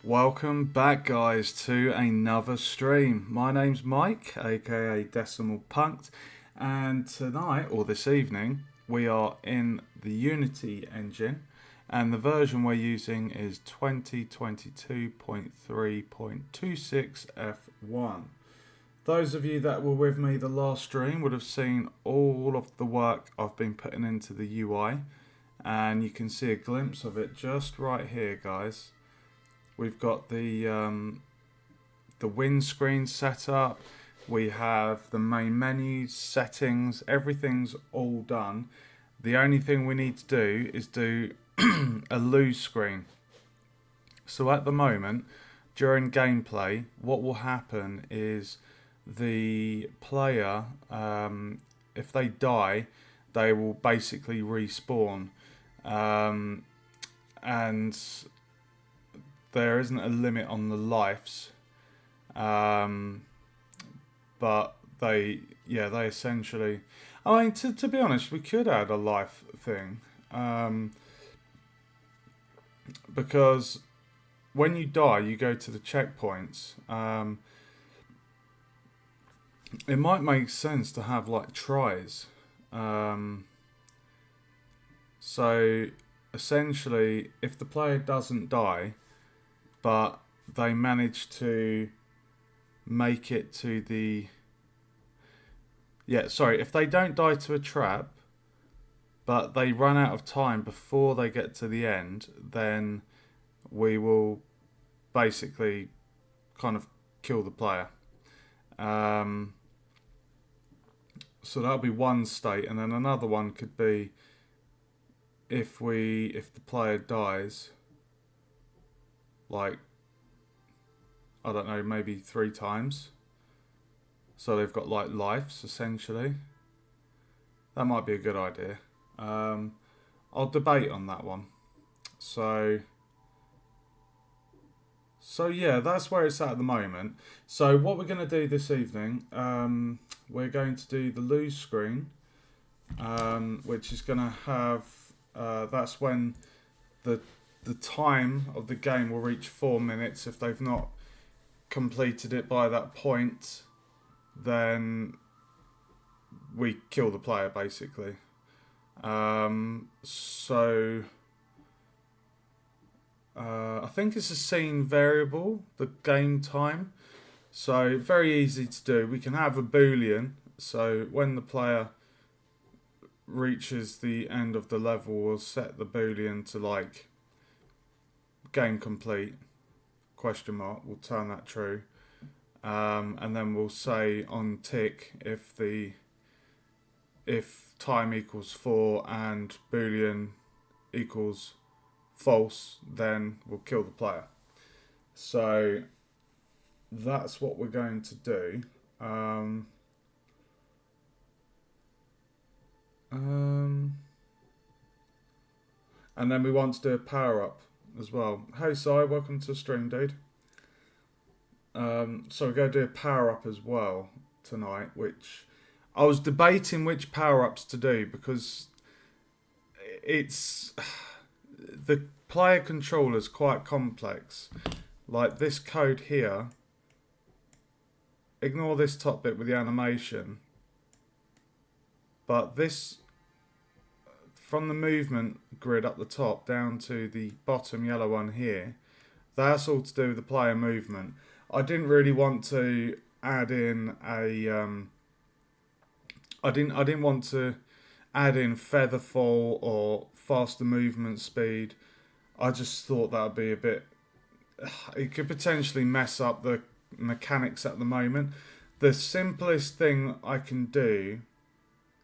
Welcome back, guys, to another stream. My name's Mike, aka Decimal Punked, and tonight, or this evening, we are in the Unity engine, and the version we're using is 2022.3.26F1. Those of you that were with me the last stream would have seen all of the work I've been putting into the UI, and you can see a glimpse of it just right here, guys. We've got the windscreen set up. We have the main menu settings. Everything's all done. The only thing we need to do is do a lose screen. So at the moment, during gameplay, what will happen is the player, if they die, they will basically respawn. And there isn't a limit on the lives, but they essentially. I mean, to be honest, we could add a life thing, because when you die, you go to the checkpoints. It might make sense to have like tries. So essentially, if the player doesn't die, but they manage to make it to the... if they don't die to a trap, but they run out of time before they get to the end, then we will basically kind of kill the player. So that'll be one state, and then another one could be if the player dies, like, I don't know, maybe 3 times. So they've got like lives, essentially. That might be a good idea. I'll debate on that one. So yeah, that's where it's at the moment. So what we're going to do this evening, we're going to do the lose screen, which is going to have, that's when the time of the game will reach 4 minutes. If they've not completed it by that point, then we kill the player, basically. I think it's a scene variable, the game time. So very easy to do. We can have a boolean. So when the player reaches the end of the level, we'll set the boolean to like game complete ? We'll turn that true, and then we'll say on tick if time equals 4 and boolean equals false, then we'll kill the player. So that's what we're going to do. And then we want to do a power up as well. Hey Si, welcome to the stream, dude. So we're going to do a power up as well tonight, which I was debating which power ups to do, because it's the player controller is quite complex. Like this code here, ignore this top bit with the animation, but this, from the movement grid up the top down to the bottom yellow one here, that's all to do with the player movement. I didn't really want to add in a I didn't want to add in feather fall or faster movement speed. I just thought that would be a bit, it could potentially mess up the mechanics at the moment. The simplest thing I can do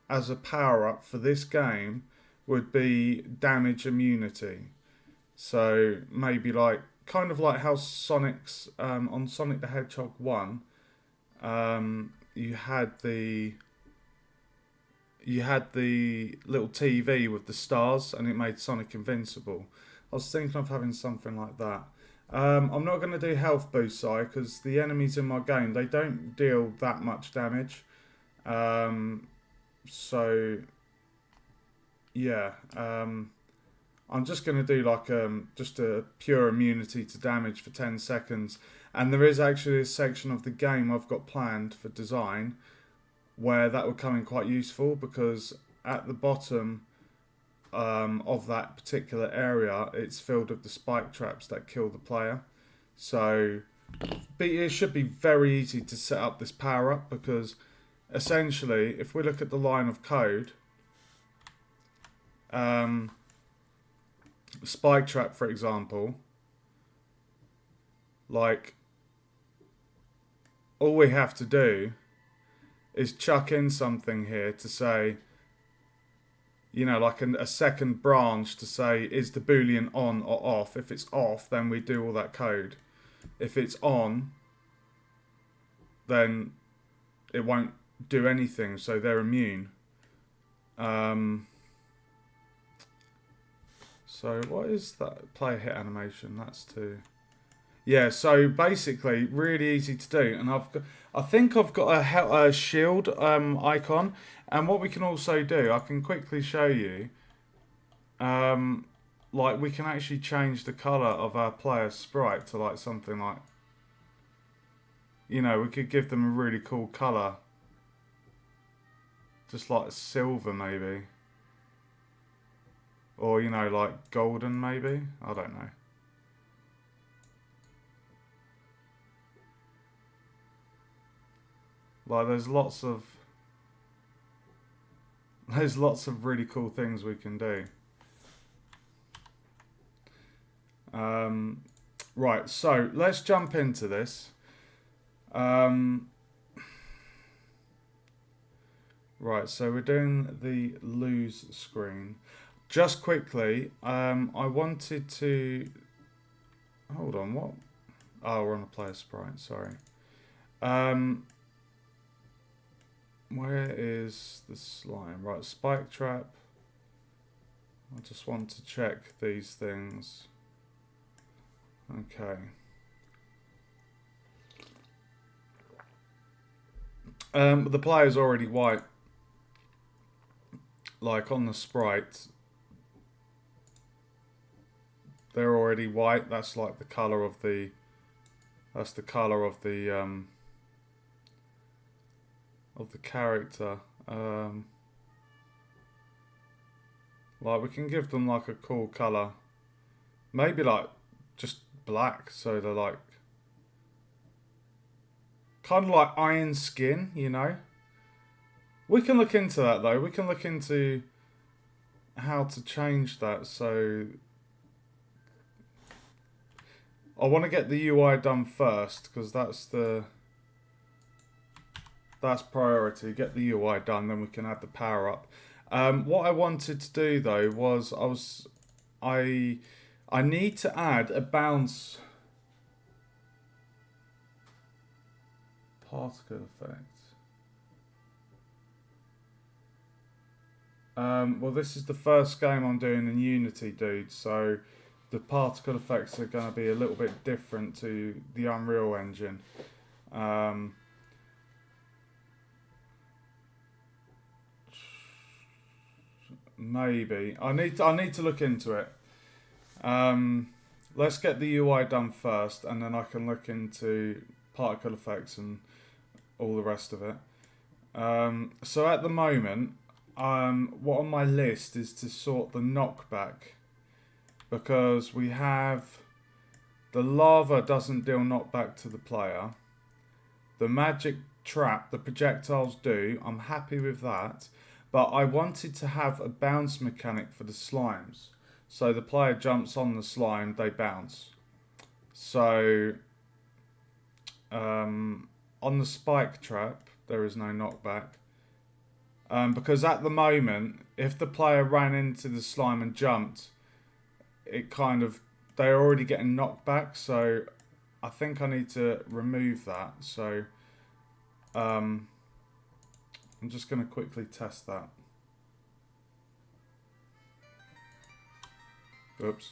as a power up for this game would be damage immunity. So maybe like, kind of like how Sonic's, on Sonic the Hedgehog 1, you had the little TV with the stars and it made Sonic invincible. I was thinking of having something like that. I'm not going to do health boost, because the enemies in my game, they don't deal that much damage. So yeah, I'm just going to do like just a pure immunity to damage for 10 seconds. And there is actually a section of the game I've got planned for design where that would come in quite useful, because at the bottom of that particular area, it's filled with the spike traps that kill the player. So it should be very easy to set up this power up, because essentially, if we look at the line of code, spike trap, for example, like, all we have to do is chuck in something here to say, you know, like a second branch to say, is the Boolean on or off? If it's off, then we do all that code. If it's on, then it won't do anything, so they're immune. So what is that player hit animation? That's to... Yeah, so basically, really easy to do. And I think I've got a shield icon. And what we can also do, I can quickly show you. Like, we can actually change the color of our player's sprite to like something like, you know, we could give them a really cool color. Just like silver, maybe. Or, you know, like golden, maybe. I don't know. Like, there's lots of really cool things we can do. Right, so let's jump into this. Right, so we're doing the lose screen. Just quickly, I wanted to... Hold on, what? Oh, we're on a player sprite, sorry. Where is the slime? Right, spike trap. I just want to check these things. Okay. The player's already white. Like on the sprite, they're already white. That's like the color of the... That's the color of the character. Like, we can give them like a cool color. Maybe like just black, so they're like kind of like iron skin, you know. We can look into that though. We can look into how to change that. So I want to get the UI done first, because that's priority. Get the UI done, then we can add the power up. What I wanted to do though was I need to add a bounce particle effect. Well, this is the first game I'm doing in Unity, dude, so the particle effects are going to be a little bit different to the Unreal Engine. Maybe I need to look into it. Let's get the UI done first, and then I can look into particle effects and all the rest of it. So at the moment, what on my list is to sort the knockback, because we have the lava doesn't deal knockback to the player. The magic trap, the projectiles do. I'm happy with that. But I wanted to have a bounce mechanic for the slimes. So the player jumps on the slime, they bounce. So on the spike trap, there is no knockback. Because at the moment, if the player ran into the slime and jumped, they're already getting knocked back. So I think I need to remove that. So I'm just going to quickly test that. Oops.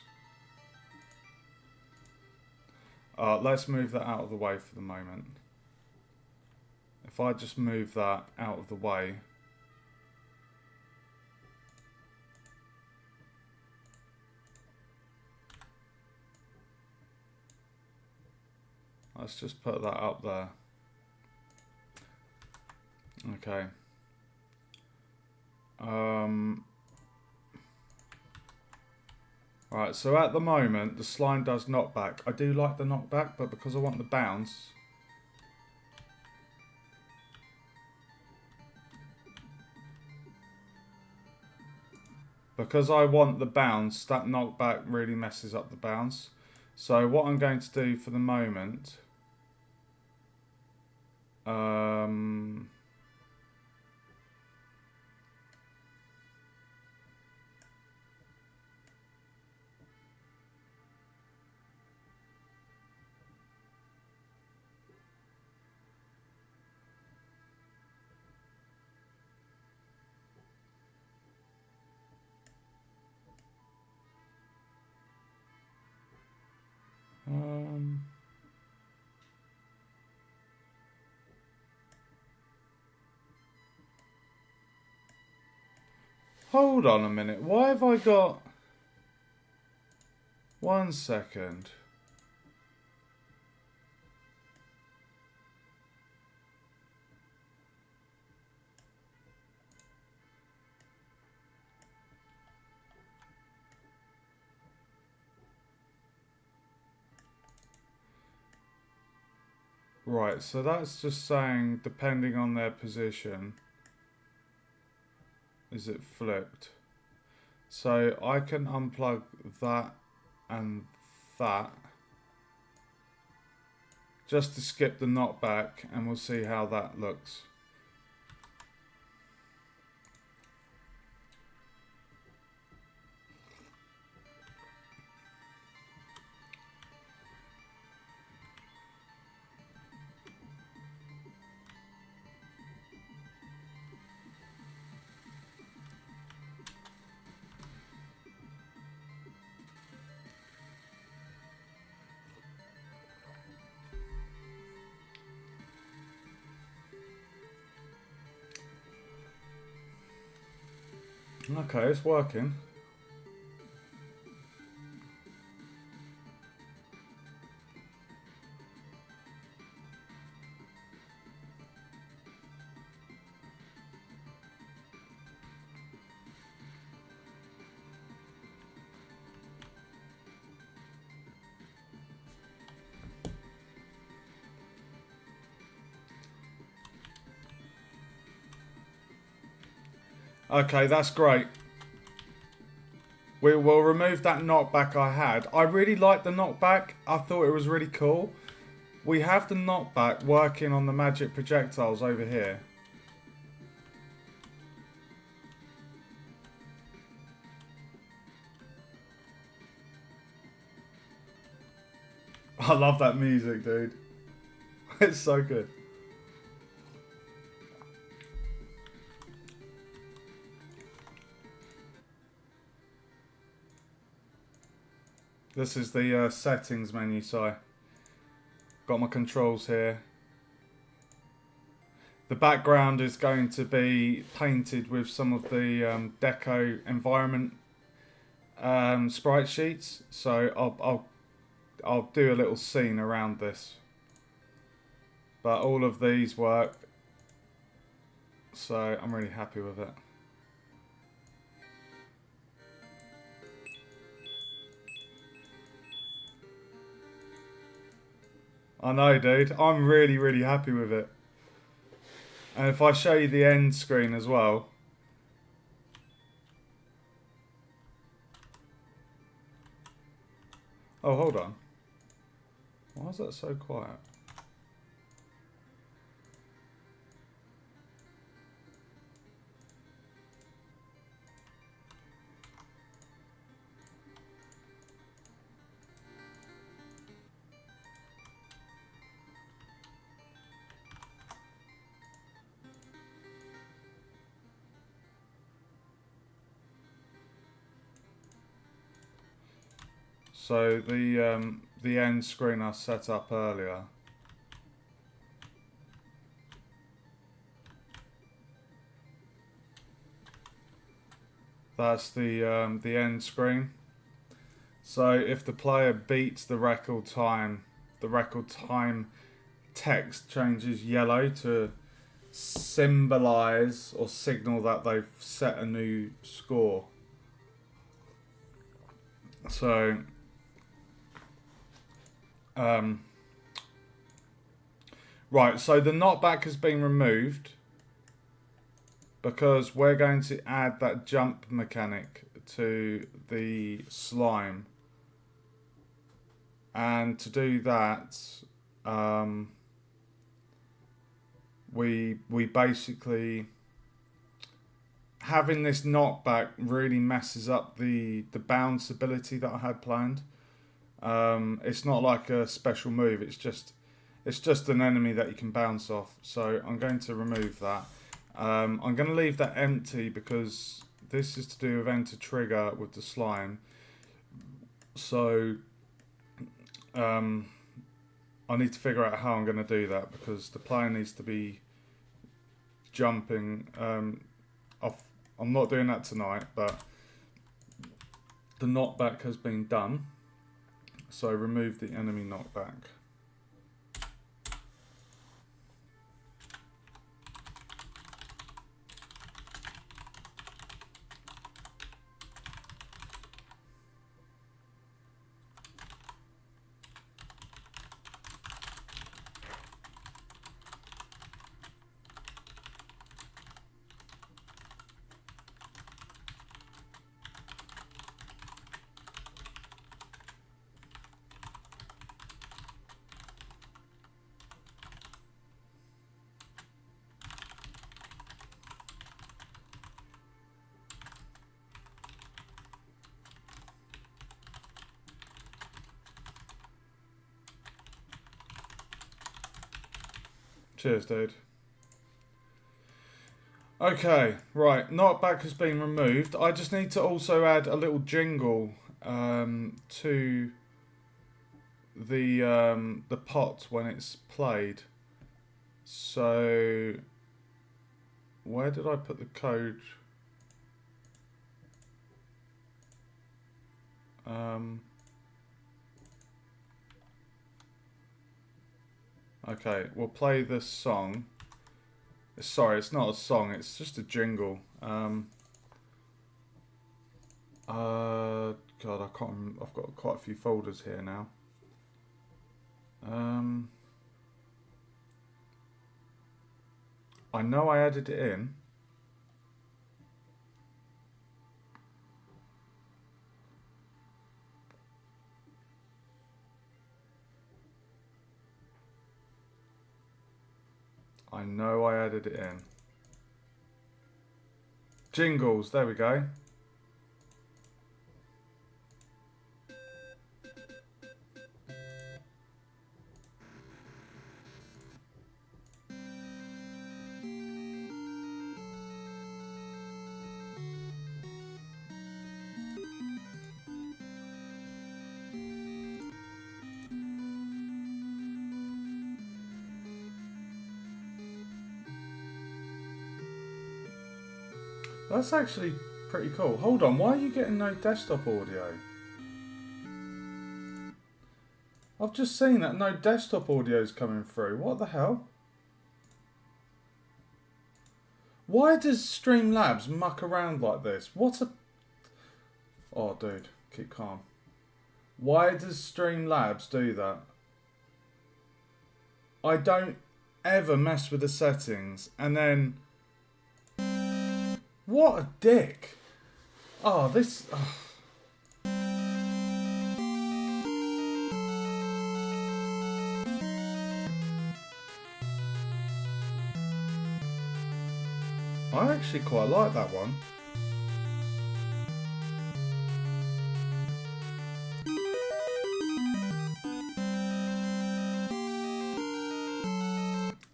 Let's move that out of the way for the moment. If I just move that out of the way. let's just put that up there. Okay. Right, so at the moment, the slime does knockback. I do like the knockback, but because I want the bounce... Because I want the bounce, that knockback really messes up the bounce. So what I'm going to do for the moment... hold on a minute. Why have I got... 1 second. Right, so that's just saying, depending on their position, is it flipped? So I can unplug that and that just to skip the knockback, and we'll see how that looks. Okay, it's working. Okay, that's great. We will remove that knockback I had. I really liked the knockback. I thought it was really cool. We have the knockback working on the magic projectiles over here. I love that music, dude. It's so good. This is the settings menu, so got my controls here. The background is going to be painted with some of the deco environment sprite sheets, so I'll do a little scene around this. But all of these work, so I'm really happy with it. I know, dude. I'm really, really happy with it. And if I show you the end screen as well. Oh, hold on. Why is that so quiet? So the end screen I set up earlier. That's the end screen. So if the player beats the record time the record time text changes yellow to symbolise or signal that they've set a new score. So right, so the knockback has been removed because we're going to add that jump mechanic to the slime. And to do that, we basically, having this knockback really messes up the bounce ability that I had planned. It's not like a special move, it's just an enemy that you can bounce off. So I'm going to remove that. I'm going to leave that empty because this is to do with enter trigger with the slime. So I need to figure out how I'm going to do that because the player needs to be jumping off. I'm not doing that tonight, but the knockback has been done. So remove the enemy knockback. Cheers, dude. Okay, right. Knockback has been removed. I just need to also add a little jingle to the pot when it's played. So where did I put the code? Okay, we'll play this song. Sorry, it's not a song, it's just a jingle. God, I can't remember. I've got quite a few folders here now. I know I added it in. I know I added it in. Jingles, there we go. That's actually pretty cool. Hold on, why are you getting no desktop audio? I've just seen that no desktop audio is coming through. What the hell? Why does Streamlabs muck around like this? What a... Oh, dude, keep calm. Why does Streamlabs do that? I don't ever mess with the settings and then... What a dick. Oh, this... Oh. I actually quite like that one.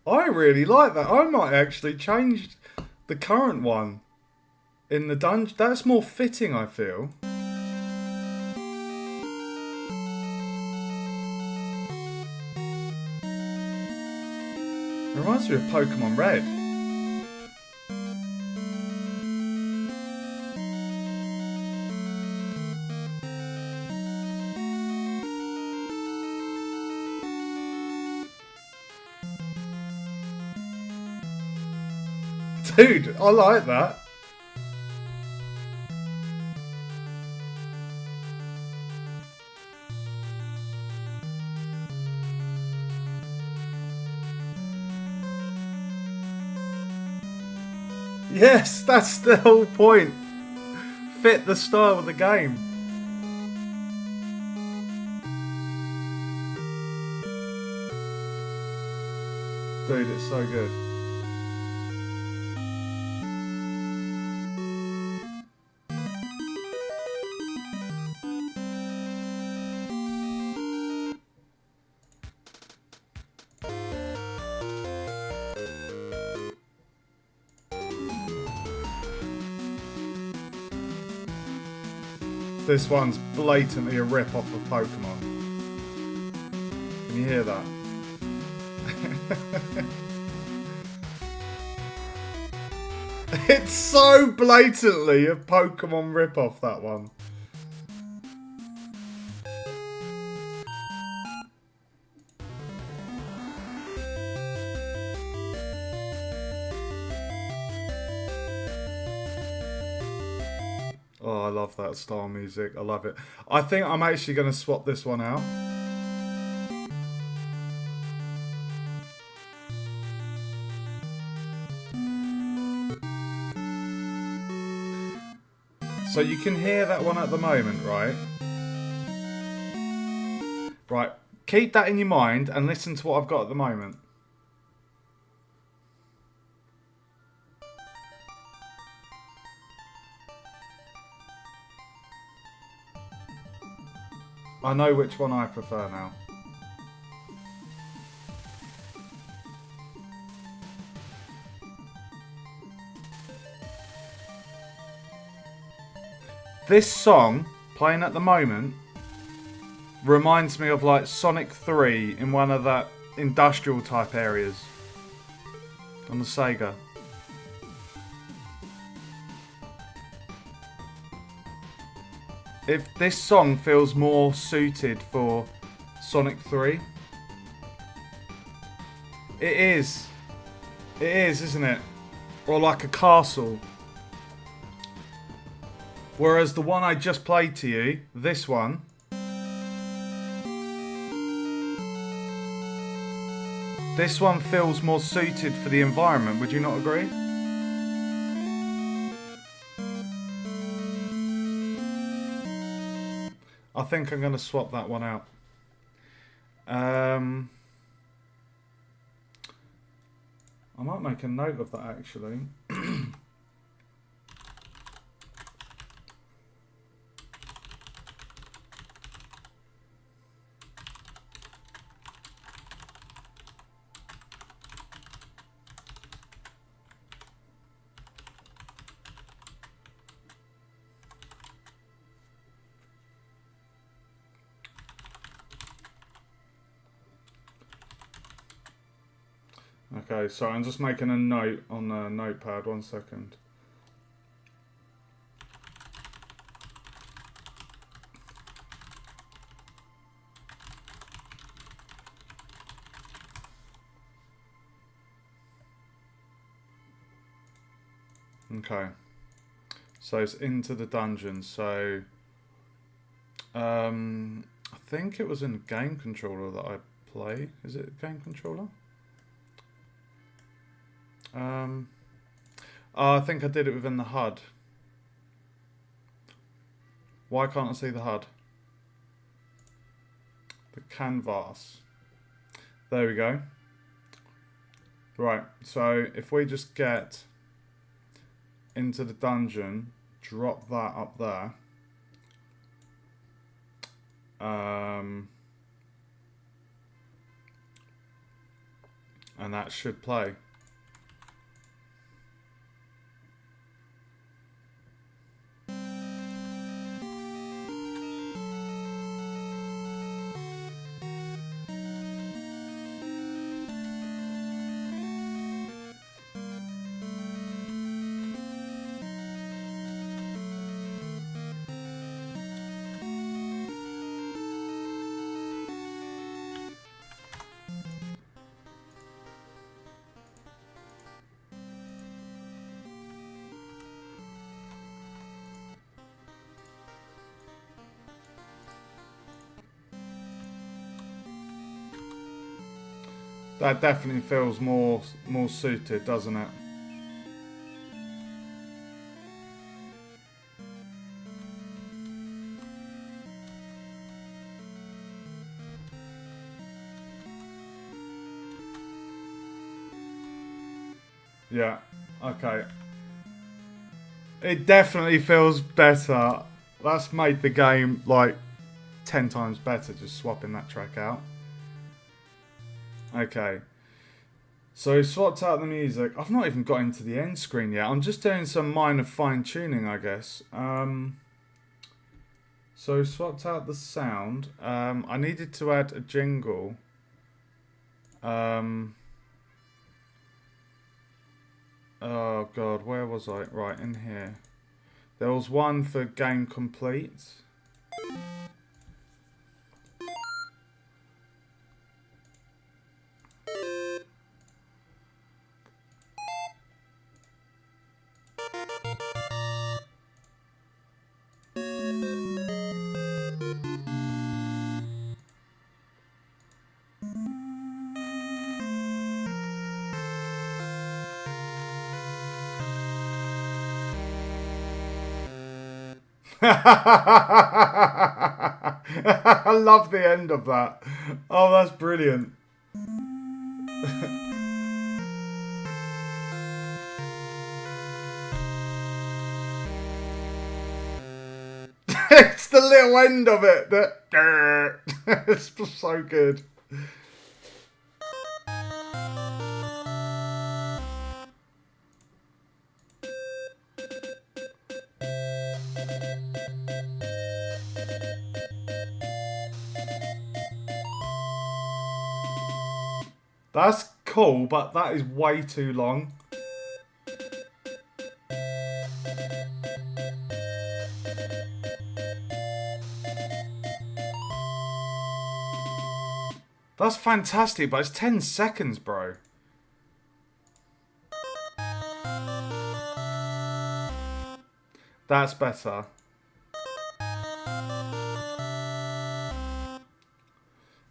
I really like that. I might actually change the current one in the dungeon. That's more fitting, I feel. It reminds me of Pokemon Red. Dude, I like that. Yes, that's the whole point. Fit the style of the game. Dude, it's so good. This one's blatantly a rip-off of Pokemon. Can you hear that? It's so blatantly a Pokemon rip-off, that one. Oh, I love that style music. I love it. I think I'm actually going to swap this one out. So you can hear that one at the moment, right? Right. Keep that in your mind and listen to what I've got at the moment. I know which one I prefer now. This song, playing at the moment, reminds me of like Sonic 3 in one of that industrial type areas on the Sega. If this song feels more suited for Sonic 3. It is. It is, isn't it? Or like a castle. Whereas the one I just played to you, this one, this one feels more suited for the environment. Would you not agree? I think I'm going to swap that one out. I might make a note of that actually. Okay, so I'm just making a note on the notepad, 1 second. Okay, so it's into the dungeon, so I think it was in game controller that I play. Is it game controller? I think I did it within the HUD. Why can't I see the HUD? The canvas. There we go. Right, so if we just get into the dungeon, drop that up there. And that should play. That definitely feels more suited, doesn't it? Yeah. Okay. It definitely feels better. That's made the game like 10 times better just swapping that track out. Okay. So swapped out the music. I've not even got into the end screen yet. I'm just doing some minor fine tuning, I guess. So swapped out the sound. I needed to add a jingle. Oh god, where was I? Right, in here. There was one for game complete. I love the end of that. Oh, that's brilliant. It's the little end of it that it's so good. That's cool, but that is way too long. That's fantastic, but it's 10 seconds, bro. That's better.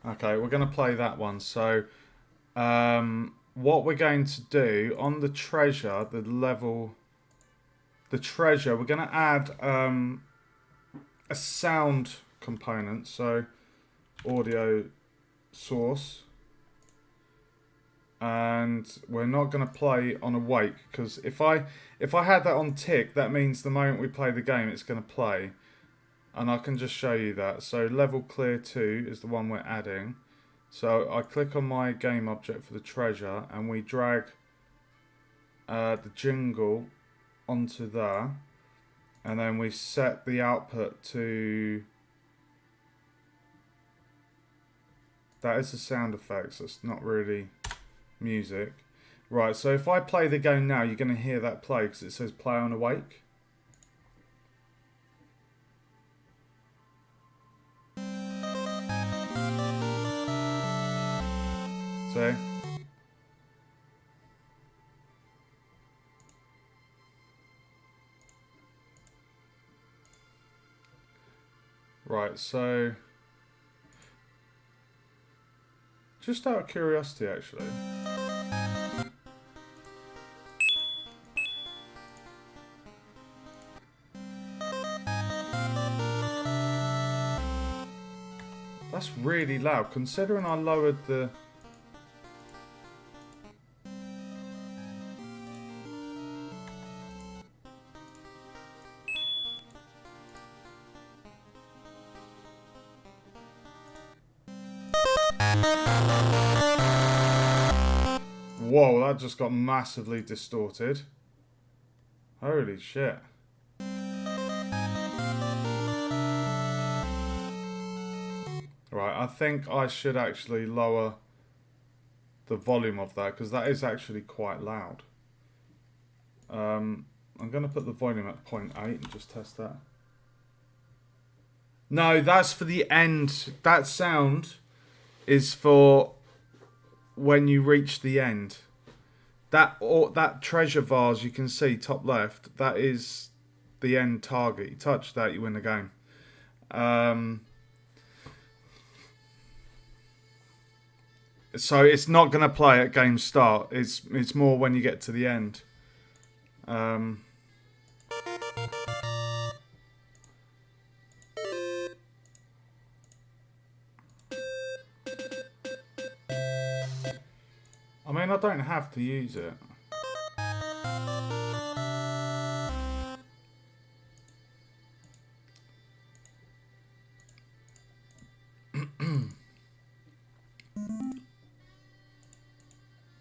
Okay, we're going to play that one. So, what we're going to do on the treasure, the treasure, we're going to add a sound component. So, audio source. And we're not going to play on awake, because if I had that on tick, that means the moment we play the game, it's going to play. And I can just show you that. So level clear 2 is the one we're adding. So I click on my game object for the treasure, and we drag the jingle onto there, and then we set the output to, that is the sound effects, that's not really music. Right, so if I play the game now, you're going to hear that play because it says play on awake. So right, so just out of curiosity, actually, that's really loud considering I lowered the. Whoa, that just got massively distorted. Holy shit. Right, I think I should actually lower the volume of that, because that is actually quite loud. I'm going to put the volume at 0.8 and just test that. No, that's for the end. That sound is for when you reach the end. That treasure vase you can see top left, that is the end target. You touch that, you win the game. So it's not going to play at game start. It's more when you get to the end. I mean, I don't have to use it.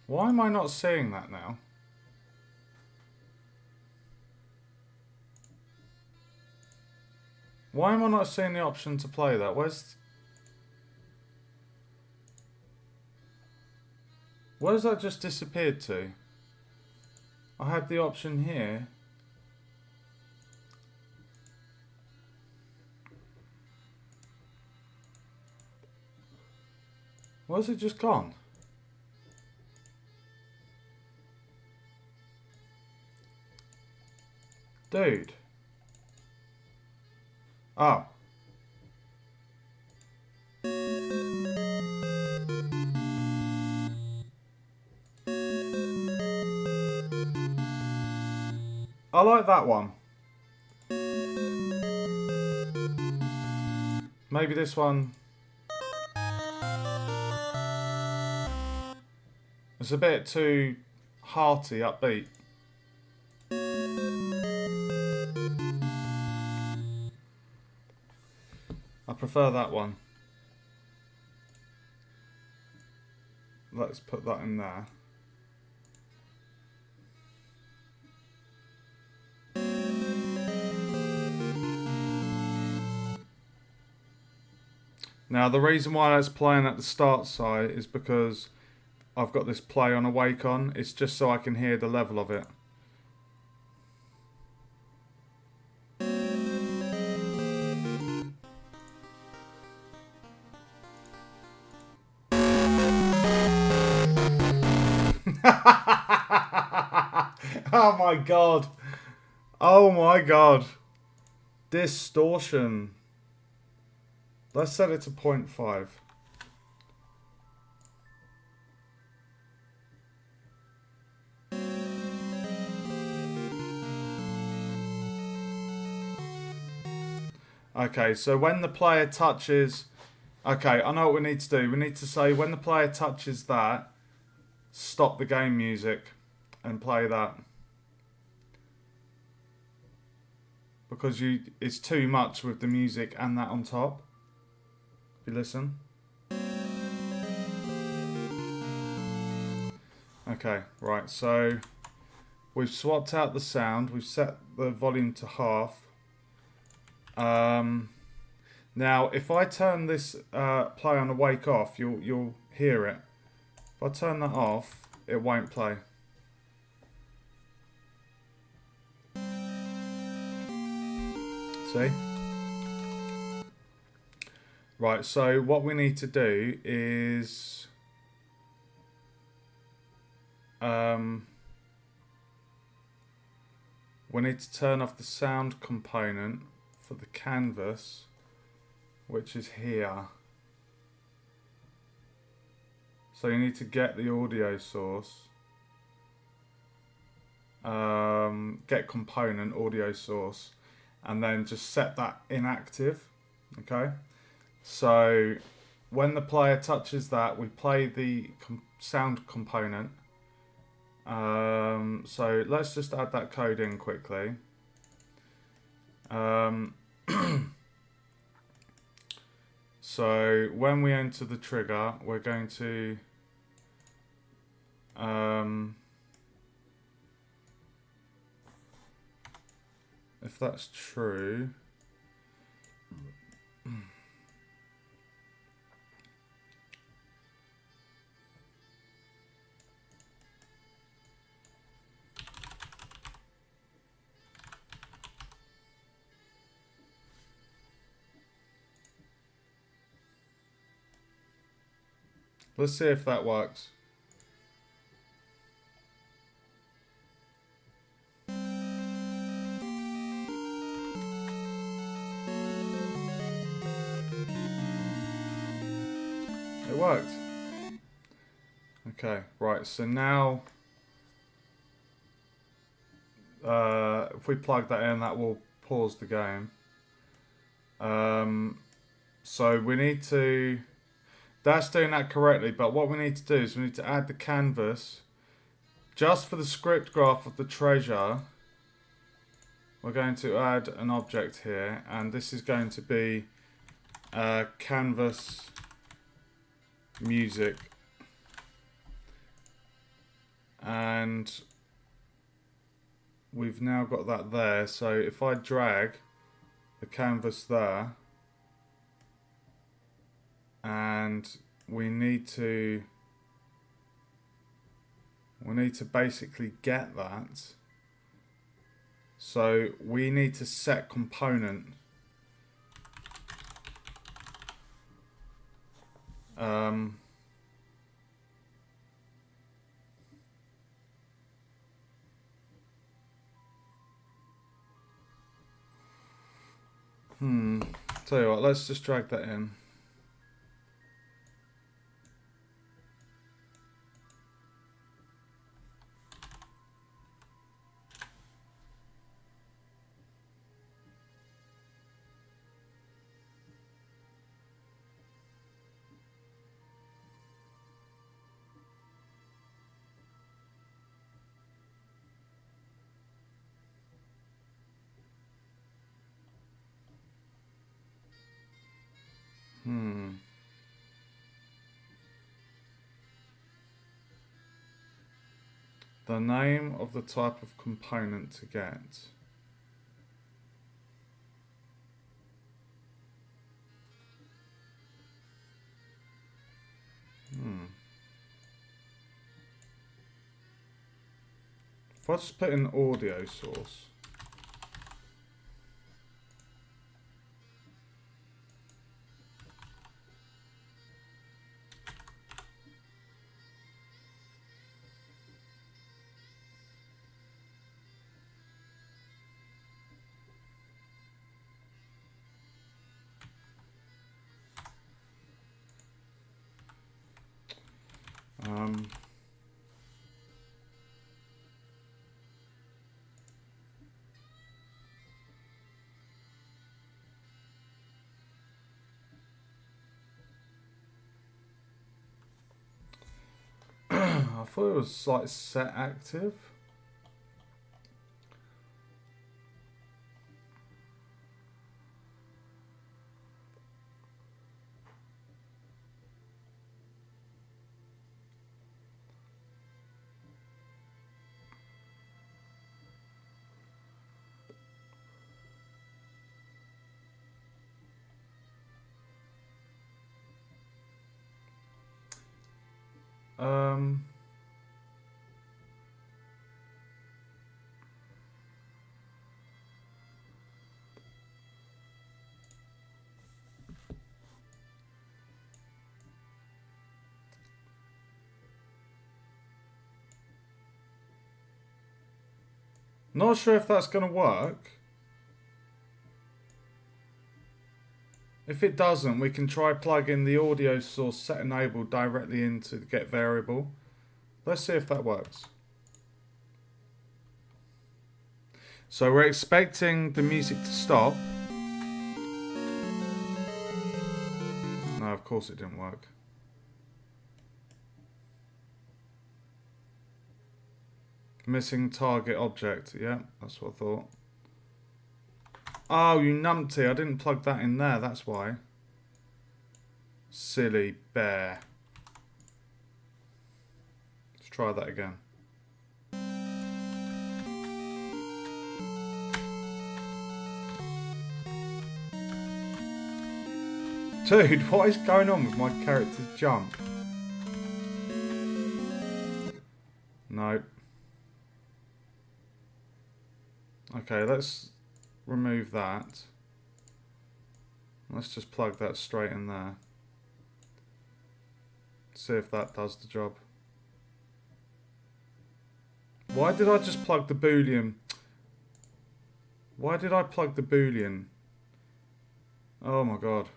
Why am I not seeing that now? Why am I not seeing the option to play that? Where's that just disappeared to? I had the option here. Where's it just gone? Dude. Oh. I like that one. Maybe this one. It's a bit too hearty, upbeat. I prefer that one. Let's put that in there. Now the reason why that's playing at the start side is because I've got this play on awake on. It's just so I can hear the level of it. Oh my god. Oh my god. Distortion. Let's set it to 0.5. Okay, so when the player touches... Okay, I know what we need to do. We need to say when the player touches that, stop the game music and play that. Because it's too much with the music and that on top. If you listen. Okay, right, so we've swapped out the sound. We've set the volume to half. Now, if I turn this play on awake off, you'll hear it. If I turn that off, it won't play. See? Right, so what we need to do is we need to turn off the sound component for the canvas, which is here. So you need to get the audio source, get component audio source, and then just set that inactive. Okay, so when the player touches that, we play the sound component. So let's just add that code in quickly. So when we enter the trigger, we're going to if that's true, let's see if that works. It worked. Okay, right, so now if we plug that in, that will pause the game. So we need to, that's doing that correctly, but what we need to do is we need to add the canvas just for the script graph of the treasure. We're going to add an object here, and this is going to be canvas music, and we've now got that there. So if I drag the canvas there, and we need to basically get that. So we need to set component tell you what, let's just drag that in. The name of the type of component to get. If I just put in audio source. I thought it was like set active. Not sure if that's going to work. If it doesn't, we can try plugging the audio source set enable directly into the get variable. Let's see if that works. So we're expecting the music to stop. No, of course it didn't work. Missing target object. Yeah, that's what I thought. Oh, you numpty. I didn't plug that in there. That's why. Silly bear. Let's try that again. Dude, what is going on with my character's jump? Nope. Okay, let's remove that. Let's just plug that straight in there. See if that does the job. Why did I just plug the Boolean? Why did I plug the Boolean? Oh my god.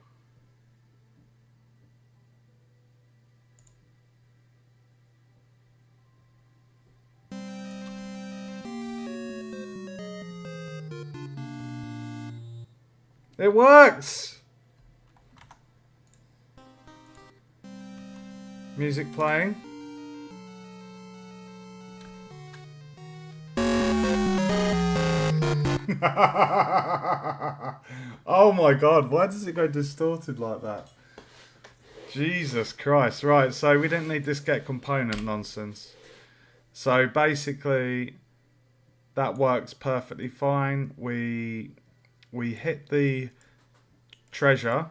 It works! Music playing. Oh my god, why does it go distorted like that? Jesus Christ. Right, so we didn't need this get component nonsense. So basically, that works perfectly fine. We hit the treasure.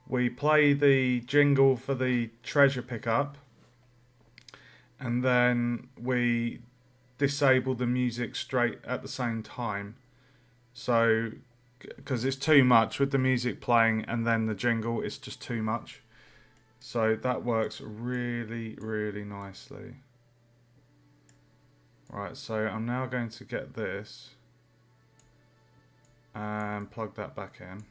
We play the jingle for the treasure pickup. And then we disable the music straight at the same time. So, because it's too much with the music playing and then the jingle, it's just too much. So that works really, really nicely. Right, so I'm now going to get this and plug that back in.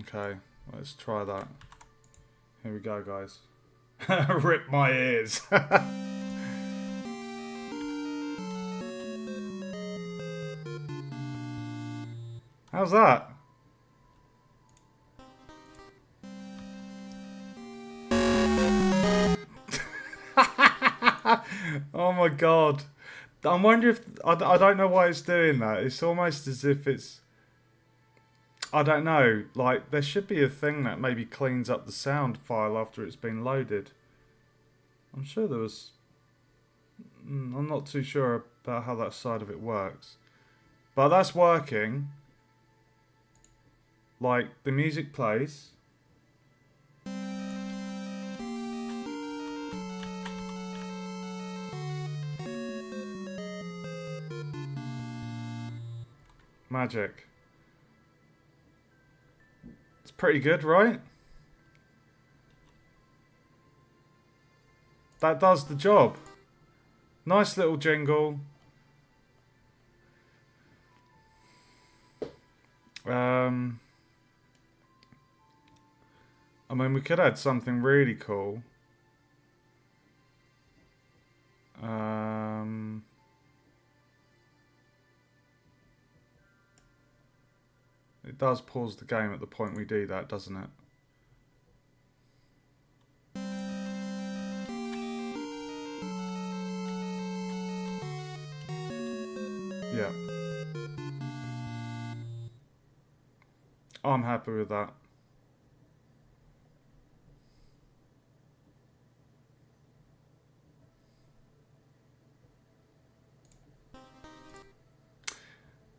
Okay, let's try that. Here we go, guys. Rip my ears. How's that? Oh my god. I'm wondering if... I don't know why it's doing that. It's almost as if it's... I don't know. Like, there should be a thing that maybe cleans up the sound file after it's been loaded. I'm sure there was... I'm not too sure about how that side of it works. But that's working. Like, the music plays. Magic. It's pretty good, right? That does the job. Nice little jingle. I mean, we could add something really cool. It does pause the game at the point we do that, doesn't it? Yeah. I'm happy with that.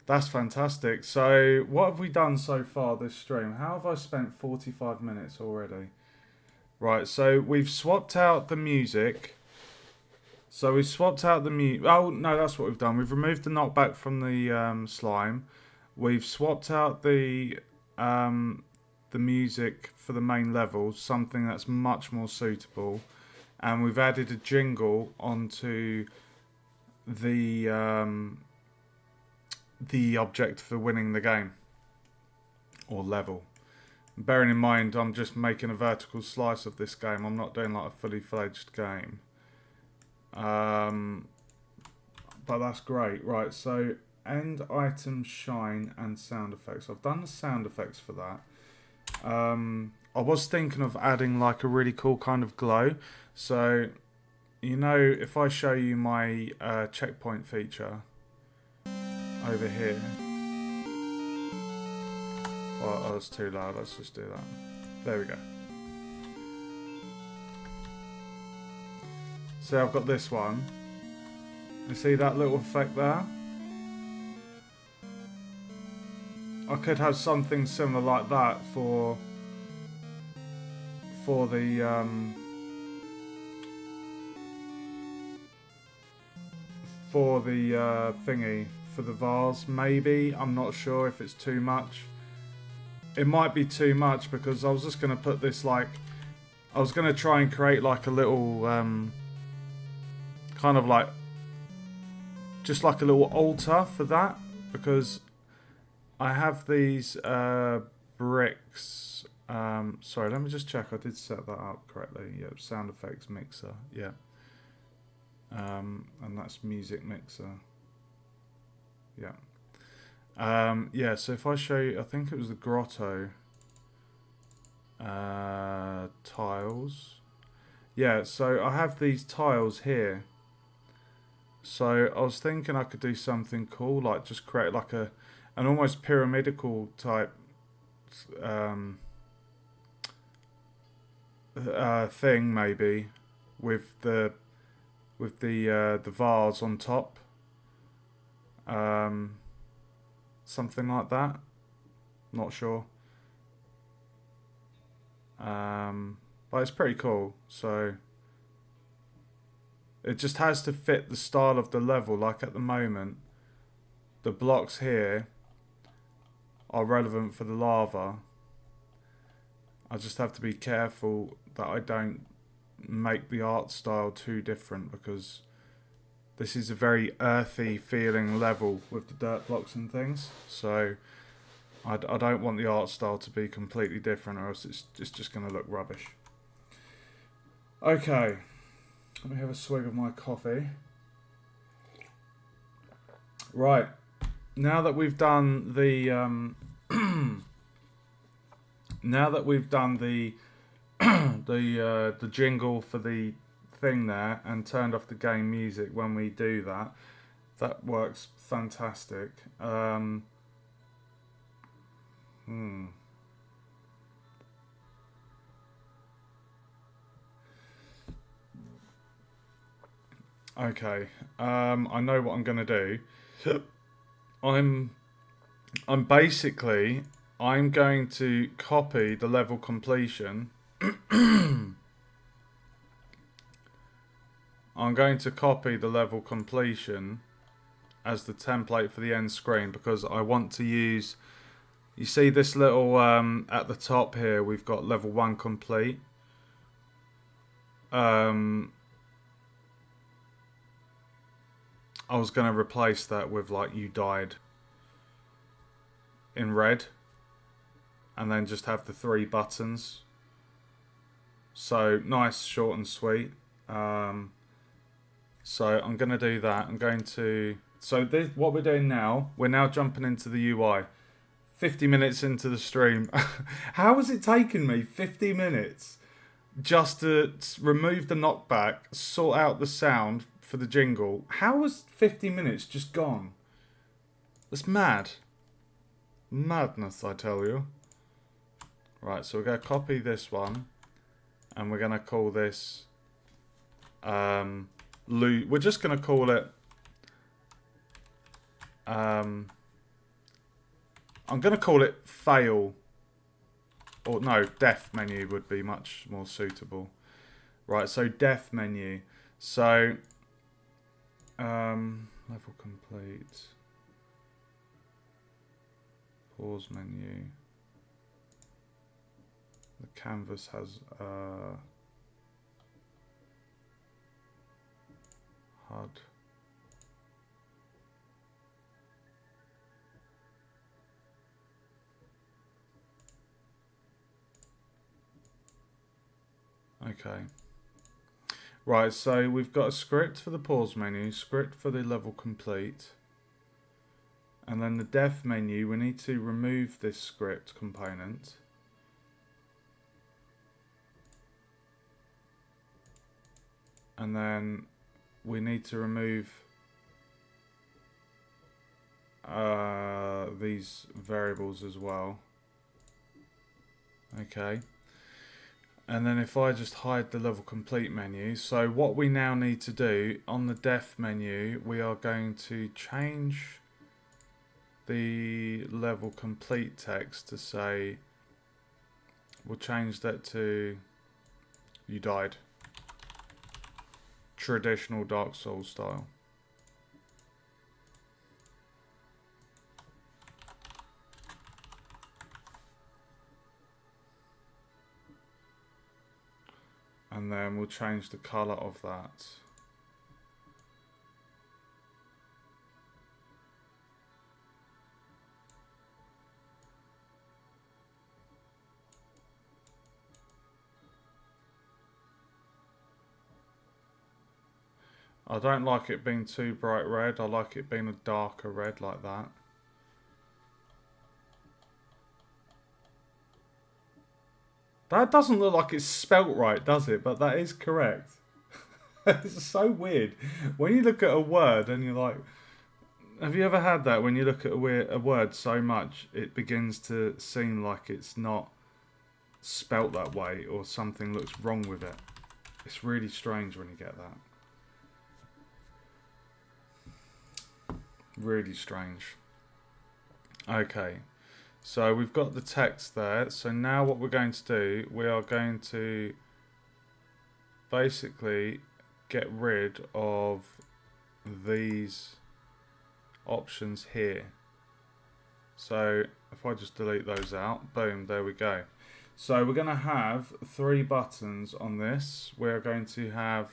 That's fantastic. So, what have we done so far this stream? How have I spent 45 minutes already? Right, so we've swapped out the music. So we've swapped out the music. Oh, no, that's what we've done. We've removed the knockback from the slime. We've swapped out the music for the main level, something that's much more suitable. And we've added a jingle onto the object for winning the game or level. Bearing in mind, I'm just making a vertical slice of this game. I'm not doing like a fully fledged game. But that's great. Right, so end item shine and sound effects. I've done the sound effects for that. I was thinking of adding like a really cool kind of glow. So, you know, if I show you my checkpoint feature over here. Oh, that's too loud. Let's just do that. There we go. So I've got this one. You see that little effect there? I could have something similar like that for the thingy, for the vase. Maybe, I'm not sure if it's too much. It might be too much because I was just going to put this like, I was going to try and create like a little kind of like, just like a little altar for that, because I have these bricks Sorry, let me just check. I did set that up correctly. Yep, sound effects mixer. Yeah. And that's music mixer. Yeah. Yeah, so if I show you, I think it was the grotto tiles. Yeah, so I have these tiles here. So I was thinking I could do something cool, like just create like an almost pyramidical type thing maybe with the vase on top, something like that. Not sure, but it's pretty cool. So it just has to fit the style of the level. Like at the moment, the blocks here are relevant for the lava. I just have to be careful that I don't make the art style too different, because this is a very earthy feeling level with the dirt blocks and things. So I don't want the art style to be completely different, or else it's just going to look rubbish. Okay, let me have a swig of my coffee. Right, now that we've done the the jingle for the thing there and turned off the game music when we do that, that works fantastic. Okay, I know what I'm gonna do. I'm basically I'm going to copy the level completion. I'm going to copy the level completion as the template for the end screen, because I want to use, you see this little at the top here, we've got level 1 complete. I was going to replace that with like "you died" in red, and then just have the 3 buttons. So nice, short and sweet. So I'm going to do that. I'm going to, so this, what we're doing now, we're now jumping into the UI. 50 minutes into the stream. How has it taken me 50 minutes just to remove the knockback, sort out the sound for the jingle? How was 50 minutes just gone? That's mad. Madness, I tell you. Right, so we're going to copy this one, and we're going to call this we're just going to call it I'm going to call it fail, or no, death menu would be much more suitable. Right, so death menu. So level complete, pause menu. The canvas has HUD. Okay. Right, so we've got a script for the pause menu, script for the level complete, and then the death menu, we need to remove this script component. And then we need to remove these variables as well. Okay. And then if I just hide the level complete menu, so what we now need to do on the def menu, we are going to change the level complete text to say, we'll change that to "you died." Traditional Dark Souls style. And then we'll change the color of that. I don't like it being too bright red. I like it being a darker red like that. That doesn't look like it's spelt right, does it? But that is correct. It's so weird. When you look at a word and you're like, have you ever had that when you look at a word so much it begins to seem like it's not spelt that way or something looks wrong with it? It's really strange when you get that. Really strange. Okay, so we've got the text there. So now what we're going to do, we are going to basically get rid of these options here. So if I just delete those out, boom, there we go. So we're going to have 3 buttons on this. We're going to have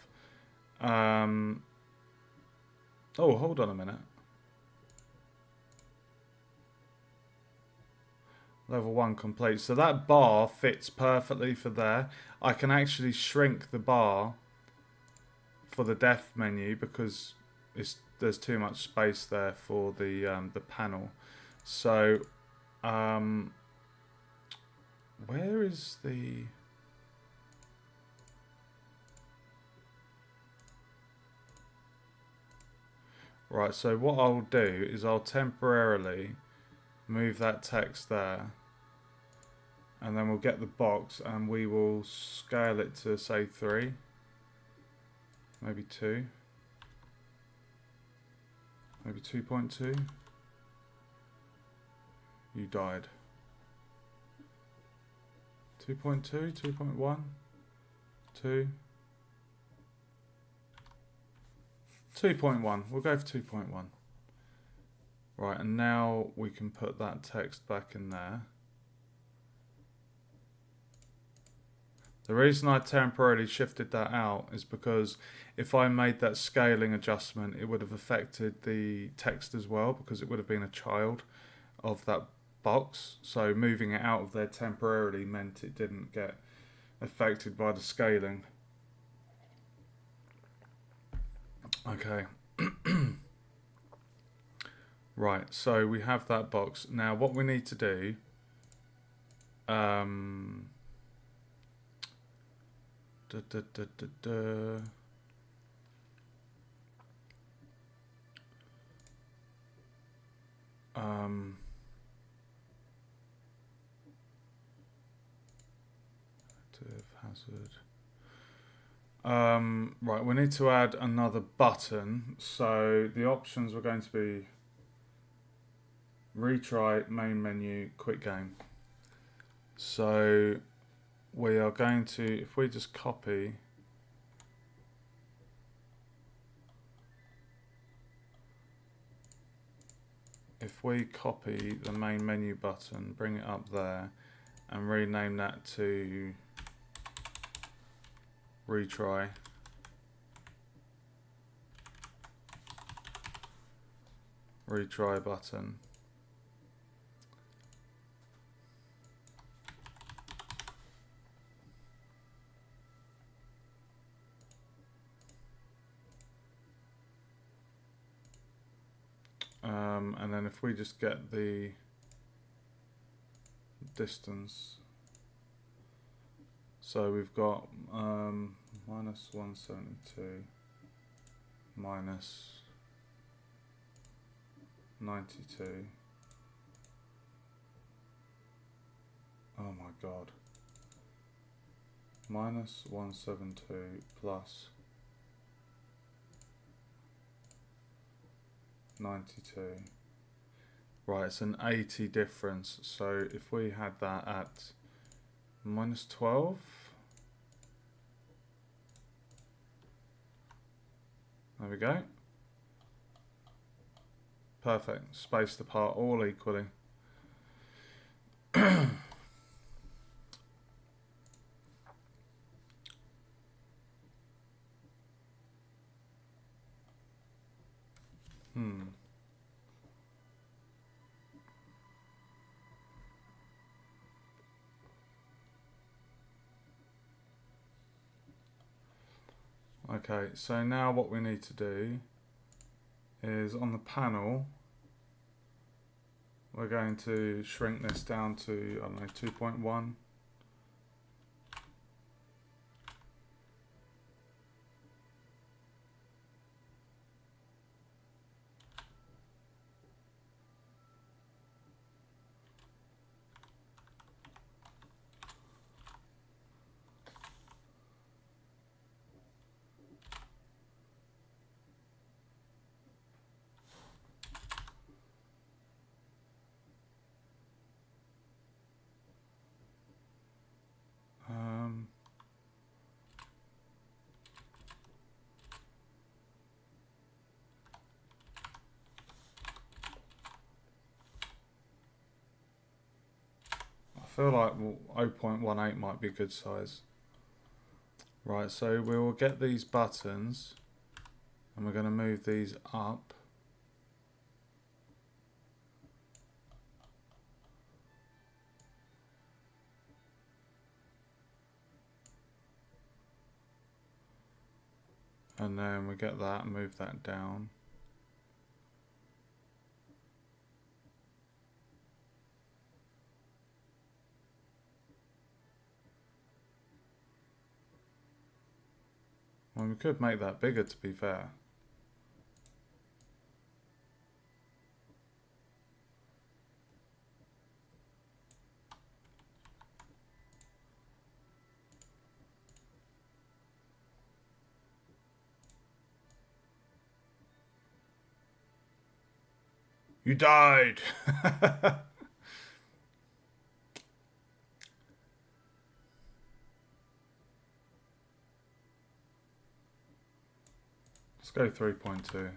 oh, hold on a minute. Level 1 complete. So that bar fits perfectly for there. I can actually shrink the bar for the depth menu because there's too much space there for the panel. So where is the... Right, so what I'll do is I'll temporarily move that text there, and then we'll get the box and we will scale it to say 3, maybe 2, maybe 2.2. You died. 2.2, 2.1, 2, 2.1. We'll go for 2.1. Right, and now we can put that text back in there. The reason I temporarily shifted that out is because if I made that scaling adjustment, it would have affected the text as well, because it would have been a child of that box. So moving it out of there temporarily meant it didn't get affected by the scaling. Okay. Right, so we have that box. Now what we need to do, hazard. Right, we need to add another button. So the options are going to be retry, main menu, quick game. So we are going to, if we just copy the main menu button, bring it up there and rename that to retry, button. And then if we just get the distance, so we've got minus 172 minus 92. Oh my god. Minus 172 plus 92. Right, it's an 80 difference. So if we had that at minus 12, there we go. Perfect. Spaced apart all equally. Okay, so now what we need to do is on the panel, we're going to shrink this down to, I don't know, 2.1. I feel like 0.18 might be a good size. Right, so we will get these buttons and we're going to move these up. And then we get that and move that down. Well, we could make that bigger, to be fair. You died! Let's go 3.2.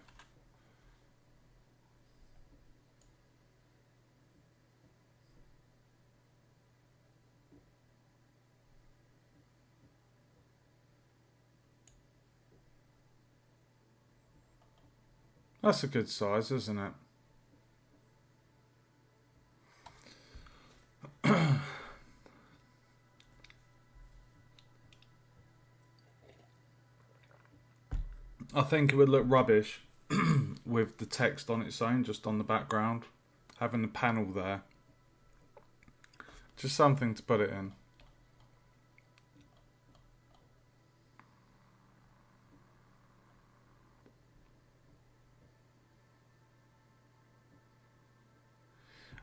That's a good size, isn't it? I think it would look rubbish with the text on its own, just on the background. Having the panel there. Just something to put it in.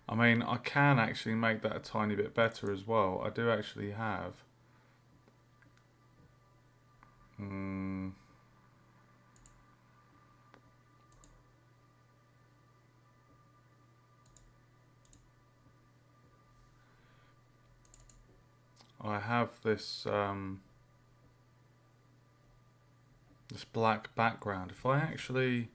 I mean, I can actually make that a tiny bit better as well. I do actually have. I have this this black background. If I actually,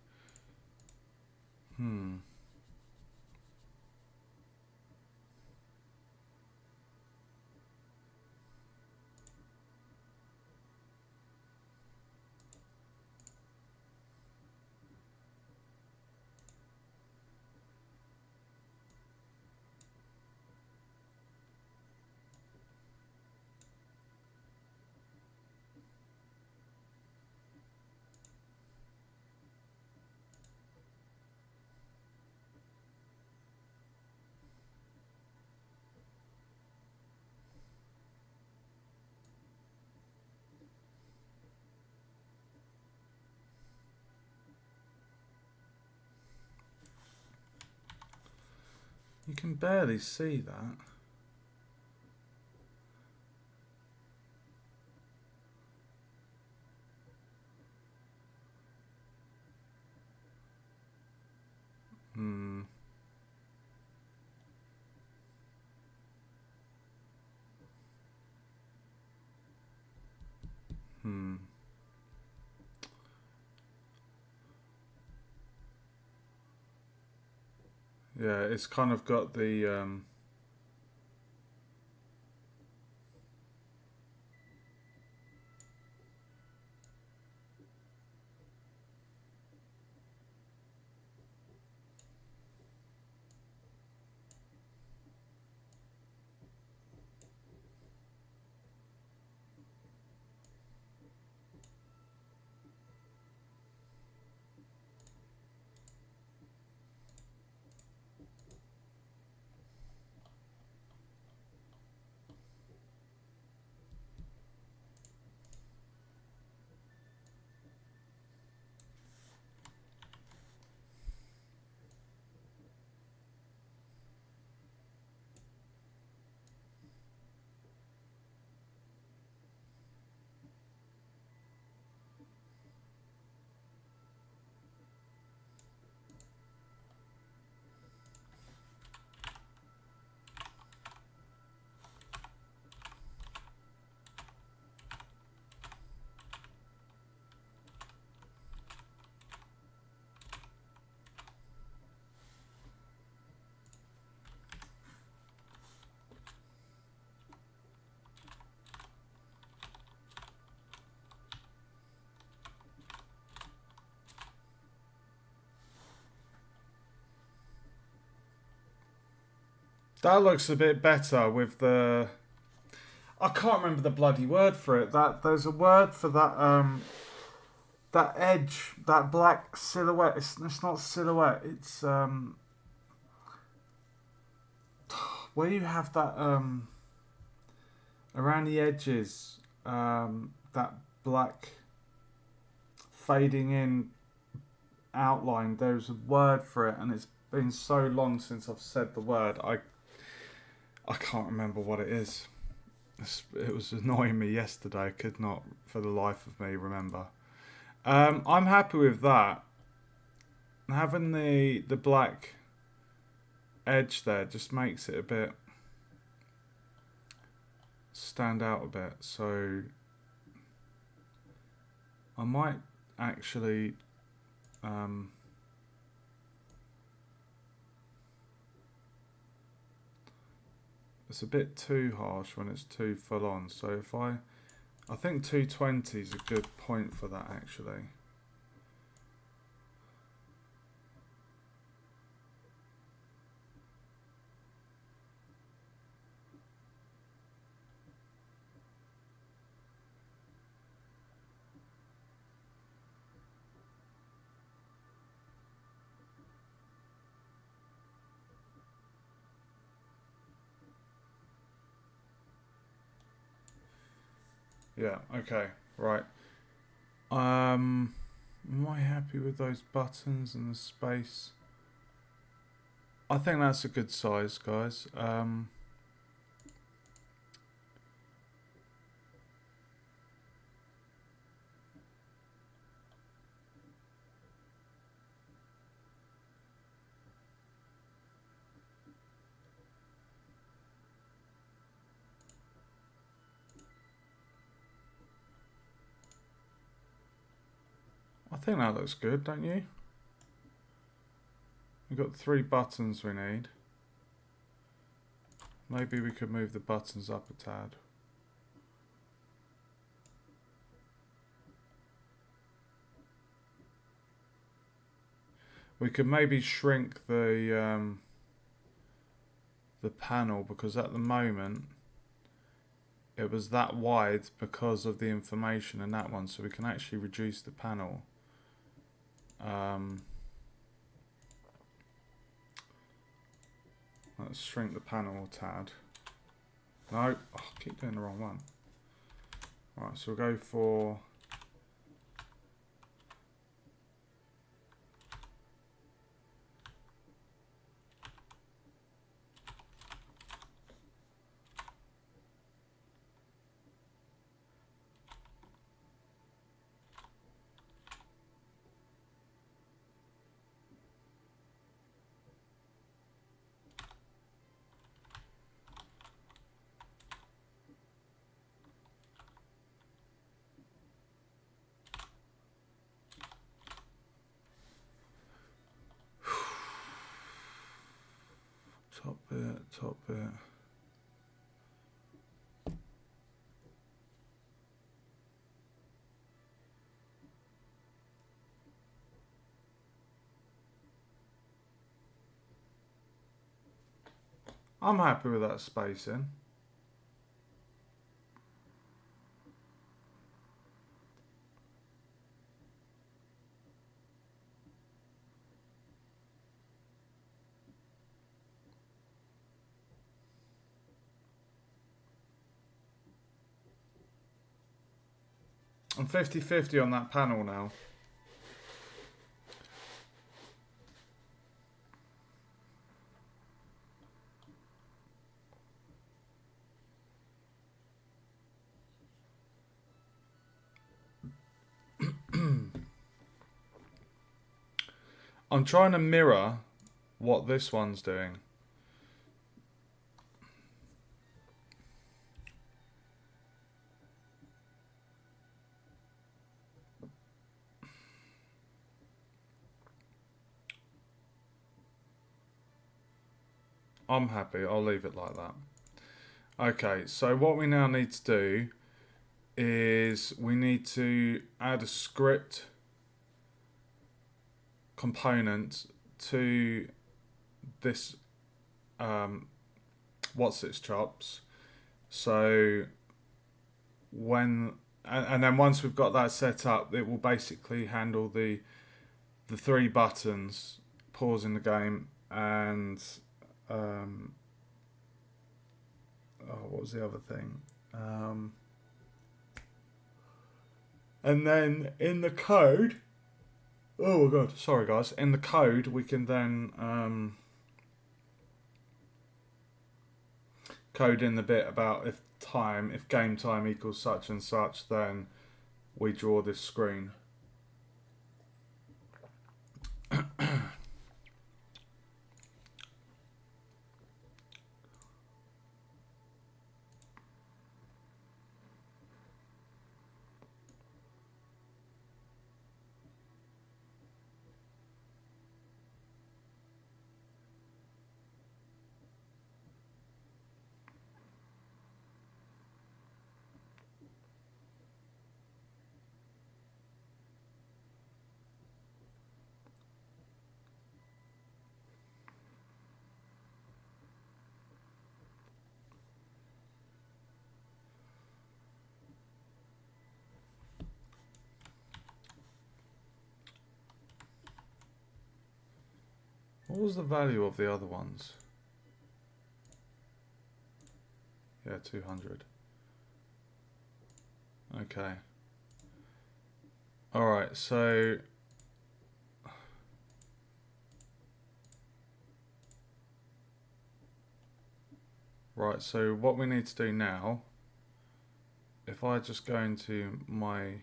you can barely see that. Yeah, it's kind of got the That looks a bit better with the. I can't remember the bloody word for it. That there's a word for that. That edge, that black silhouette. It's not silhouette. It's where you have that around the edges. That black fading in outline. There's a word for it, and it's been so long since I've said the word. I can't remember what it is. It was annoying me yesterday. I could not, for the life of me, remember. I'm happy with that. Having the black edge there just makes it a bit stand out a bit. So I might actually it's a bit too harsh when it's too full on. So if I think 220 is a good point for that actually. Yeah, okay, right. Am I happy with those buttons and the space? I think that's a good size, guys. I think that looks good, don't you? We've got 3 buttons we need. Maybe we could move the buttons up a tad. We could maybe shrink the panel, because at the moment it was that wide because of the information in that one, so we can actually reduce the panel. Let's shrink the panel a tad. No, I keep doing the wrong one. Right, so we'll go for top bit. I'm happy with that spacing. I'm 50-50 on that panel now. I'm trying to mirror what this one's doing. I'm happy, I'll leave it like that. Okay, so what we now need to do is we need to add a script component to this what's its chops. So and then once we've got that set up, it will basically handle the 3 buttons, pausing the game, and what was the other thing? And then in the code, oh my god, sorry guys, in the code we can then code in the bit about if game time equals such and such, then we draw this screen. What was the value of the other ones? Yeah, 200. Okay. Alright, so right, so what we need to do now, if I just go into my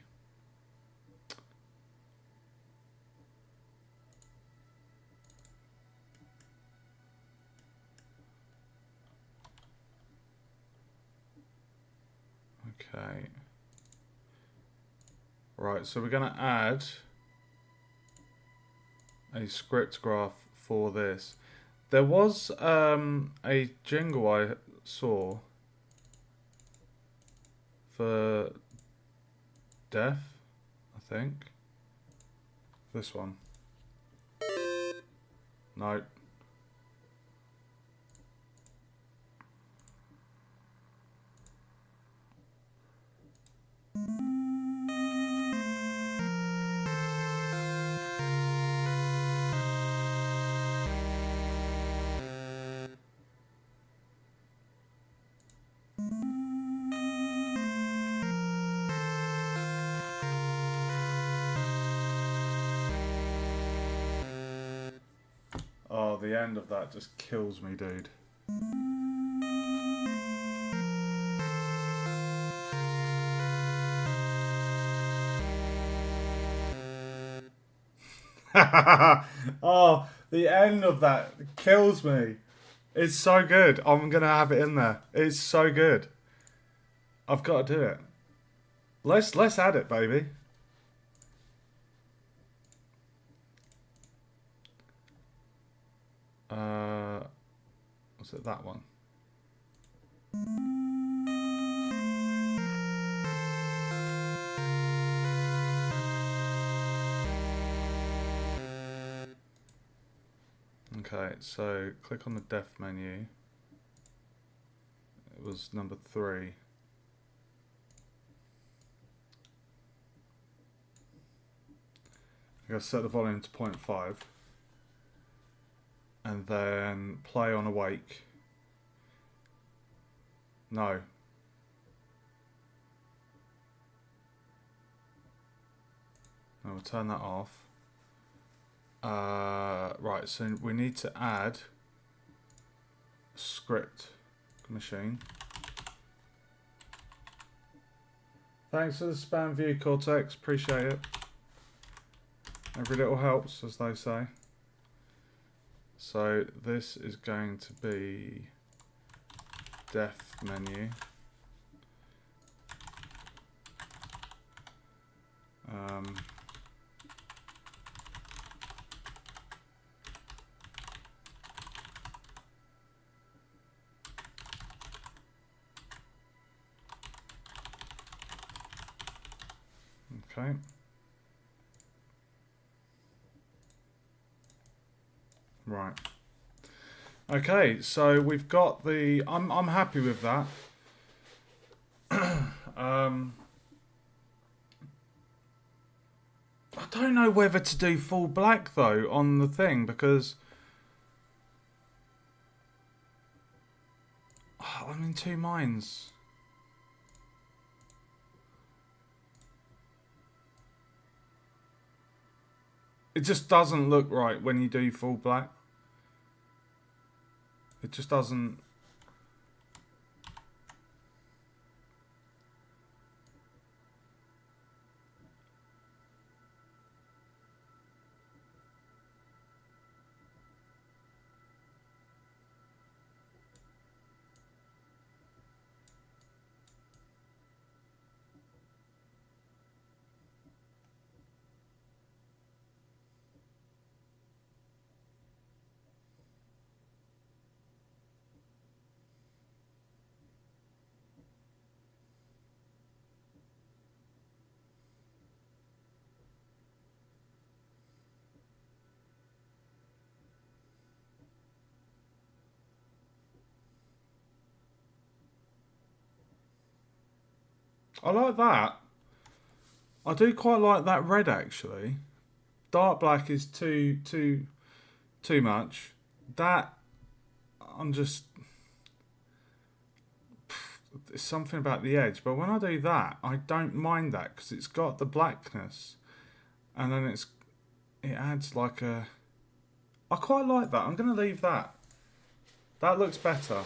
okay. Right, so we're going to add a script graph for this. There was a jingle I saw for Def, I think. This one. No. Oh, the end of that just kills me, dude. Oh, the end of that kills me. It's so good. I'm gonna have it in there. It's so good. I've got to do it. Let's add it, baby. Was it that one? Okay, so click on the def menu. It was number 3. I'm going to set the volume to 0.5 and then play on awake. No. No, we'll turn that off. Right, so we need to add a script machine. Thanks for the spam view, Cortex. Appreciate it. Every little helps, as they say. So this is going to be def menu. Okay. Right. Okay, so we've got the. I'm happy with that. I don't know whether to do full black though on the thing because I'm in two minds. It just doesn't look right when you do full black. It just doesn't. I like that. I do quite like that red actually. Dark black is too much. That I'm just it's something about the edge. But when I do that, I don't mind that because it's got the blackness, and then it adds like a. I quite like that. I'm gonna leave that. That looks better.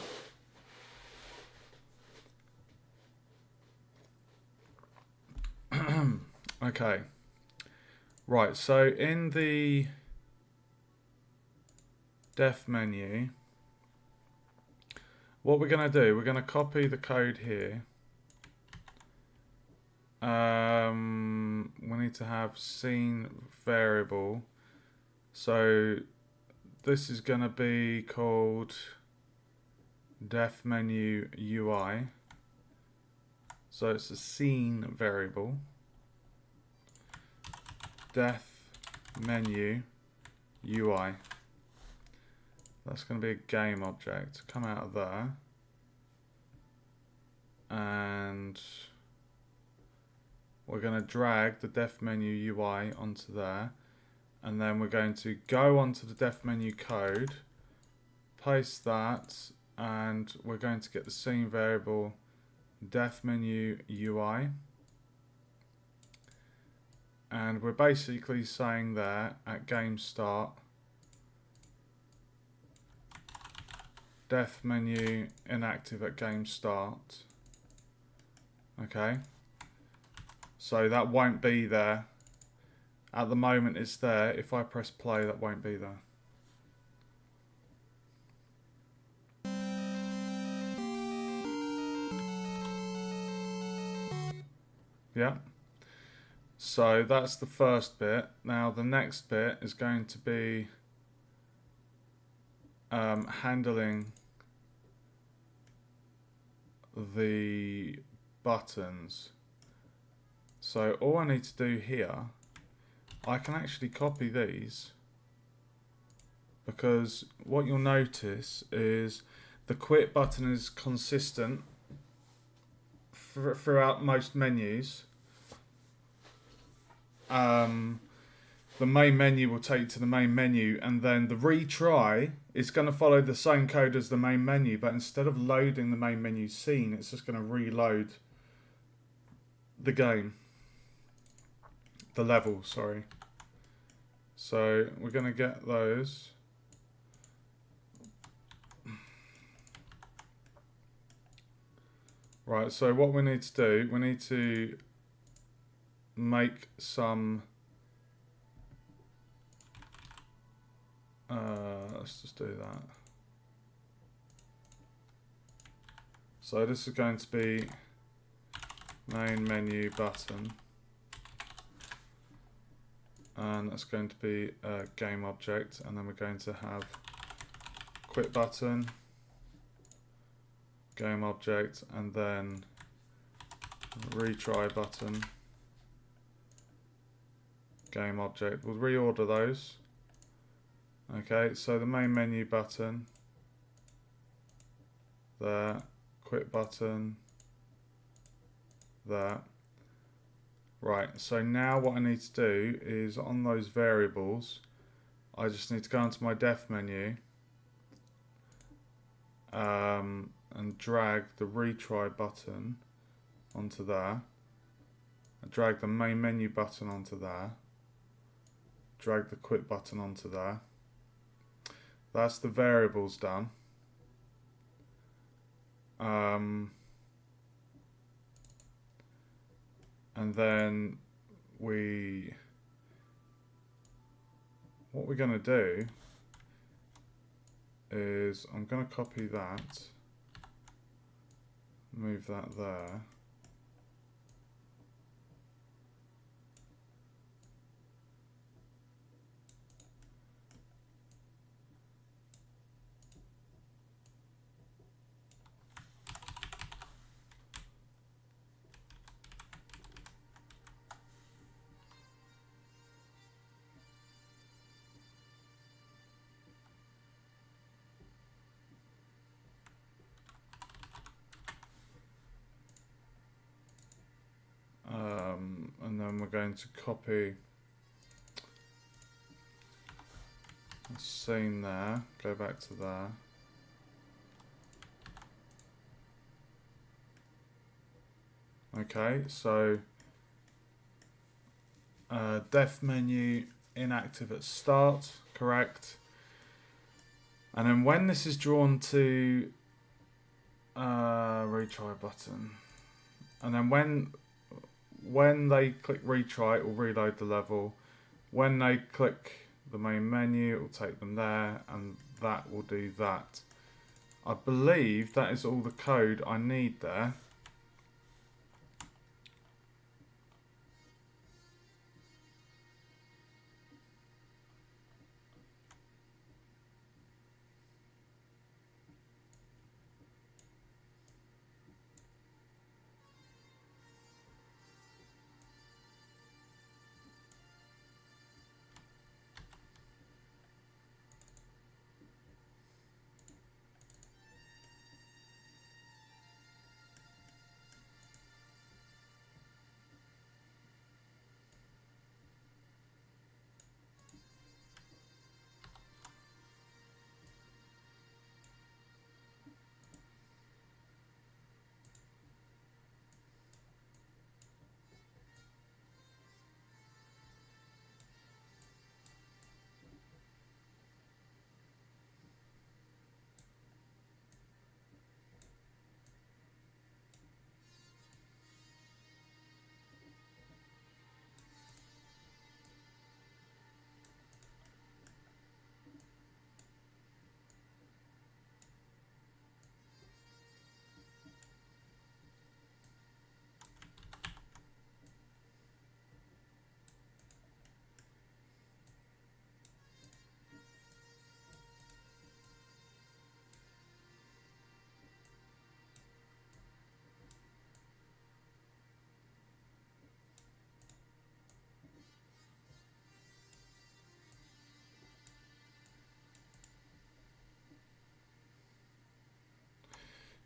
Okay. Right, so in the def menu, what we're going to do, we're going to copy the code here. We need to have scene variable. So this is going to be called def menu UI. So it's a scene variable. Def menu UI. That's going to be a game object. Come out of there. And we're going to drag the def menu UI onto there. And then we're going to go onto the def menu code, paste that, and we're going to get the scene variable def menu UI. And we're basically saying there at game start, def menu inactive at game start. Okay, so that won't be there. At the moment it's there. If I press play, that won't be there. Yeah. So that's the first bit. Now the next bit is going to be handling the buttons. So all I need to do here, I can actually copy these, because what you'll notice is the quit button is consistent throughout most menus. The main menu will take you to the main menu, and then the retry is going to follow the same code as the main menu, but instead of loading the main menu scene, it's just going to reload the game. The level, sorry. So we're going to get those. Right, so what we need to do, we need to make some let's just do that. So this is going to be main menu button, and that's going to be a game object, and then we're going to have quit button, game object, and then retry button, game object. We'll reorder those. Okay, so the main menu button there, quit button, there. Right, so now what I need to do is on those variables, I just need to go into my def menu and drag the retry button onto there. I drag the main menu button onto there. Drag the quit button onto there. That's the variables done. And then what we're going to do is I'm going to copy that, move that there. And then we're going to copy the scene there, go back to there. Okay, so def menu inactive at start, correct. And then when this is drawn to retry button, and then when they click retry, it will reload the level. When they click the main menu, it will take them there, and that will do that. I believe that is all the code I need there.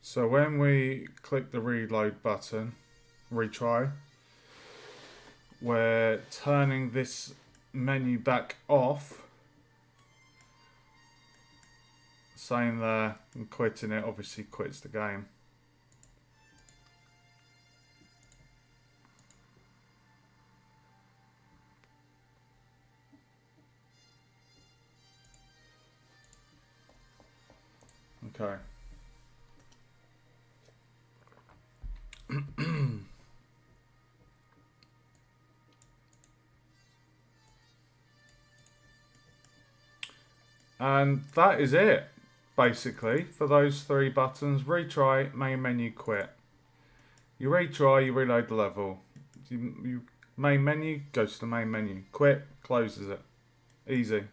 So when we click the reload button, retry, we're turning this menu back off, saying there and quitting it obviously quits the game. Okay. And that is it, basically, for those three buttons. Retry, main menu, quit. You retry, you reload the level. You main menu, goes to the main menu. Quit, closes it. Easy.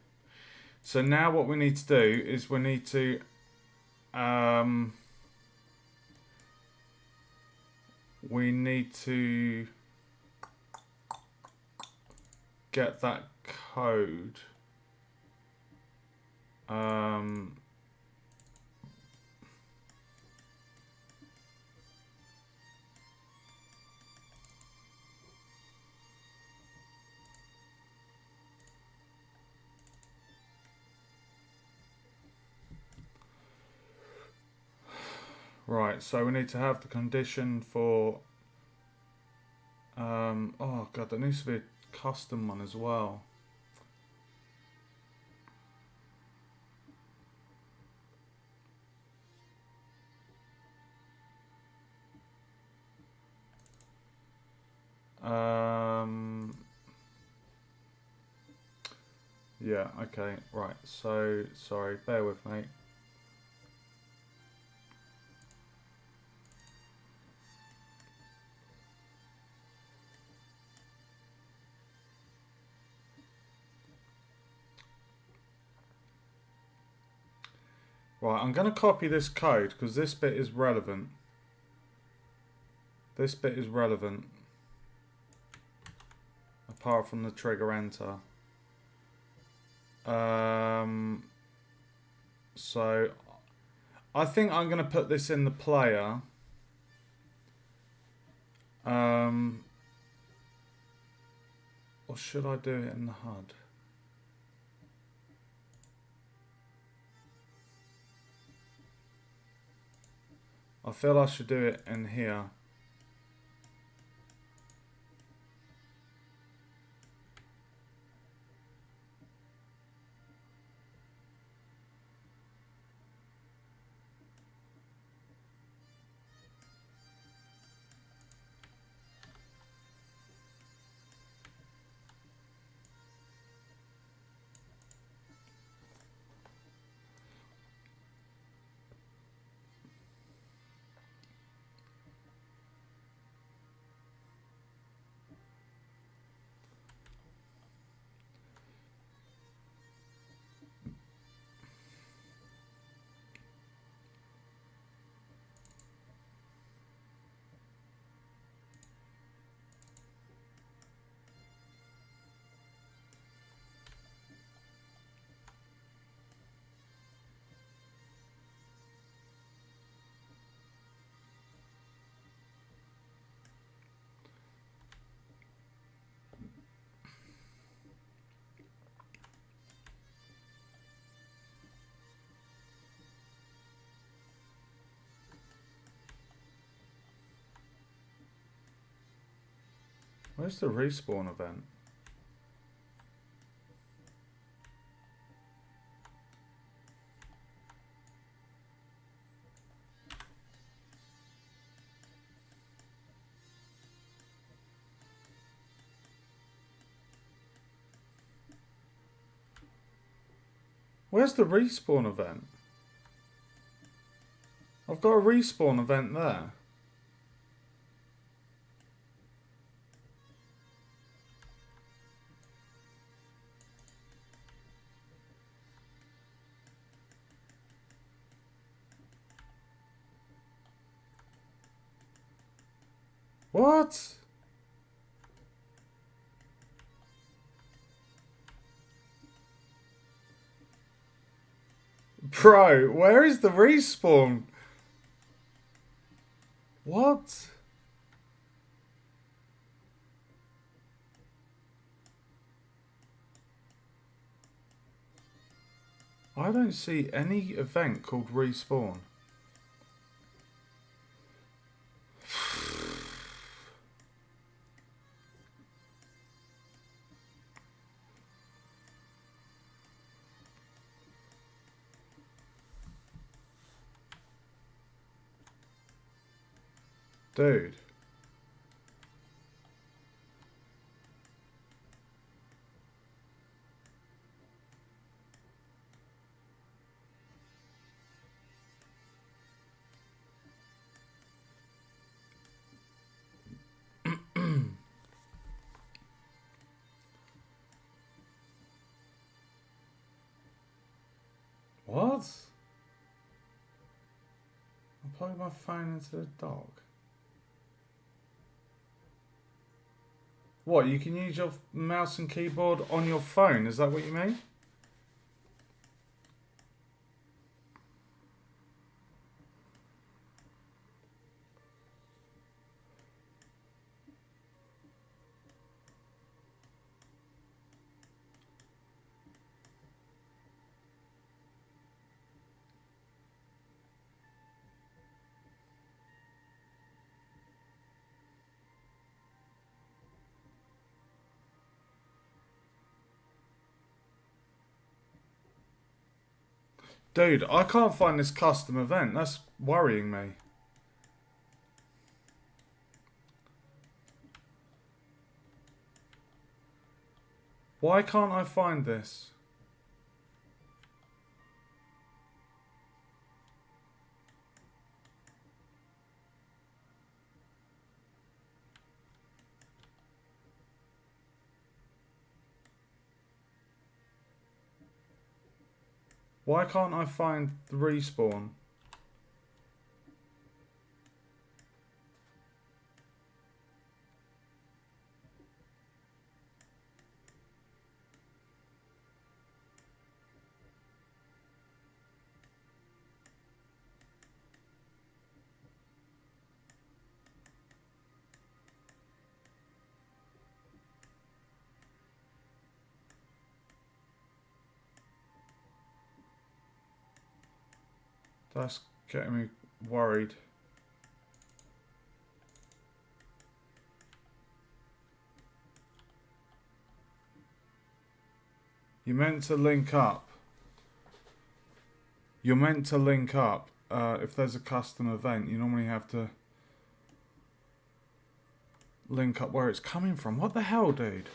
So now what we need to do is we need to get that code. Right, so we need to have the condition for... oh god, there needs to be a custom one as well. Yeah, okay, right, so, sorry, bear with me. Right, I'm going to copy this code because this bit is relevant. This bit is relevant. Apart from the trigger enter. So, I think I'm going to put this in the player. Or should I do it in the HUD? I feel I should do it in here. Where's the respawn event? Where's the respawn event? I've got a respawn event there. What? Bro, where is the respawn? What? I don't see any event called respawn. Dude. What? I plugged my phone into the dock. What, you can use your mouse and keyboard on your phone? Is that what you mean? Dude, I can't find this custom event. That's worrying me. Why can't I find this? Why can't I find the respawn? That's getting me worried. You're meant to link up. You're meant to link up. If there's a custom event, you normally have to link up where it's coming from. What the hell, dude?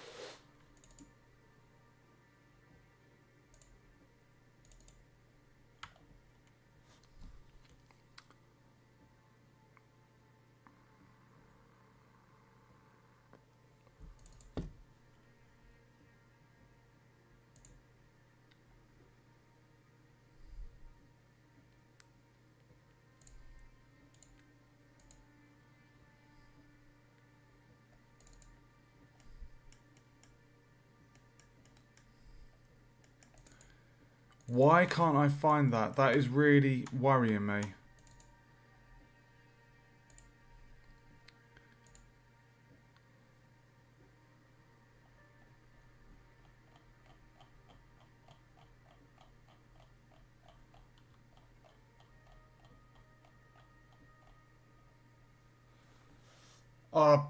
Why can't I find that? That is really worrying me. I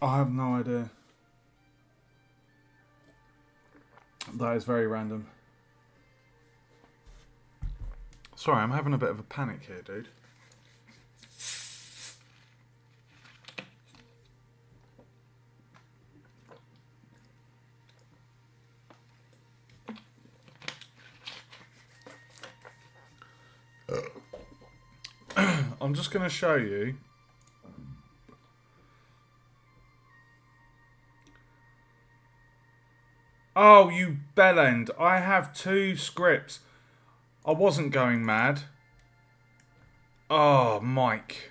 have no idea. That is very random. Sorry, I'm having a bit of a panic here, dude. I'm just going to show you. Oh, you bellend. I have 2 scripts. I wasn't going mad. Oh, Mike.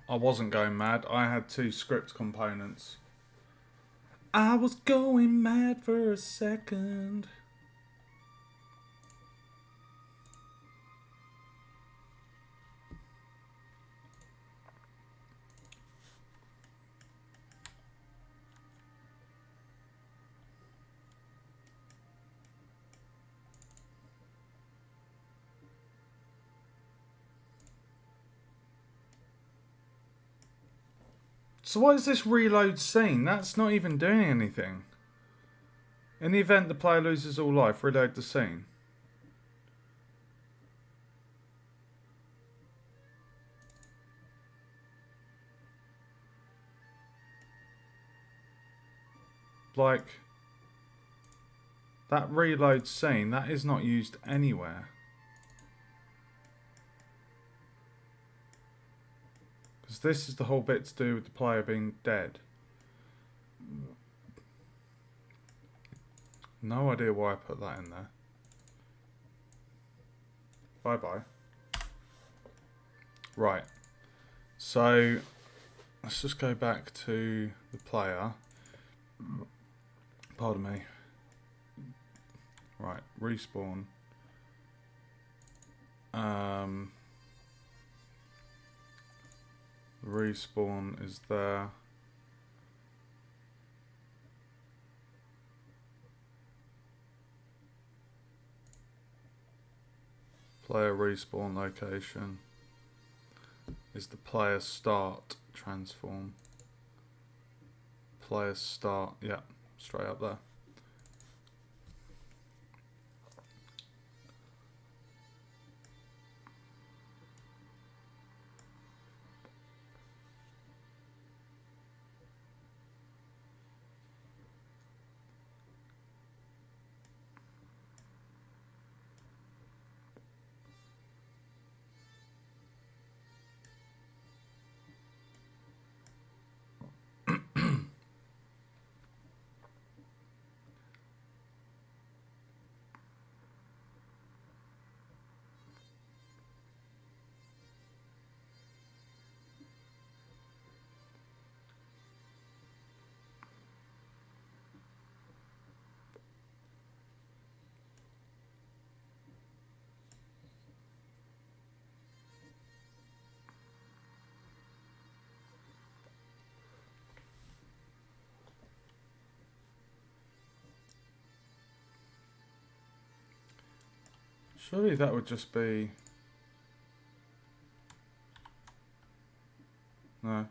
I wasn't going mad. I had 2 script components. I was going mad for a second. So what is this reload scene? That's not even doing anything. In the event the player loses all life, reload the scene. Like, that reload scene, that is not used anywhere. Because this is the whole bit to do with the player being dead. No idea why I put that in there. Bye-bye. Right. So, let's just go back to the player. Pardon me. Right, respawn. Respawn is there. Player respawn location is the player start transform. Player start, yeah, straight up there. Surely that would just be... No.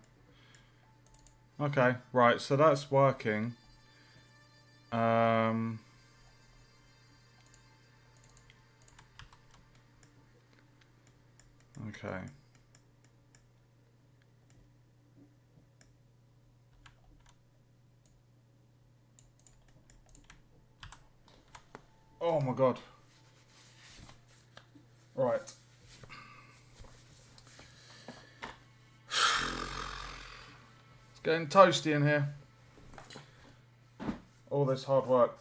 Okay, right, so that's working. Okay. Oh my god. Right. It's getting toasty in here. All this hard work.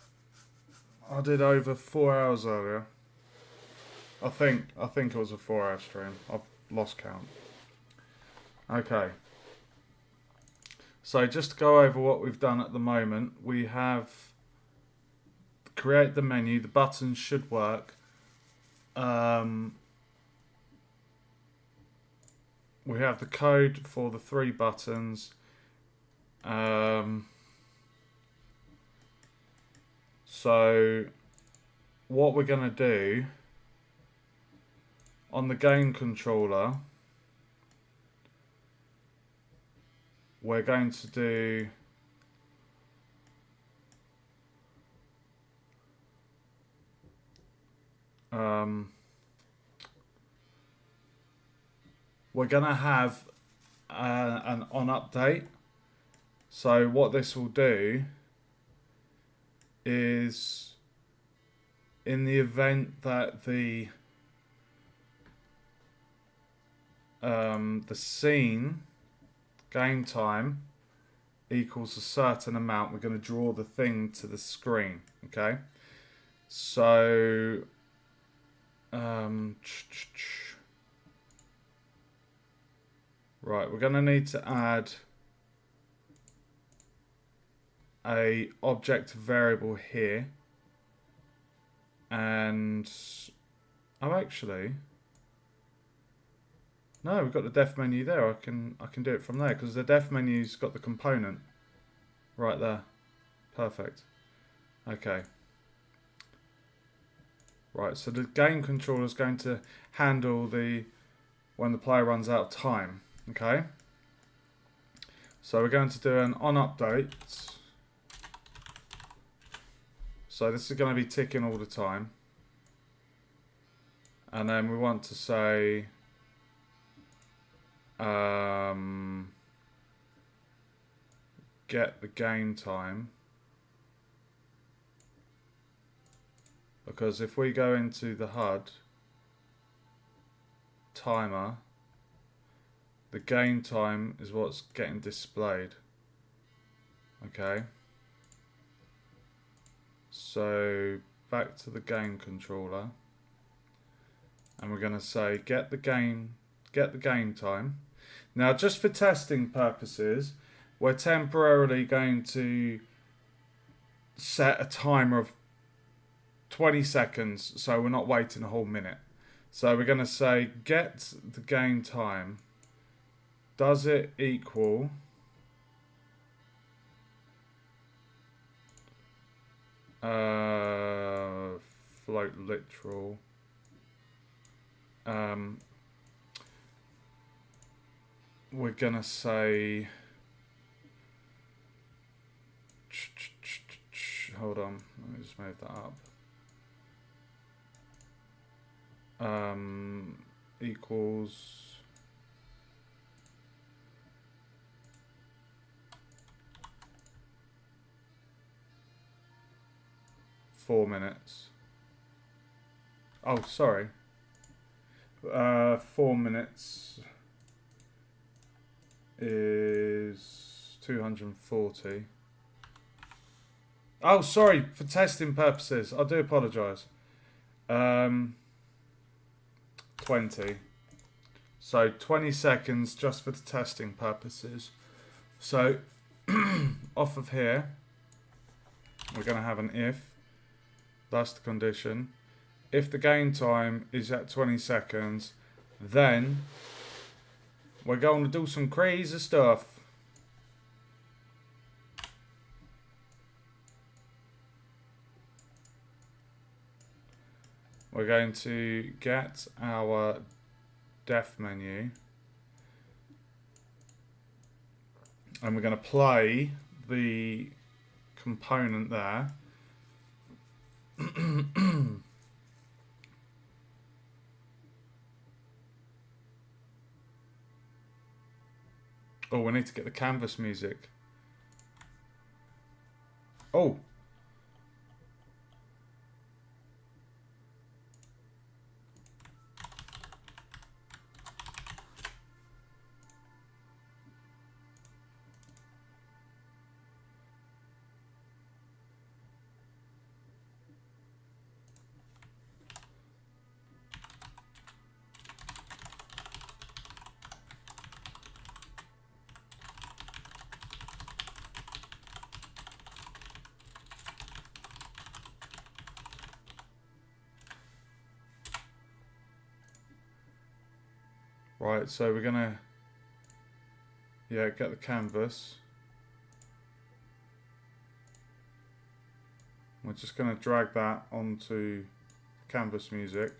I did over 4 hours earlier. I think it was a 4-hour stream. I've lost count. Okay. So just to go over what we've done at the moment, we have create the menu. The buttons should work. We have the code for the 3 buttons. So what we're going to do on the game controller, we're going to do we're going to have an on update. So what this will do is, in the event that the scene game time equals a certain amount, we're going to draw the thing to the screen. Okay, so right, we're going to need to add a object variable here, and actually no, we've got the def menu there. I can do it from there because the def menu's got the component right there. Perfect. Okay. Right, so the game controller is going to handle when the player runs out of time. Okay. So we're going to do an on update. So this is going to be ticking all the time. And then we want to say get the game time, because if we go into the HUD timer, the game time is what's getting displayed. Okay, so back to the game controller, and we're going to say get the game time. Now, just for testing purposes, we're temporarily going to set a timer of 20 seconds, so we're not waiting a whole minute. So we're going to say get the game time. Does it equal float literal we're going to say... Hold on, let me just move that up. Equals... 4 minutes. Oh, sorry. 4 minutes is 240. Oh, sorry, for testing purposes. I do apologise. 20. So 20 seconds just for the testing purposes. So off of here, we're going to have an if. That's the condition. If the game time is at 20 seconds, then we're going to do some crazy stuff. We're going to get our def menu and we're going to play the component there. Oh, we need to get the canvas music. Oh. Right, so we're gonna, get the canvas. We're just gonna drag that onto canvas music.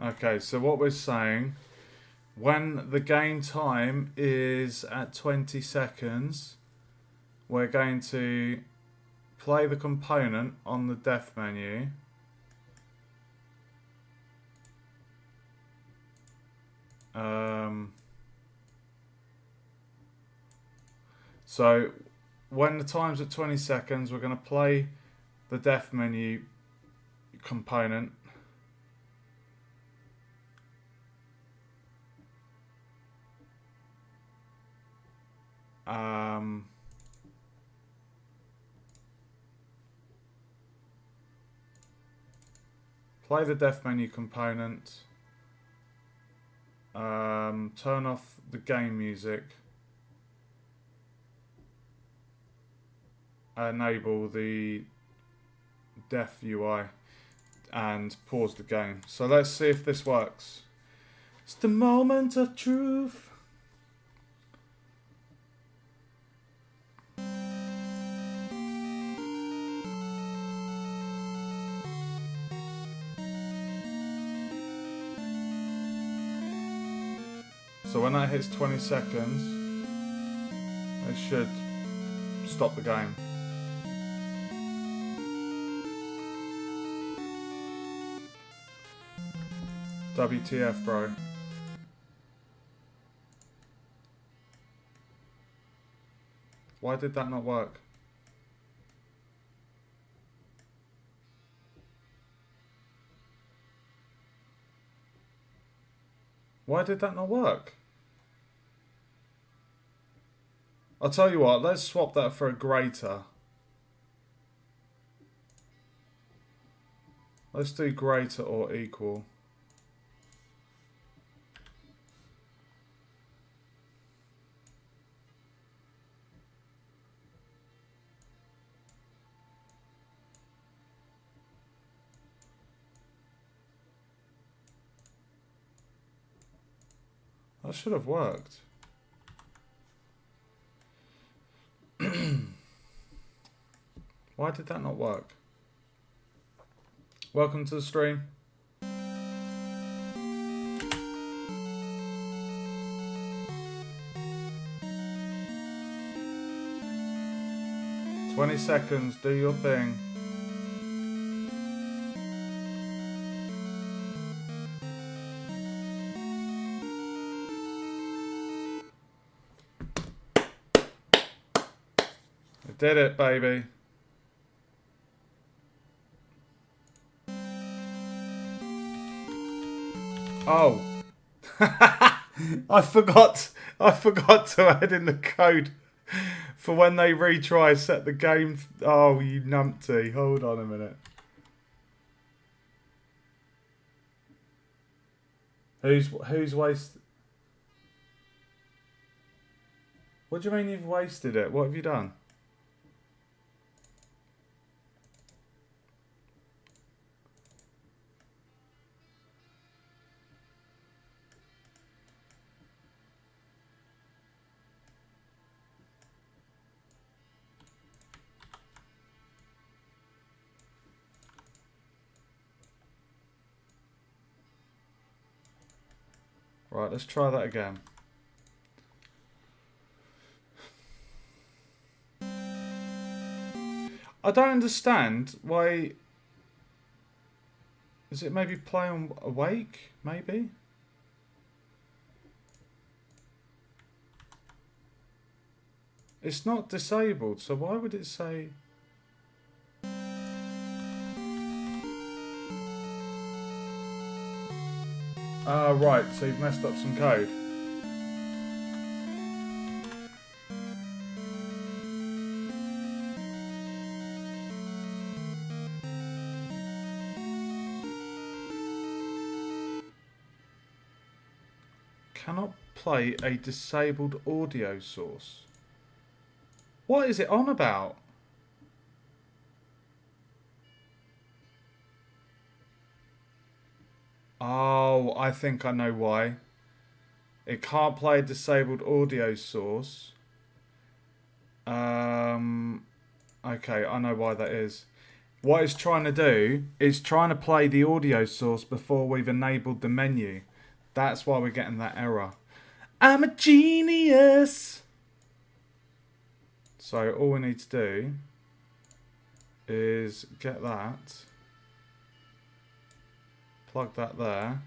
Okay, so what we're saying, when the game time is at 20 seconds, we're going to play the component on the def menu. So when the time's at 20 seconds, we're going to play the def menu component. Play the def menu component. Turn off the game music. Enable the def UI and pause the game. So let's see if this works. It's the moment of truth. So when that hits 20 seconds, it should stop the game. WTF, bro. Why did that not work? Why did that not work? I'll tell you what, let's swap that for a greater. Let's do greater or equal. That should have worked. Why did that not work? Welcome to the stream. "20 seconds, do your thing." I did it, baby. Oh. I forgot to add in the code for when they retry, set the game. Oh, you numpty. Hold on a minute. Who's wasted? What do you mean you've wasted it? What have you done? Right, let's try that again. I don't understand why. Is it maybe play on awake? Maybe? It's not disabled, so why would it say... Right, so you've messed up some code. Cannot play a disabled audio source. What is it on about? Oh, I think I know why. It can't play a disabled audio source. Okay, I know why that is. What it's trying to do is trying to play the audio source before we've enabled the menu. That's why we're getting that error. I'm a genius! So all we need to do is get that, plug that there.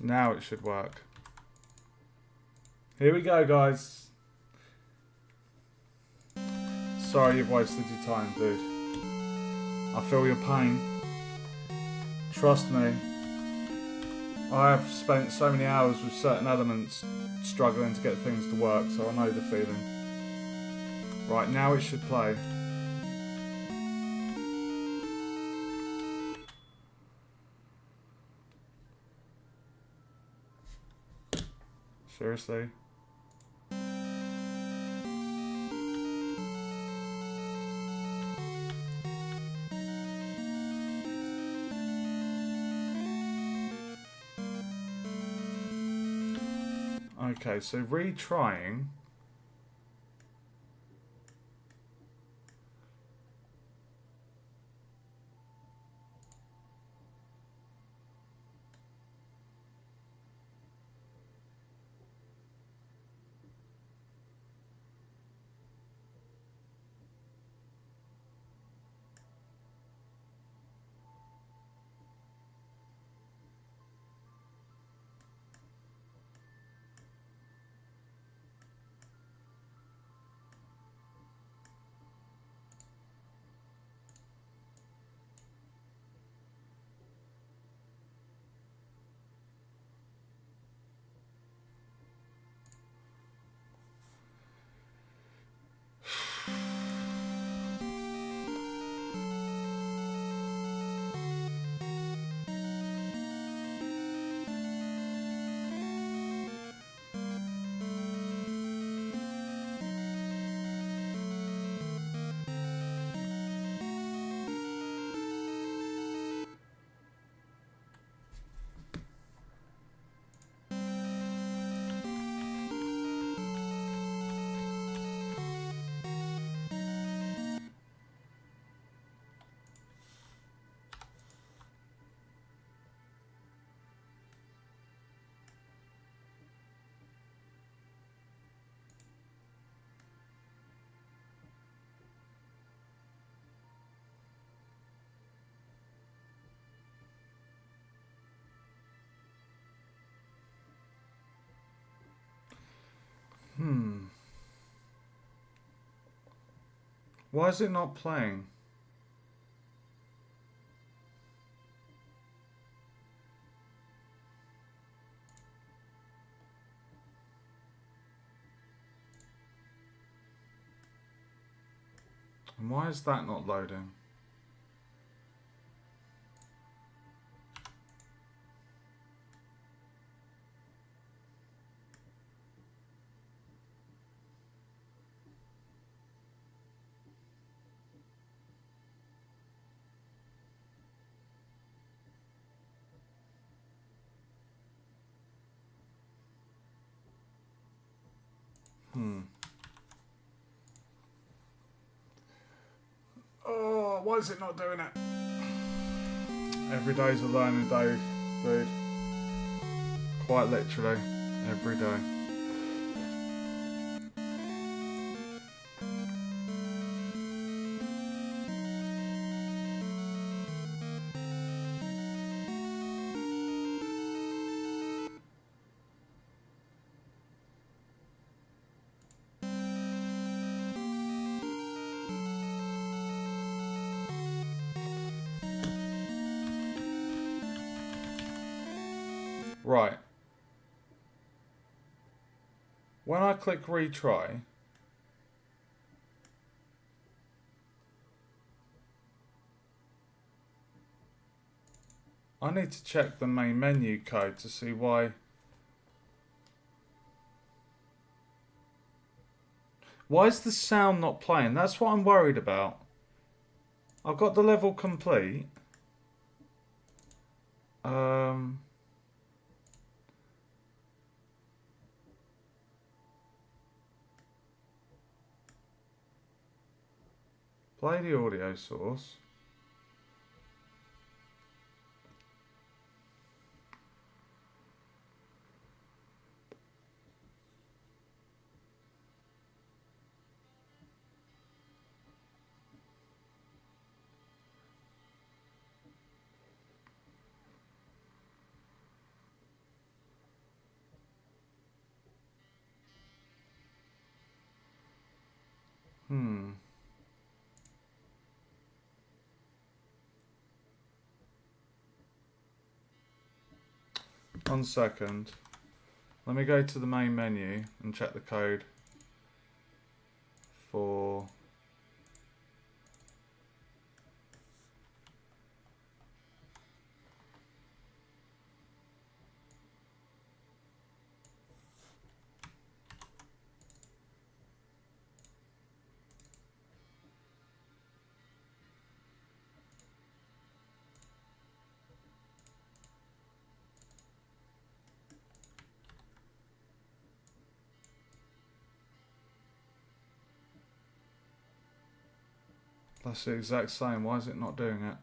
Now it should work. Here we go, guys. Sorry you've wasted your time, dude. I feel your pain. Trust me. I have spent so many hours with certain elements struggling to get things to work, so I know the feeling. Right, now it should play. Seriously? Okay, so retrying. Why is it not playing? And why is that not loading? Oh, why is it not doing it? Every day's a learning day, dude. Quite literally, every day. Right. When I click retry, I need to check the main menu code to see why. Why is the sound not playing? That's what I'm worried about. I've got the level complete. Play the audio source. Hmm. 1 second. Let me go to the main menu and check the code for... That's the exact same. Why is it not doing it?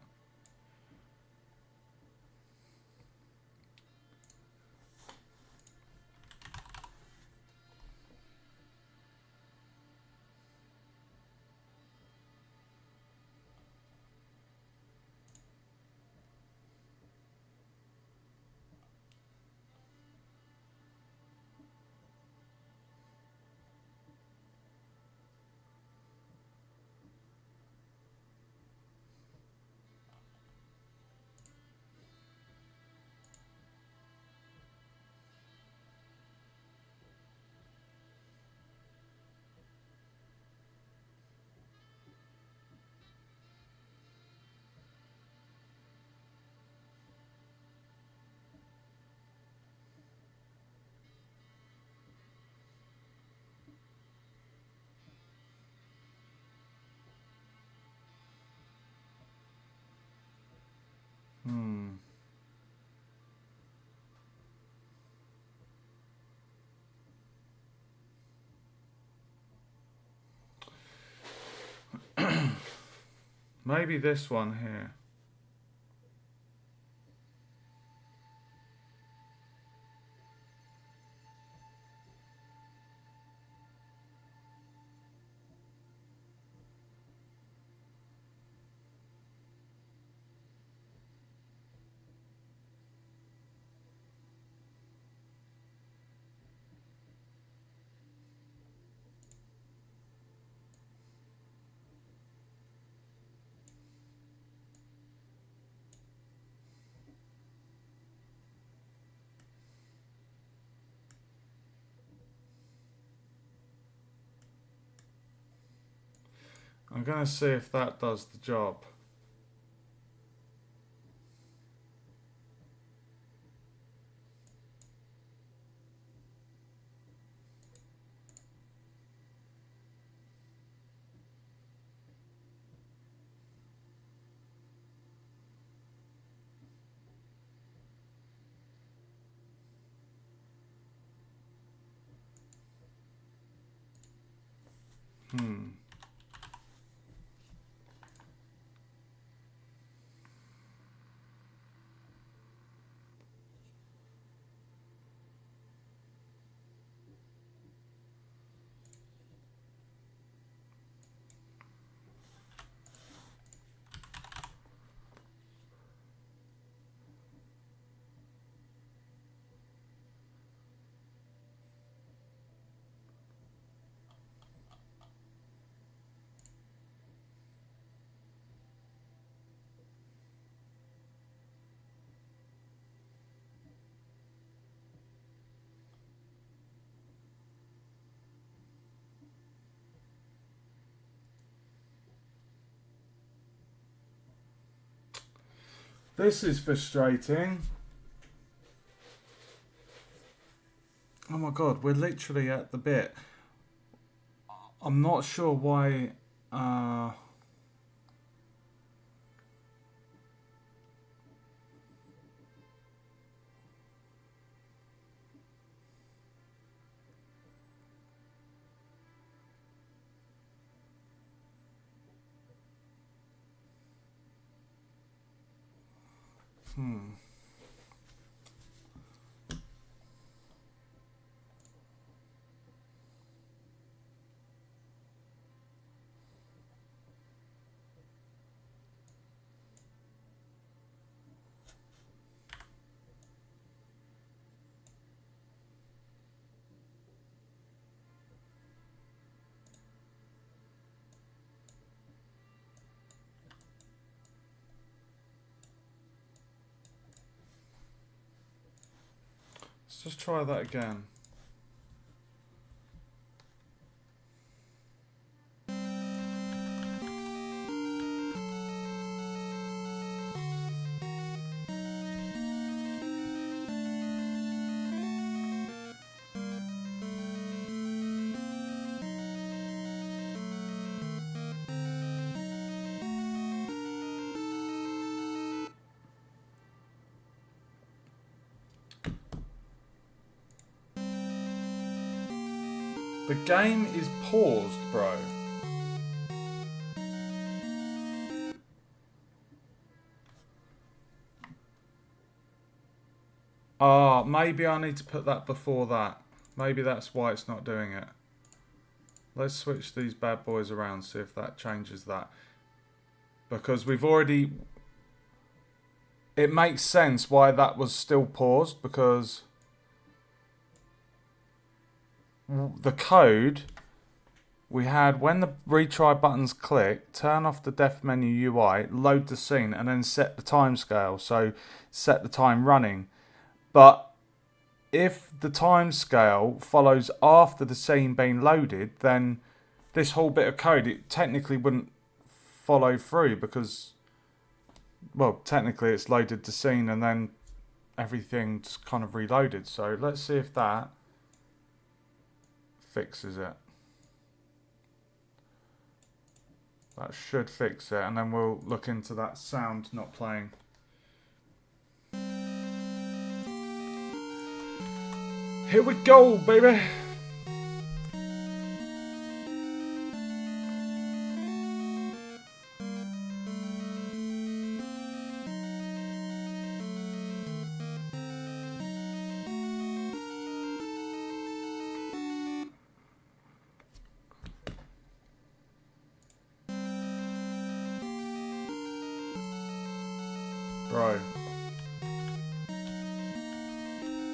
Hmm. Maybe this one here. I'm going to see if that does the job. This is frustrating. Oh my god, we're literally at the bit. I'm not sure why. Let's just try that again. The game is paused, bro. Ah, maybe I need to put that before that. Maybe that's why it's not doing it. Let's switch these bad boys around, see if that changes that. Because we've already... It makes sense why that was still paused, because the code we had, when the retry buttons click, turn off the def menu UI, load the scene, and then set the timescale. So set the time running. But if the timescale follows after the scene being loaded, then this whole bit of code, it technically wouldn't follow through, because, well, technically it's loaded the scene and then everything's kind of reloaded. So let's see if that fixes it. That should fix it, and then we'll look into that sound not playing. Here we go, baby! Bro.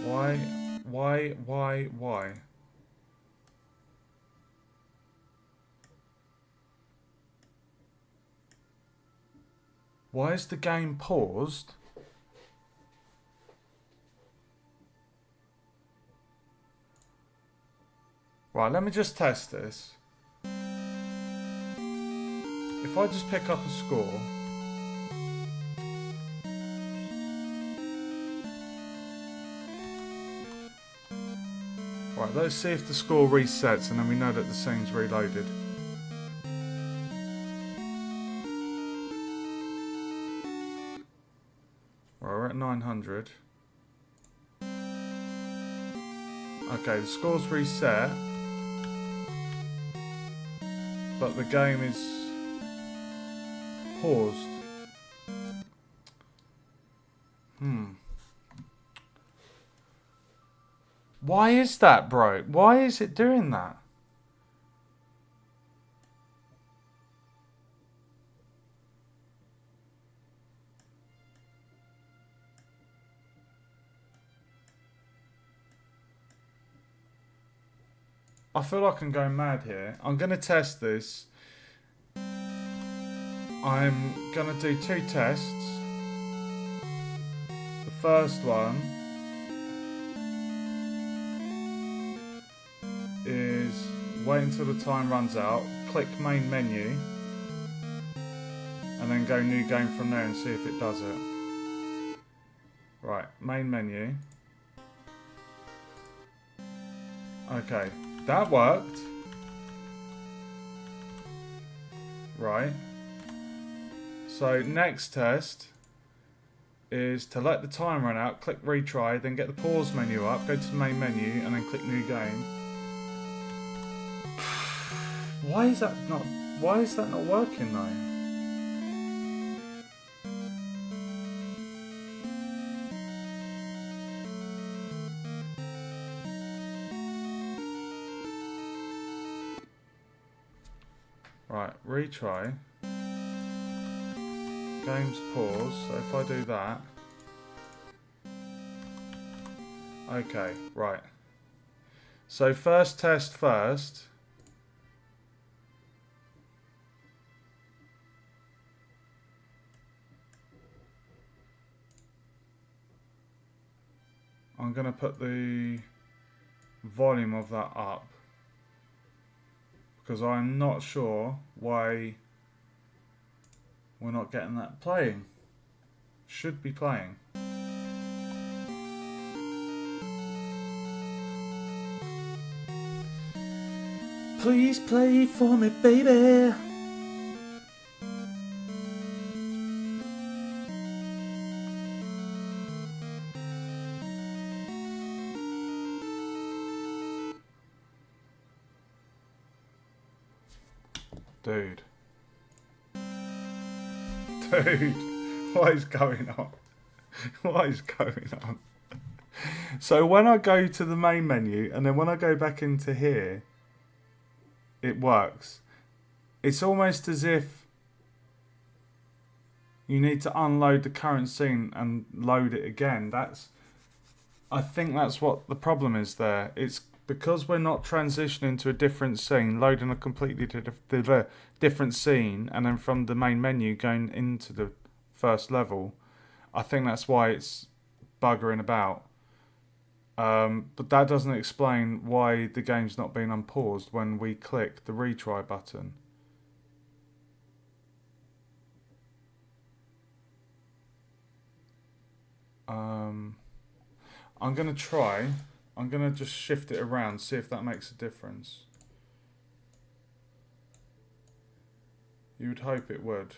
Why? Why is the game paused? Right, let me just test this. If I just pick up a score. Right, let's see if the score resets and then we know that the scene's reloaded. Right, we're at 900. Okay, the score's reset. But the game is paused. Why is that, bro? Why is it doing that? I feel like I'm going mad here. I'm going to test this. I'm going to do 2 tests. The first one is wait until the time runs out, click main menu, and then go new game from there and see if it does it. Right, main menu. Okay, that worked. Right. So next test is to let the time run out, click retry, then get the pause menu up, go to the main menu, and then click new game. Why is that not working though? Right, retry. Game's pause, so if I do that. Okay, right. So first test first. I'm going to put the volume of that up. Because I'm not sure why we're not getting that playing. Should be playing. Please play for me, baby. Dude. Dude, what is going on? What is going on? So when I go to the main menu and then when I go back into here, it works. It's almost as if you need to unload the current scene and load it again. I think that's what the problem is there. It's because we're not transitioning to a different scene, loading a completely different scene, and then from the main menu going into the first level. I think that's why it's buggering about. But that doesn't explain why the game's not being unpaused when we click the retry button. I'm going to try. I'm going to just shift it around, see if that makes a difference. You would hope it would.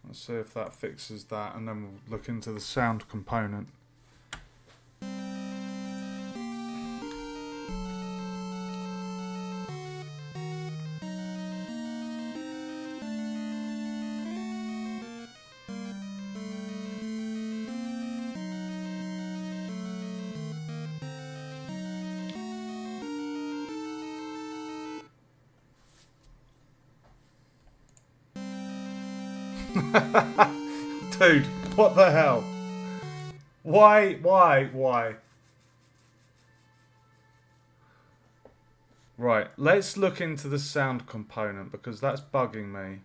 Let's see if that fixes that, and then we'll look into the sound component. Dude, what the hell? Why? Right, let's look into the sound component because that's bugging me.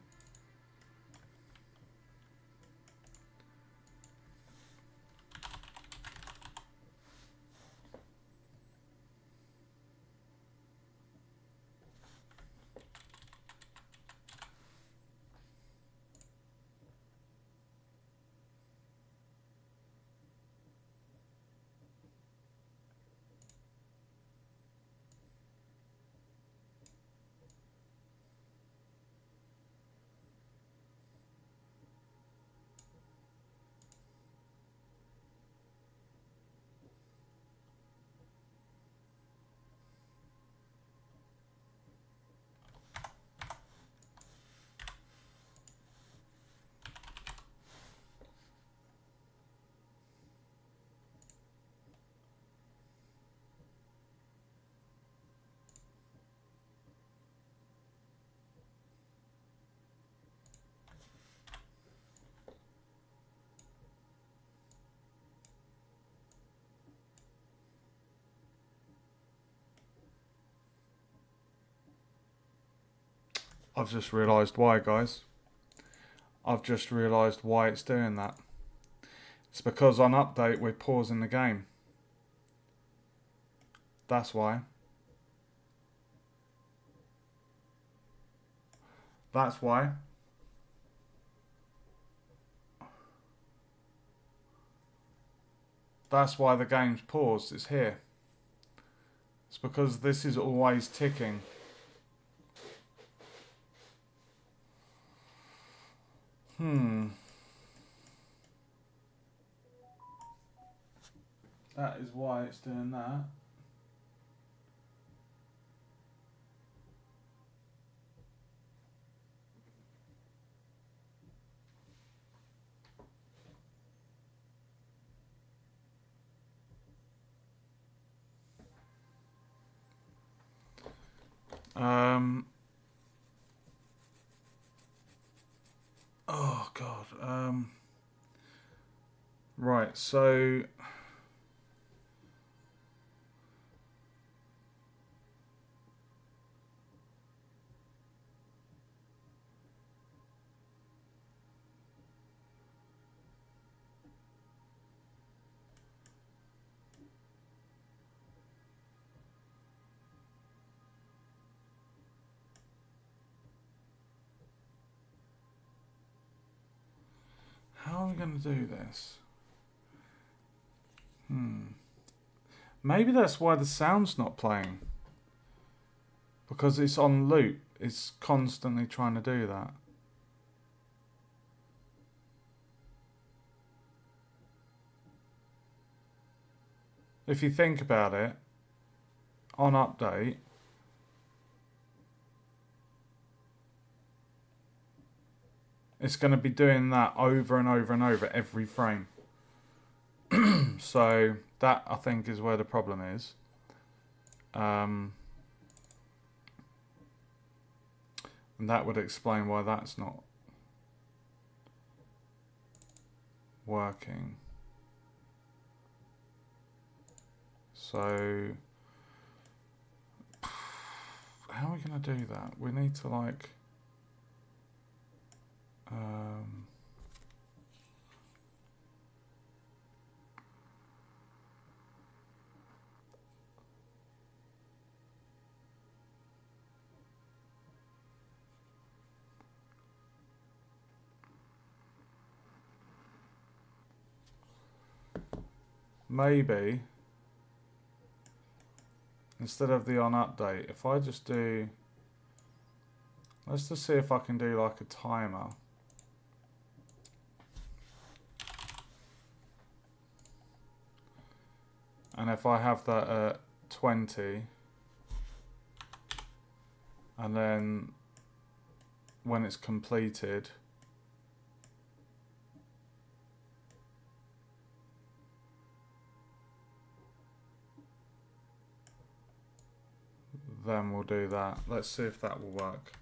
I've just realised why, guys. I've just realised why it's doing that. It's because on update we're pausing the game. That's why. That's why. That's why the game's paused. It's here. It's because this is always ticking. That is why it's doing that. Oh God. Right. So. How are we going to do this? Maybe that's why the sound's not playing. Because it's on loop. It's constantly trying to do that. If you think about it, on update, it's going to be doing that over and over and over every frame. So that, I think, is where the problem is. And that would explain why that's not working. So how are we going to do that? We need to like maybe instead of the on update, if I just do, let's just see if I can do like a timer. And if I have that at 20, and then when it's completed, then we'll do that. Let's see if that will work.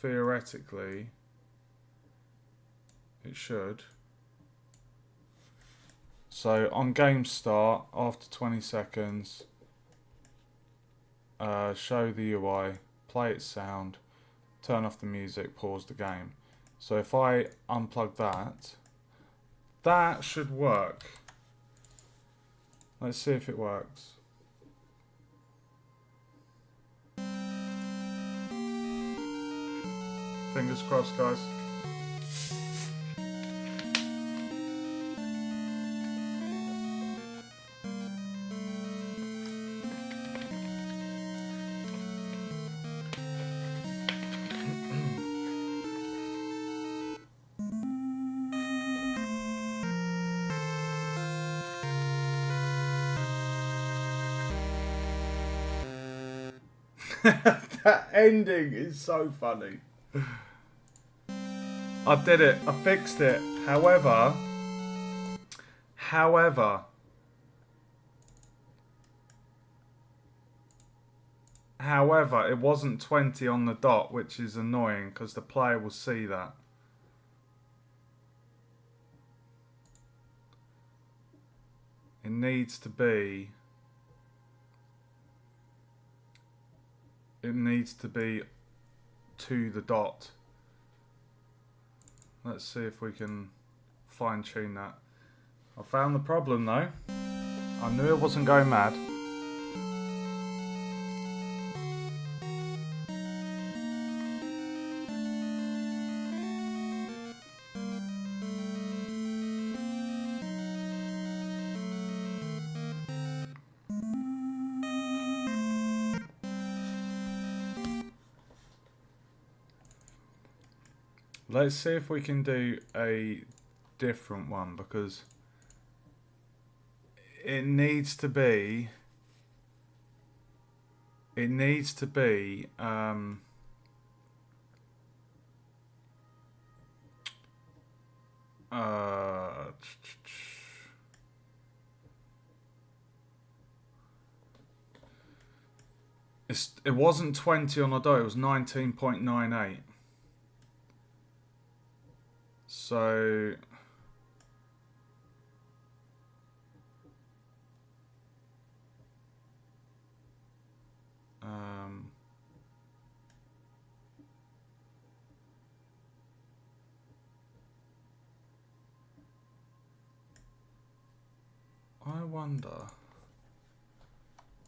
Theoretically, it should. So on game start, after 20 seconds, show the UI, play its sound, turn off the music, pause the game. So if I unplug that, that should work. Let's see if it works. Fingers crossed, guys. That ending is so funny. I did it. I fixed it. However, it wasn't 20 on the dot, which is annoying because the player will see that. It needs to be. It needs to be to the dot. Let's see if we can fine tune that. I found the problem though. I knew it wasn't going mad. Let's see if we can do a different one because it needs to be it wasn't 20 on the dot, it was 19.98. So I wonder.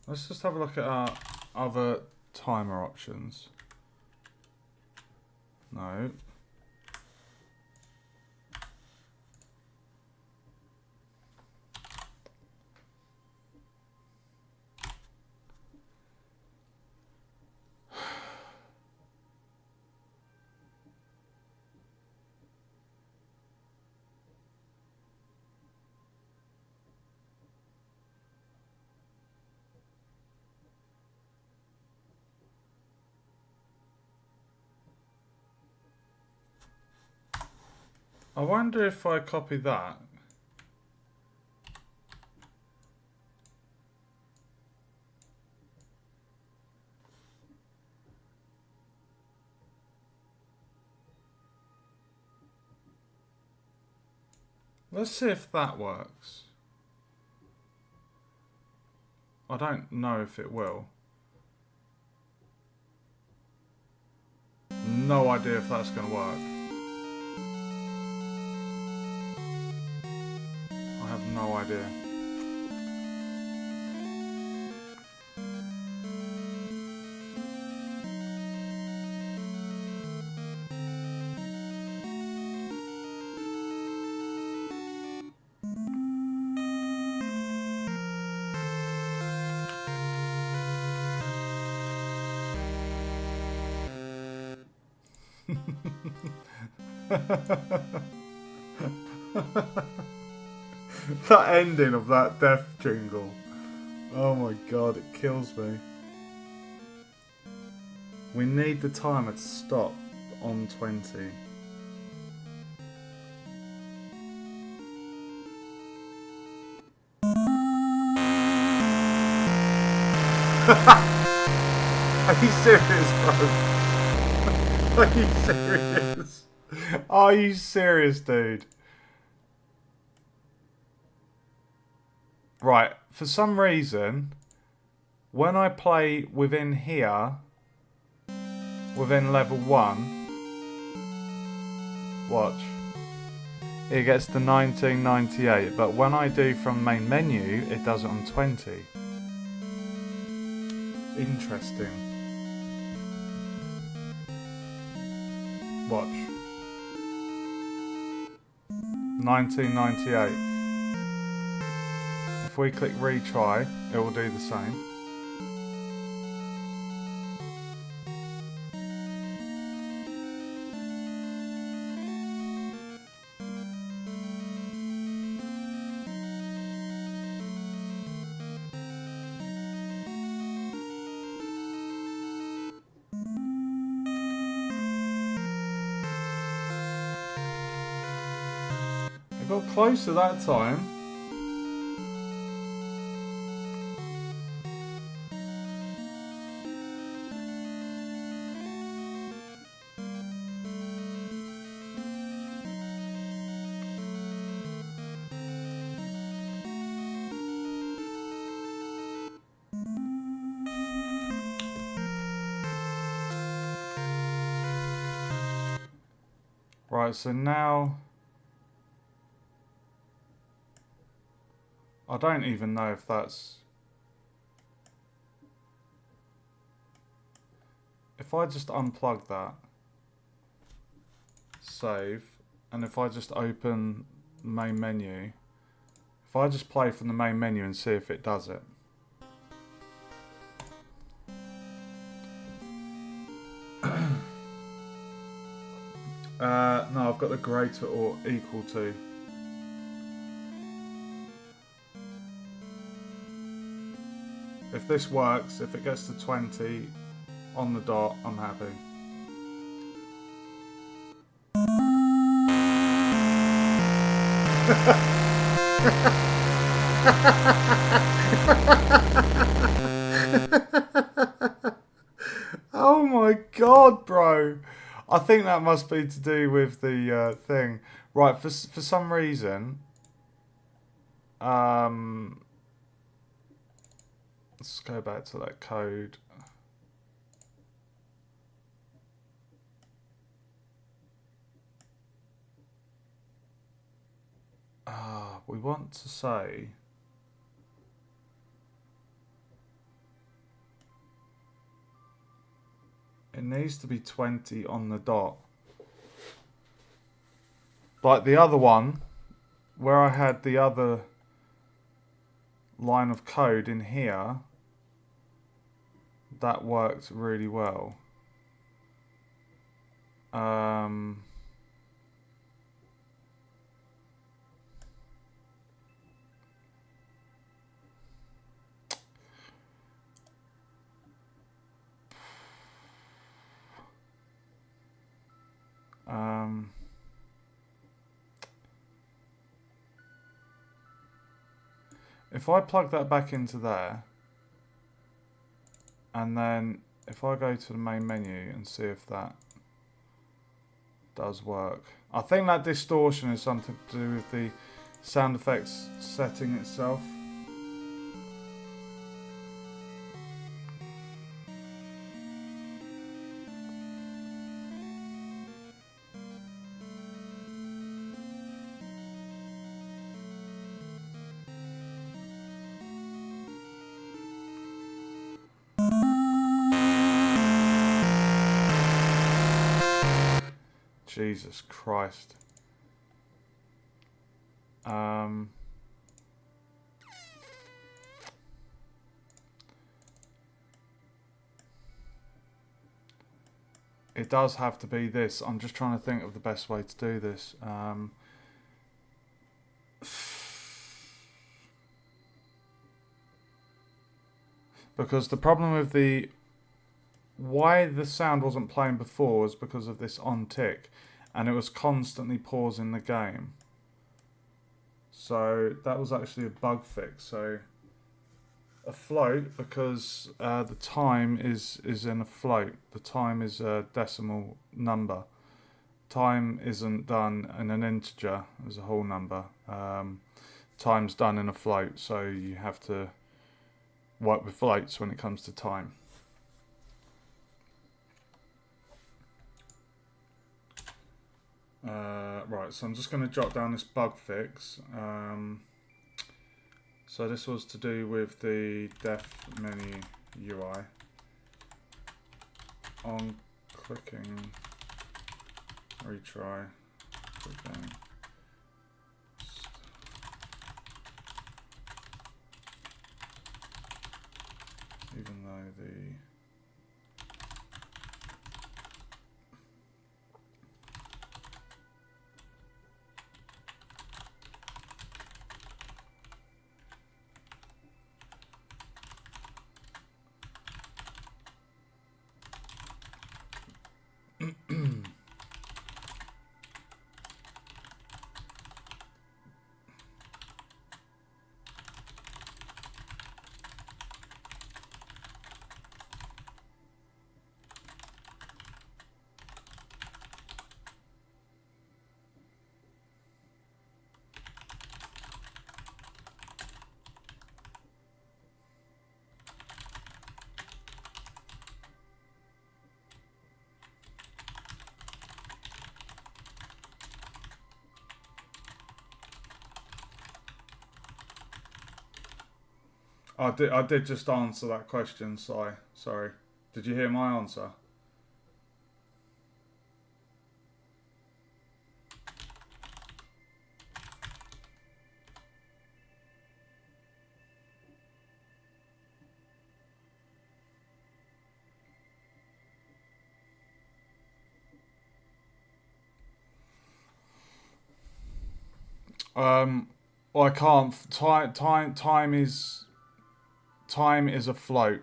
Let's just have a look at our other timer options. No. I wonder if I copy that. Let's see if that works. I don't know if it will. No idea if that's going to work. I have no idea. That ending of that death jingle. Oh my god, it kills me. We need the timer to stop on 20. Are you serious, bro? Are you serious? Are you serious, dude? Right, for some reason, when I play within here, within level 1, watch, it gets to 1998, but when I do from main menu, it does it on 20. Interesting. Watch. 1998. If we click retry, it will do the same. It got closer that time. Right, so now I don't even know if that's... If I just unplug that, save, and if I just open main menu, if I just play from the main menu and see if it does it. No, I've got the greater or equal to. If this works, if it gets to 20 on the dot, I'm happy. Oh my god, bro. I think that must be to do with the thing. Right, for some reason, let's go back to that code. We want to say it needs to be 20 on the dot. Like the other one, where I had the other line of code in here, that worked really well. If I plug that back into there, and then if I go to the main menu and see if that does work. I think that distortion is something to do with the sound effects setting itself. Jesus Christ. It does have to be this. I'm just trying to think of the best way to do this. Because the problem with why the sound wasn't playing before was because of this on tick, and it was constantly pausing the game. So that was actually a bug fix. So a float, because the time is in a float. The time is a decimal number. Time isn't done in an integer as a whole number. Time's done in a float, so you have to work with floats when it comes to time. Right, so I'm just going to jot down this bug fix. So this was to do with the def menu UI. On clicking, retry, clicking, even though the I did just answer that question, Si. Sorry. Did you hear my answer? Well, I can't. Time is a float.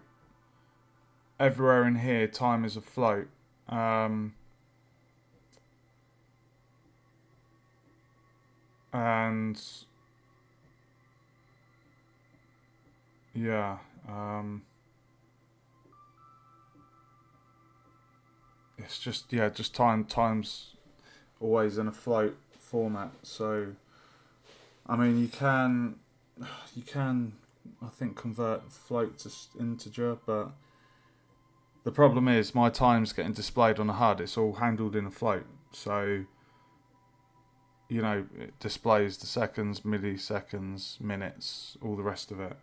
Everywhere in here, time is a float. And yeah, it's just just time's always in a float format. So I mean, you can I think convert float to integer, but the problem is my time's getting displayed on a HUD. It's all handled in a float, so you know it displays the seconds, milliseconds, minutes, all the rest of it.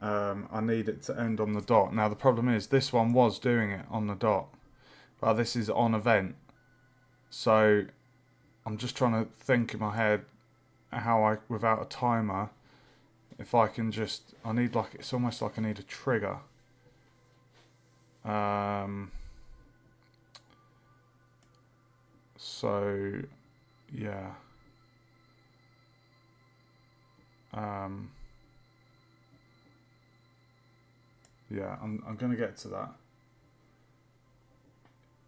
I need it to end on the dot. Now the problem is this one was doing it on the dot, but this is on event. So I'm just trying to think in my head how I, without a timer, if I can just, I need like, it's almost like I need a trigger. So yeah. Yeah, I'm gonna get to that.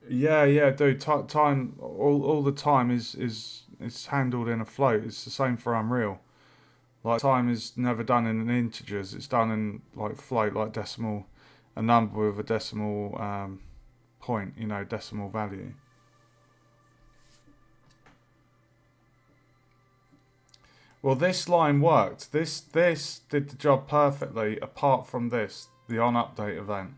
Yeah, dude. Time, all the time is handled in a float. It's the same for Unreal. Like time is never done in integers. It's done in like float, like decimal, a number with a decimal point. You know, decimal value. Well, this line worked. This did the job perfectly. Apart from this, the on update event.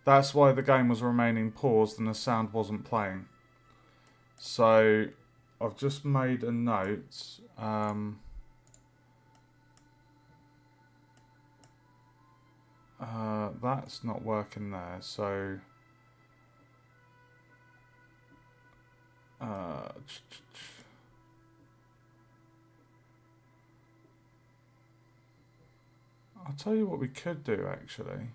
That's why the game was remaining paused and the sound wasn't playing. So I've just made a note. That's not working there. So I'll tell you what we could do actually.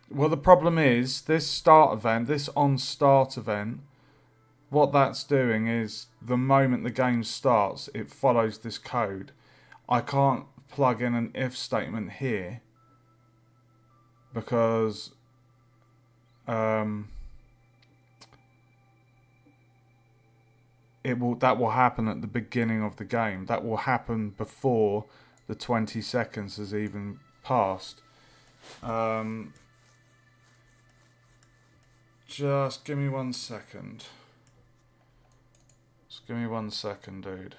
Well, the problem is this start event, this on start event. What that's doing is the moment the game starts, it follows this code. I can't plug in an if statement here because that will happen at the beginning of the game. That will happen before the 20 seconds has even passed. Just give me 1 second. Just give me 1 second, dude.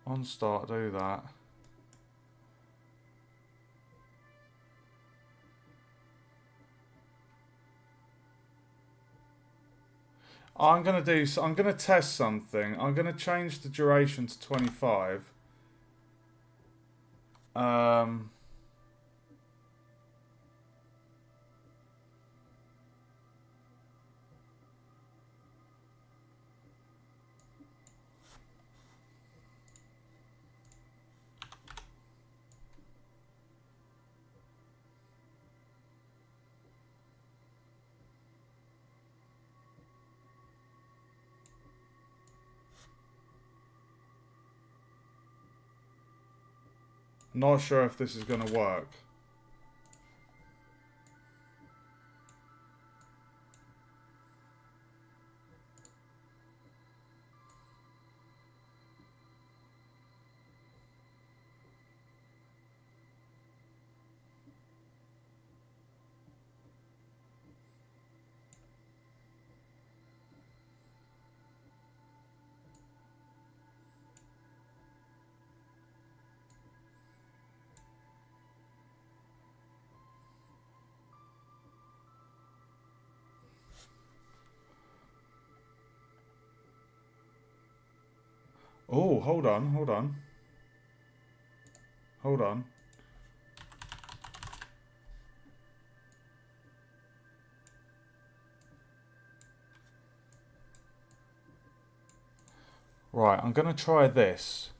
On start, do that. I'm gonna test something. I'm gonna change the duration to 25. Not sure if this is gonna work. Oh, hold on. Right, I'm going to try this.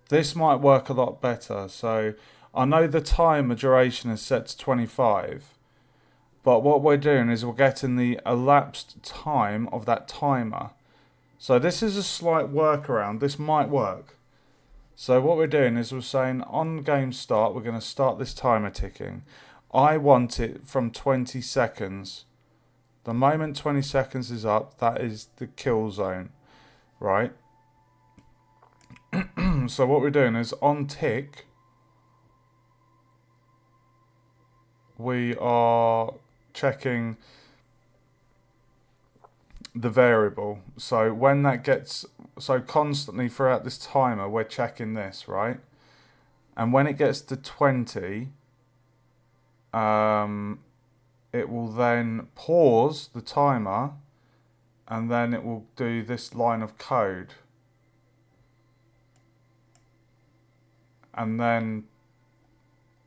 This might work a lot better. So I know the timer duration is set to 25. But what we're doing is we're getting the elapsed time of that timer. So this is a slight workaround. This might work. So what we're doing is we're saying on game start, we're going to start this timer ticking. I want it from 20 seconds. The moment 20 seconds is up, that is the kill zone, right? So what we're doing is on tick, we are checking the variable. So when that gets, so constantly throughout this timer, we're checking this, right? And when it gets to 20, it will then pause the timer, and then it will do this line of code. And then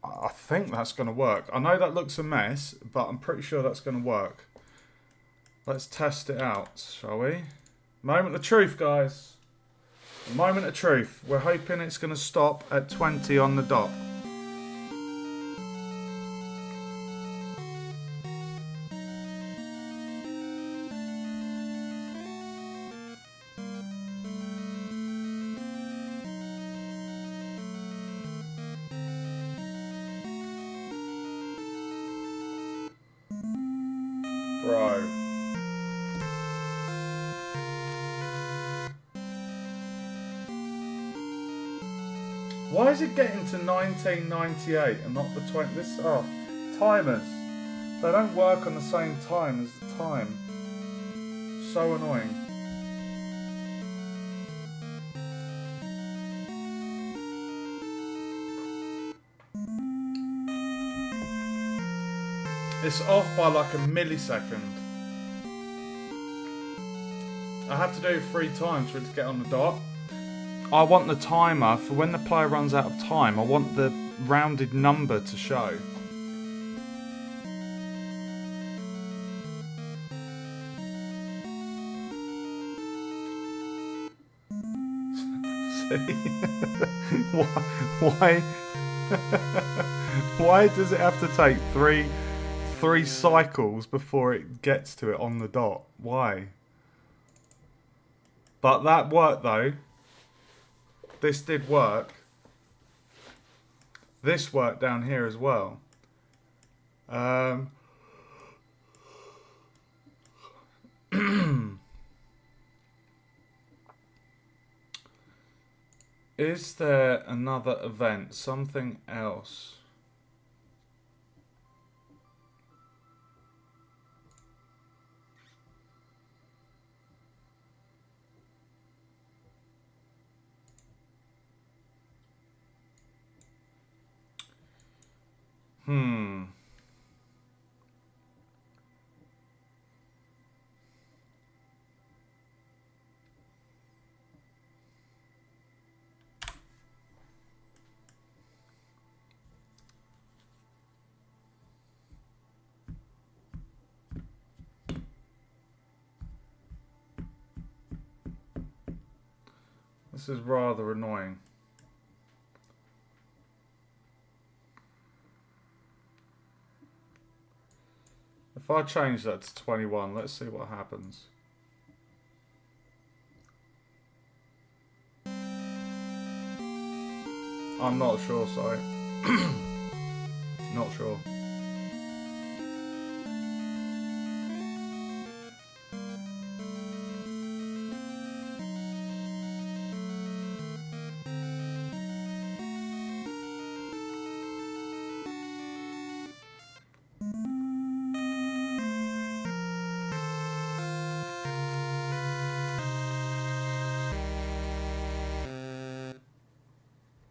I think that's going to work. I know that looks a mess, but I'm pretty sure that's going to work. Let's test it out, shall we? Moment of truth, guys. Moment of truth. We're hoping it's going to stop at 20 on the dot. Bro. Why is it getting to 1998 and not the 20? This, timers. They don't work on the same time as the time. So annoying. It's off by like a millisecond. I have to do it 3 times for it to get on the dot. I want the timer for when the player runs out of time. I want the rounded number to show. Why? Why does it have to take three cycles before it gets to it on the dot? Why? But that worked though. this did work. This worked down here as well. Is there another event? Something else? This is rather annoying. If I change that to 21, let's see what happens. I'm not sure, sorry. Not sure.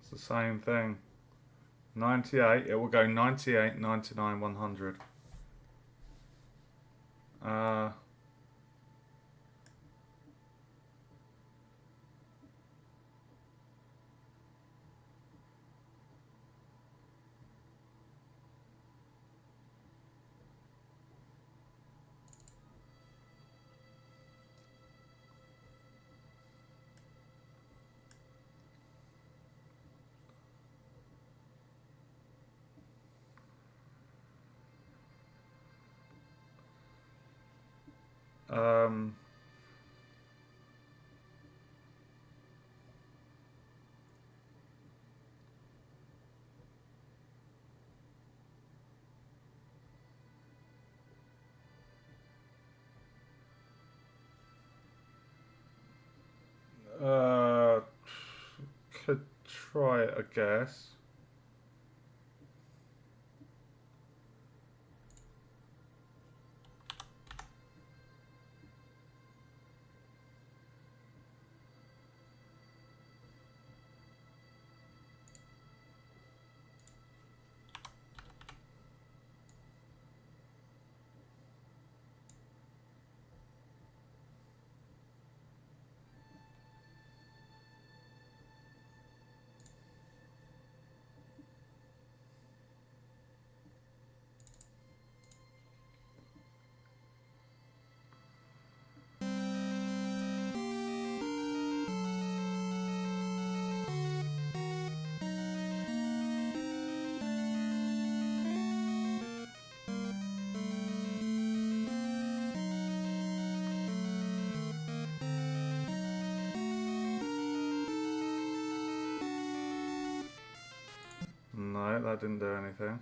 It's the same thing. 98, it will go 98, 99, 100. Could try it, I guess. No, that didn't do anything.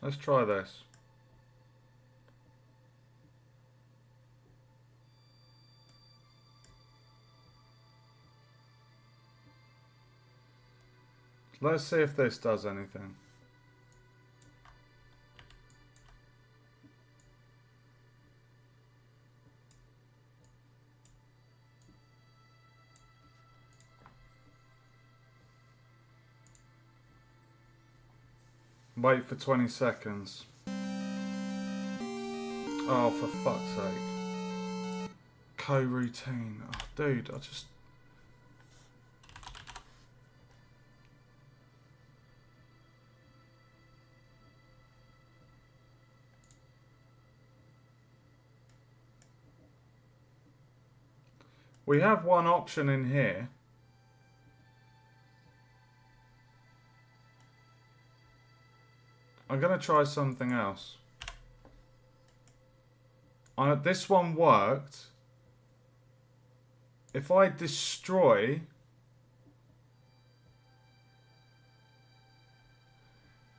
Let's try this. Let's see if this does anything. Wait for 20 seconds. Oh, for fuck's sake. coroutine. Oh, dude, I just... We have one option in here. I'm going to try something else. This one worked. If I destroy...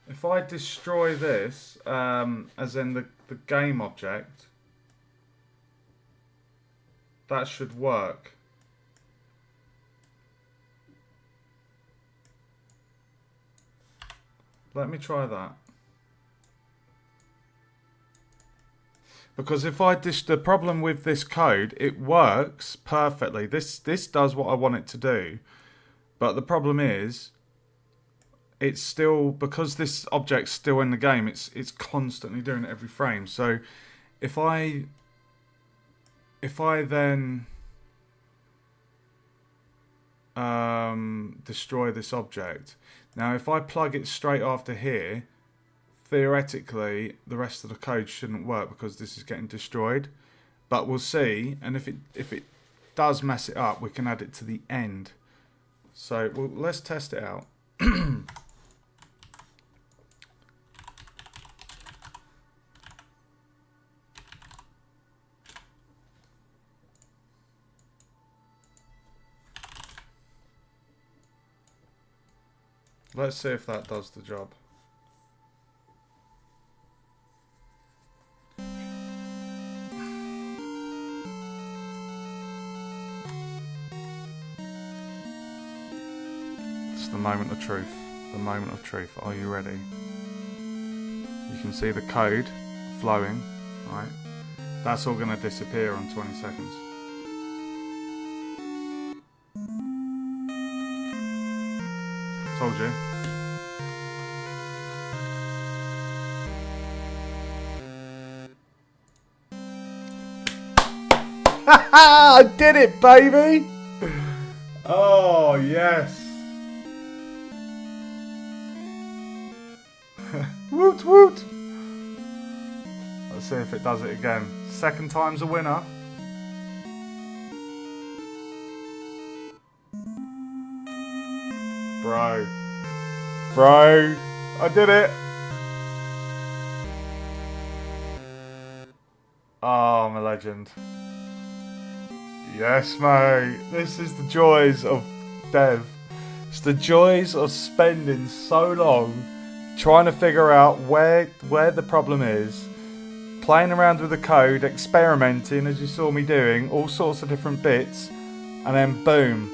If I destroy this, as in the game object, that should work. Let me try that. Because if I the problem with this code, it works perfectly. This does what I want it to do. But the problem is, it's still, because this object's still in the game, it's constantly doing it every frame. So if I then destroy this object, now if I plug it straight after here, theoretically the rest of the code shouldn't work because this is getting destroyed. But we'll see, and if it does mess it up, we can add it to the end. So let's test it out. Let's see if that does the job. It's the moment of truth. The moment of truth. Are you ready? You can see the code flowing, right? That's all going to disappear on 20 seconds. Told you. I did it, baby! Oh, yes. Woot woot! Let's see if it does it again. Second time's a winner. Bro, I did it. Oh, I'm a legend. Yes, mate. This is the joys of dev. It's the joys of spending so long trying to figure out where the problem is, playing around with the code, experimenting as you saw me doing, all sorts of different bits, and then boom.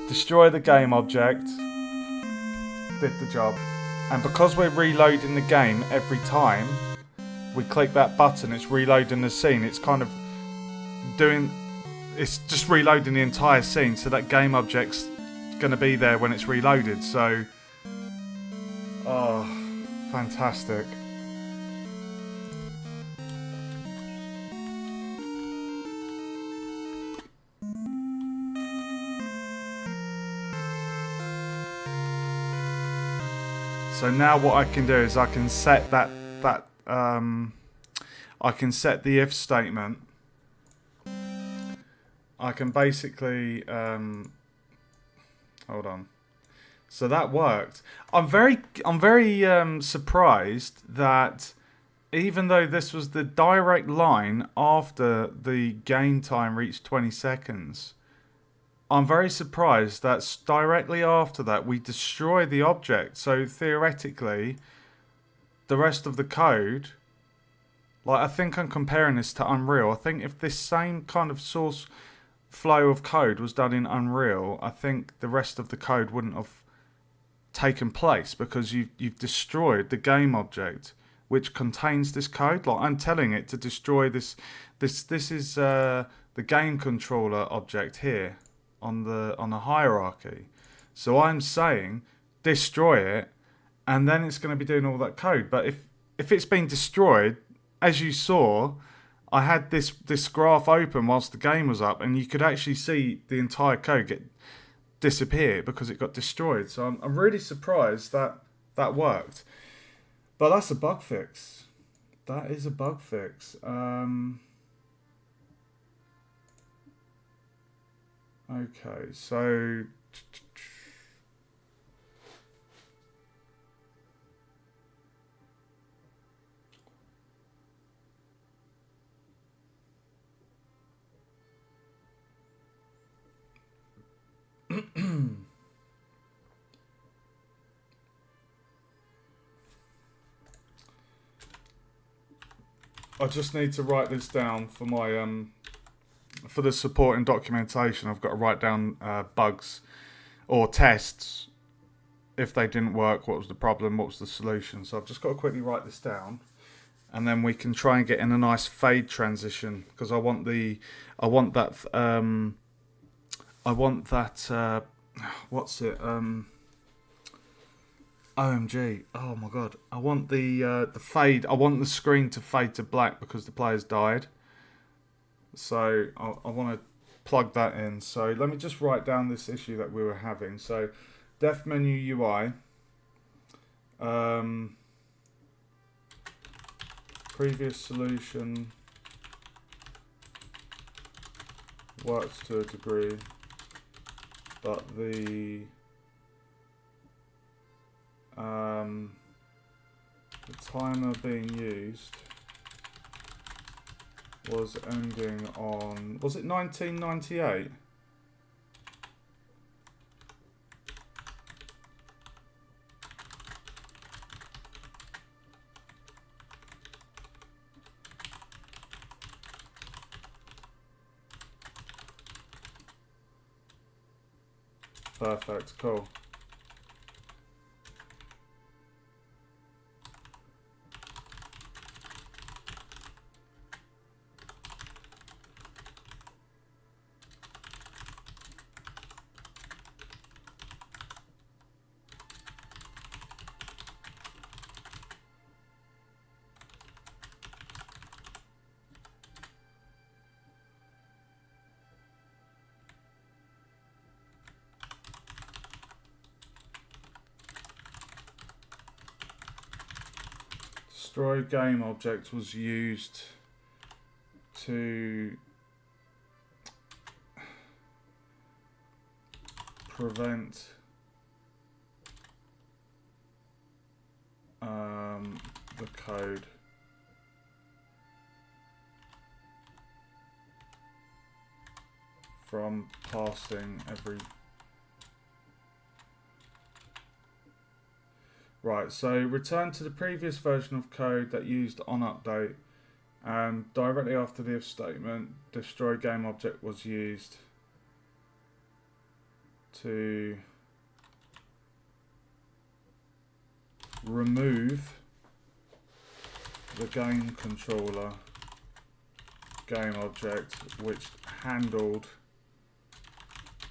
Destroy the game object. Did the job. And because we're reloading the game every time we click that button, it's reloading the scene. It's kind of doing, it's just reloading the entire scene, so that game object's going to be there when it's reloaded. So, oh, fantastic. So now what I can do is I can set I can set the if statement. I can basically hold on. So that worked. I'm very surprised that even though this was the direct line after the game time reached 20 seconds, I'm very surprised that directly after that we destroy the object. So theoretically, the rest of the code, like I think I'm comparing this to Unreal. I think if this same kind of source flow of code was done in Unreal, I think the rest of the code wouldn't have taken place because you've destroyed the game object which contains this code. Like I'm telling it to destroy this is the game controller object here on the hierarchy. So I'm saying destroy it, and then it's going to be doing all that code. But if it's been destroyed, as you saw, I had this graph open whilst the game was up, and you could actually see the entire code get disappear because it got destroyed. So I'm really surprised that that worked. But that's a bug fix. That is a bug fix. Okay, so I just need to write this down for my for the support and documentation. I've got to write down bugs or tests. If they didn't work, what was the problem? What was the solution? So I've just got to quickly write this down, and then we can try and get in a nice fade transition because I want that what's it? OMG! Oh my god! I want the fade. I want the screen to fade to black because the player's died. So I want to plug that in. So let me just write down this issue that we were having. So def menu UI. Previous solution works to a degree, but the timer being used was ending on, was it 1998? Perfect, cool. Destroy game object was used to prevent the code from passing every. Right, so return to the previous version of code that used on update, and directly after the if statement, destroy game object was used to remove the game controller game object which handled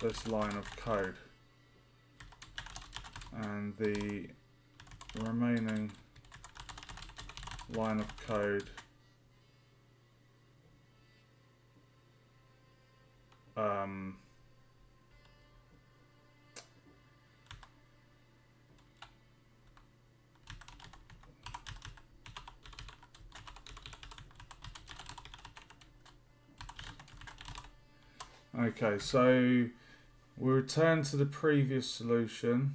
this line of code, and the remaining line of code okay, so we return to the previous solution.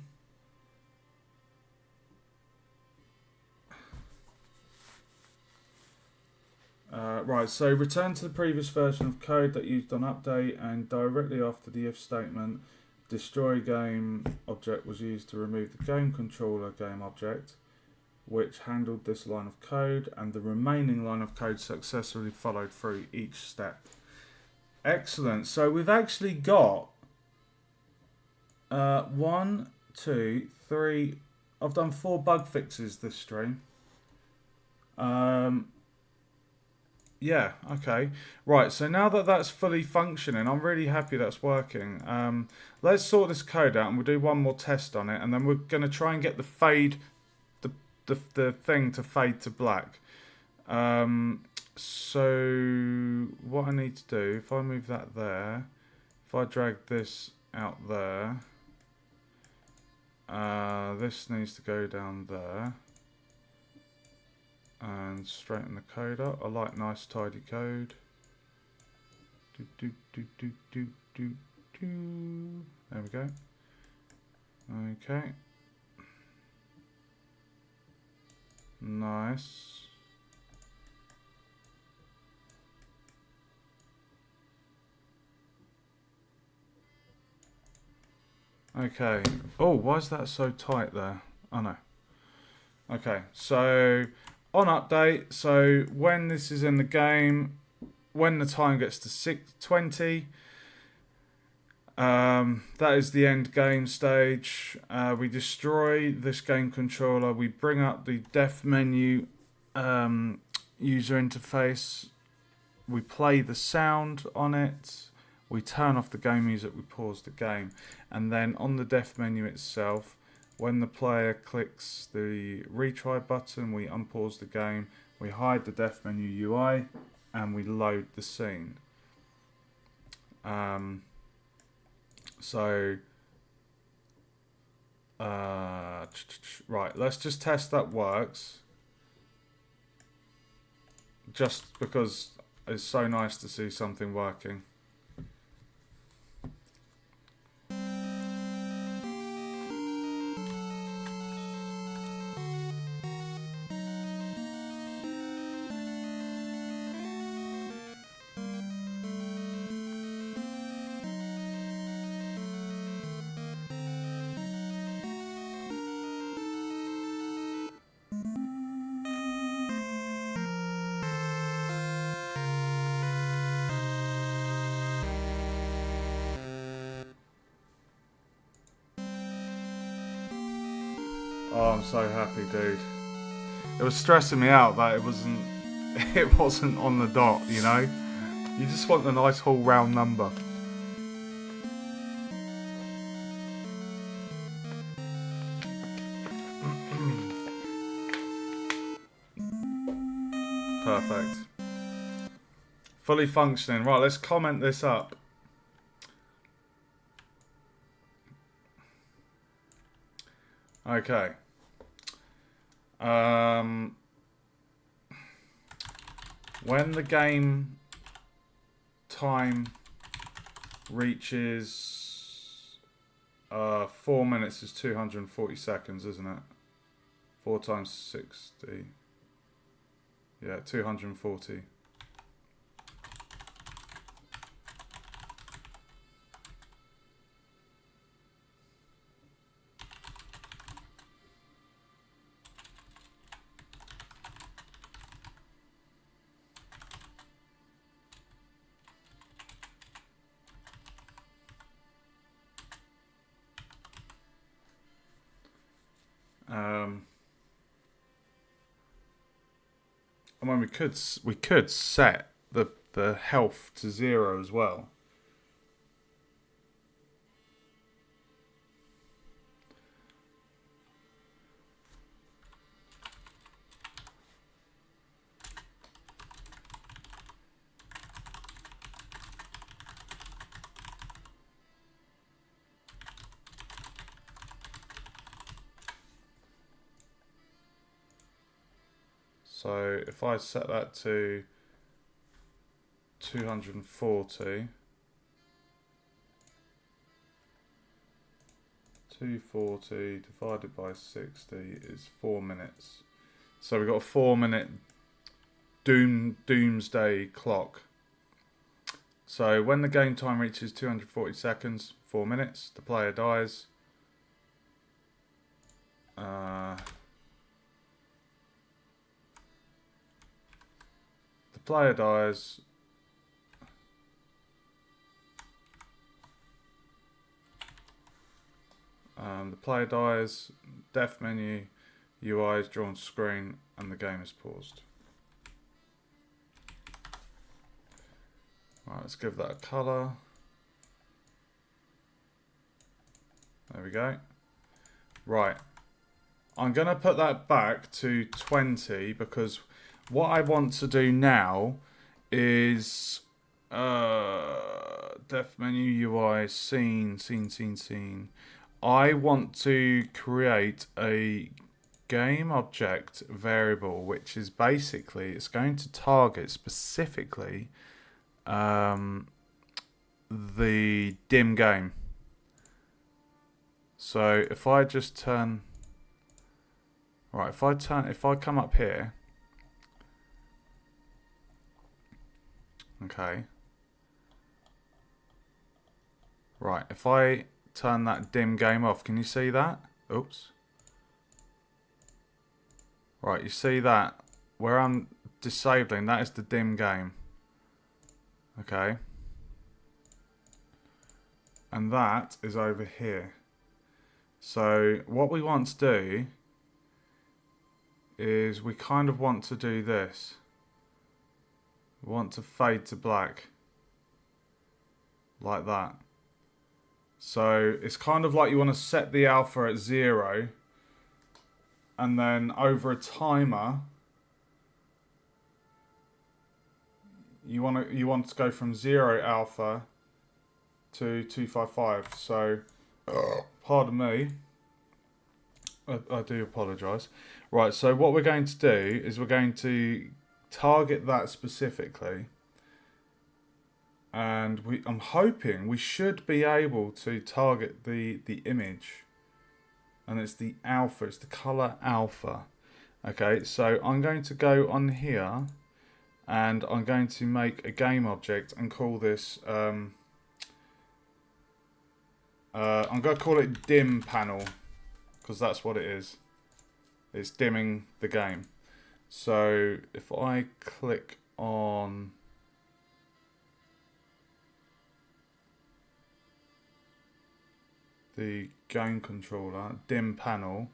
Right, so return to the previous version of code that used on update, and directly after the if statement, destroy game object was used to remove the game controller game object, which handled this line of code, and the remaining line of code successfully followed through each step. Excellent. So we've actually got 1, 2, 3. I've done 4 bug fixes this stream. Yeah, okay. Right, so now that that's fully functioning, I'm really happy that's working. Let's sort this code out and we'll do one more test on it, and then we're going to try and get the fade, the thing to fade to black. So what I need to do, if I move that there, if I drag this out there, this needs to go down there and straighten the code up. I like nice tidy code. There we go. Okay. Nice. Okay. Oh, why is that so tight there? Oh no. Okay, so on update, so when this is in the game, when the time gets to 6:20, that is the end game stage. We destroy this game controller. We bring up the def menu user interface. We play the sound on it. We turn off the game music. We pause the game. And then on the def menu itself, when the player clicks the retry button, we unpause the game. We hide the def menu UI and we load the scene. Right, let's just test that works. Just because it's so nice to see something working. Oh, I'm so happy, dude. It was stressing me out that it wasn't on the dot, you know? You just want a nice whole round number. Perfect. Fully functioning. Right, let's comment this up. Okay. When the game time reaches 4 minutes is 240 seconds, isn't it? 4 times 60. Yeah, 240. I mean, we could set the health to 0 as well. So if I set that to 240, 240 divided by 60 is 4 minutes. So we've got a 4-minute doomsday clock. So when the game time reaches 240 seconds, 4 minutes, the player dies. The player dies. The player dies. Def menu, UI is drawn to screen, and the game is paused. Right, let's give that a colour. There we go. Right. I'm going to put that back to 20 because what I want to do now is def menu UI scene. I want to create a game object variable, which is basically it's going to target specifically the dim game. So if I just turn right, if I come up here, okay, right, if I turn that dim game off, can you see that? Oops. Right, you see that where I'm disabling, that is the dim game. Okay. And that is over here. So what we want to do is we kind of want to do this. We want to fade to black. Like that. So it's kind of like you want to set the alpha at 0. And then over a timer, you want to go from 0 alpha to 255. So, pardon me. I do apologise. Right, so what we're going to do is we're going to target that specifically. And I'm hoping we should be able to target the image. And it's the alpha, it's the colour alpha. Okay, so I'm going to go on here and I'm going to make a game object and call this, I'm going to call it dim panel, because that's what it is. It's dimming the game. So if I click on the game controller, dim panel,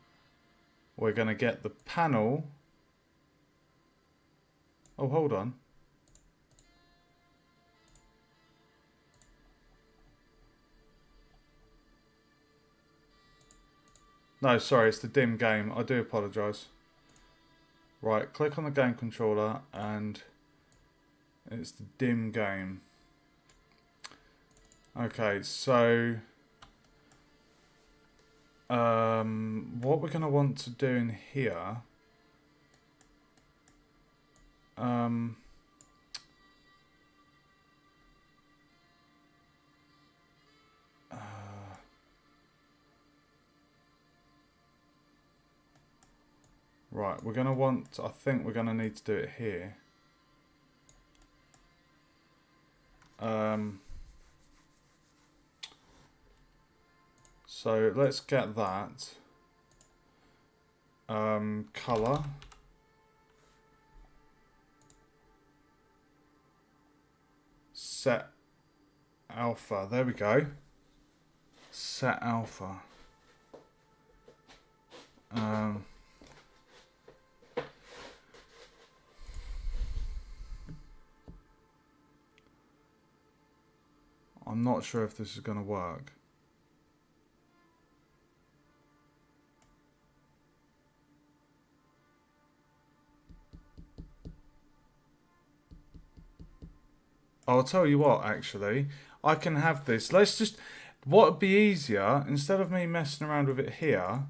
we're going to get the panel. Oh, hold on. No, sorry, it's the dim game. I do apologise. Right, click on the game controller and it's the dim game. Okay, so what we're going to want to do in here, right, we're going to want, I think we're going to need to do it here. So let's get that. Color. Set alpha. There we go. Set alpha. I'm not sure if this is going to work. I'll tell you what, actually, I can have this. Let's just, what would be easier, instead of me messing around with it here,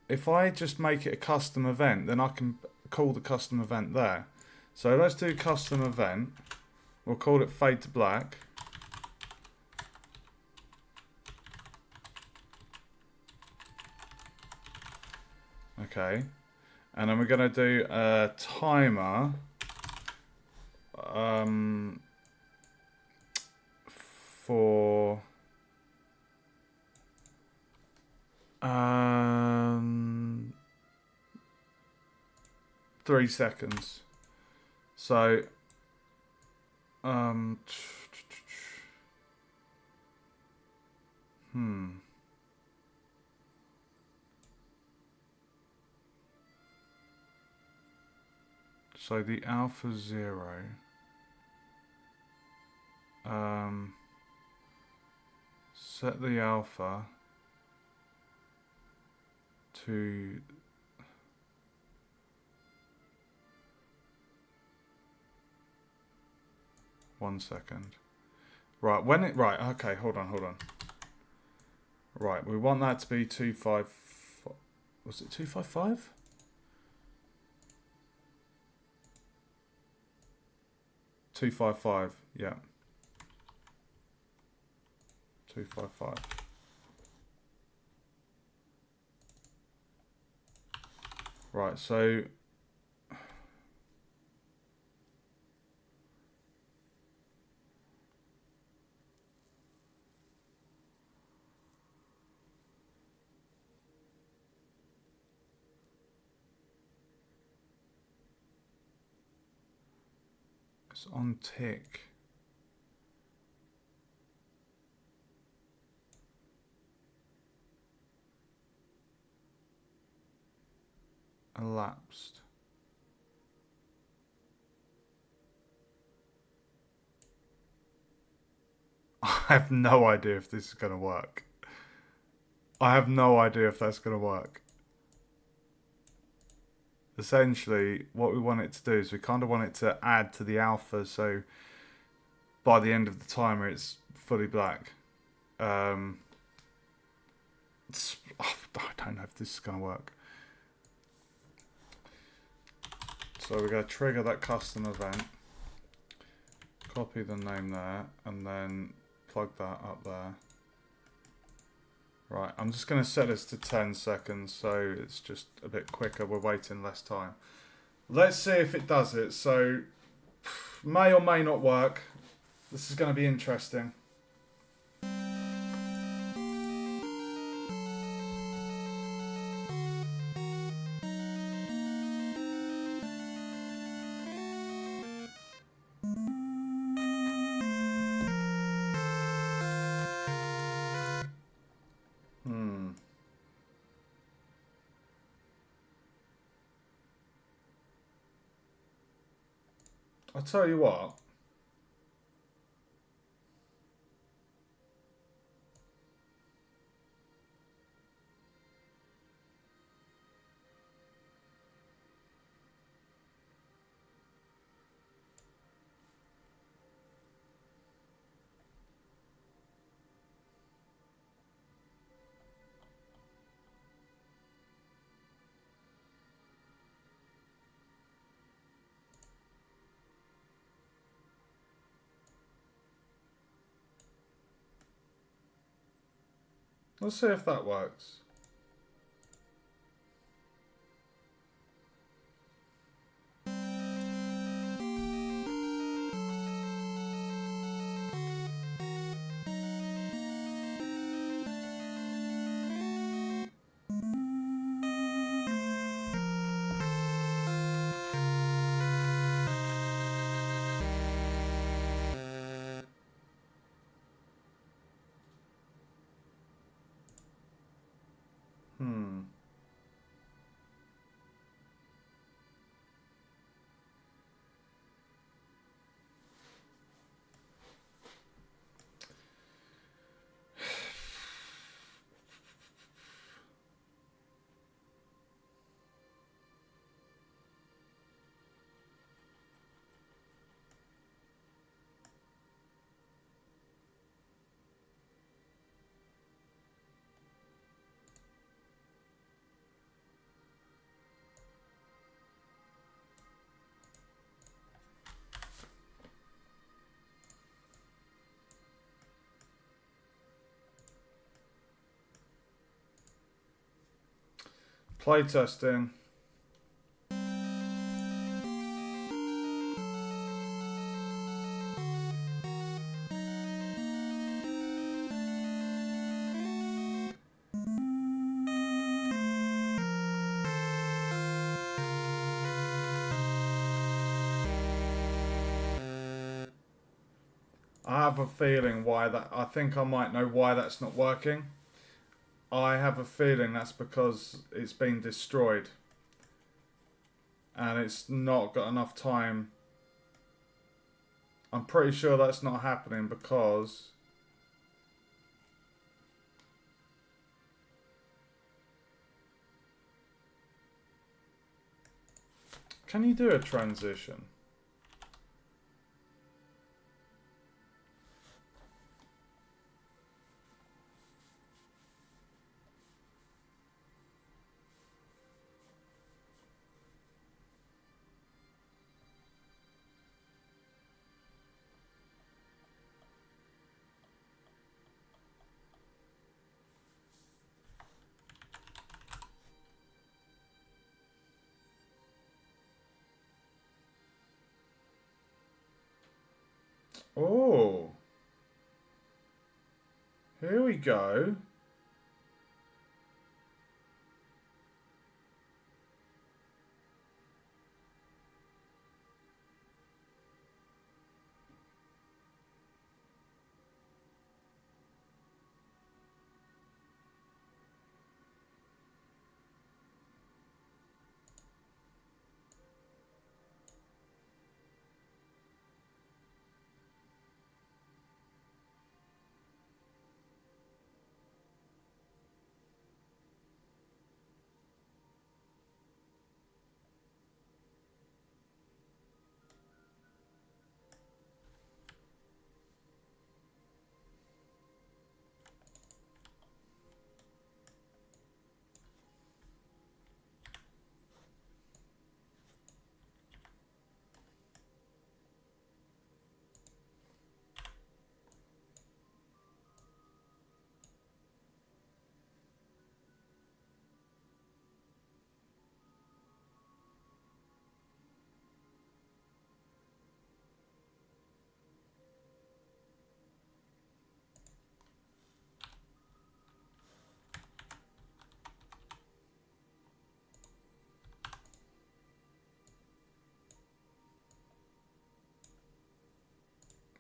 if I just make it a custom event, then I can call the custom event there. So let's do custom event. We'll call it fade to black. Okay. And then we're going to do a timer. For 3 seconds. So so the alpha 0. Set the alpha to 1 second. Right, when it... Right, okay, hold on. Right, we want that to be 255... Was it 255? Yeah. 255. Right, so... It's on tick. Elapsed. I have no idea if this is going to work. I have no idea if that's going to work. Essentially, what we want it to do is we kind of want it to add to the alpha, so by the end of the timer it's fully black. I don't know if this is going to work. So we're going to trigger that custom event, copy the name there, and then plug that up there. Right, I'm just going to set this to 10 seconds so it's just a bit quicker. We're waiting less time. Let's see if it does it. So, may or may not work. This is going to be interesting. I'll tell you what. Let's see if that works. Playtesting. I have a feeling why that. I think I might know why that's not working. I have a feeling that's because it's been destroyed. And it's not got enough time. I'm pretty sure that's not happening because... Can you do a transition? Oh, here we go.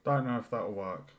Don't know if that'll work.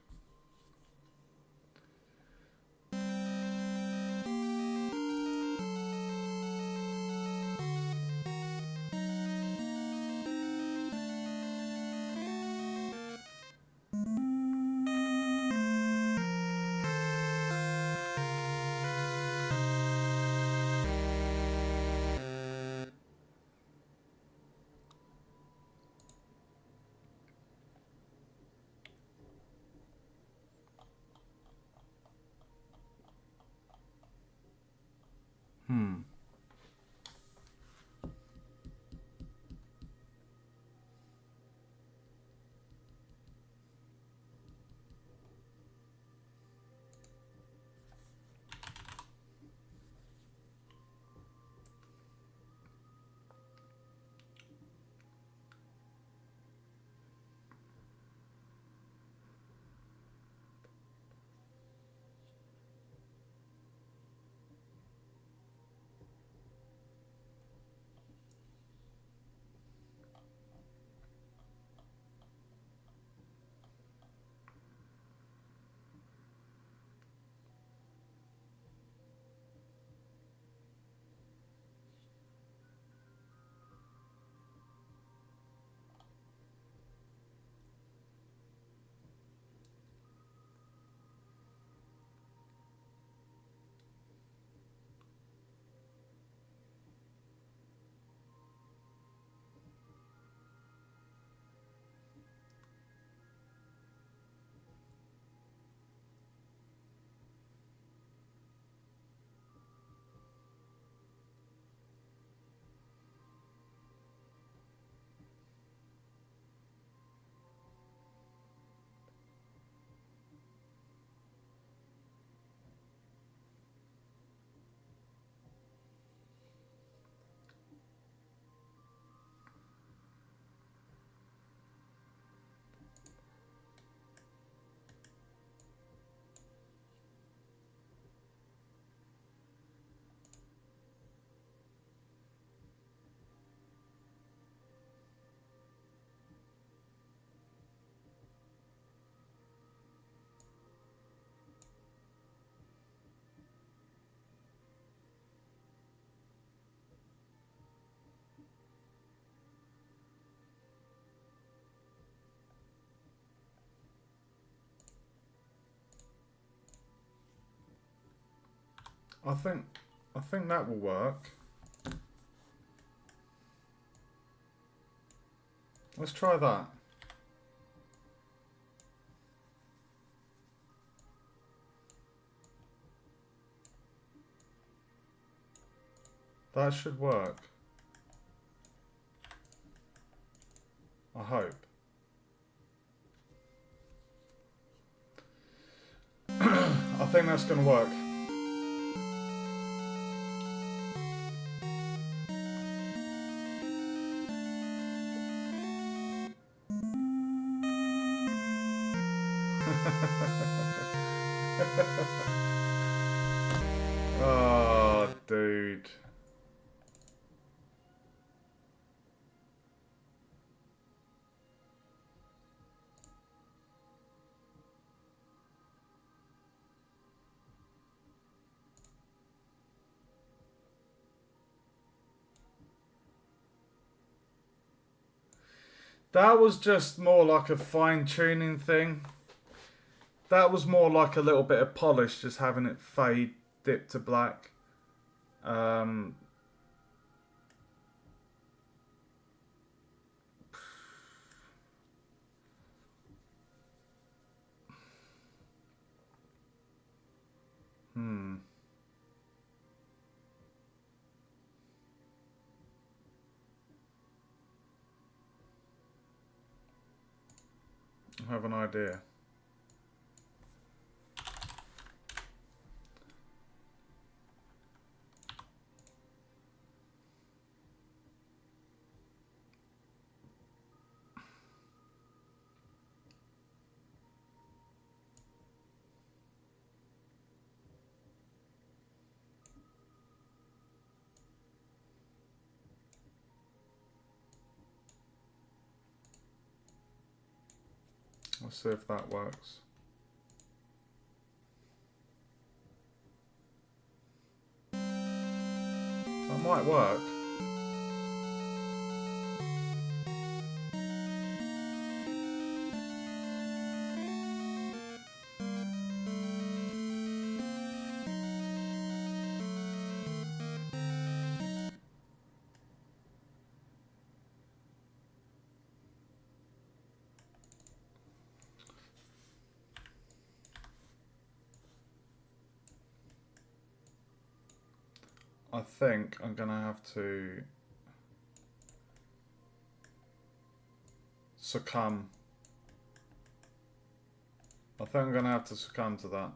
Hmm. I think that will work. Let's try that. That should work. I hope. I think that's going to work. Oh, dude. That was just more like a fine-tuning thing. That was more like a little bit of polish, just having it fade, dip to black. Um, hmm. I have an idea. Let's see if that works. That might work. I think I'm going to have to succumb. I think I'm going to have to succumb to that.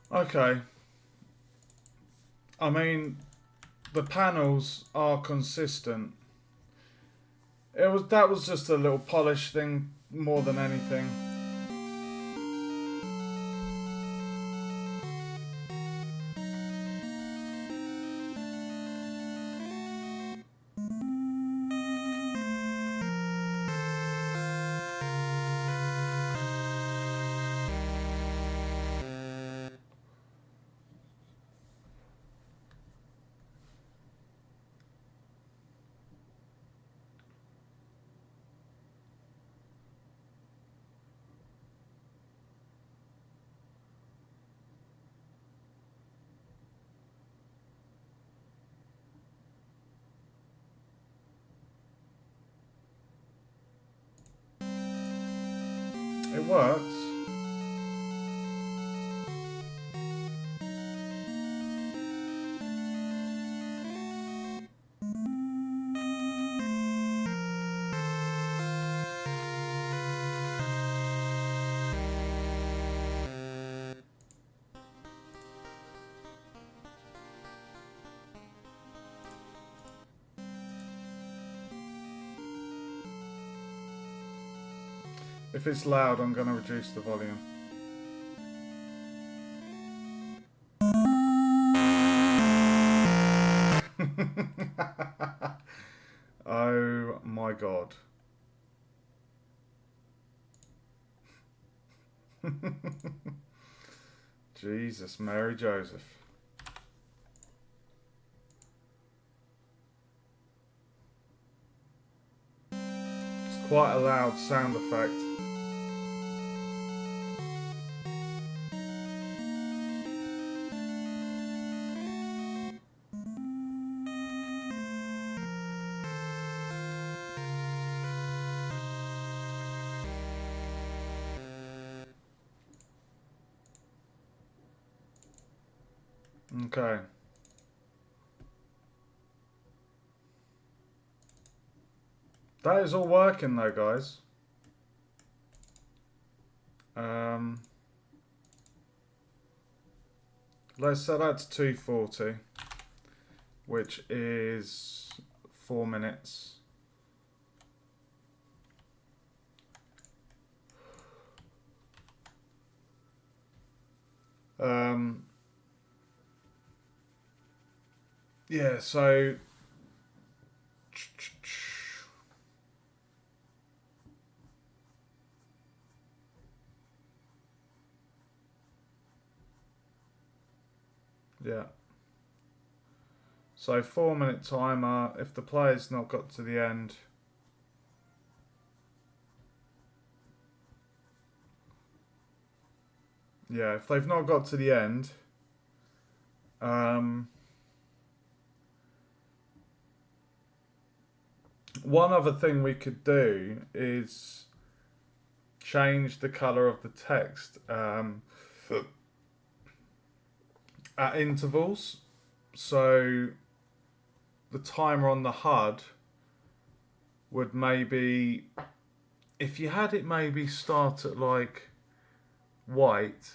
Okay. I mean, the panels are consistent. That was just a little polish thing more than anything. It works. If it's loud, I'm going to reduce the volume. Oh my god. Jesus, Mary Joseph. It's quite a loud sound effect. Okay. That is all working though, guys. Let's set that to 240, which is 4 minutes. Yeah, so yeah. So 4-minute timer. If the player's not got to the end, yeah, if they've not got to the end, one other thing we could do is change the color of the text at intervals. So the timer on the HUD would maybe, if you had it maybe start at like white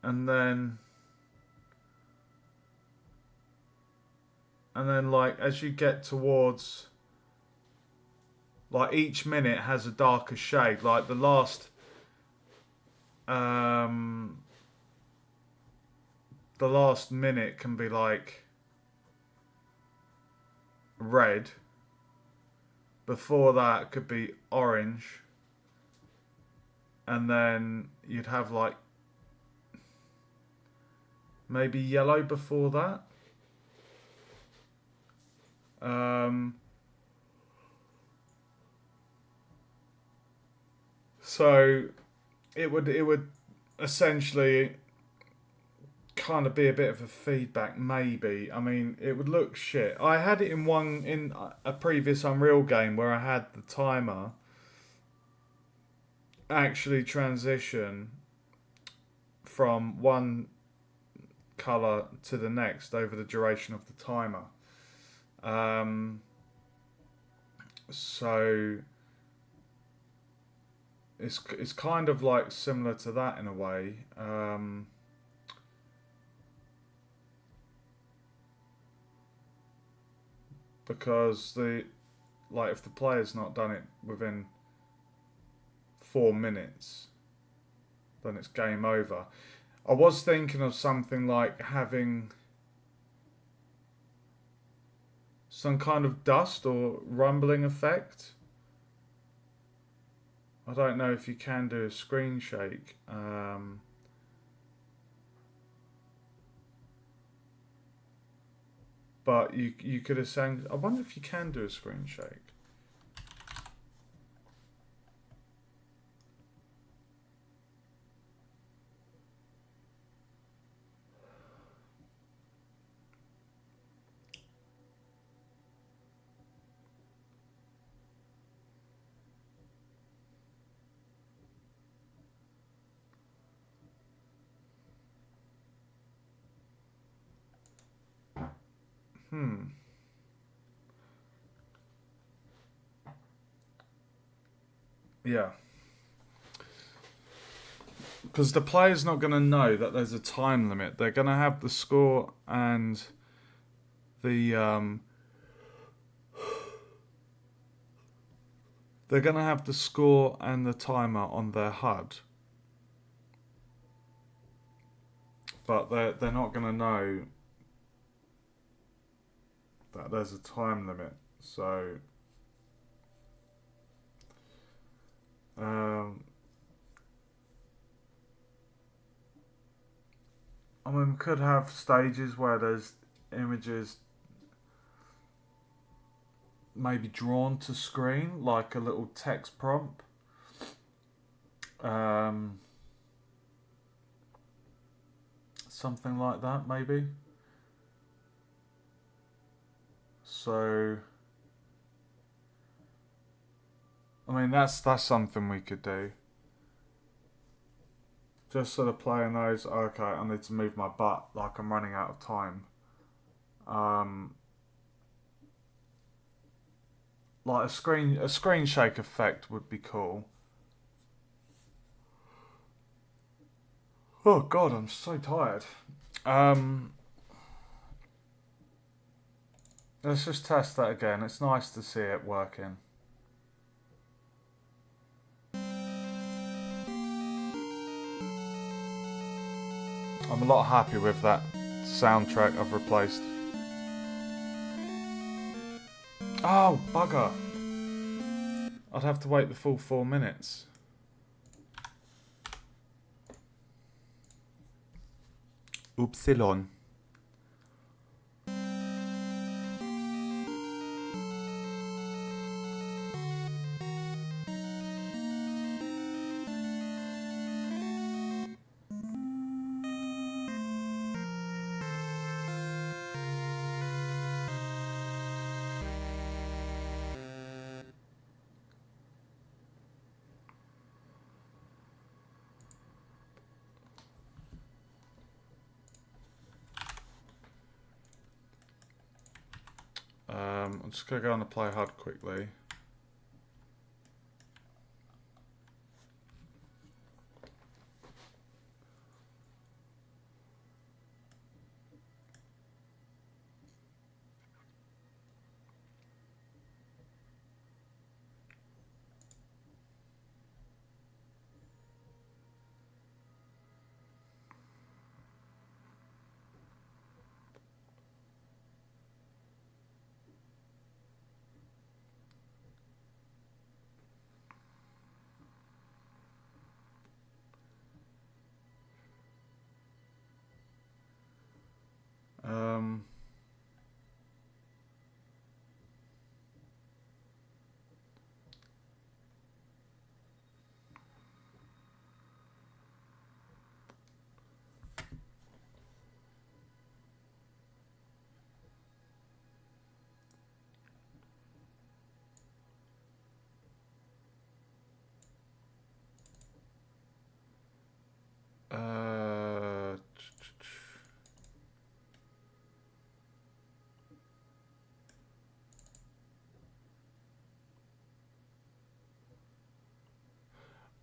and then like as you get towards, like each minute has a darker shade, like the last minute can be like red, before that could be orange, and then you'd have like maybe yellow before that. So it would essentially kind of be a bit of a feedback, maybe. I mean, it would look shit. I had it in a previous Unreal game where I had the timer actually transition from one color to the next over the duration of the timer. So it's kind of like similar to that in a way. Because if the player's not done it within 4 minutes, then it's game over. I was thinking of something like having some kind of dust or rumbling effect. I don't know if you can do a screen shake. But you could essentially, I wonder if you can do a screen shake. Yeah. Because the player's not going to know that there's a time limit. They're going to have the score and the they're going to have the score and the timer on their HUD, but they're not going to know that there's a time limit. So I mean, we could have stages where there's images maybe drawn to screen, like a little text prompt. Something like that, maybe. So, I mean, that's something we could do. Just so the player knows, okay, I need to move my butt, like I'm running out of time. Like a screen shake effect would be cool. Oh God, I'm so tired. Let's just test that again. It's nice to see it working. I'm a lot happy with that soundtrack I've replaced. Oh, bugger. I'd have to wait the full 4 minutes. Upsilon. I'm just going to go on the play HUD quickly.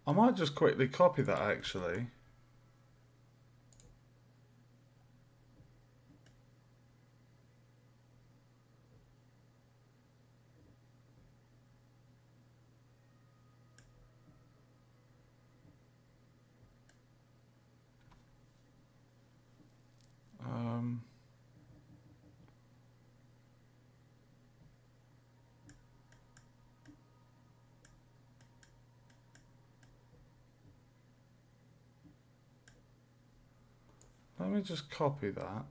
I might just quickly copy that actually. Let me just copy that.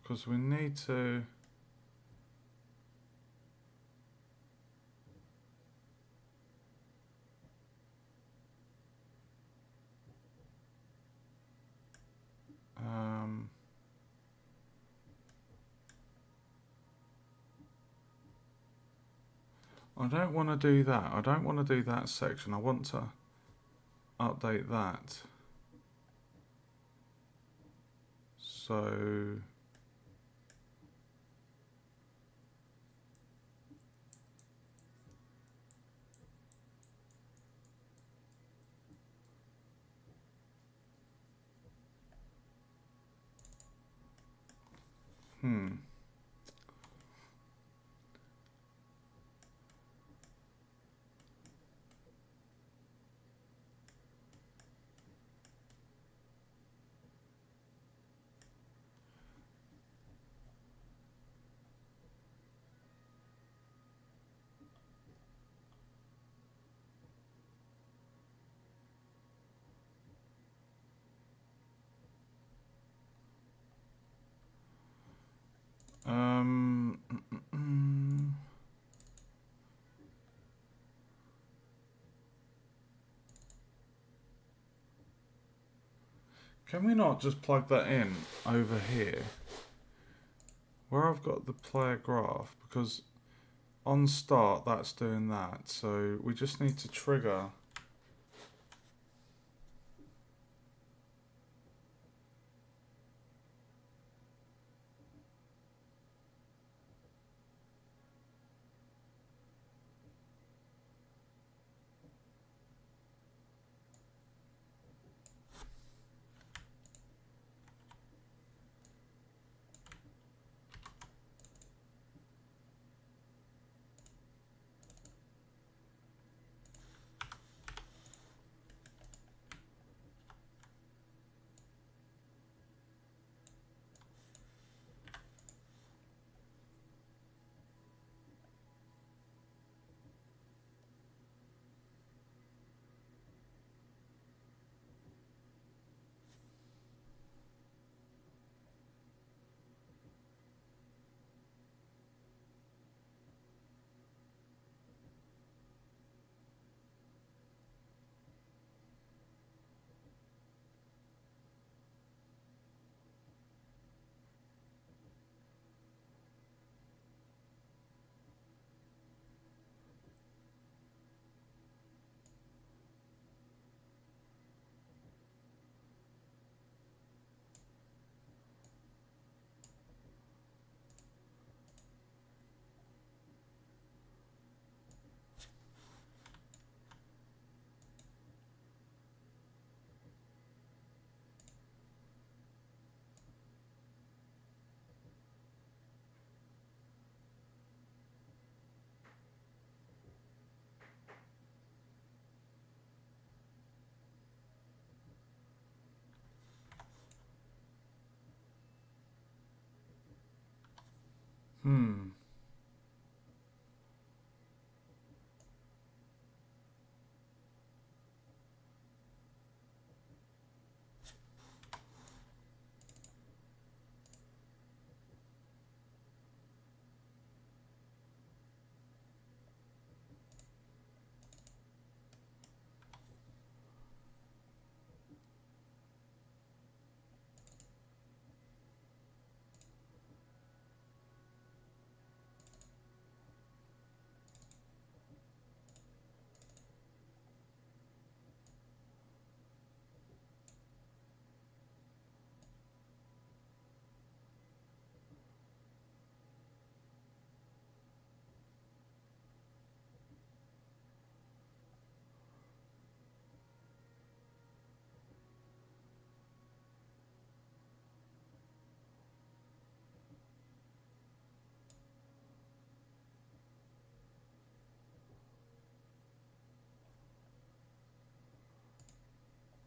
Because we need to... I don't want to do that. I don't want to do that section. I want to update that. So um, can we not just plug that in over here where I've got the player graph? Because on start that's doing that, so we just need to trigger.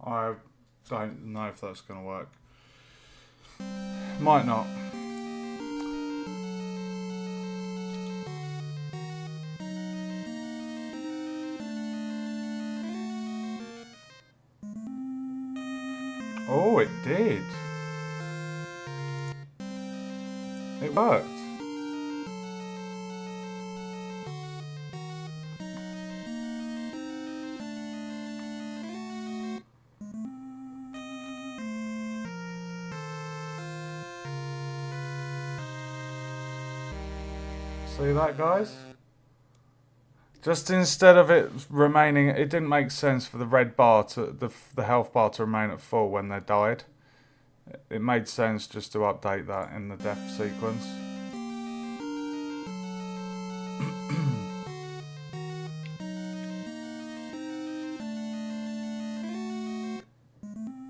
I don't know if that's going to work. Might not. Oh, it did. It worked. See that, guys? Just instead of it remaining, it didn't make sense for the red bar to the health bar to remain at full when they died. it made sense just to update that in the death sequence.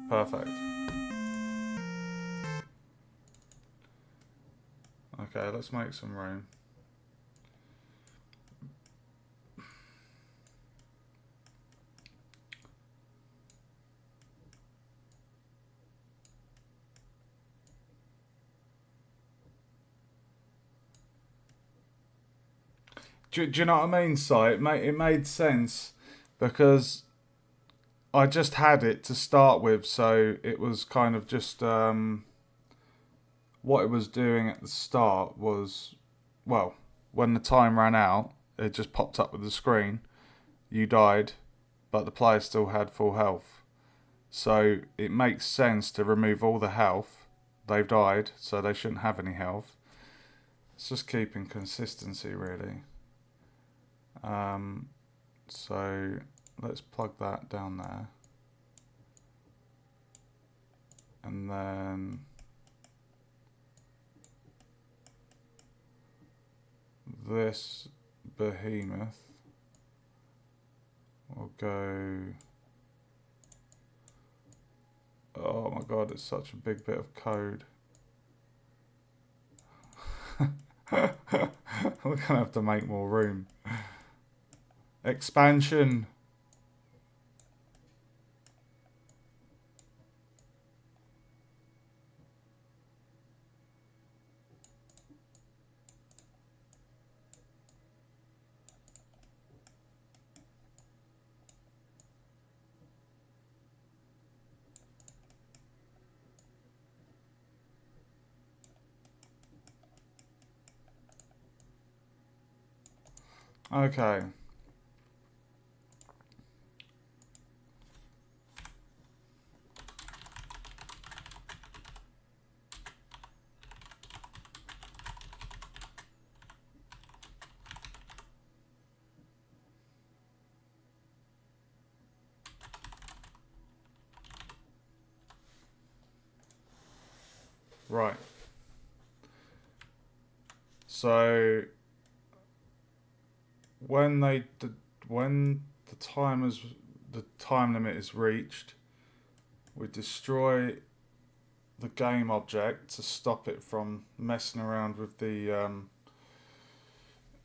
Perfect. Okay, let's make some room. Do you know what I mean, Si? It made sense because I just had it to start with, so it was kind of just what it was doing at the start was, well, when the time ran out, it just popped up with the screen. You died, but the player still had full health. So it makes sense to remove all the health. They've died, so they shouldn't have any health. It's just keeping consistency, really. So let's plug that down there. And then this behemoth will go... Oh my god, it's such a big bit of code. We're gonna have to make more room. Expansion. Okay. Right. So when the time limit is reached, we destroy the game object to stop it from messing around with the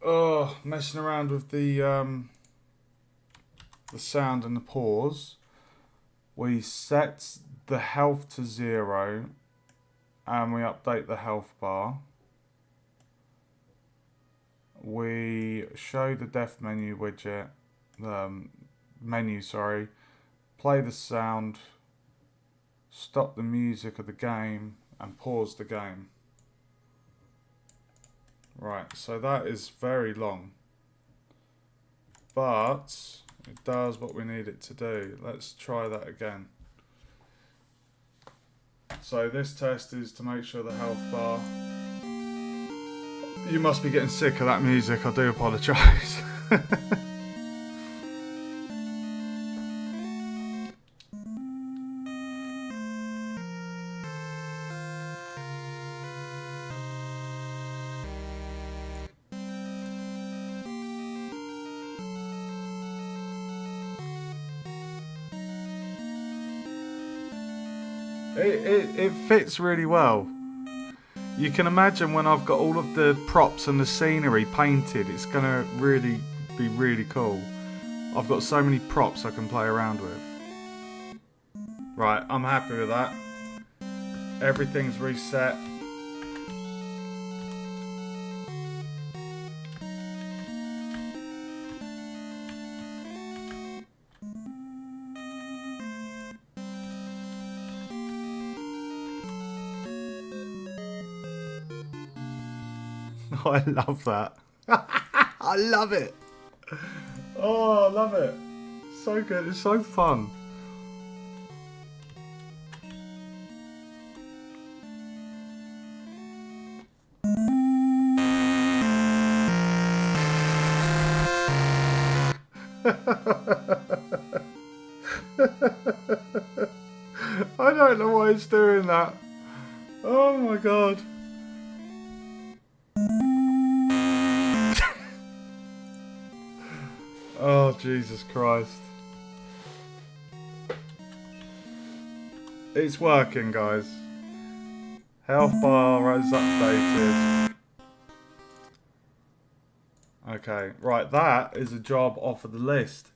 the sound and the pause. We set the health to 0 and we update the health bar. We show the death menu widget, play the sound, stop the music of the game, and pause the game. Right, so that is very long, but it does what we need it to do. Let's try that again. So this test is to make sure the health bar... You must be getting sick of that music, I do apologise. It fits really well. You can imagine when I've got all of the props and the scenery painted, it's going to really be really cool. I've got so many props I can play around with. Right, I'm happy with that. Everything's reset. I love that. I love it. Oh, I love it. So good. It's so fun. I don't don't know why it's doing that. Oh my god. Oh, Jesus Christ. It's working, guys. Health bar is updated. Okay, right, that is a job off of the list.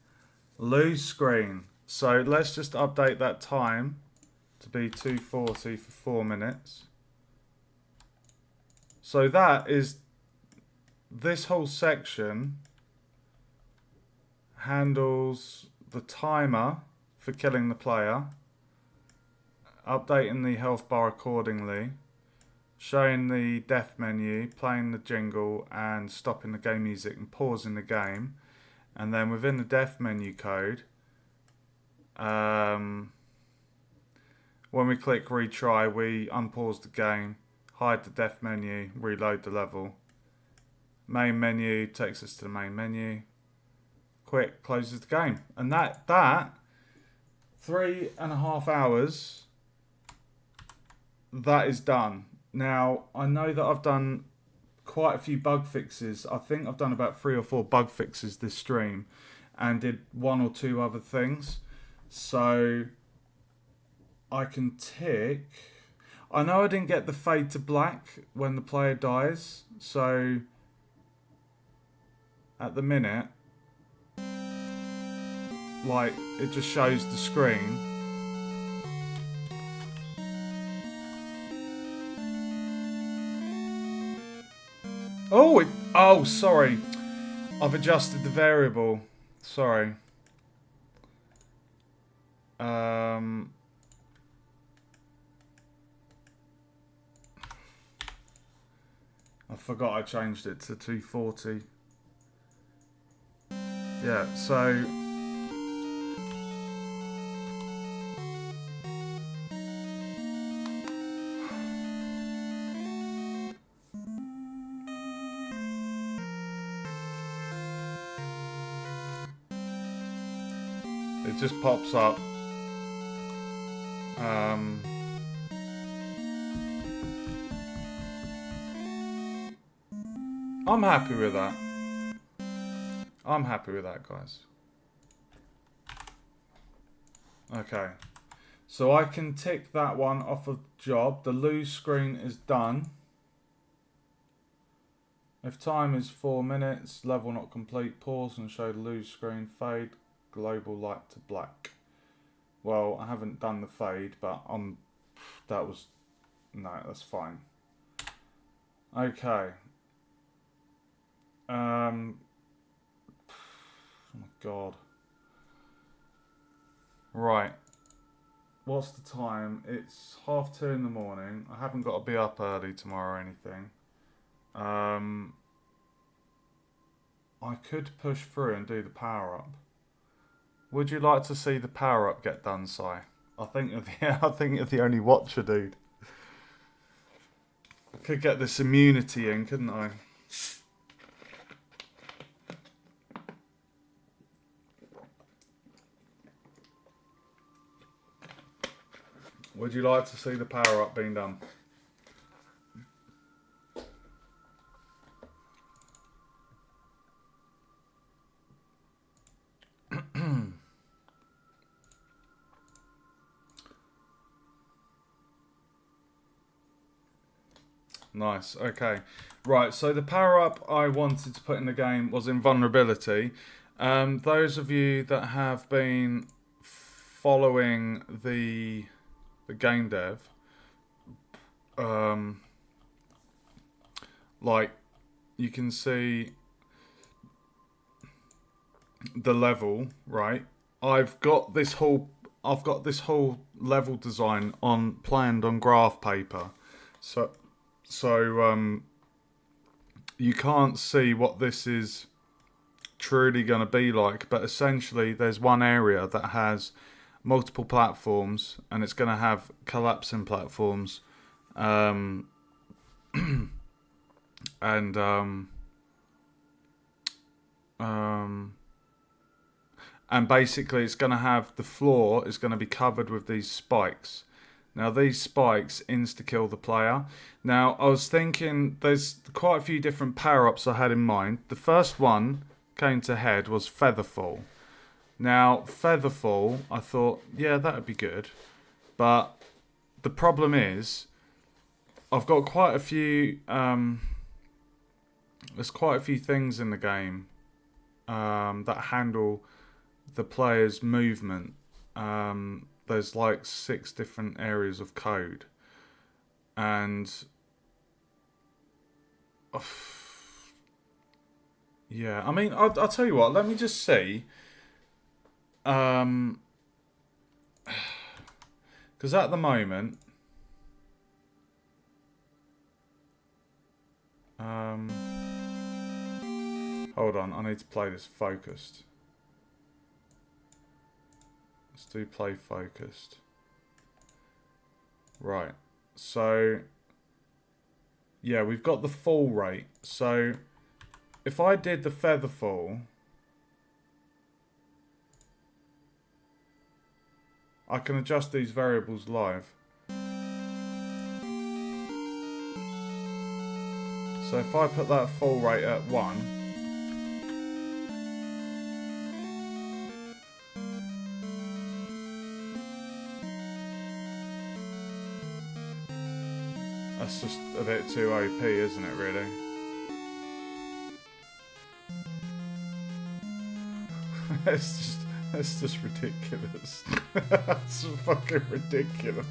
Lose screen. So let's just update that time to be 2:40 for 4 minutes. So that is, this whole section handles the timer for killing the player, updating the health bar accordingly, showing the death menu, playing the jingle and stopping the game music and pausing the game. And then within the death menu code, when we click retry, we unpause the game, hide the death menu, reload the level. Main menu takes us to the main menu. Quit closes the game. And that 3.5 hours, that is done. Now, I know that I've done quite a few bug fixes. I think I've done about 3 or 4 bug fixes this stream and did 1 or 2 other things. So I can tick. I know I didn't get the fade to black when the player dies. So at the minute, like, it just shows the screen. Oh, sorry. I've adjusted the variable. Sorry. I forgot I changed it to 240. Yeah, so it just pops up. I'm happy with that. I'm happy with that, guys. Okay. So I can tick that one off of job. The lose screen is done. If time is 4 minutes, level not complete, pause and show the lose screen, fade, global light to black. Well, I haven't done the fade, but that's fine. Okay. Oh my god. Right. What's the time? It's 2:30 in the morning. I haven't got to be up early tomorrow or anything. I could push through and do the power up. Would you like to see the power up get done, Si? I think you're the only watcher, dude. I could get this immunity in, couldn't I? Would you like to see the power up being done? Nice, okay. Right, so the power up I wanted to put in the game was invulnerability. Those of you that have been following the game dev, like, you can see the level, right? I've got this whole level design planned on graph paper. So you can't see what this is truly going to be like, but essentially there's one area that has multiple platforms and it's going to have collapsing platforms, and basically it's going to have, the floor is going to be covered with these spikes. Now these spikes insta-kill the player. Now I was thinking there's quite a few different power-ups I had in mind. The first one came to head was Featherfall. Now Featherfall, I thought, yeah, that would be good. But the problem is, I've got quite a few. There's quite a few things in the game that handle the player's movement. There's like 6 different areas of code, and yeah, I mean, I'll tell you what. Let me just see. Because at the moment, hold on, I need to play this focused. Let's do play focused. Right, so yeah, we've got the fall rate. So if I did the feather fall, I can adjust these variables live. So if I put that fall rate at 1, that's just a bit too OP, isn't it, really? It's just ridiculous. It's fucking ridiculous.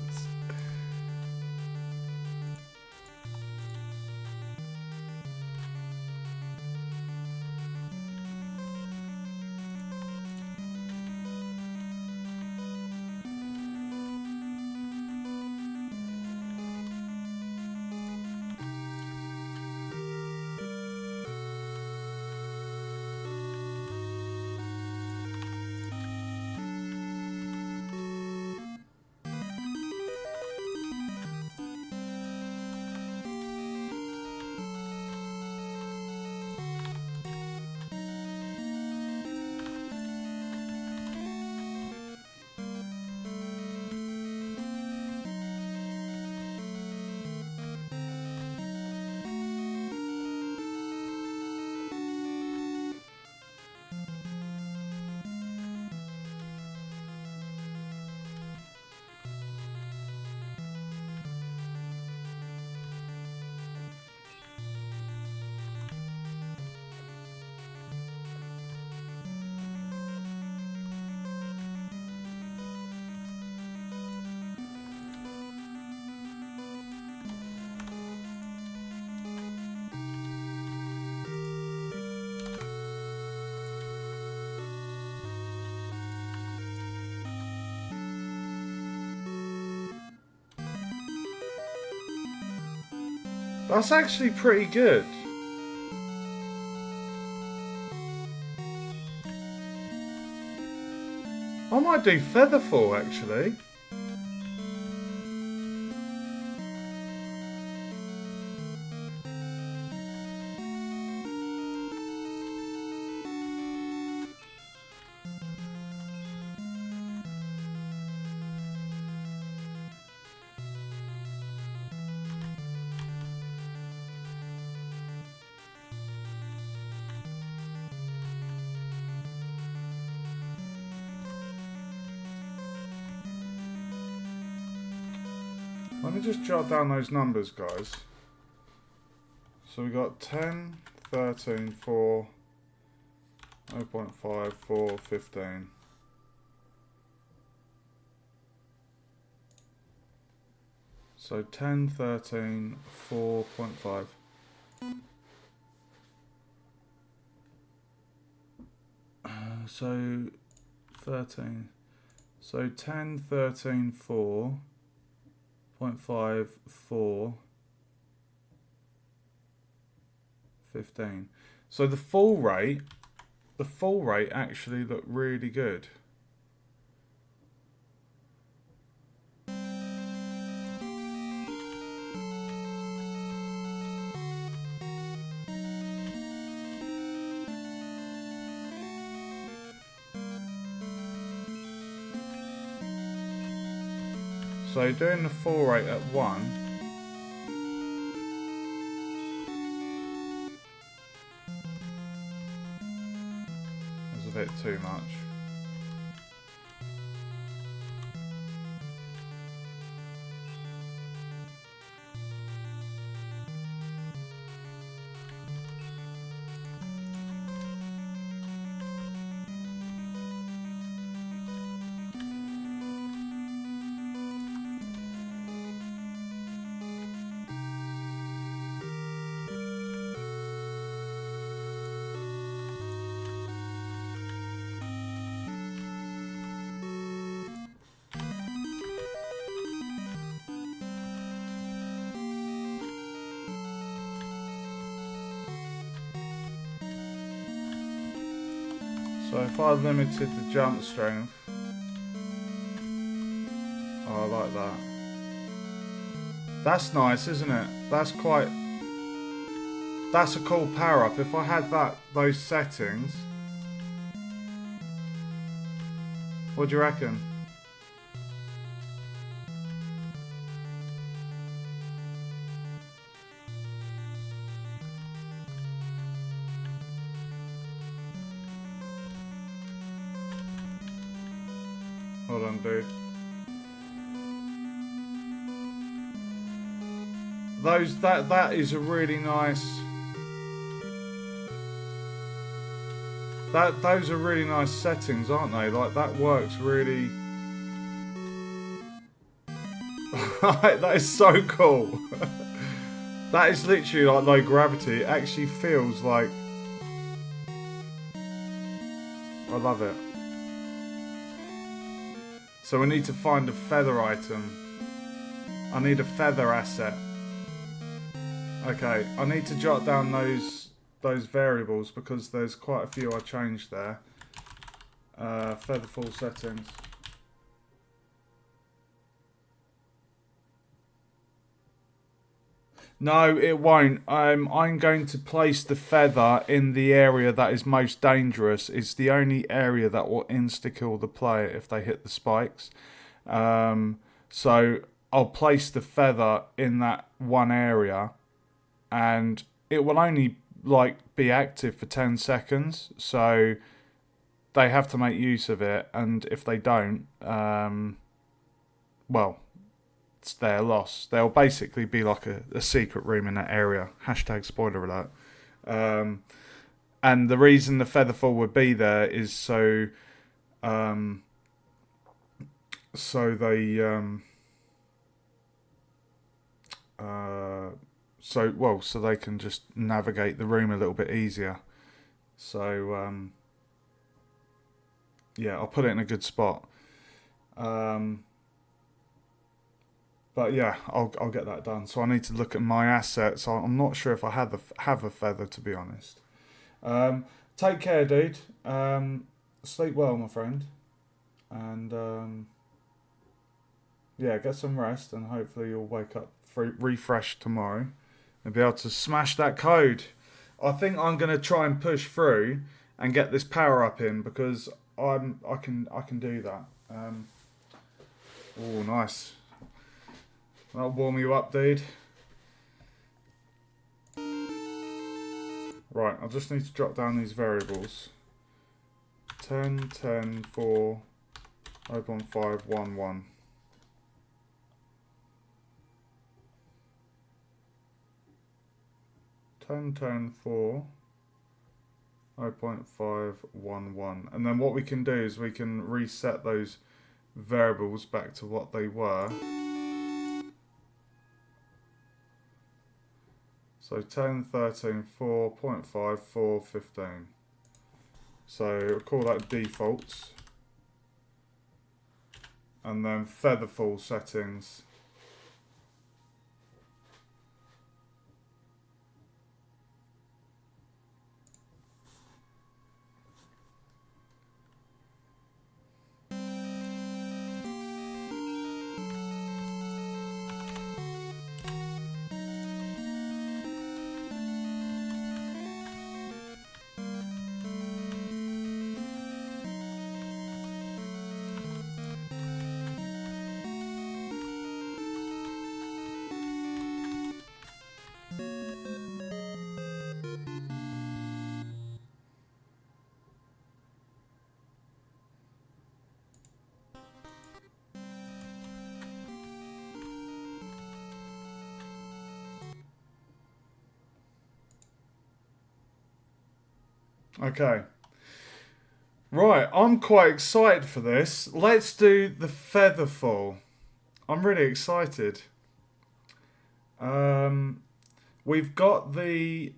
That's actually pretty good. I might do Featherfall, actually. Let me just jot down those numbers, guys. So we got 10, 13, 4, 0.5, 4, 15. So 10, 13, 4.5. So 13. So 10, 13, 4. 0.5, 4, 15. So the fall rate actually looked really good. So doing the fall rate at 1 is a bit too much. So if I limited the jump strength, oh, I like that. That's nice, isn't it? That's a cool power up. If I had those settings, what do you reckon? Hold on, dude. That is a really nice. Those are really nice settings, aren't they? Like that works really. That is so cool. That is literally like low gravity. It actually feels like. I love it. So we need to find a feather item. I need a feather asset. Okay, I need to jot down those variables because there's quite a few I changed there. Featherfall settings. No, it won't. I'm going to place the feather in the area that is most dangerous. It's the only area that will insta-kill the player if they hit the spikes. So I'll place the feather in that one area, and it will only be active for 10 seconds. So they have to make use of it, and if they don't, well, it's their loss. There'll basically be like a secret room in that area. # spoiler alert. And the reason the featherfall would be there is so they can just navigate the room a little bit easier. So yeah, I'll put it in a good spot. But yeah, I'll get that done. So I need to look at my assets. I'm not sure if I have a feather, to be honest. Take care, dude. Sleep well, my friend. And yeah, get some rest, and hopefully you'll wake up refreshed tomorrow and be able to smash that code. I think I'm gonna try and push through and get this power up in because I can do that. Oh, nice. That'll warm you up, dude. Right, I just need to drop down these variables. 10, 10, 4, 0.5, 1, 1. 10, 10, 4, 0.5, 1, 1. And then what we can do is we can reset those variables back to what they were. So 10, 13, 4, 0.5, 4, 15. So we'll call that defaults. And then featherfall settings. Okay. Right, I'm quite excited for this. Let's do the Featherfall. I'm really excited. We've got the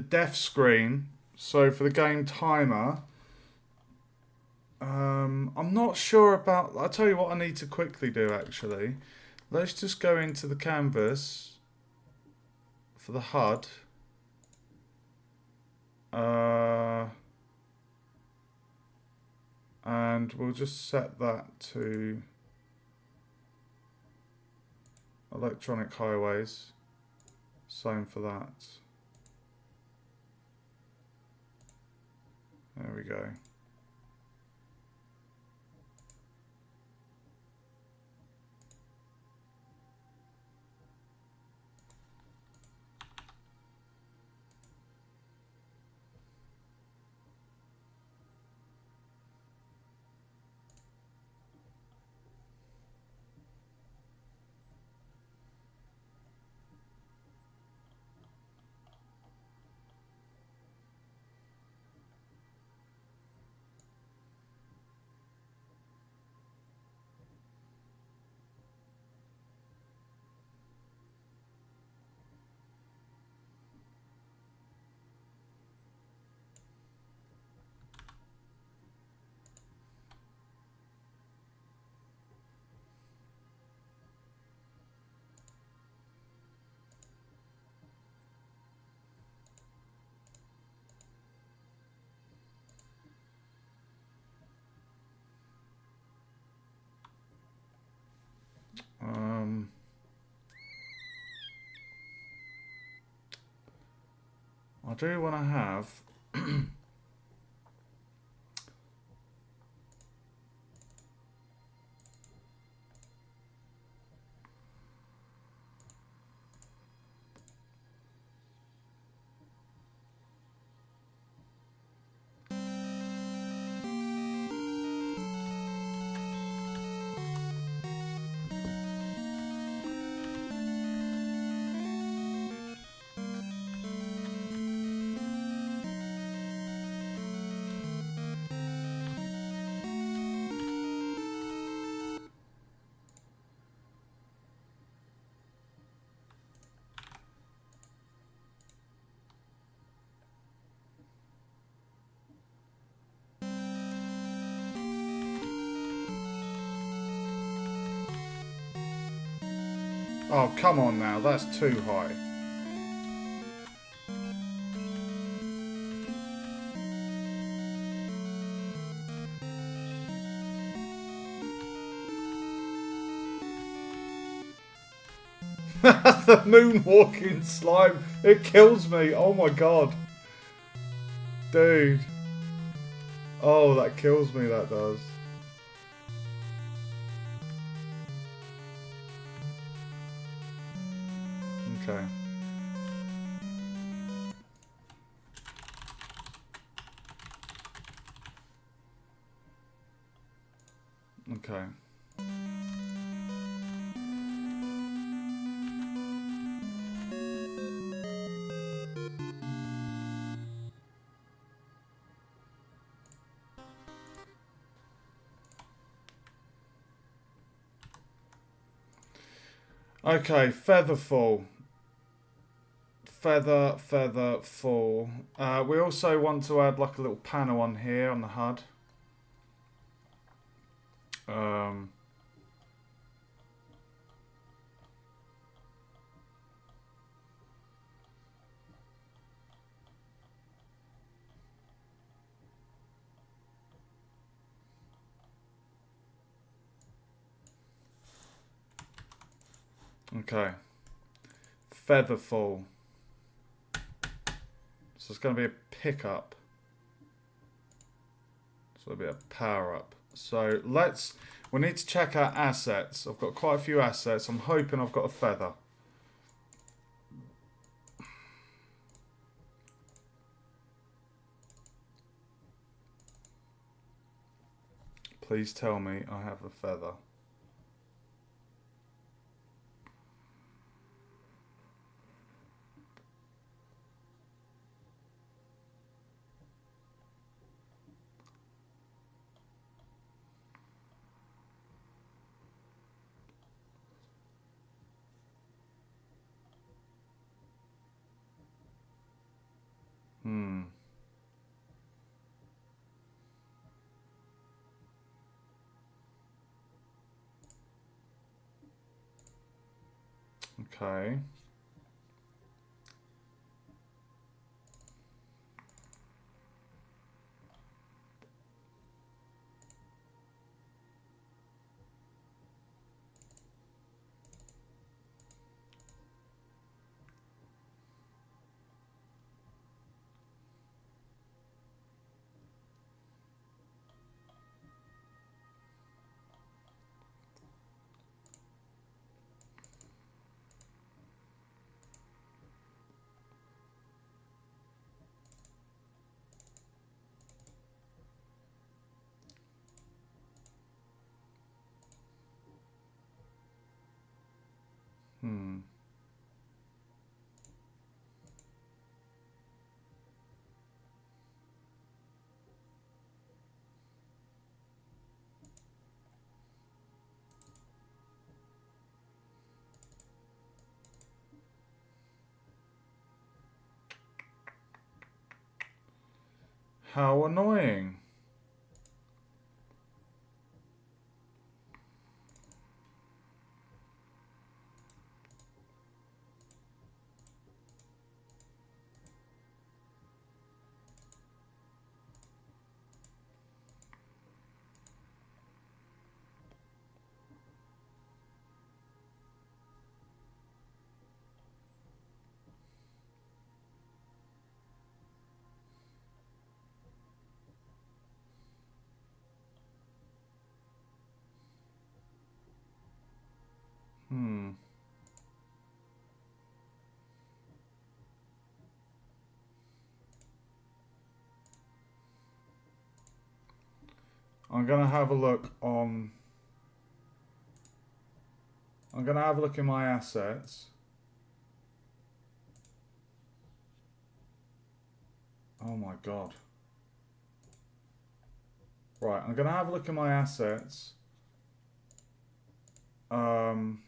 death screen. So for the game timer, I'm not sure about. I'll tell you what I need to quickly do actually. Let's just go into the canvas for the HUD. And we'll just set that to electronic highways. Same for that. There we go. I do want to have. Oh, come on now, that's too high. The moonwalking slime, it kills me. Oh my god. Dude. Oh, that kills me, that does. Okay. Okay. Okay, Featherfall. Featherfall. We also want to add like a little panel on here on the HUD. Okay. Featherfall. So it's going to be a pickup. So it'll be a power up. So we need to check our assets. I've got quite a few assets. I'm hoping I've got a feather. Please tell me I have a feather. Okay. Hmm. How annoying. Hmm. I'm gonna have a look on. I'm gonna have a look in my assets. Oh my god. Right, I'm gonna have a look in my assets. Um.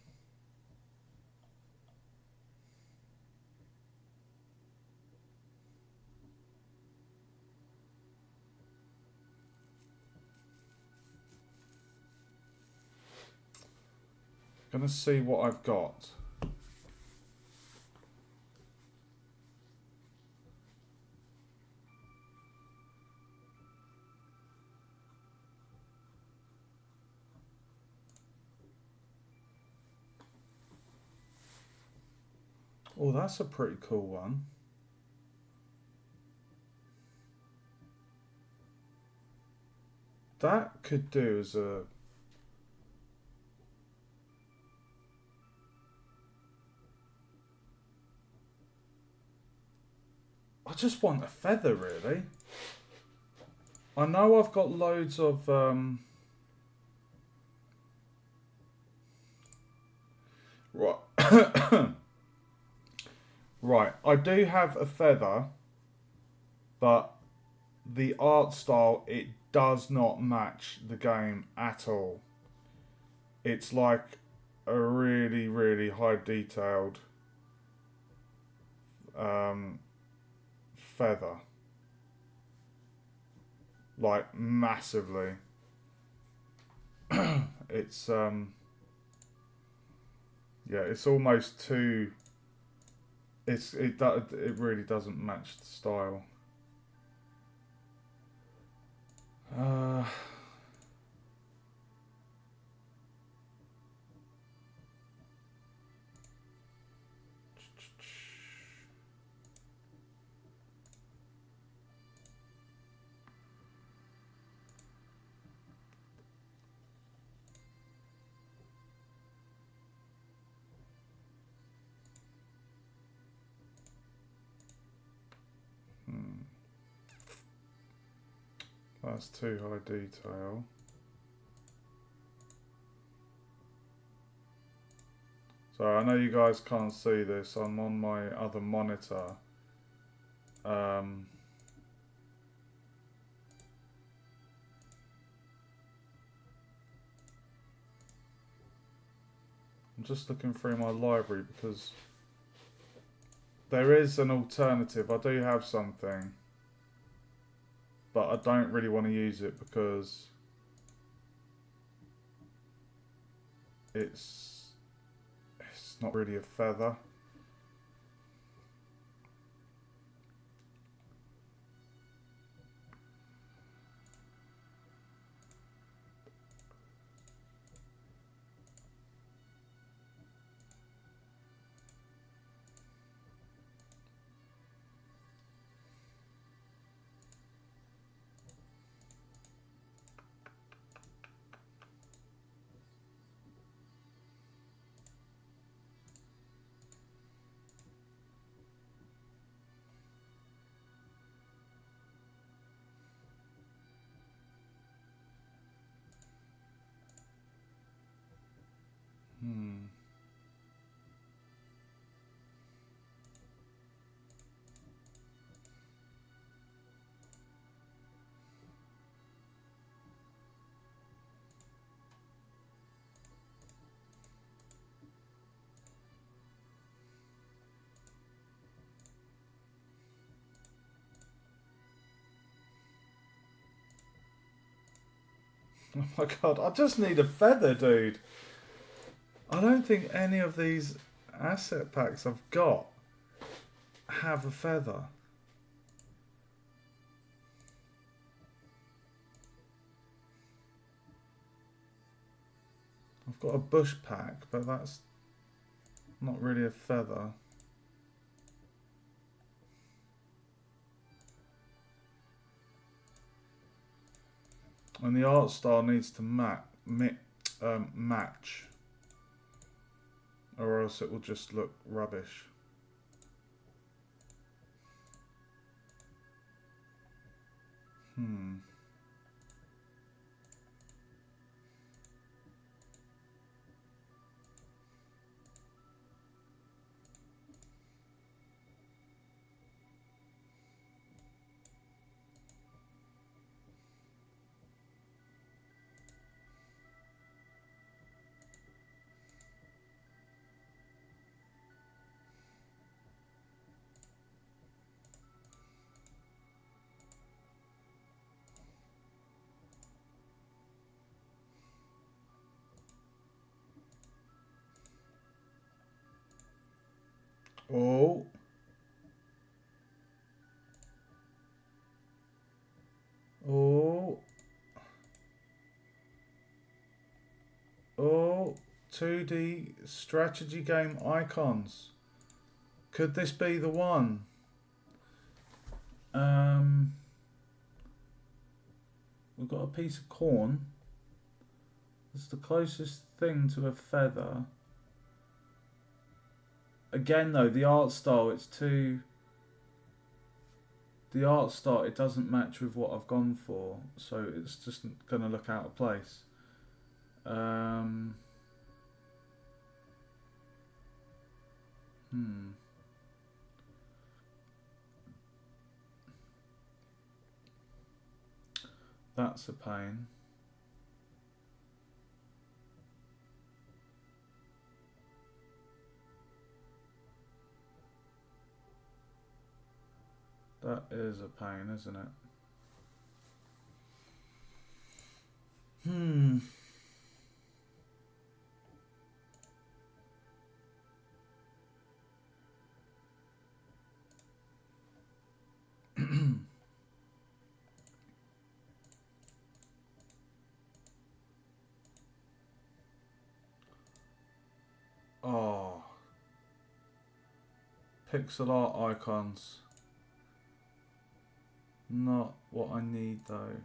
Gonna see what I've got. Oh, that's a pretty cool one. That could do as a. I just want a feather, really. I know I've got loads of. Right. Right. I do have a feather, but the art style, it does not match the game at all. It's like a really, really high detailed um, feather. Like massively. It's yeah, it's almost too. It really doesn't match the style. Uh, hmm, that's too high detail. So I know you guys can't see this. I'm on my other monitor. Um, I'm just looking through my library because there is an alternative. I do have something, but I don't really want to use it because it's It's not really a feather. Oh my god, I just need a feather, dude. I don't think any of these asset packs I've got have a feather. I've got a bush pack, but that's not really a feather. And the art style needs to match, or else it will just look rubbish. Oh. Oh. Oh. 2D strategy game icons. Could this be the one? We've got a piece of corn. It's the closest thing to a feather. Again though, the art style, it's too... The art style, it doesn't match with what I've gone for. So it's just going to look out of place. That's a pain. That is a pain, isn't it? Oh. Pixel art icons. Not what I need though.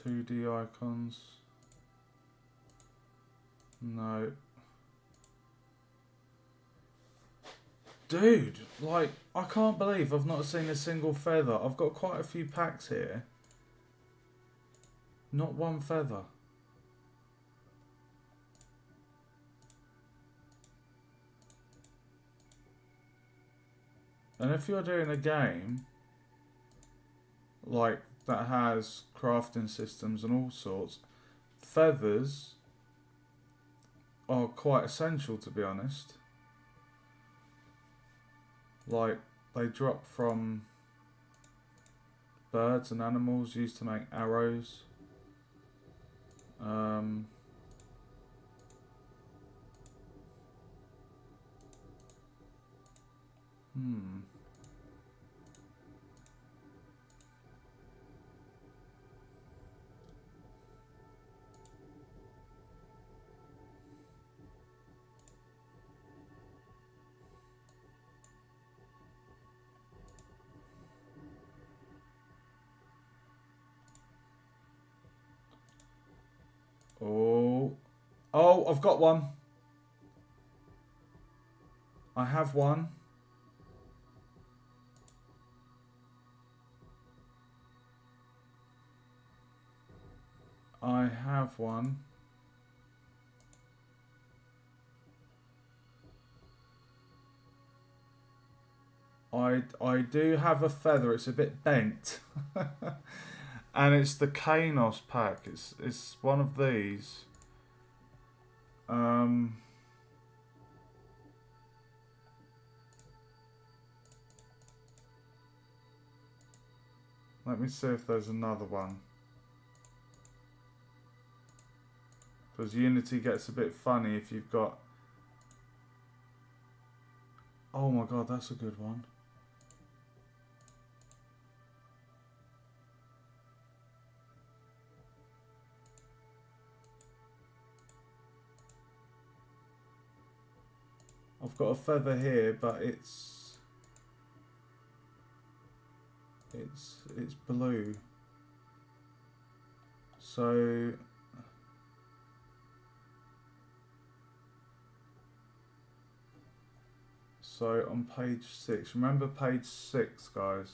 .2D icons. No. Dude, like, I can't believe I've not seen a single feather. I've got quite a few packs here. Not one feather. And if you're doing a game like that has crafting systems and all sorts, feathers are quite essential, to be honest. Like, they drop from birds and animals used to make arrows. Oh, I've got one. I have one. I have one. I do have a feather. It's a bit bent. And it's the Kanos pack. It's one of these. Let me see if there's another one. Because Unity gets a bit funny if you've got... Oh my god, that's a good one. I've got a feather here, but it's blue. So on page 6, remember page 6, guys.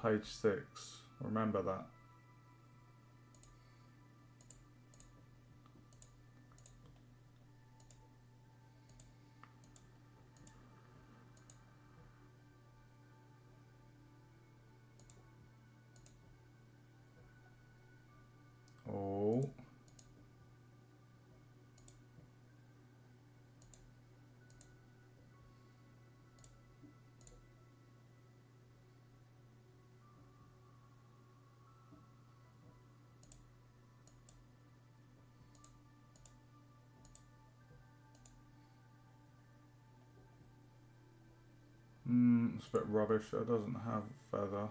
Page 6, remember that. Oh. It's a bit rubbish. It doesn't have a feather.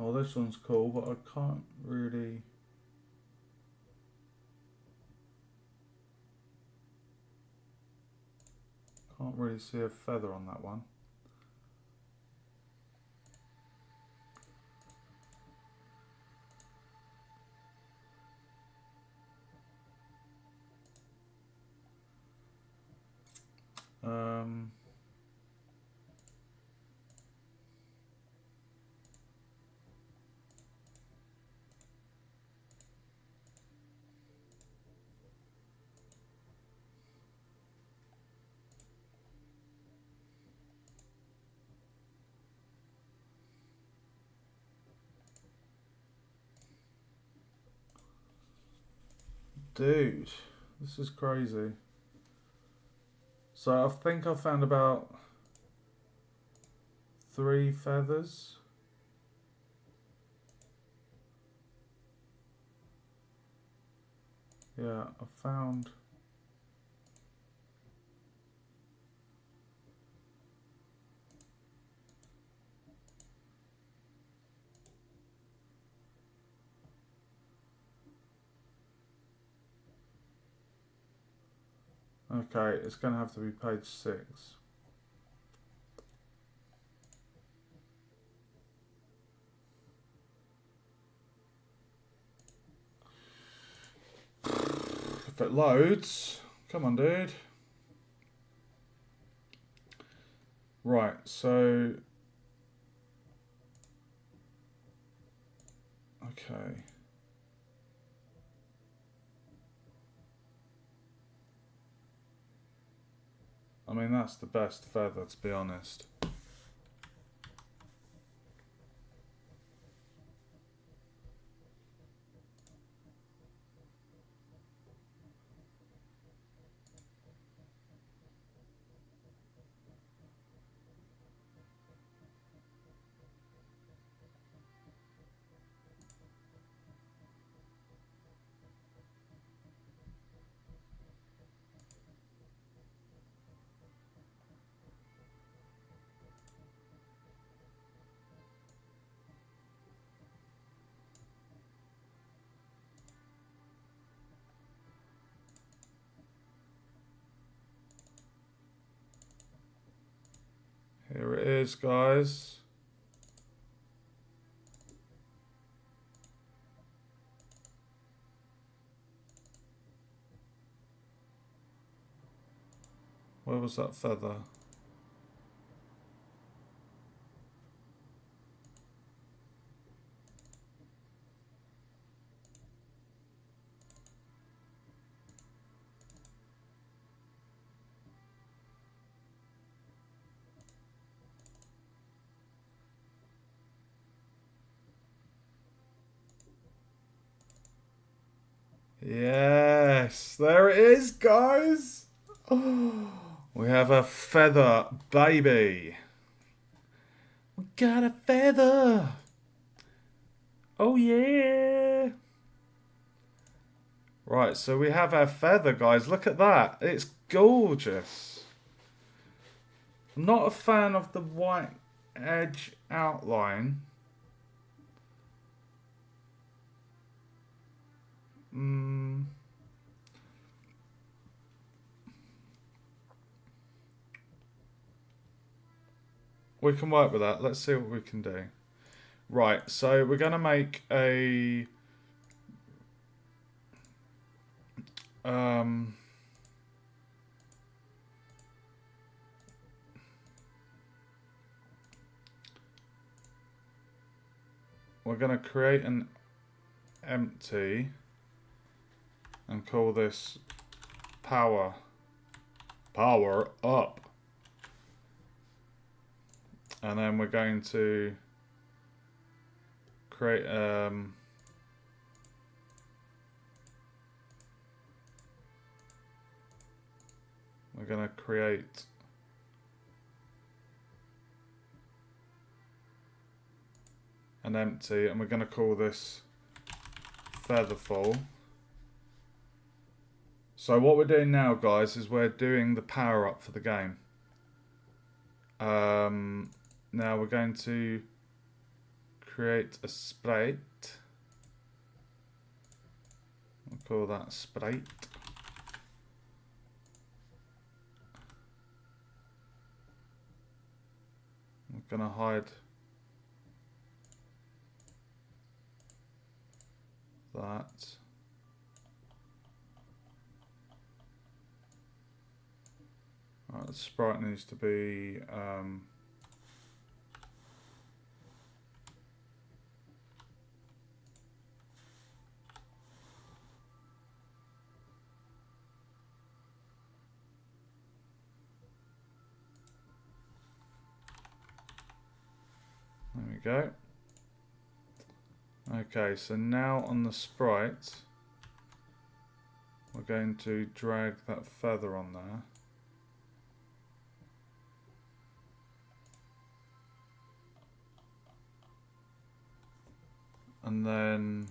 Oh, this one's cool, but I can't really... Can't really see a feather on that one. Dude, This is crazy. So I think I found about 3 feathers. Yeah, I found... Okay, it's going to have to be page 6. If it loads, come on, dude. Right, so... Okay. I mean, that's the best feather, to be honest. Here it is, guys. Where was that feather? Yes, there it is, guys. Oh, we have a feather, baby. We got a feather. Oh, yeah. Right, so we have our feather, guys. Look at that. It's gorgeous. I'm not a fan of the white edge outline. We can work with that. Let's see what we can do. Right, so we're going to make a... we're going to create an empty and call this power. Power up. And then we're going to create we're going to create an empty and we're going to call this featherfall. So what we're doing now, guys, is we're doing the power up for the game. Now we're going to create a sprite. We'll call that sprite. We're going to hide that. Right, the sprite needs to be there we go. Okay, so now on the sprite we're going to drag that feather on there. And then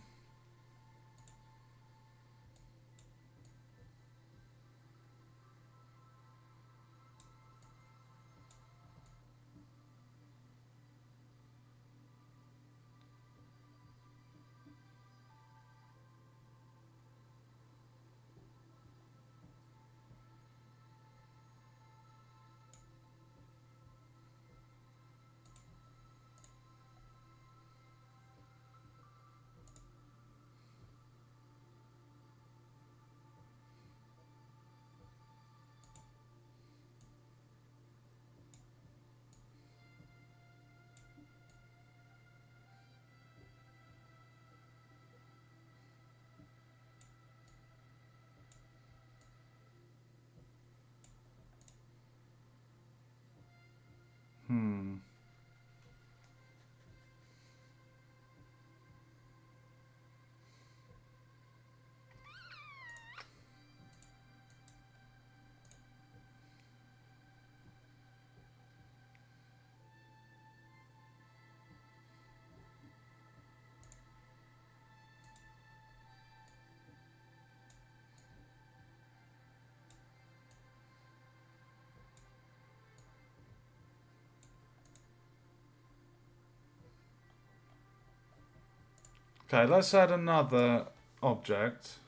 okay, let's add another object.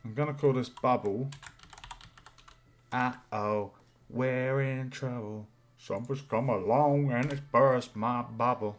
I'm going to call this bubble. Uh-oh, we're in trouble. Something's come along and it's burst my bubble.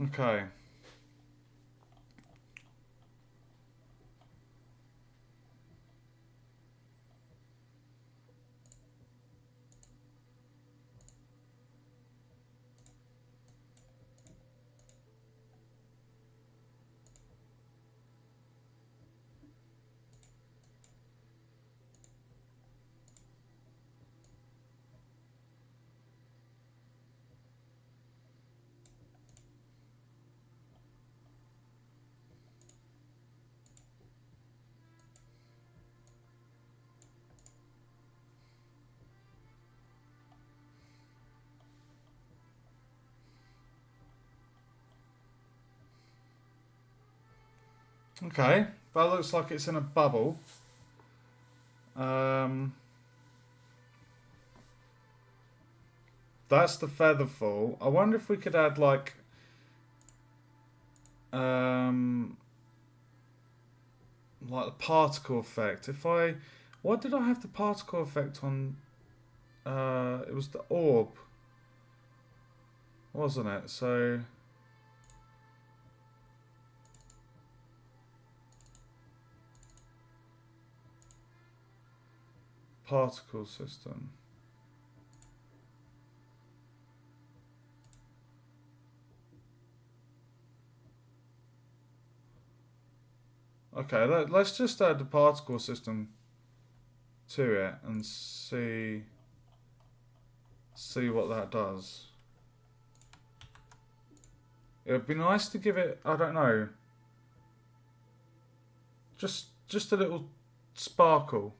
Okay. Okay, that looks like it's in a bubble. That's the feather fall. I wonder if we could add like the particle effect. What did I have the particle effect on? It was the orb. wasn't it? So particle system. Okay, let's just add the particle system to it and see what that does. It would be nice to give it, I don't know, just a little sparkle.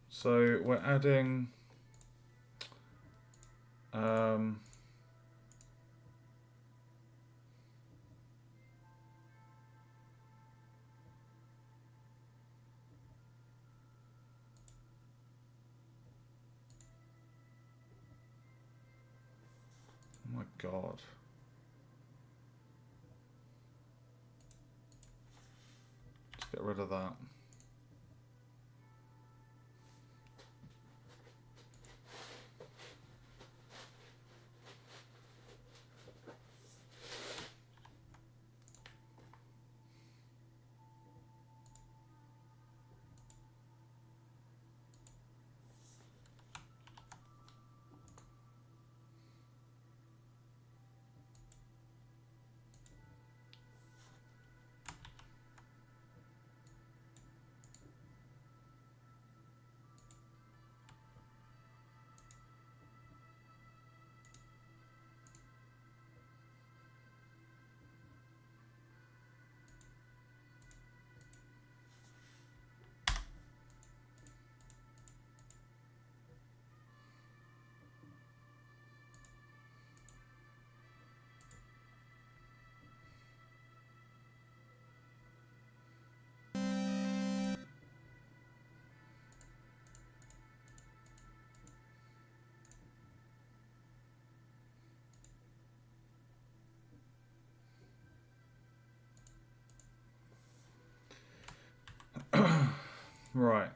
So we're adding oh my god. Let's get rid of that. Right.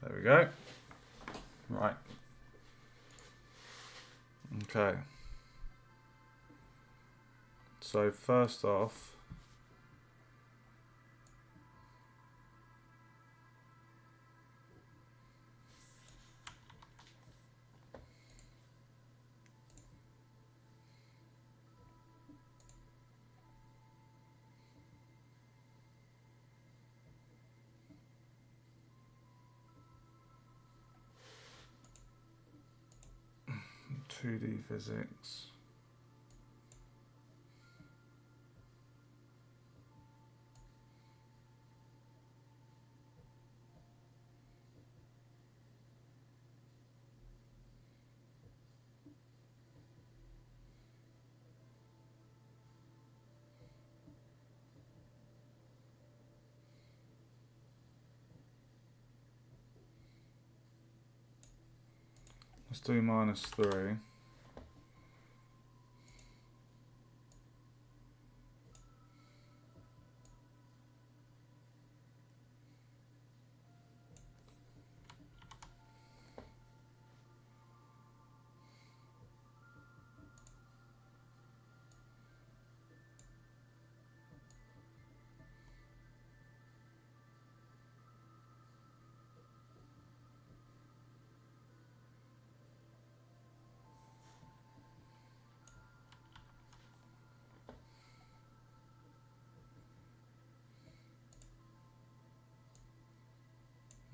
There we go. Right. Okay. So first off, two D physics. Let's do -3.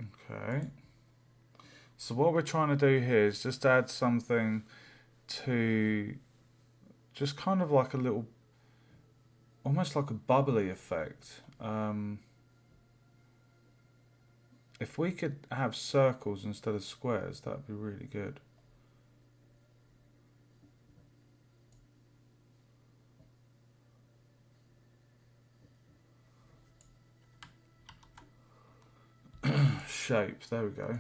Okay. So what we're trying to do here is just add something to just kind of like a little, almost like a bubbly effect. If we could have circles instead of squares, that'd be really good. Shape, there we go.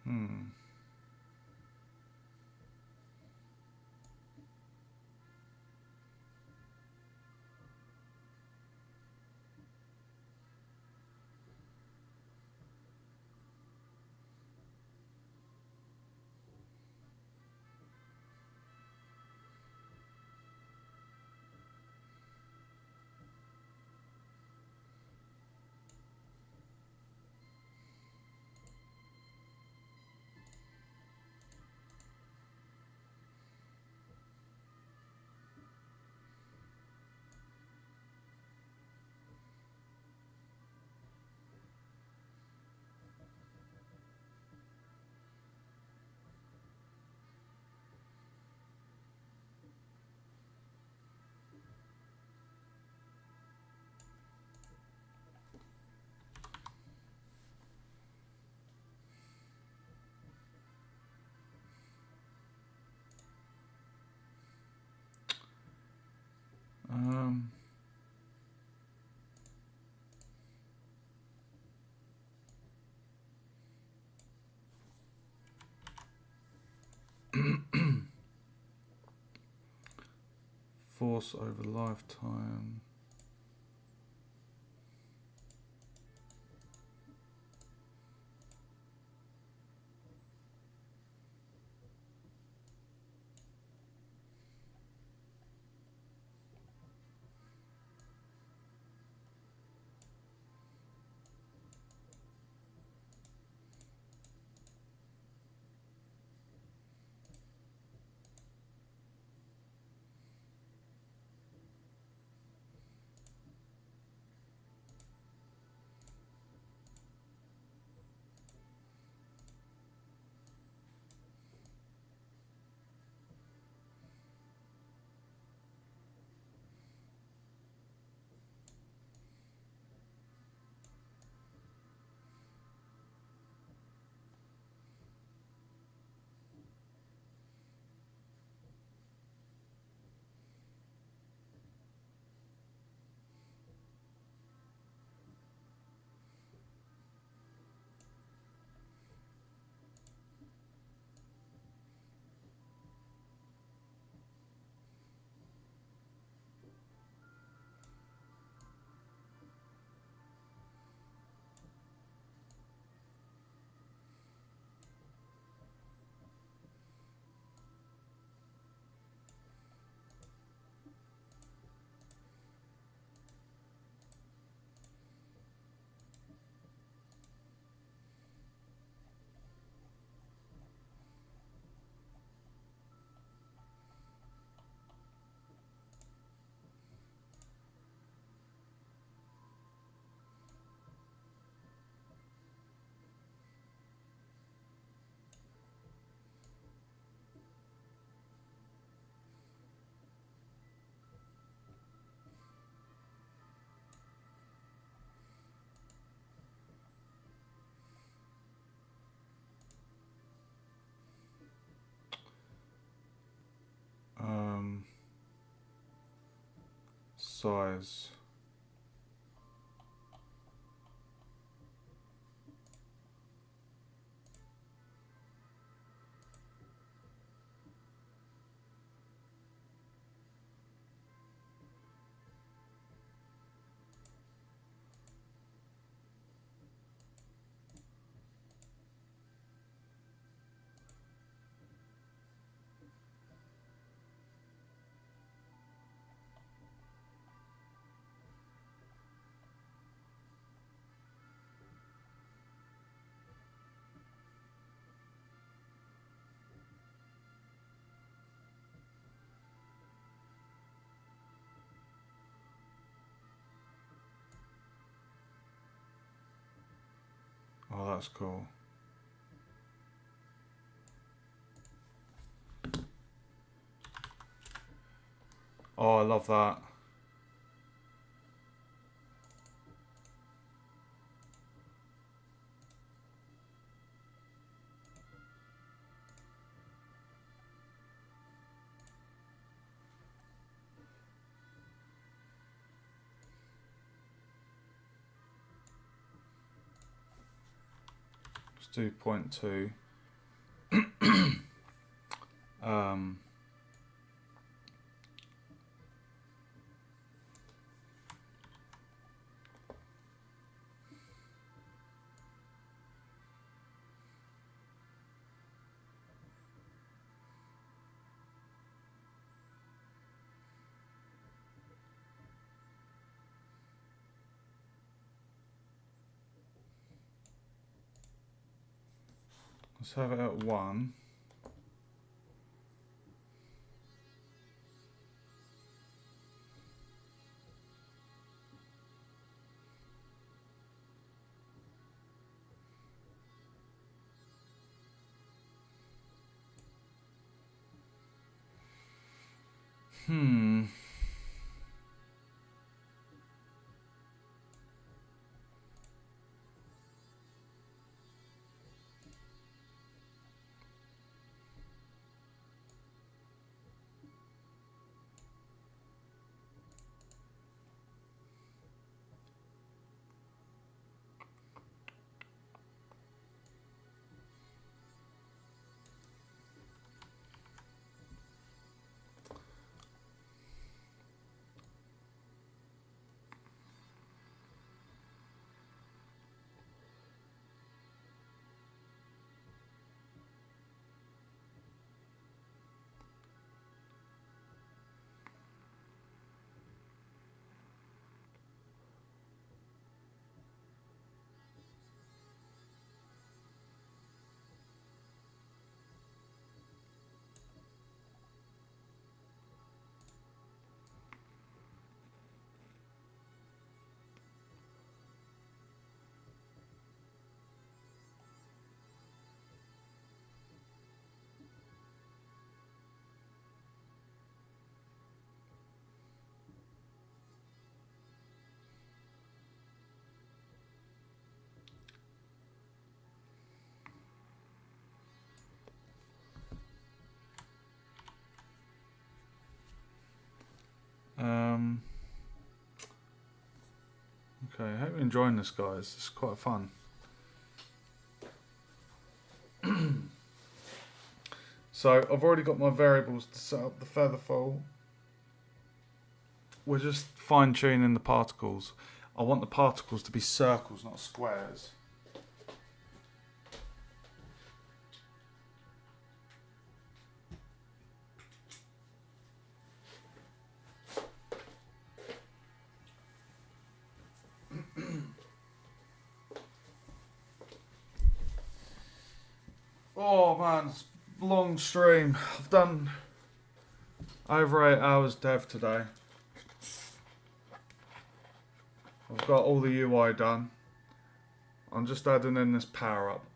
Hmm. Um. Force over lifetime. size. Oh, that's cool. Oh, I love that. Let's do 0.2. Let's have it at 1. Hmm. Okay, I hope you're enjoying this, guys. It's quite fun. So I've already got my variables to set up the feather fall. We're just fine tuning the particles. I want the particles to be circles, not squares. Oh man, it's a long stream. I've done over 8 hours dev today. I've got all the UI done. I'm just adding in this power up.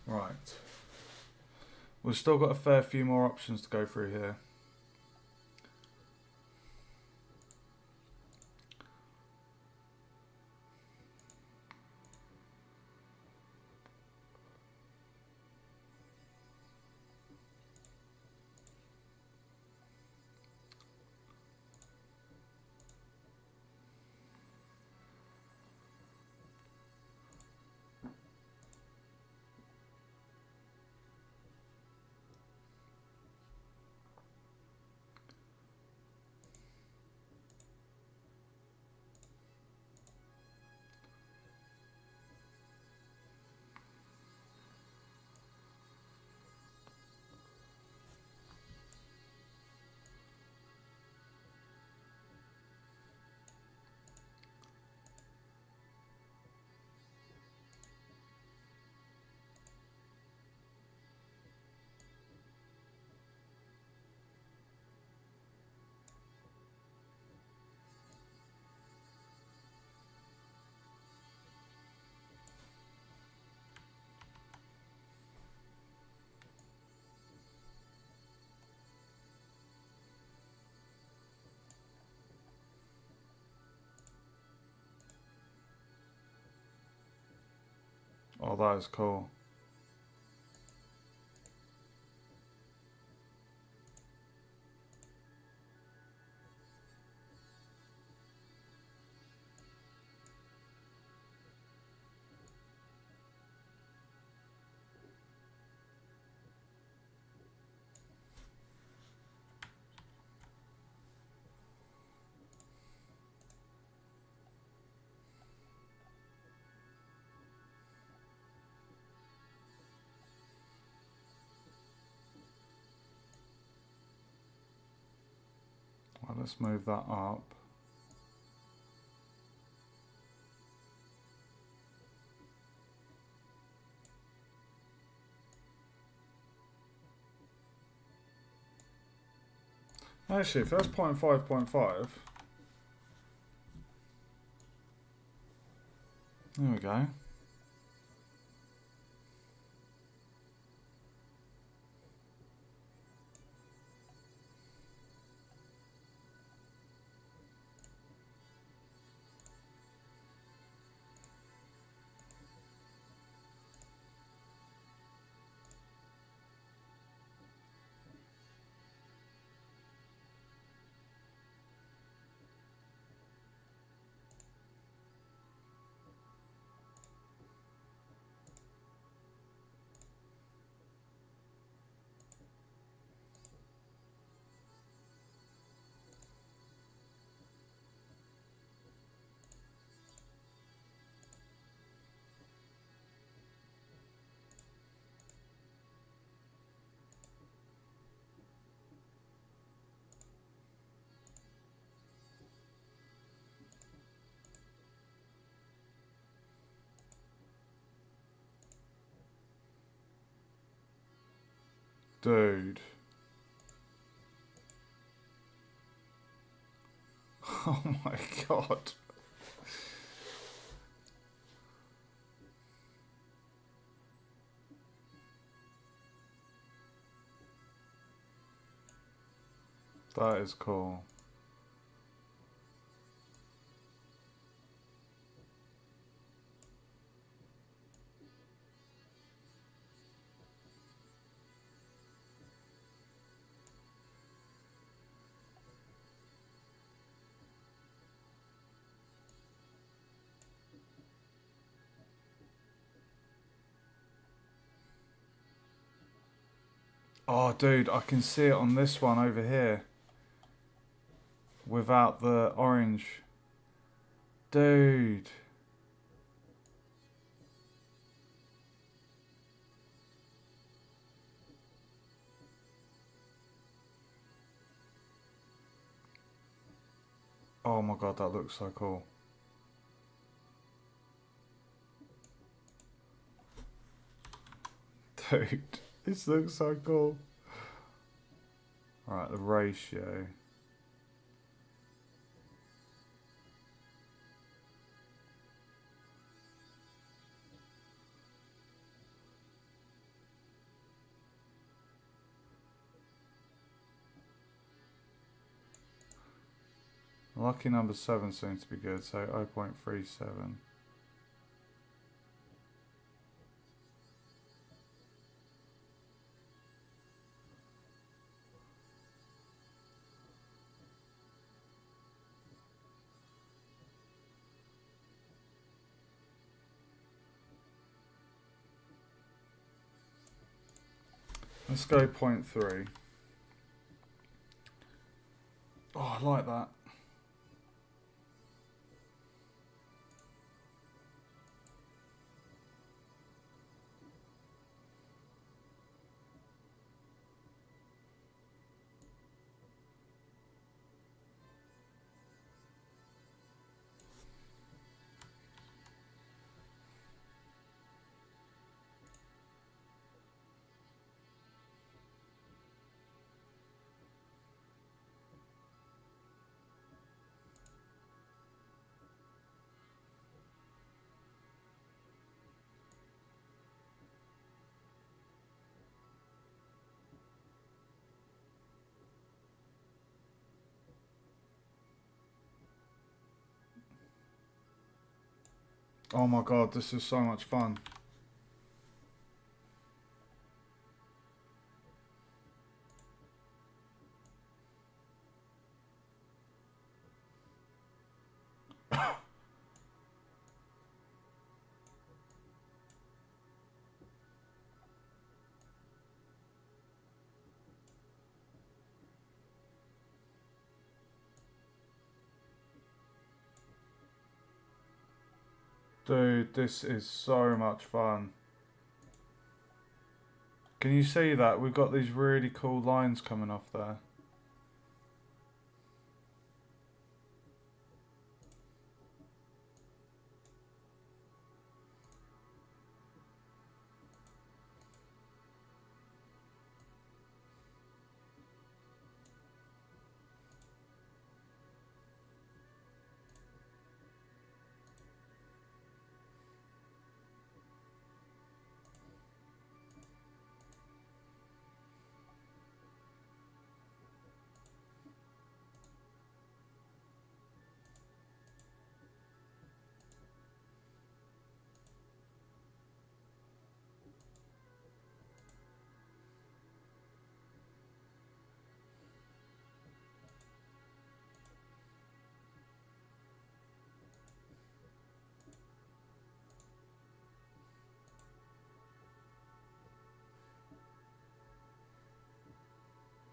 Right. We've still got a fair few more options to go through here. Oh, that is cool. Well, let's move that up. Actually, if that's 0.5, there we go. Dude. Oh my god. That is cool. Oh, dude, I can see it on this one over here. Without the orange. Dude. Oh my god, that looks so cool. Dude, this looks so cool. Alright, the ratio. Lucky number 7 seems to be good, so 0.37. Let's go 0.3. Oh, I like that. Oh my god, this is so much fun. Dude, this is so much fun. Can you see that? We've got these really cool lines coming off there.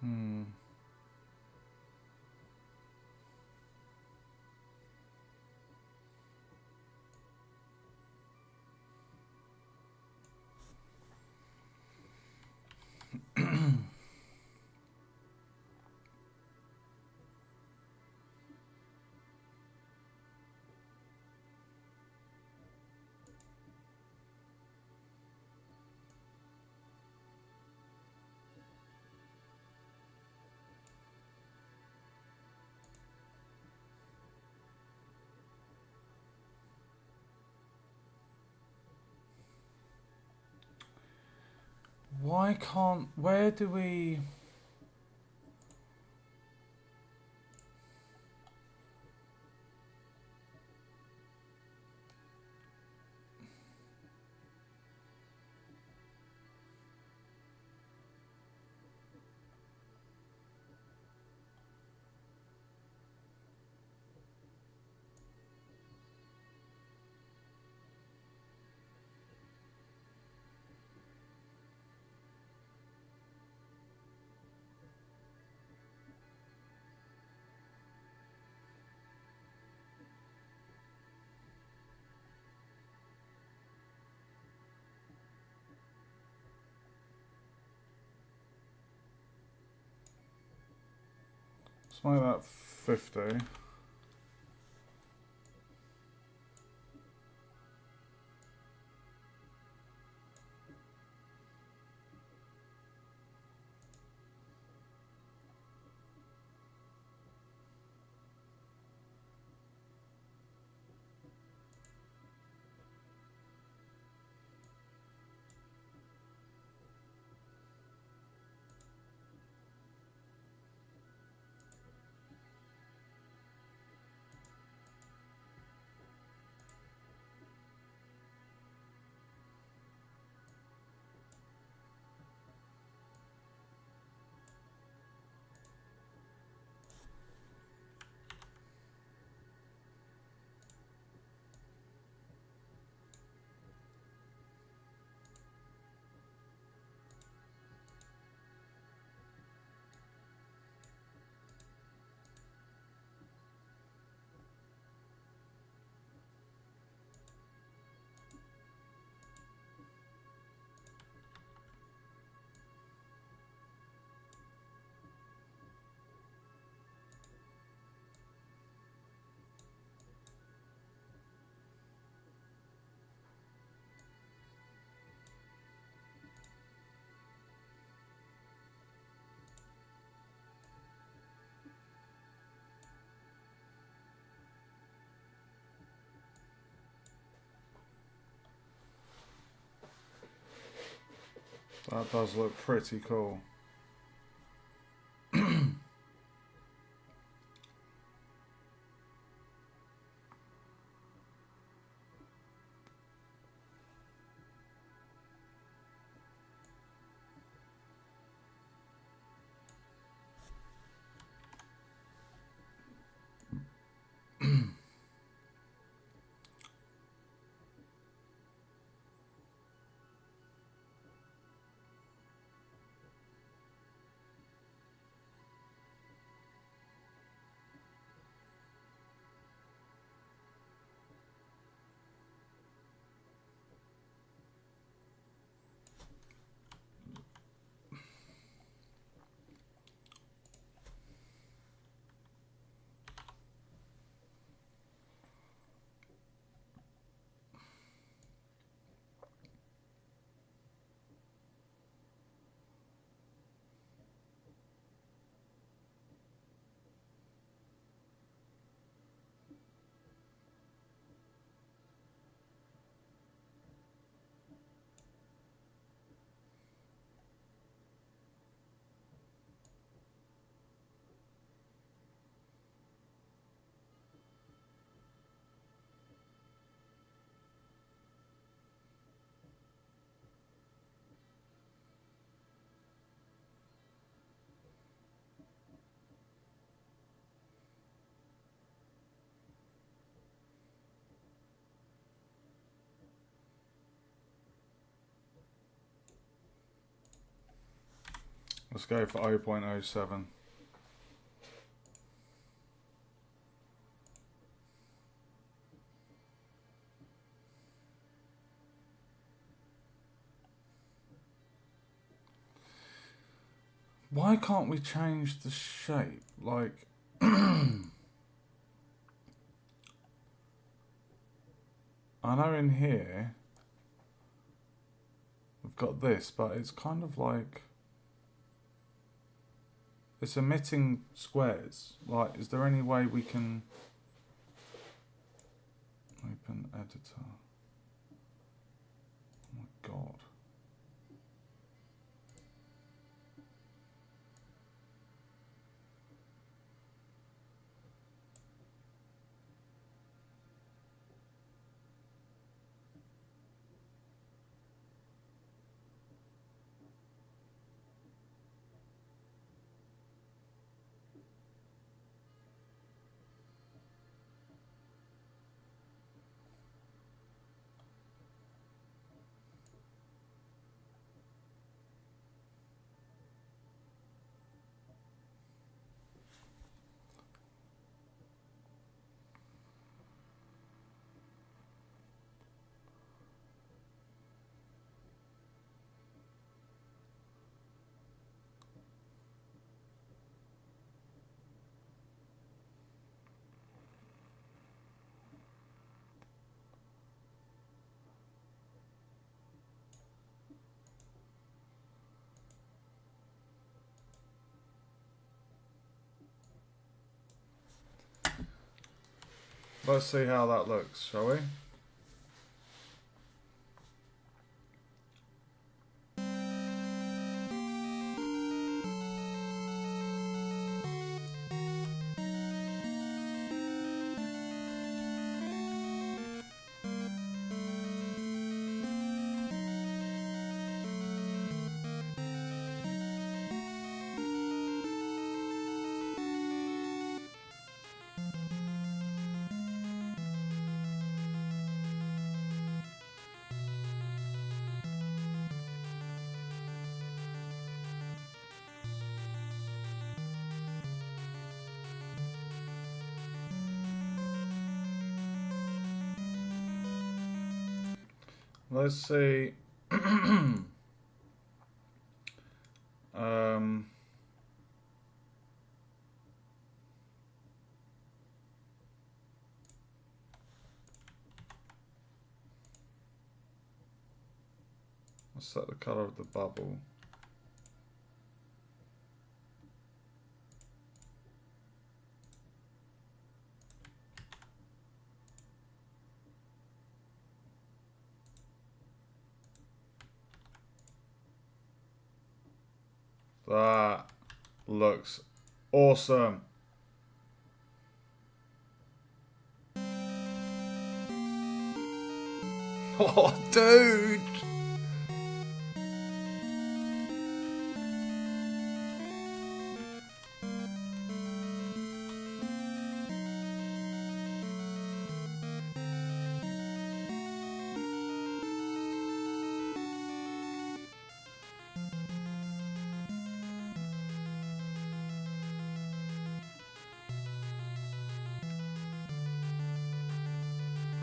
Hmm. Why can't... Where do we... Let's make that 50. That does look pretty cool. Let's go for 0.07. Why can't we change the shape? Like, I know in here we've got this, but it's kind of like it's emitting squares. Like, is there any way we can open editor? Oh my god. Let's see how that looks, shall we? Let's see. Let's set the color of the bubble. That looks awesome. Oh, dude!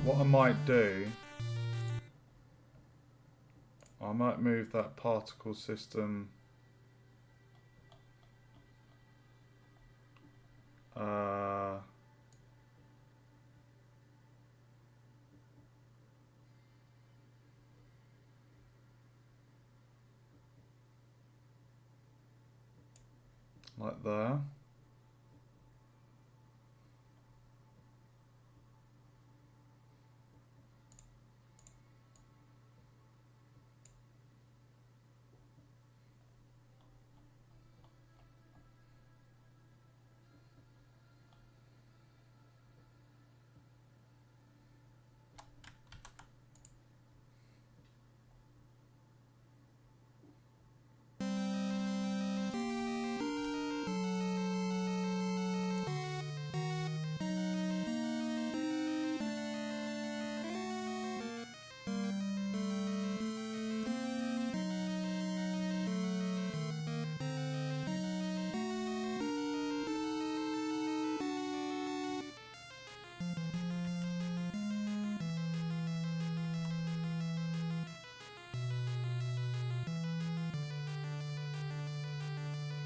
What I might do, I might move that particle system like there.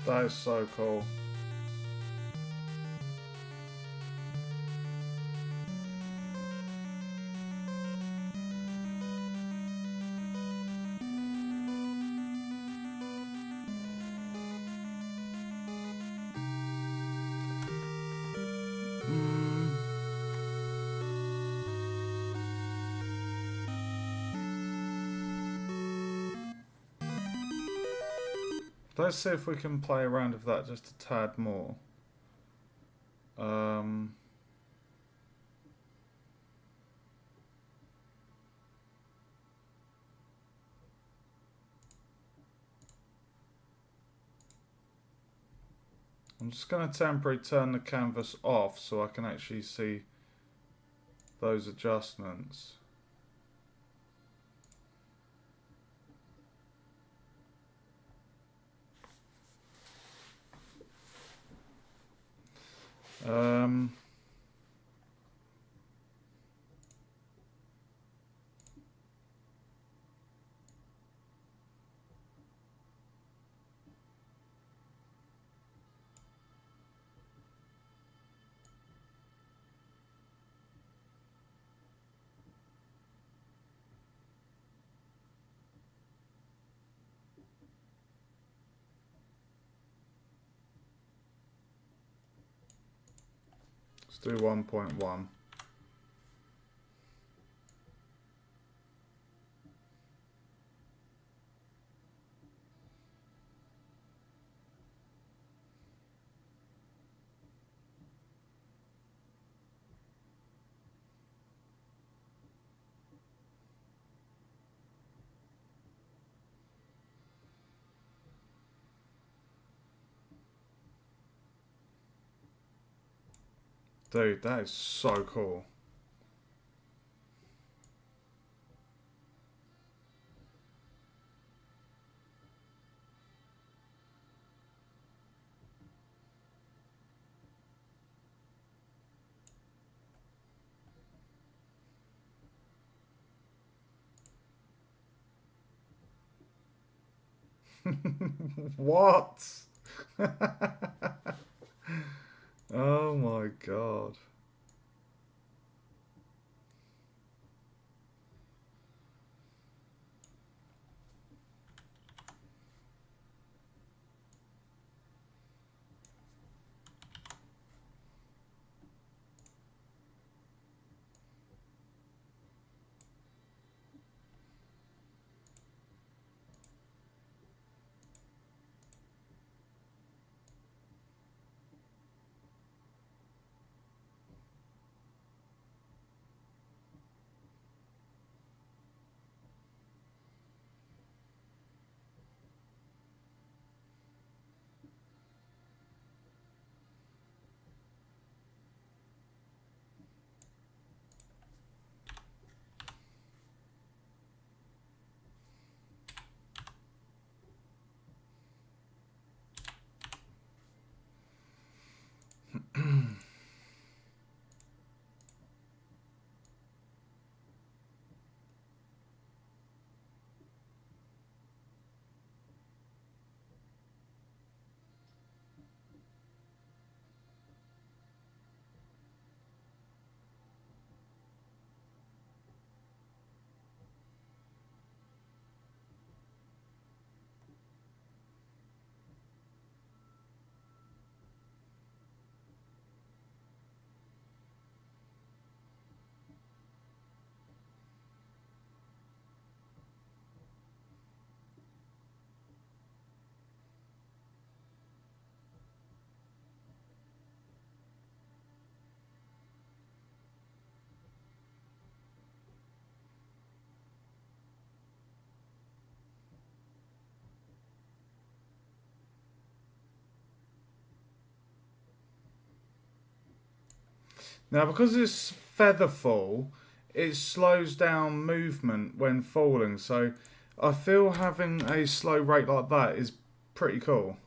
That is so cool. Let's see if we can play around with that just a tad more. I'm just going to temporarily turn the canvas off so I can actually see those adjustments. Let's do 1.1. Dude, that is so cool. What? Oh my god. Now, because it's feather fall, it slows down movement when falling. So I feel having a slow rate like that is pretty cool.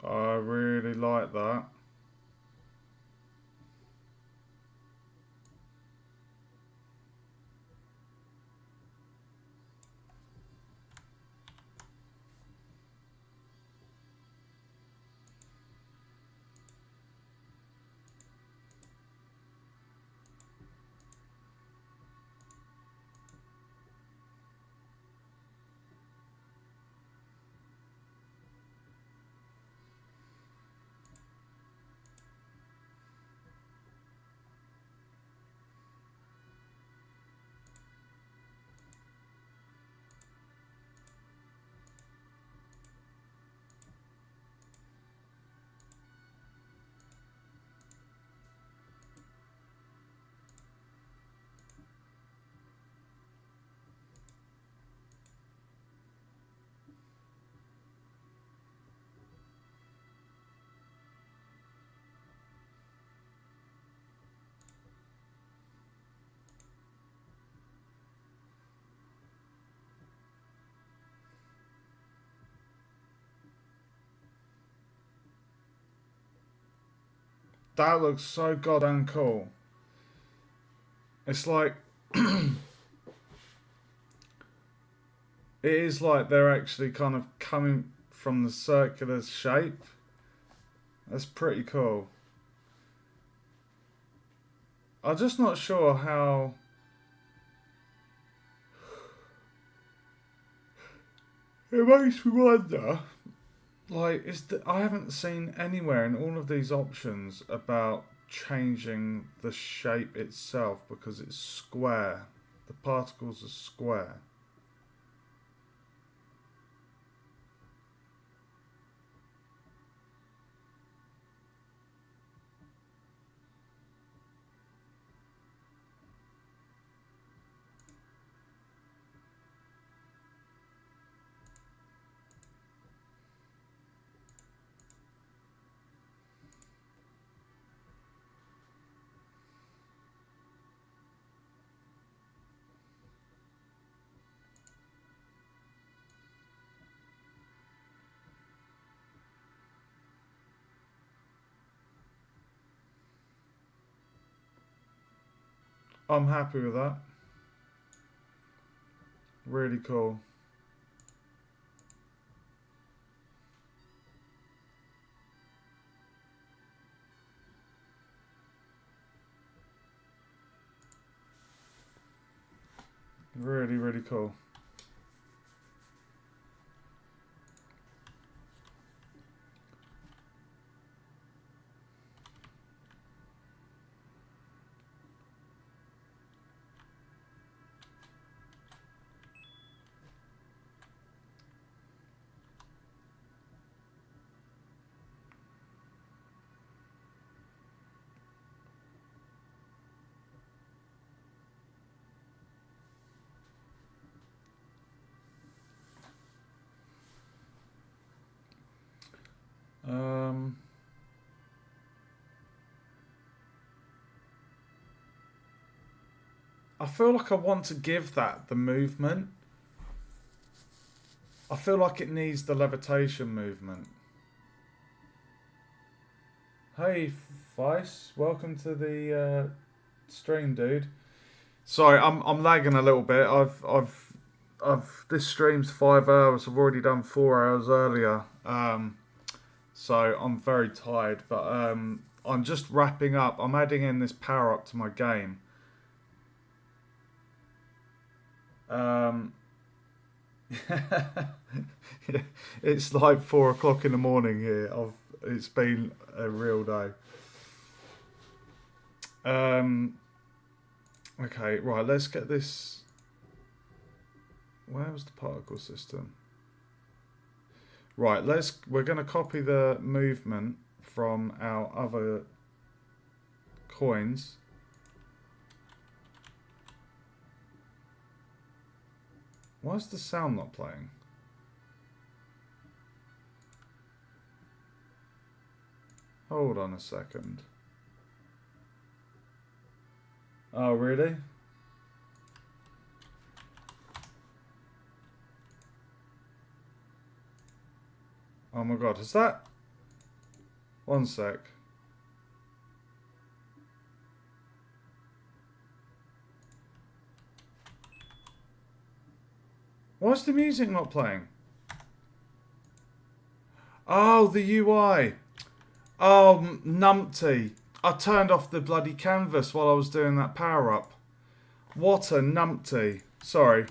I really like that. That looks so goddamn cool. It's like it is like they're actually kind of coming from the circular shape. That's pretty cool. I'm just not sure how. It makes me wonder. Like, I haven't seen anywhere in all of these options about changing the shape itself because it's square. The particles are square. I'm happy with that. Really cool. Really, really cool. I feel like I want to give that the movement. I feel like it needs the levitation movement. Hey, Vice, welcome to the stream, dude. Sorry, I'm lagging a little bit. I've this stream's 5 hours. I've already done 4 hours earlier. So I'm very tired, but I'm just wrapping up. I'm adding in this power up to my game. It's like 4 o'clock in the morning here. It's been a real day. Okay, right. Let's get this. Where was the particle system? Right. We're going to copy the movement from our other coins. Why is the sound not playing? Hold on a second. Oh, really? Oh my god, is that... One sec. Why is the music not playing? Oh, the UI. Oh, numpty. I turned off the bloody canvas while I was doing that power up. What a numpty. Sorry.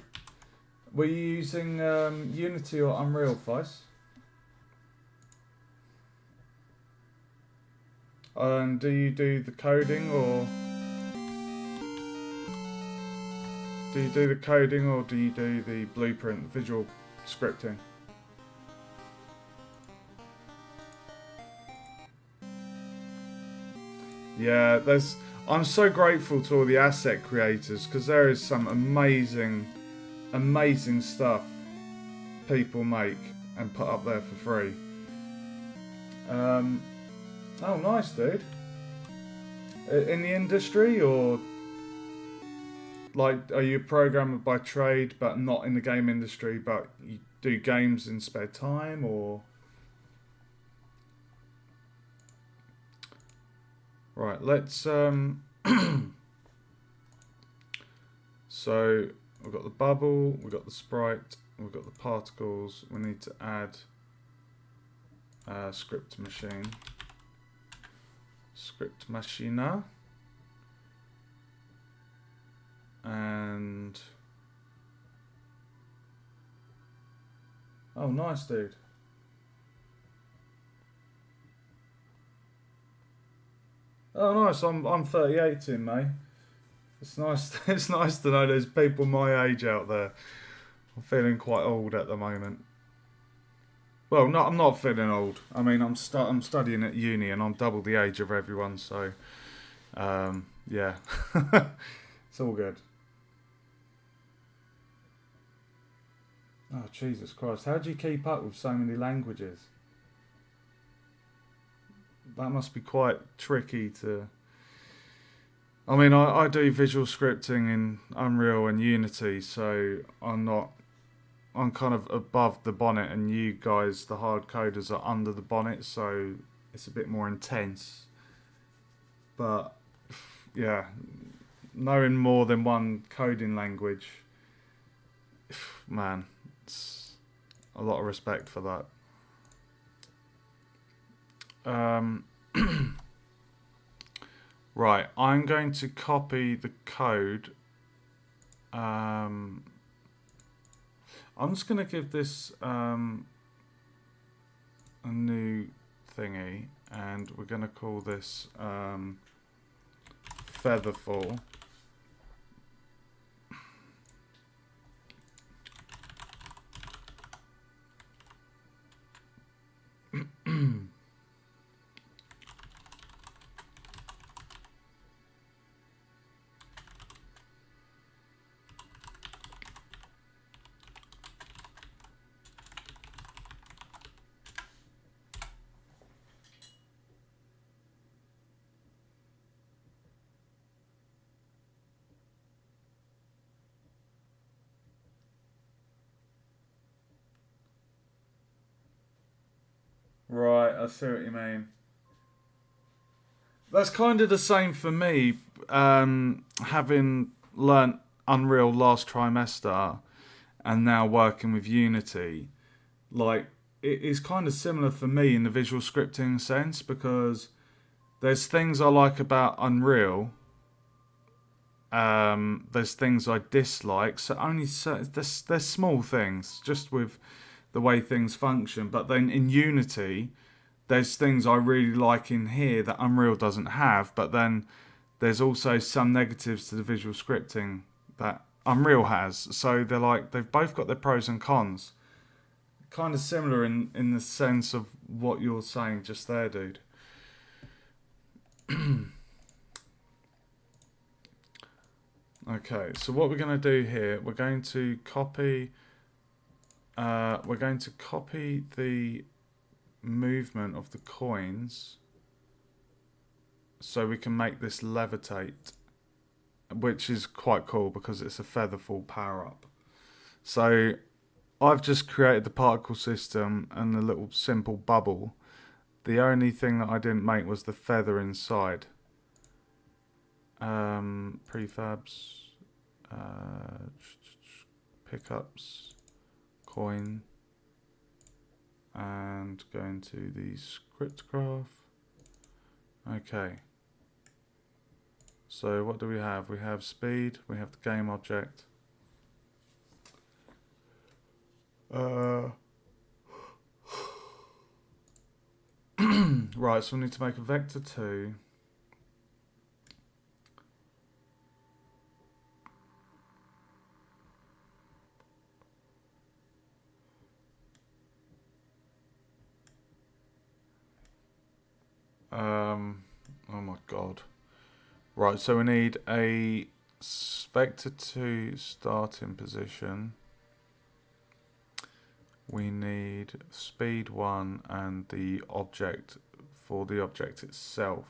Were you using Unity or Unreal, Vice? And do you do the coding or... Do you do the coding or do you do the blueprint, visual scripting? Yeah, I'm so grateful to all the asset creators because there is some amazing stuff people make and put up there for free. Oh, nice, dude. In the industry or like, are you a programmer by trade but not in the game industry, but you do games in spare time or? Right, let's so we've got the bubble, we've got the sprite, we've got the particles. We need to add script machina, and oh, nice, dude. Oh, nice. I'm 38 in May. It's nice. It's nice to know there's people my age out there. I'm feeling quite old at the moment. Well, I'm not feeling old. I mean, I'm studying at uni and I'm double the age of everyone. So, yeah, it's all good. Oh, Jesus Christ! How do you keep up with so many languages? That must be quite tricky to... I mean, I do visual scripting in Unreal and Unity, so I'm kind of above the bonnet, and you guys, the hard coders, are under the bonnet, so it's a bit more intense. But, yeah, knowing more than one coding language, man, it's a lot of respect for that. Right, I'm going to copy the code. I'm just going to give this a new thingy, and we're going to call this Featherfall. I see what you mean. That's kind of the same for me, having learnt Unreal last trimester and now working with Unity. Like, it is kind of similar for me in the visual scripting sense, because there's things I like about Unreal. There's things I dislike. There's small things just with the way things function. But then in Unity, there's things I really like in here that Unreal doesn't have. But then there's also some negatives to the visual scripting that Unreal has. So they've both got their pros and cons. Kind of similar in the sense of what you're saying just there, dude. Okay, so what we're going to do here, we're going to copy the movement of the coins so we can make this levitate, which is quite cool because it's a featherfall power up. So I've just created the particle system and a little simple bubble. The only thing that I didn't make was the feather inside. Prefabs, pickups, coin, and go into the script graph. Okay. So what do we have? We have speed, we have the game object. Right, so we need to make a vector 2. Oh my god. Right, so we need a vector 2 starting position. We need speed 1 and the object for the object itself.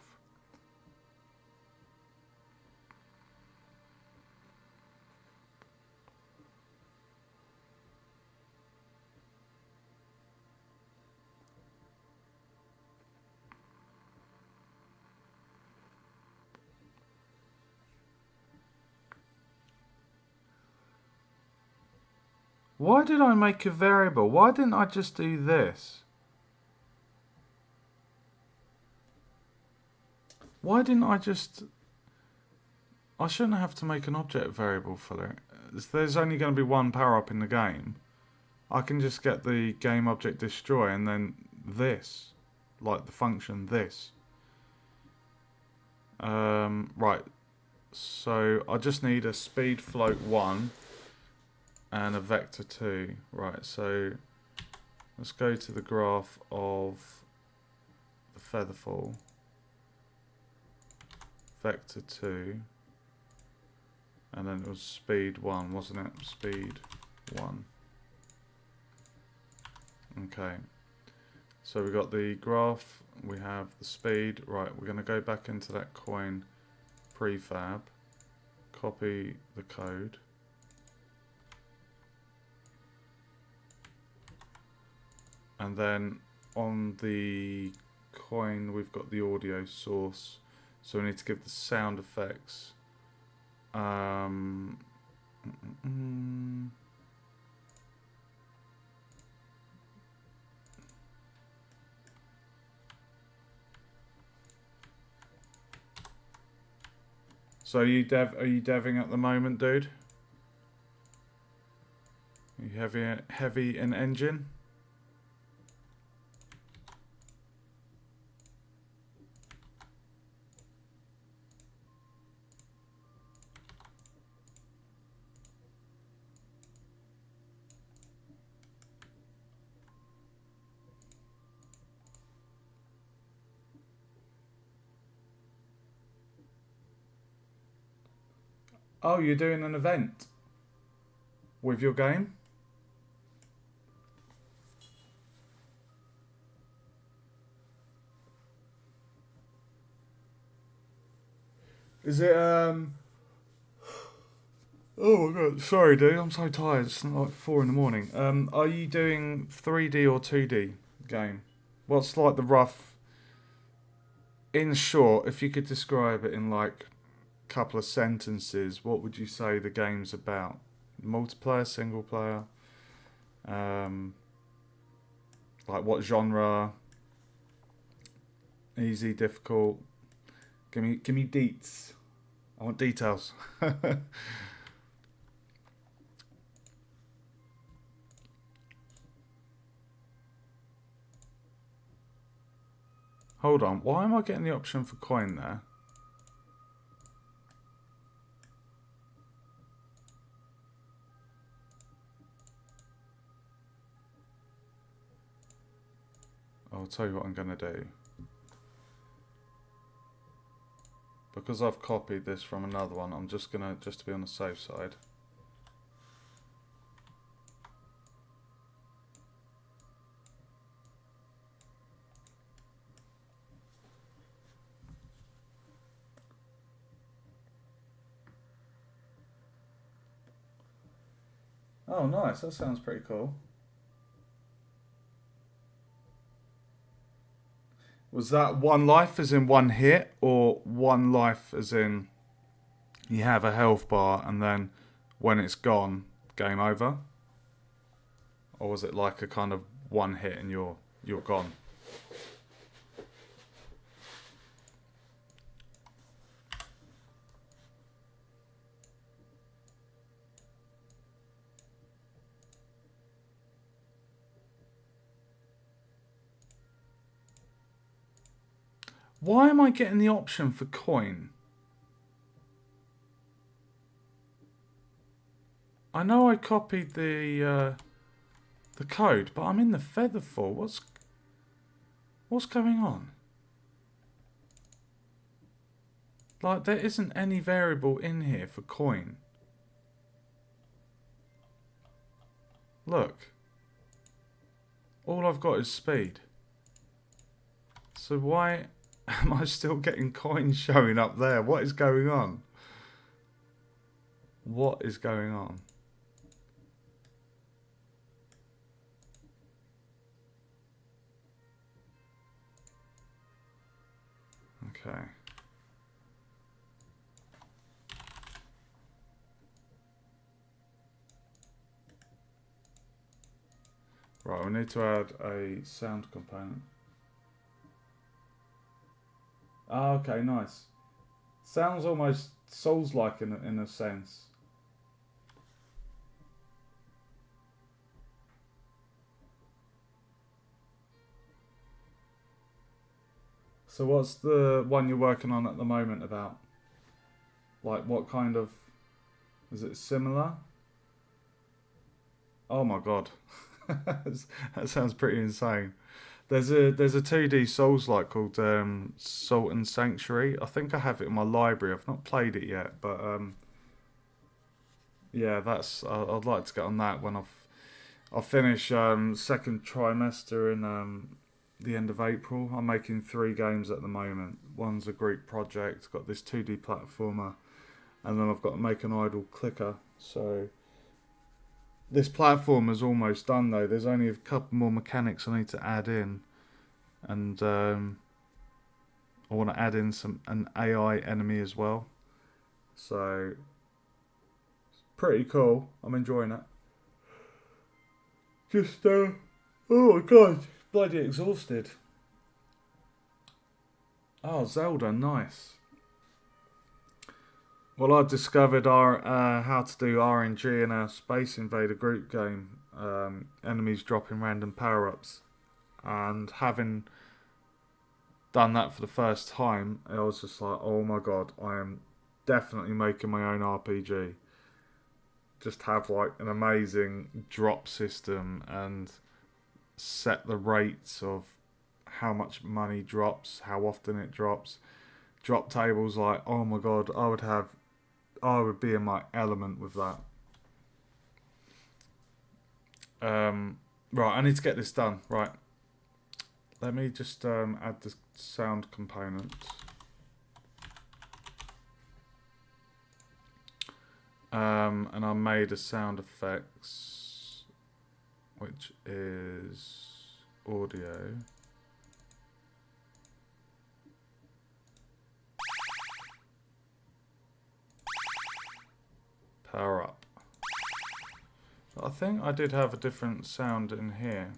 Why did I make a variable? Why didn't I just do this? Why didn't I just... I shouldn't have to make an object variable for it. There's only going to be one power up in the game. I can just get the game object destroy and then this. Like the function this. Right. So I just need a speed float 1 and a vector 2. Right, so let's go to the graph of the featherfall. Vector 2. And then it was speed 1, wasn't it? Speed 1. Okay. So we got the graph, we have the speed. Right, we're going to go back into that coin prefab, copy the code. And then on the coin, we've got the audio source. So we need to give the sound effects. So are you deving at the moment, dude? Are you heavy in engine? Oh, you're doing an event with your game? Is it Oh my god, sorry dude, I'm so tired. It's like 4 in the morning. Are you doing 3D or 2D game? What's like the rough, in short, if you could describe it in like a couple of sentences, what would you say the game's about? Multiplayer, single player? Um, like what genre? Easy, difficult? Give me deets. I want details. Hold on, why am I getting the option for coin there? I'll tell you what I'm going to do. Because I've copied this from another one, I'm just going to, just to be on the safe side. Oh, nice. That sounds pretty cool. Was that one life as in one hit, or one life as in you have a health bar and then when it's gone, game over? Or was it like a kind of one hit and you're gone? Why am I getting the option for coin? I know I copied the code, but I'm in the Featherfall. What's going on? Like, there isn't any variable in here for coin. Look. All I've got is speed. So why am I still getting coins showing up there? What is going on? What is going on? Okay. Right, we need to add a sound component. Ah, okay, nice. Sounds almost Souls-like in a sense. So what's the one you're working on at the moment about? Like what kind of... Is it similar? Oh my god. That sounds pretty insane. There's a 2D Souls-like called Salt and Sanctuary. I think I have it in my library. I've not played it yet, but yeah, that's I'd like to get on that when I'll finish second trimester in the end of April. I'm making 3 games at the moment. One's a Greek project, got this 2D platformer, and then I've got to make an idle clicker. So this platformer's almost done though. There's only a couple more mechanics I need to add in, and I want to add in an AI enemy as well. So pretty cool. I'm enjoying it. Just oh my god, bloody exhausted. Oh, Zelda, nice. Well, I discovered our how to do RNG in our Space Invader group game. Enemies dropping random power ups, and having done that for the first time, I was just like, oh my god, I am definitely making my own RPG. Just have like an amazing drop system and set the rates of how much money drops, how often it drops. Drop tables, like, oh my god, I would be in my element with that. Right, I need to get this done. Right, let me just add the sound component. And I made a sound effects, which is audio. Power up. I think I did have a different sound in here.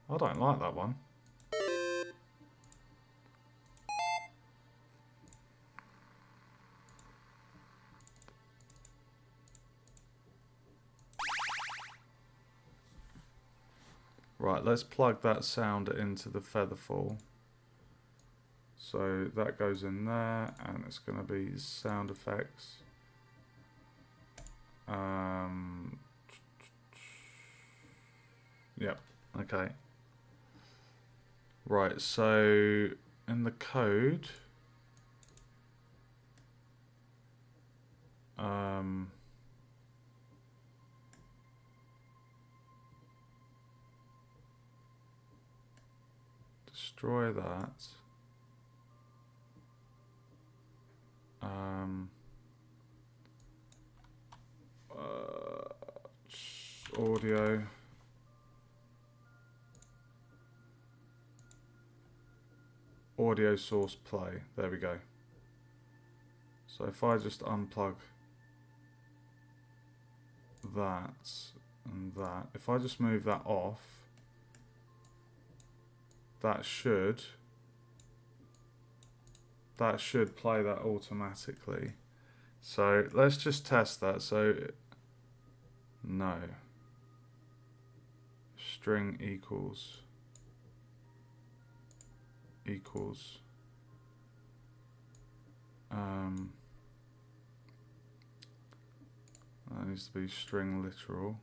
I don't like that one. Right, let's plug that sound into the Featherfall. So that goes in there, and it's going to be sound effects. Yep, okay. Right, so in the code, destroy that. Audio. Audio source play. There we go. So if I just unplug that and that, if I just move that off, that should play that automatically. So let's just test that. So no. String equals that needs to be string literal.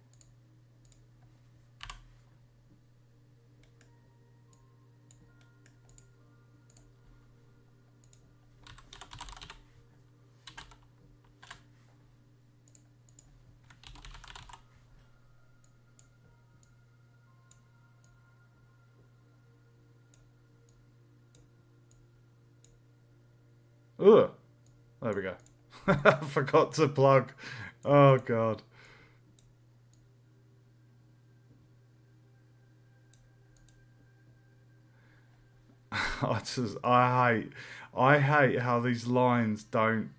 Ugh. There we go. I forgot to plug. Oh god. I hate how these lines don't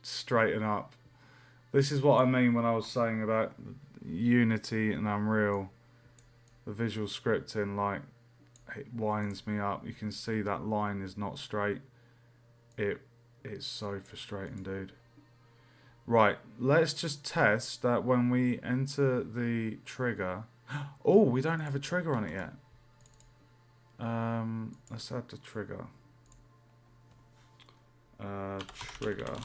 straighten up. This is what I mean when I was saying about Unity and Unreal. The visual scripting, like, it winds me up. You can see that line is not straight. It's so frustrating, dude. Right, let's just test that when we enter the trigger. Oh, we don't have a trigger on it yet. Let's add the trigger. Trigger.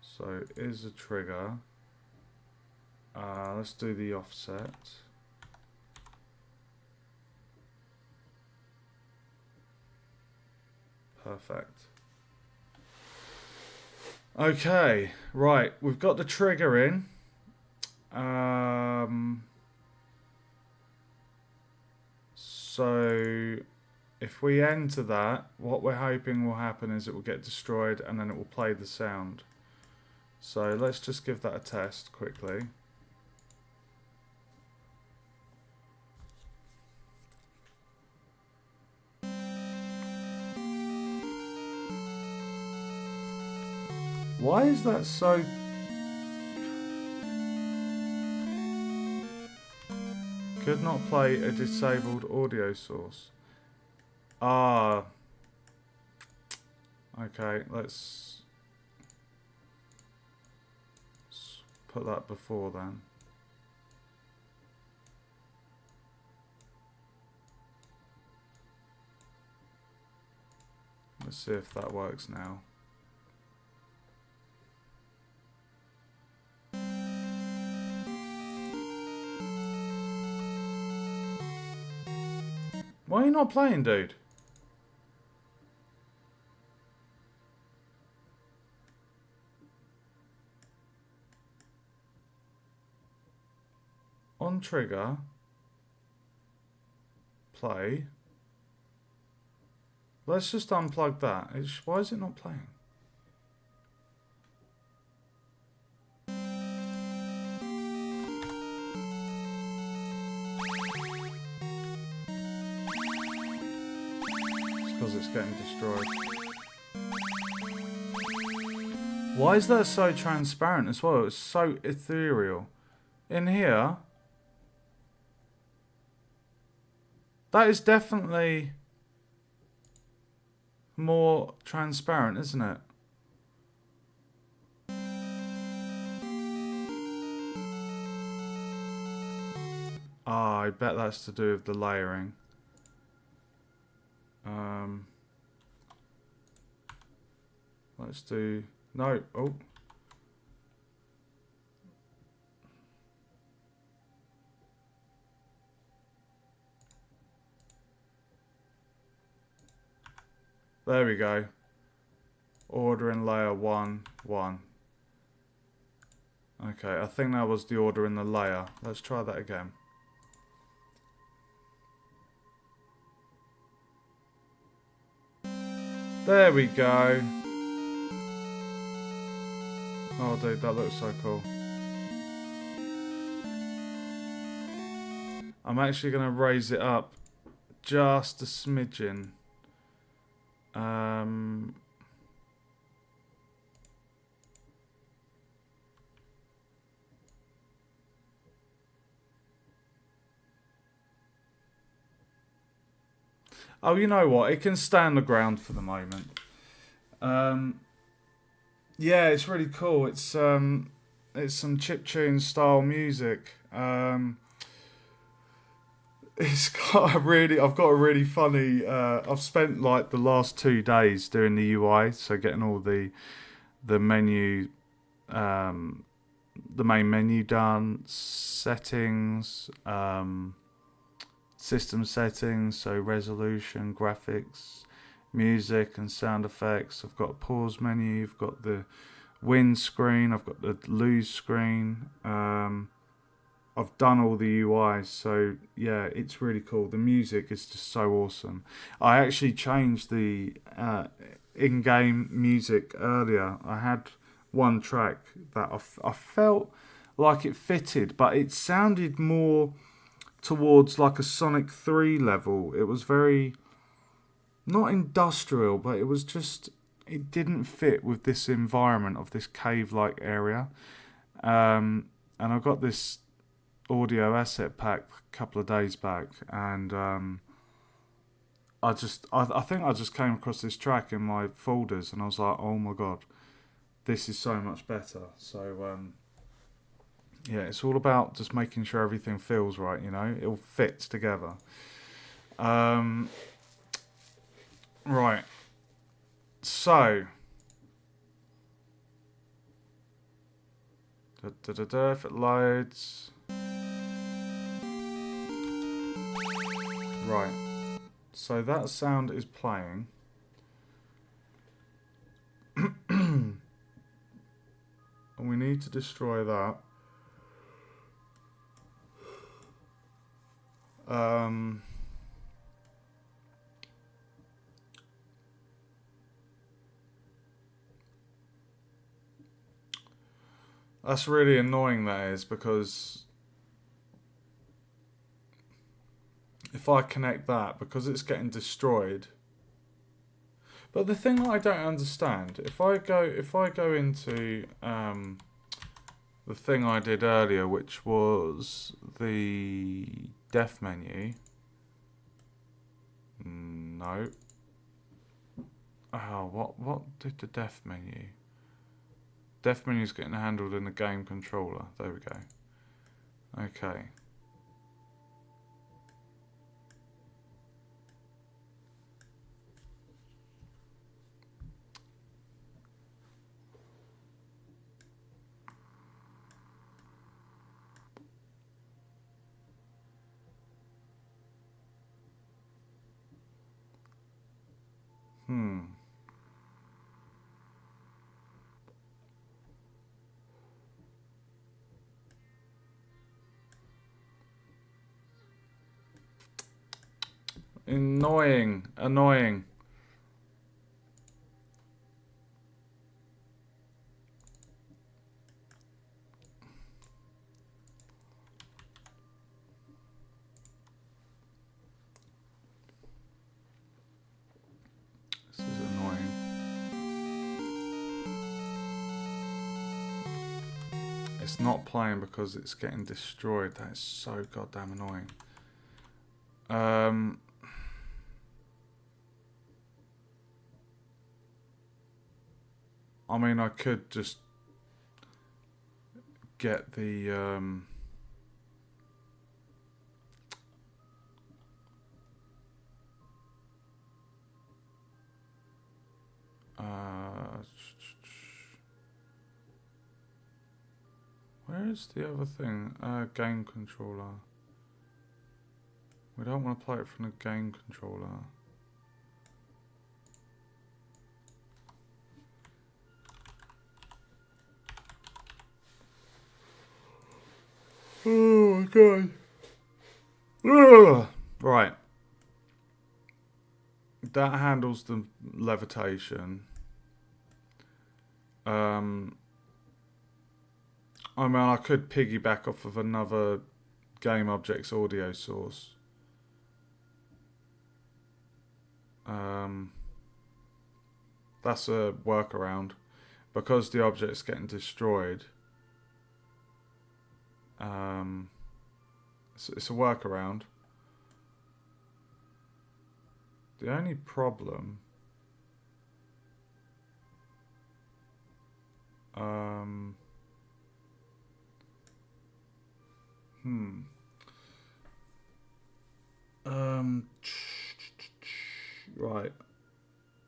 So is a trigger. Let's do the offset. Perfect. Okay, right, we've got the trigger in. So if we enter that, what we're hoping will happen is it will get destroyed and then it will play the sound. So let's just give that a test quickly. Why is that so... Could not play a disabled audio source. Ah. Okay, let's put that before then. Let's see if that works now. Why are you not playing, dude? On trigger, play. Let's just unplug that. Why is it not playing? because it's getting destroyed. Why is that so transparent as well? It's so ethereal. In here, that is definitely more transparent, isn't it? Ah, I bet that's to do with the layering. Let's do... No, oh. There we go. Order in layer 1, 1. Okay, I think that was the order in the layer. Let's try that again. There we go. Oh dude, that looks so cool. I'm actually going to raise it up just a smidgen. Oh, you know what? It can stand the ground for the moment. Yeah, it's really cool. It's some chiptune style music. It's got a really, I've got a really funny. I've spent like the last 2 days doing the UI, so getting all the menu, the main menu done, settings, system settings, so resolution, graphics, music and sound effects. I've got a pause menu, I've got the win screen, I've got the lose screen. I've done all the UI, so yeah, it's really cool. The music is just so awesome. I actually changed the in-game music earlier. I had one track that I felt like it fitted, but it sounded more towards like a Sonic 3 level. It was very, not industrial, but it was just, it didn't fit with this environment of this cave-like area. And I got this audio asset pack a couple of days back, and I think I just came across this track in my folders, and I was like, oh my god, this is so much better. So yeah, it's all about just making sure everything feels right, you know, it all fits together. Right, so if it loads. Right, so that sound is playing. And we need to destroy that. That's really annoying, that is, because if I connect that, because it's getting destroyed. But the thing that I don't understand, if I go into the thing I did earlier, which was the def menu. No. Oh, what did the def menu? Def menu is getting handled in the game controller. There we go. Okay. Annoying. It's not playing because it's getting destroyed. That is so goddamn annoying. I mean, I could just get the where is the other thing? Game controller. We don't want to play it from the game controller. Oh my god. Ugh. Right. That handles the levitation. I mean, I could piggyback off of another Game Objects audio source. That's a workaround. Because the object's getting destroyed, it's a workaround. The only problem, right.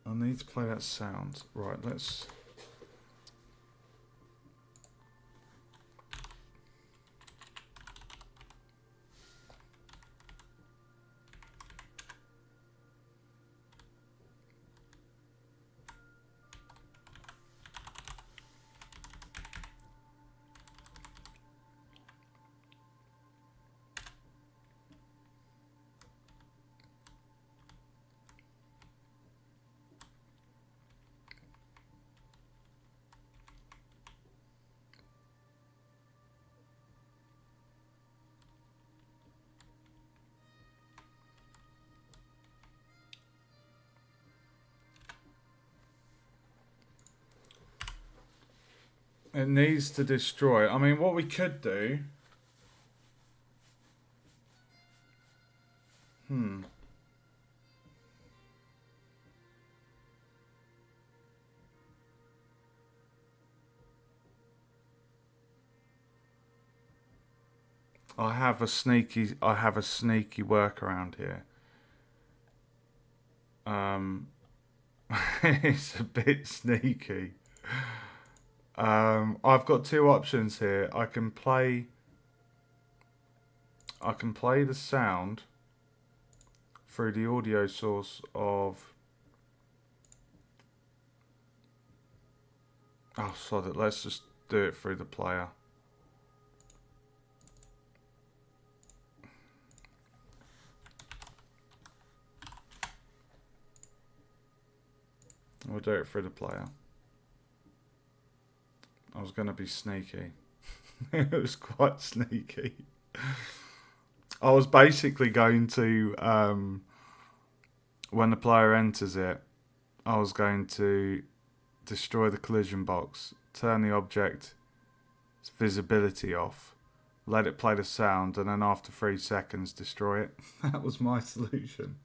I need to play that sound. Right, let's. It needs to destroy. I mean, what we could do. I have a sneaky workaround here. It's a bit sneaky. I've got two options here. I can play the sound through the audio source of. Oh, sod it. Let's just do it through the player. We'll do it through the player. I was going to be sneaky. It was quite sneaky. I was basically going to, when the player enters it, I was going to destroy the collision box, turn the object's visibility off, let it play the sound, and then after 3 seconds destroy it. That was my solution.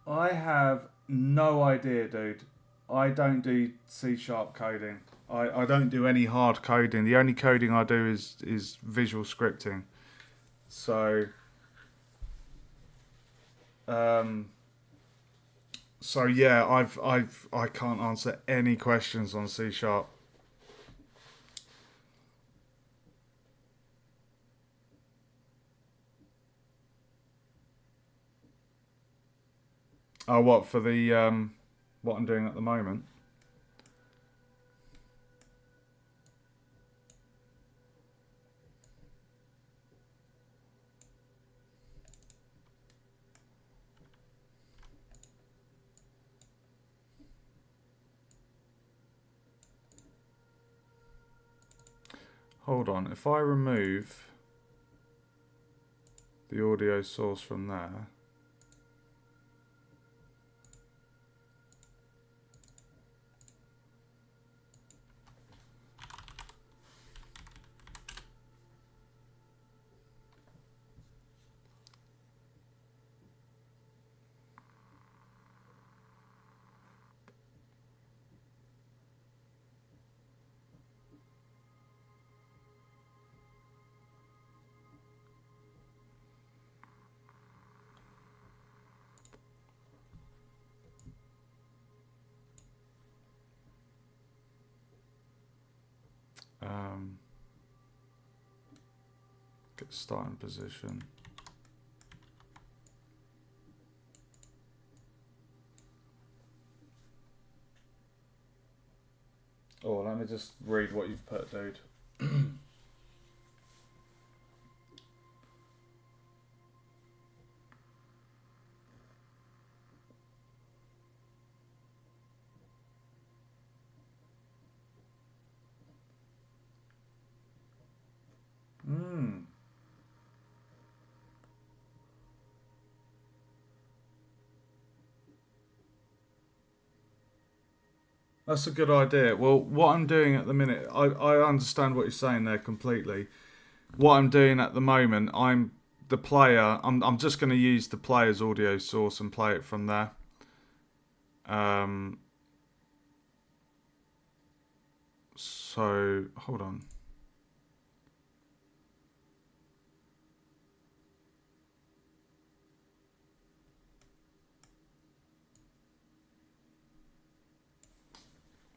I have no idea, dude. I don't do C# coding. I don't do any hard coding. The only coding I do is visual scripting. So yeah, I can't answer any questions on C#. Oh, what for the what I'm doing at the moment? Hold on, if I remove the audio source from there. Get starting position. Oh, let me just read what you've put, dude. That's a good idea. Well, what I'm doing at the minute, I understand what you're saying there completely. What I'm doing at the moment, I'm the player. I'm just going to use the player's audio source and play it from there. So hold on.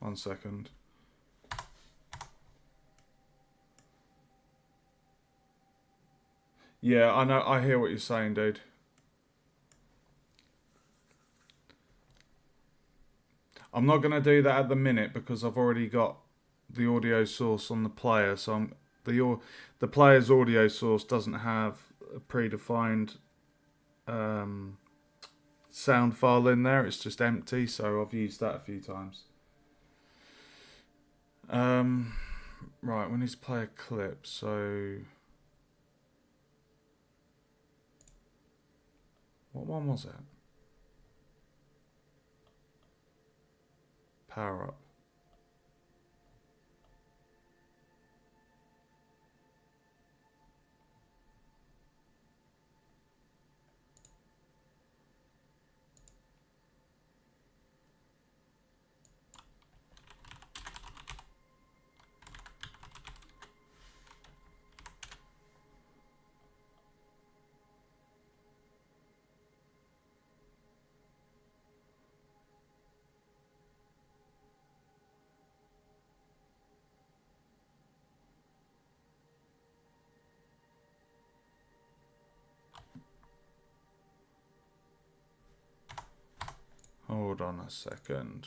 One second. Yeah, I know. I hear what you're saying, dude. I'm not going to do that at the minute because I've already got the audio source on the player. So the player's audio source doesn't have a predefined sound file in there. It's just empty. So I've used that a few times. Right, we need to play a clip. So what one was it? Power up. Hold on a second.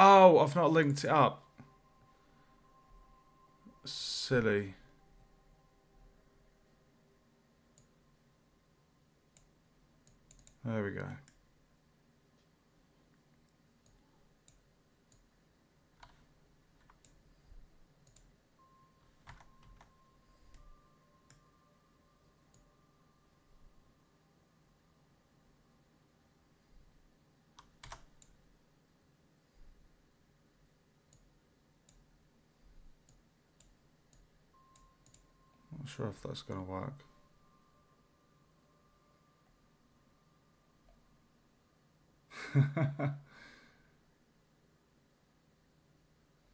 Oh, I've not linked it up. Silly. There we go. Not sure if that's going to work.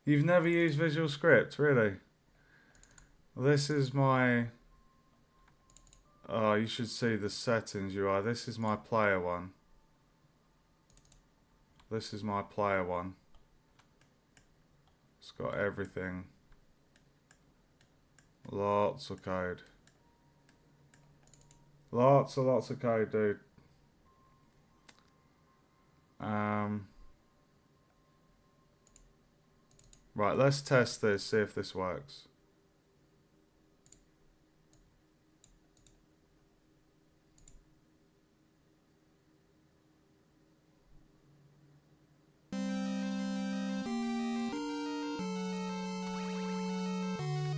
You've never used Visual Script, really? This is my... Oh, you should see the settings UI. This is my player one. This is my player one. Let's got everything. Lots of code. Lots of code, dude. Right, let's test this, see if this works.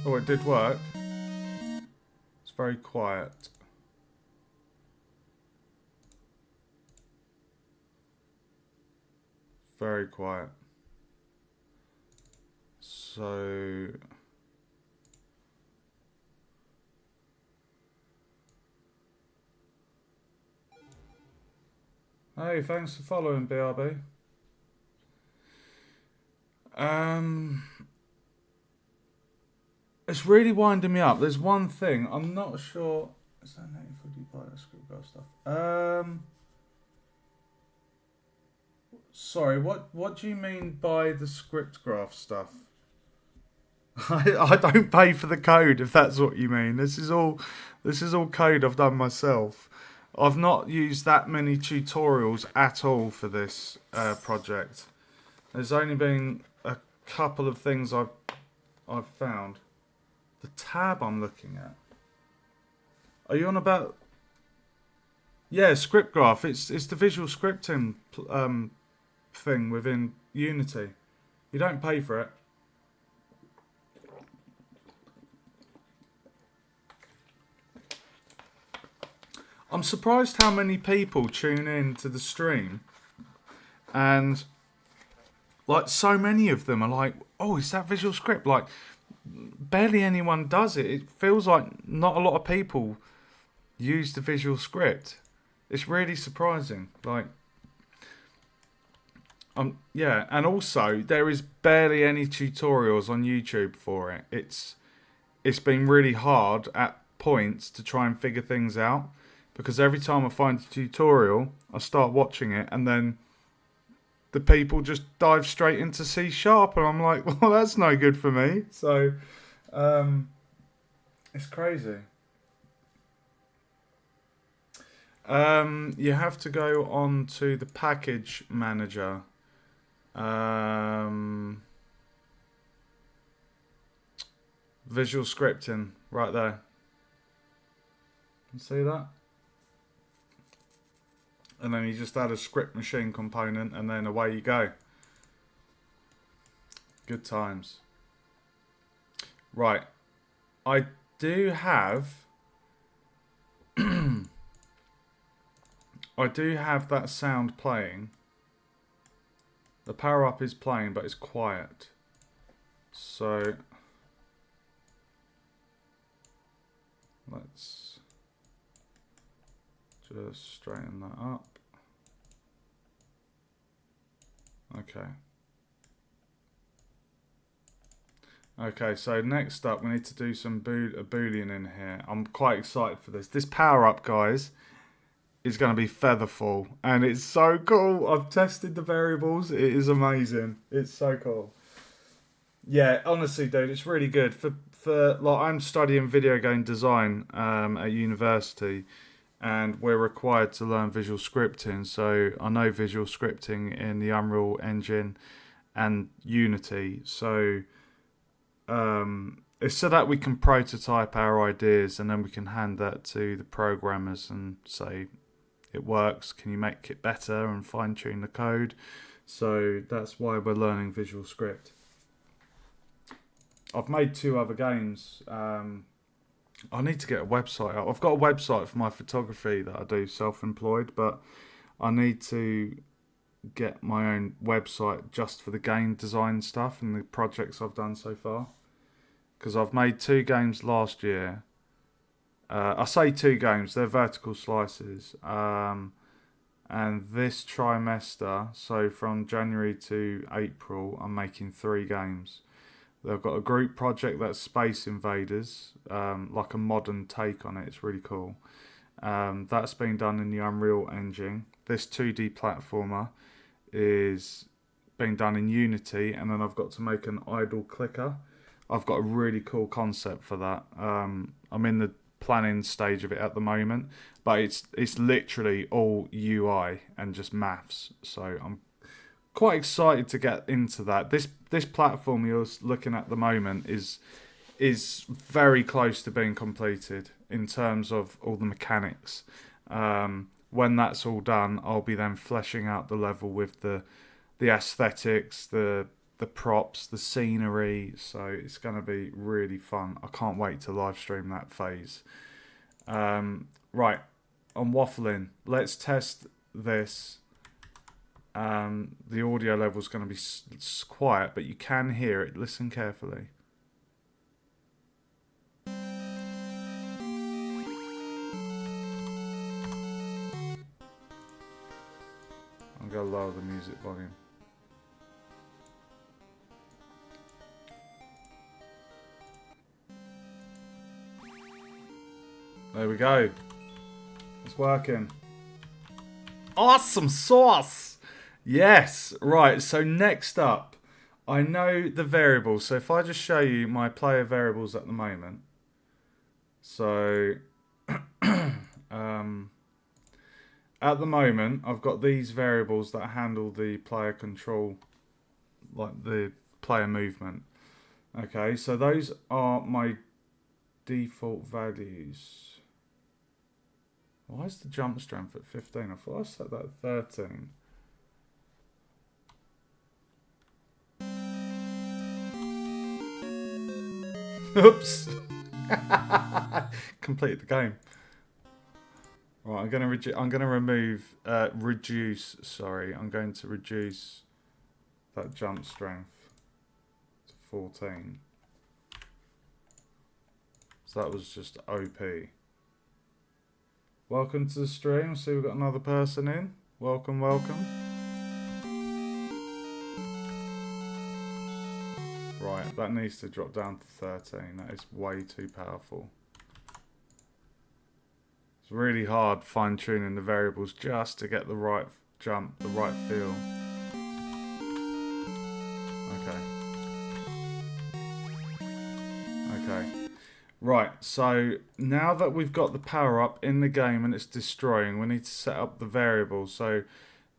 Oh, it did work. It's very quiet. Very quiet. So... Hey, thanks for following, BRB. It's really winding me up. There's one thing. I'm not sure... Is that native or do you buy that Scriptgraph stuff? Sorry, what do you mean by the Scriptgraph stuff? I don't pay for the code, if that's what you mean. This is all code I've done myself. I've not used that many tutorials at all for this project. There's only been a couple of things I've found. The tab I'm looking at. Are you on about? Yeah, Scriptgraph. It's the visual scripting thing within Unity. You don't pay for it. I'm surprised how many people tune in to the stream, and like so many of them are like, "Oh, is that Visual Script?" Like, barely anyone does it. It feels like not a lot of people use the Visual Script. It's really surprising. Like, yeah, and also there is barely any tutorials on YouTube for it. It's been really hard at points to try and figure things out, because every time I find a tutorial, I start watching it, and then the people just dive straight into C#, and I'm like, well, that's no good for me. So, it's crazy. You have to go on to the package manager. Visual scripting, right there. You see that? And then you just add a script machine component, and then away you go. Good times. Right. I do have... I do have that sound playing. The power up is playing, but it's quiet. So... let's just straighten that up. Okay. Okay, so next up we need to do some a boolean in here. I'm quite excited for this. This power up, guys, is going to be Featherfall, and it's so cool. I've tested the variables. It is amazing. It's so cool. Yeah, honestly, dude, it's really good. For like, I'm studying video game design at university, and we're required to learn visual scripting. So I know visual scripting in the Unreal Engine and Unity. So it's so that we can prototype our ideas, and then we can hand that to the programmers and say, it works, can you make it better, and fine tune the code. So that's why we're learning Visual Script. I've made 2 other games. I need to get a website up. I've got a website for my photography that I do self-employed, but I need to get my own website just for the game design stuff and the projects I've done so far. Because I've made 2 games last year. I say 2 games, they're vertical slices. And this trimester, so from January to April, I'm making 3 games. They've got a group project that's Space Invaders, like a modern take on it. It's really cool. That's been done in the Unreal Engine. This 2D platformer is being done in Unity, and then I've got to make an idle clicker. I've got a really cool concept for that. I'm in the planning stage of it at the moment, but it's literally all UI and just maths. So I'm quite excited to get into that. This platform you're looking at the moment is very close to being completed in terms of all the mechanics. When that's all done, I'll be then fleshing out the level with the aesthetics, the props, the scenery. So it's going to be really fun. I can't wait to live stream that phase. Right, I'm waffling. Let's test this. The audio level is going to be quiet, but you can hear it. Listen carefully. I'm going to lower the music volume. There we go. It's working. Awesome sauce! Yes, right, so next up, I know the variables. So if I just show you my player variables at the moment. So, at the moment, I've got these variables that handle the player control, like the player movement. Okay, so those are my default values. Why is the jump strength at 15? I thought I set that at 13. Oops. Completed the game. Right, I'm going to remove reduce, sorry. I'm going to reduce that jump strength to 14. So that was just OP. Welcome to the stream. See, we've got another person in. Welcome, welcome. Right, that needs to drop down to 13. That is way too powerful. It's really hard fine-tuning the variables just to get the right jump, the right feel. Okay. Right, so now that we've got the power-up in the game and it's destroying, we need to set up the variable. So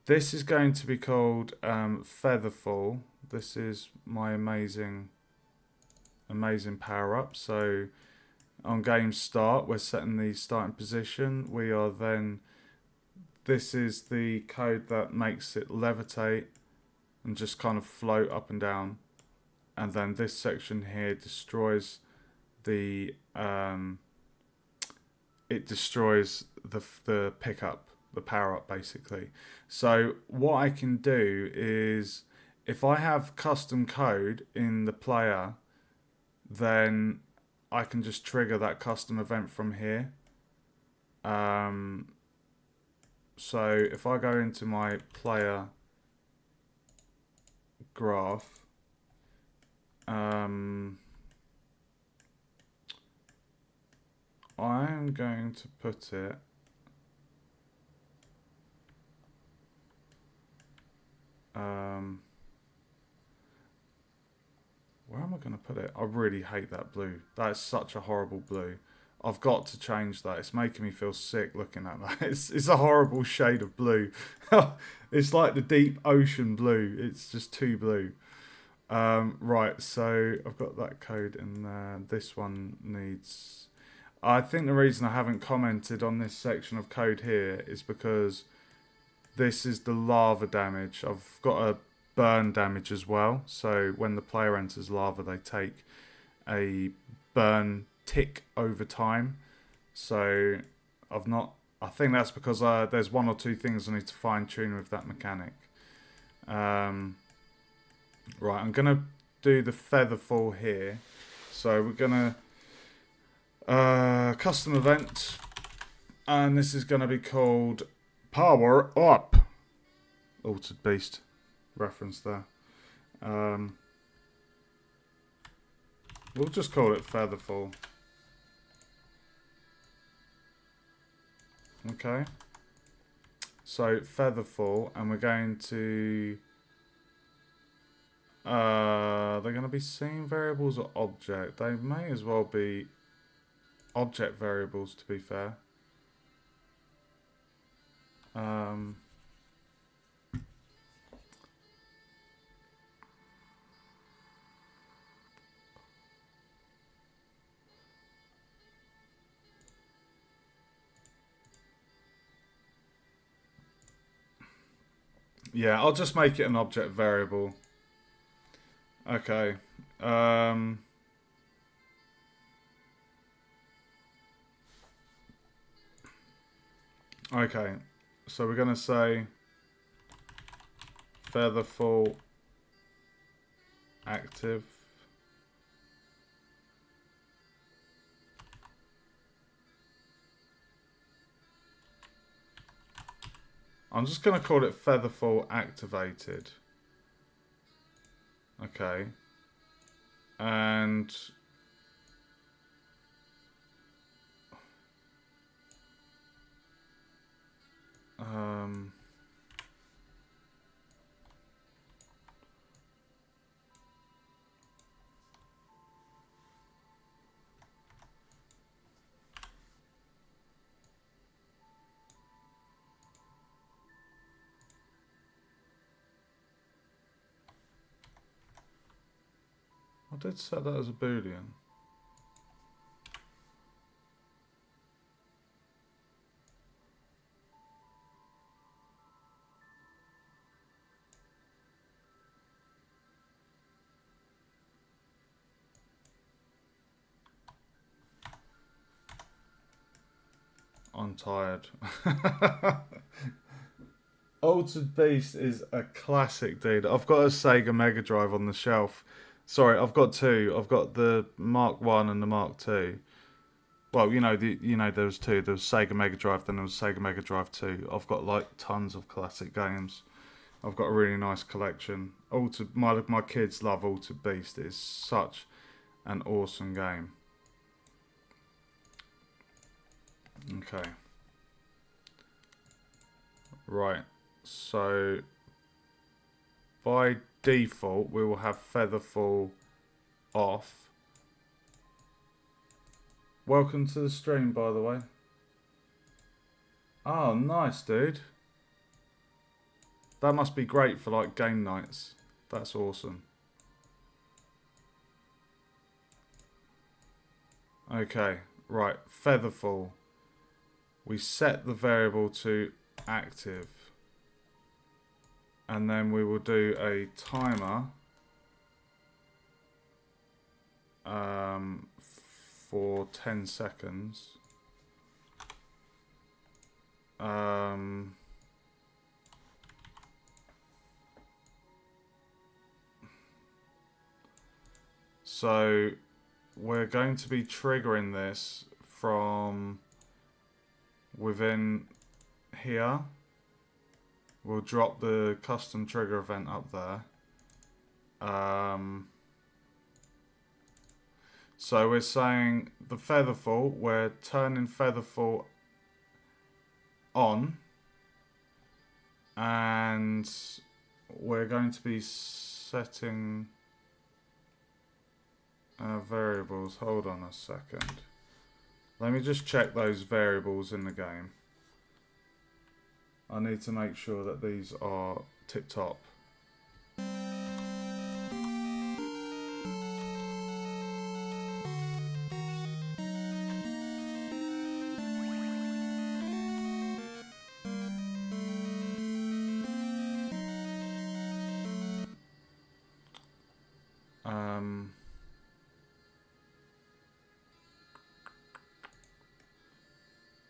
this is going to be called Featherfall. This is my amazing power-up. So on game start, we're setting the starting position. We are then, this is the code that makes it levitate and just kind of float up and down. And then this section here destroys the, it destroys the pickup, the power-up basically. So what I can do is, if I have custom code in the player, then I can just trigger that custom event from here. So if I go into my player graph, I'm going to put it where am I going to put it? I really hate that blue. That is such a horrible blue. I've got to change that. It's making me feel sick looking at that. It's a horrible shade of blue. It's like the deep ocean blue. It's just too blue. Right, so I've got that code in there. This one needs... I think the reason I haven't commented on this section of code here is because this is the lava damage. I've got a burn damage as well. So when the player enters lava, they take a burn tick over time. So I think that's because there's one or two things I need to fine tune with that mechanic. Right, I'm going to do the feather fall here. So we're going to custom event, and this is going to be called Power Up. Altered Beast reference there. We'll just call it Featherfall. Okay. So Featherfall, and we're going to They're going to be scene variables or object. They may as well be object variables, to be fair. Yeah, I'll just make it an object variable. Okay. Okay. So we're going to say featherfall active. I'm just going to call it featherfall activated. Okay. And I did set that as a Boolean. I'm tired. Altered Beast is a classic, dude. I've got a Sega Mega Drive on the shelf. Sorry, I've got two. I've got the Mark 1 and the Mark 2. Well, there was two. There was Sega Mega Drive, then there was Sega Mega Drive 2. I've got like tons of classic games. I've got a really nice collection. My kids love Altered Beast. It's such an awesome game. Okay. Right. So by default, we will have featherfall off. Welcome to the stream, by the way. Oh, nice, dude. That must be great for like game nights. That's awesome. Okay, right. Featherfall. We set the variable to active. And then we will do a timer for 10 seconds. So we're going to be triggering this from within here. We'll drop the custom trigger event up there. So we're saying the featherfall, we're turning featherfall on, and we're going to be setting variables. Hold on a second. Let me just check those variables in the game. I need to make sure that these are tip-top.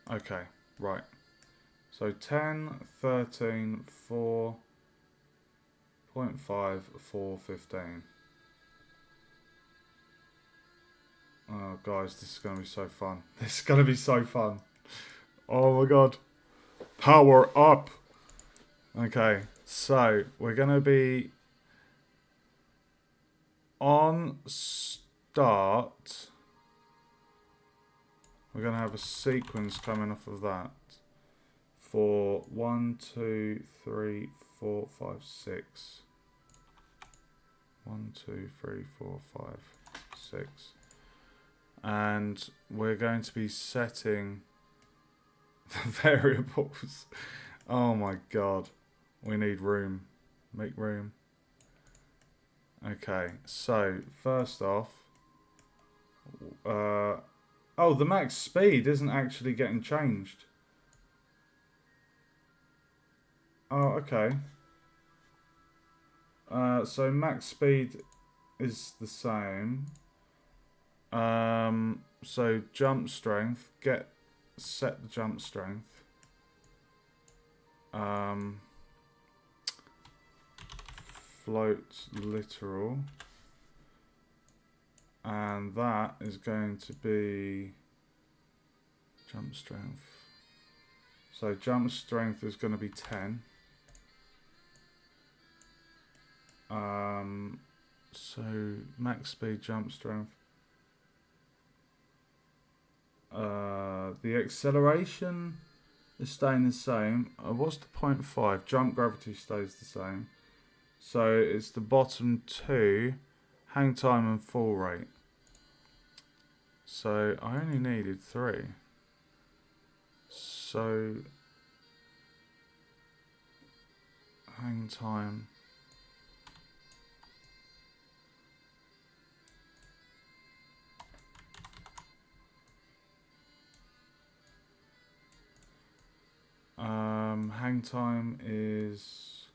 Okay, right. So 10, 13, 4.5, 4, 15. Oh, guys, this is going to be so fun. This is going to be so fun. Oh, my God. Power up. Okay, so we're going to be on start. We're going to have a sequence coming off of that for 1, 2, 3, 4, 5, 6. 1, 2, 3, 4, 5, 6. And we're going to be setting the variables. Oh my god. We need room. Make room. Okay, so first off, oh, the max speed isn't actually getting changed. Oh, okay. So max speed is the same. So jump strength, set the jump strength. Float literal. And that is going to be jump strength. So jump strength is going to be 10. So max speed, jump strength. The acceleration is staying the same. What's the 0.5? Jump gravity stays the same. So it's the bottom two, hang time and fall rate. So I only needed 3. So hang time. Hang time is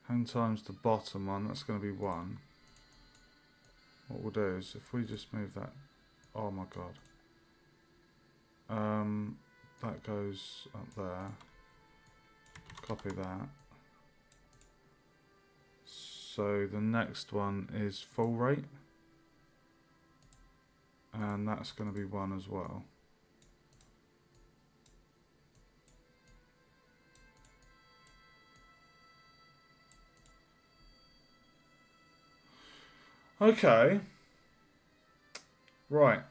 hang time's the bottom one. That's going to be 1. What we'll do is if we just move that. Oh my god. That goes up there. Copy that. So the next one is full rate. And that's going to be 1 as well. Okay. Right.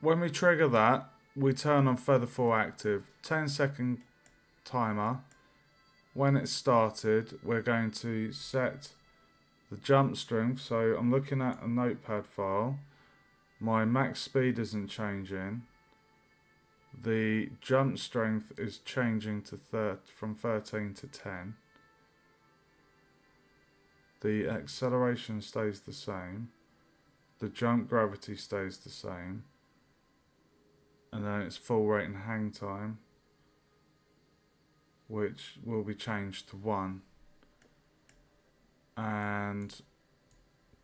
When we trigger that, we turn on Featherfall active. 10-second timer. When it's started, we're going to set the jump strength. So I'm looking at a notepad file. My max speed isn't changing. The jump strength is changing to from 13 to 10. The acceleration stays the same. The jump gravity stays the same. And then it's full rate and hang time, which will be changed to 1. And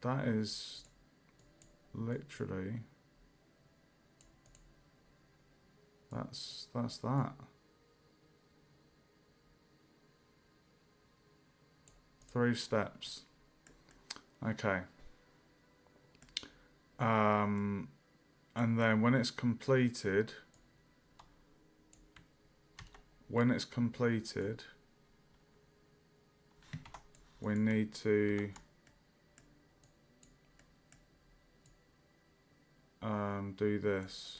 that is literally that's that. 3 steps. Okay. And then when it's completed, we need to do this.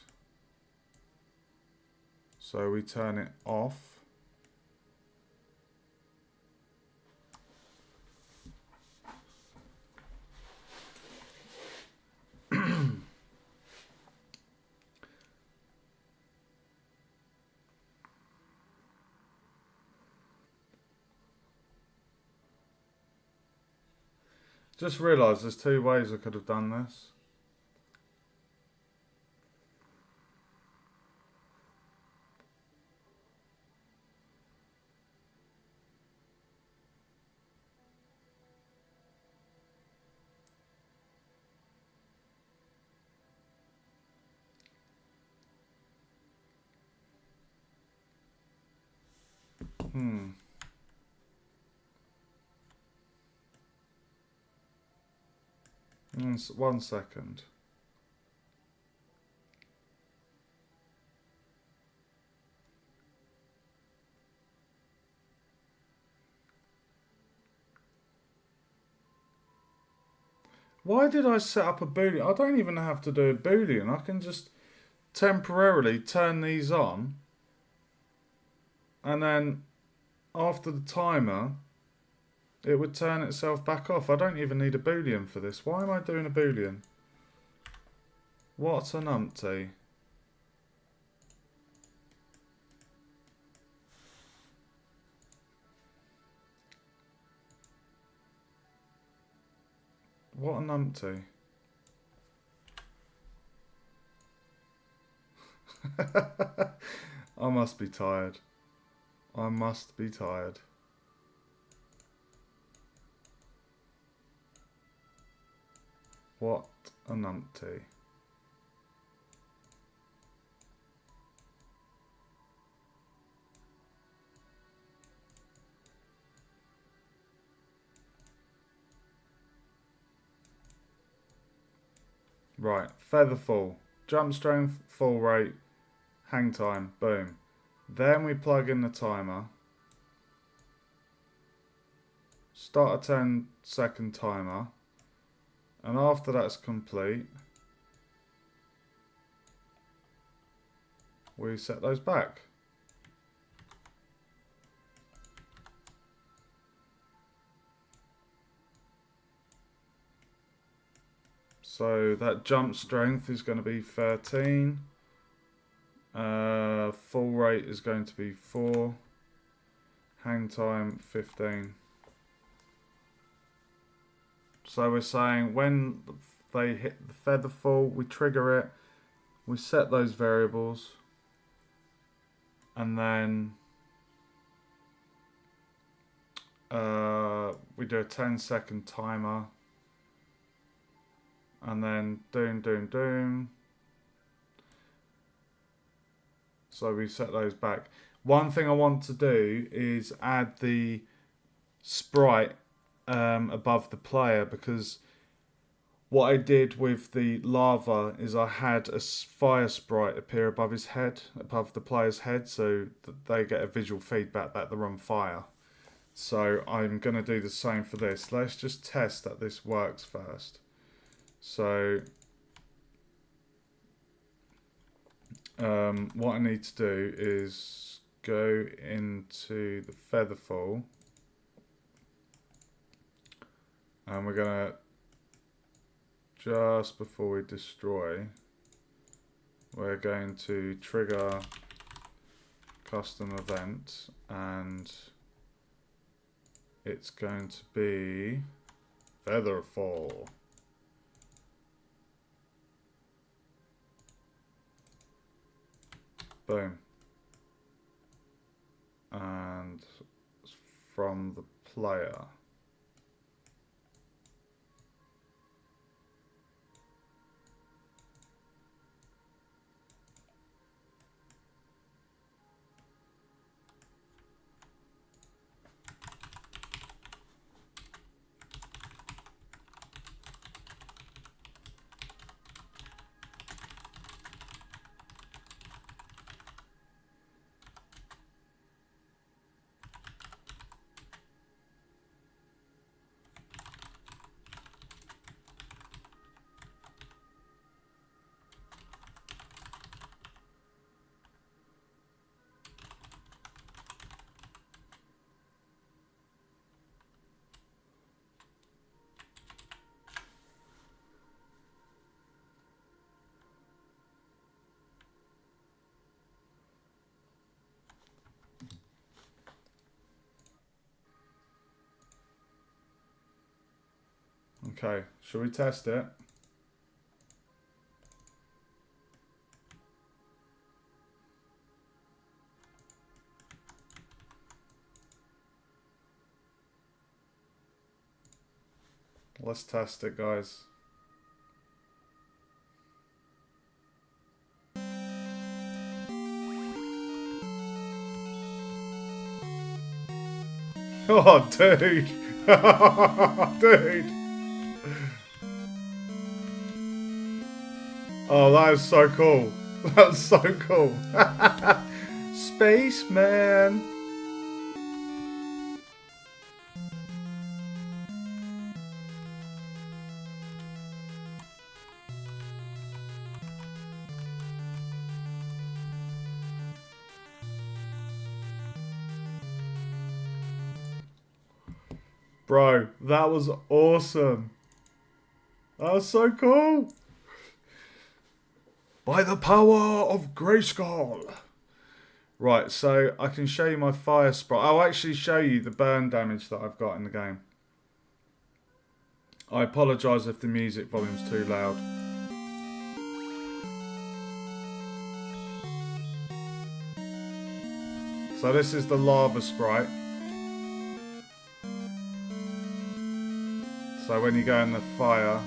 So we turn it off. Just realised there's 2 ways I could have done this. One second. Why did I set up a boolean? I don't even have to do a boolean. I can just temporarily turn these on and then after the timer, it would turn itself back off. I don't even need a boolean for this. Why am I doing a boolean? What a numpty. What a numpty. I must be tired. I must be tired. What a numpty. Right, feather fall, jump strength, fall rate, hang time, boom. Then we plug in the timer. Start a 10-second timer. And after that's complete, we set those back. So that jump strength is going to be 13. Fall rate is going to be 4. Hang time 15. So we're saying when they hit the feather fall, we trigger it, we set those variables, and then we do a 10-second timer, and then doom. So we set those back. One thing I want to do is add the sprite above the player, because what I did with the lava is I had a fire sprite appear above his head, above the player's head, so that they get a visual feedback that they're on fire. So I'm going to do the same for this. Let's just test that this works first. So what I need to do is go into the feather fall, and we're going to, just before we destroy, we're going to trigger custom event, and it's going to be feather fall. Boom. And from the player. Okay, shall we test it? Let's test it, guys. Oh, dude. Dude. Oh, that is so cool. That's so cool. Spaceman. Bro, that was awesome. That was so cool. By the power of Grayskull. Right, so I can show you my fire sprite. I'll actually show you the burn damage that I've got in the game. I apologise if the music volume's too loud. So this is the lava sprite. So when you go in the fire...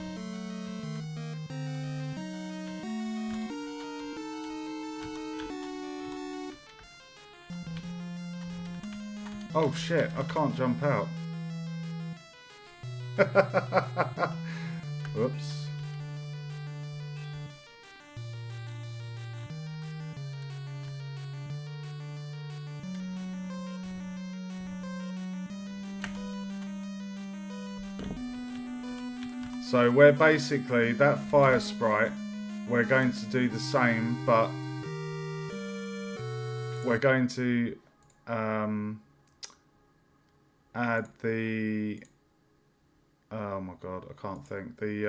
Oh shit, I can't jump out. Whoops. So we're basically, that fire sprite, we're going to do the same, but we're going to add the... Oh my god, I can't think. The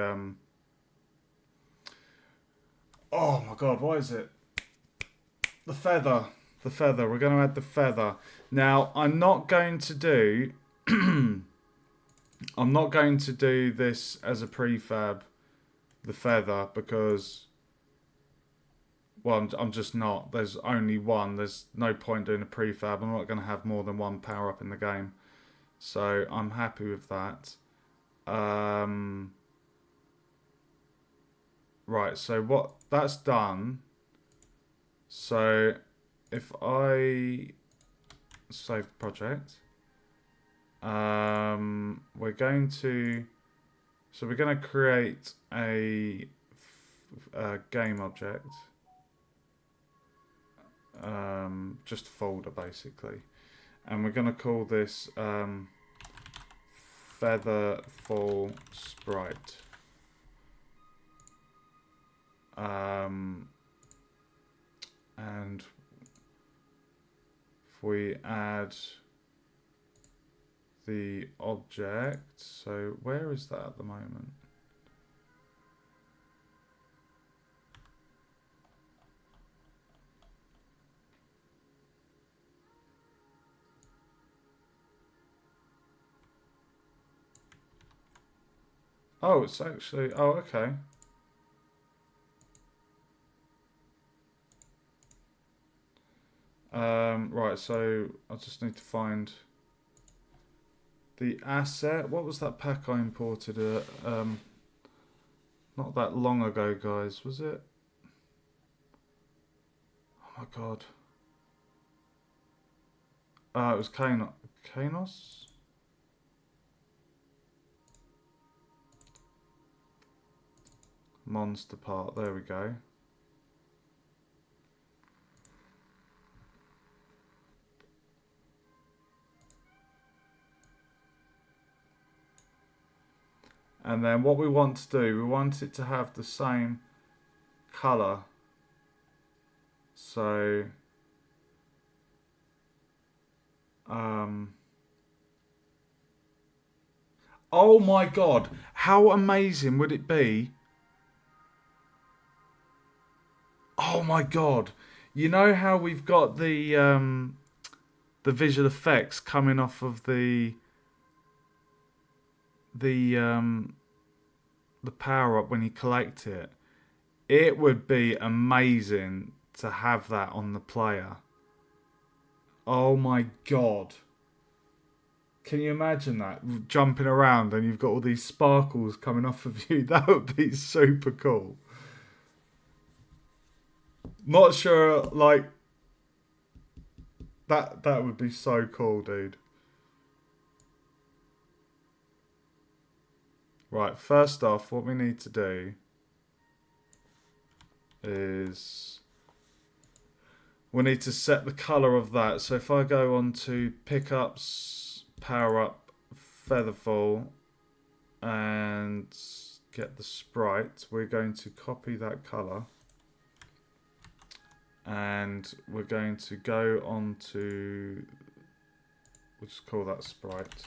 oh my god, what is it? The feather. The feather. We're going to add the feather. Now, I'm not going to do I'm not going to do this as a prefab, the feather, because well, I'm just not. There's only one. There's no point doing a prefab. I'm not going to have more than one power up in the game. So, I'm happy with that. Right, so what that's done. So if I save the project, we're going to create a game object, just a folder basically, and we're going to call this Featherfall Sprite. And if we add the object, so where is that at the moment? Oh, it's actually, oh, okay. Right, so I just need to find the asset. What was that pack I imported? Not that long ago, guys, was it? Oh my god. It was Kanos? Monster part, there we go. And then what we want to do, we want it to have the same colour. So, oh my god, how amazing would it be? Oh my god, you know how we've got the visual effects coming off of the power up when you collect it? It would be amazing to have that on the player. Oh my god. Can you imagine that? Jumping around and you've got all these sparkles coming off of you. That would be super cool. Not sure, like... That would be so cool, dude. Right, first off, what we need to do is we need to set the colour of that. So if I go on to pickups, power up, Featherfall, and get the sprite, we're going to copy that colour. And we're going to go on to, we'll just call that sprite.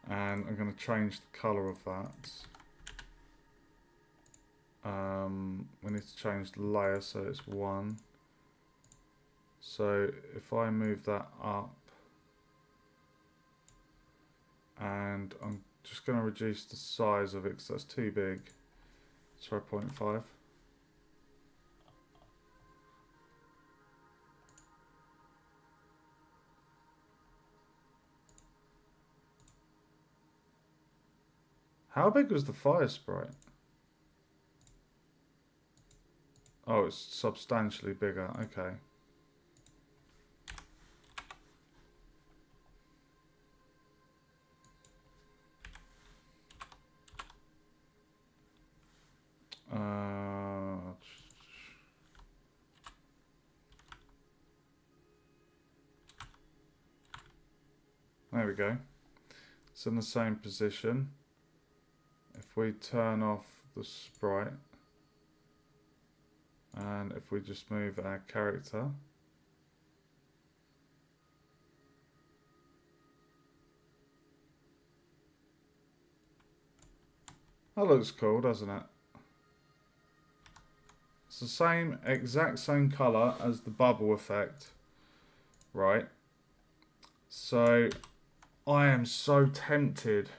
And I'm going to change the colour of that. We need to change the layer so it's 1. So if I move that up, and I'm just going to reduce the size of it because that's too big. Try 0.5. How big was the fire sprite? Oh, it's substantially bigger. Okay. There we go. It's in the same position. If we turn off the sprite, and if we just move our character, that looks cool, doesn't it? It's the same, exact same colour as the bubble effect, right? So I am so tempted.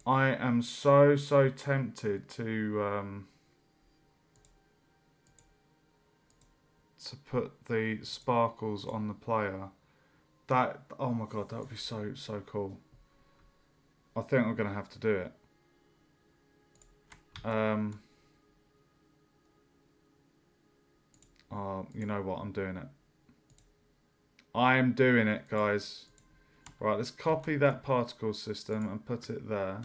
I am so tempted to put the sparkles on the player. That, oh my god, that would be so cool. I think I'm gonna have to do it. Oh, you know what? I'm doing it. I am doing it, guys. Right, let's copy that particle system and put it there.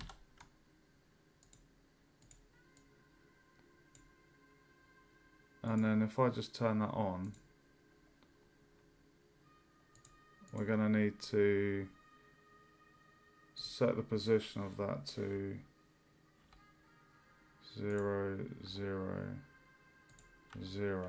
And then if I just turn that on, we're going to need to set the position of that to 0, 0, 0.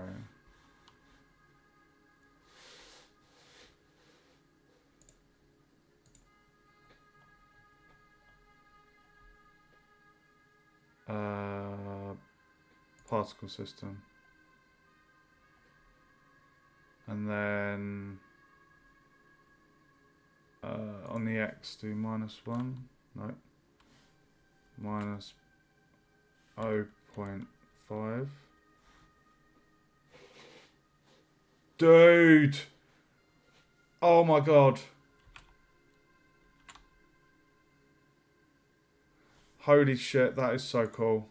Particle system. And then on the X do -1, no, minus 0.5. Dude! Oh my god. Holy shit, that is so cool.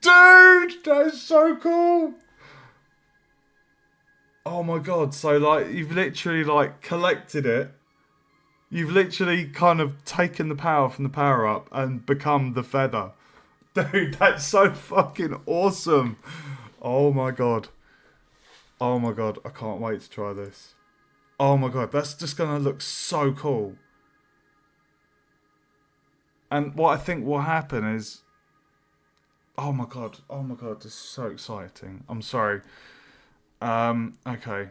Dude, that is so cool. Oh my god, so like you've literally like collected it. You've literally kind of taken the power from the power up and become the feather. Dude, that's so fucking awesome. Oh my god. Oh my god, I can't wait to try this. Oh my god, that's just gonna look so cool. And what I think will happen is, oh my god, this is so exciting. I'm sorry. Okay.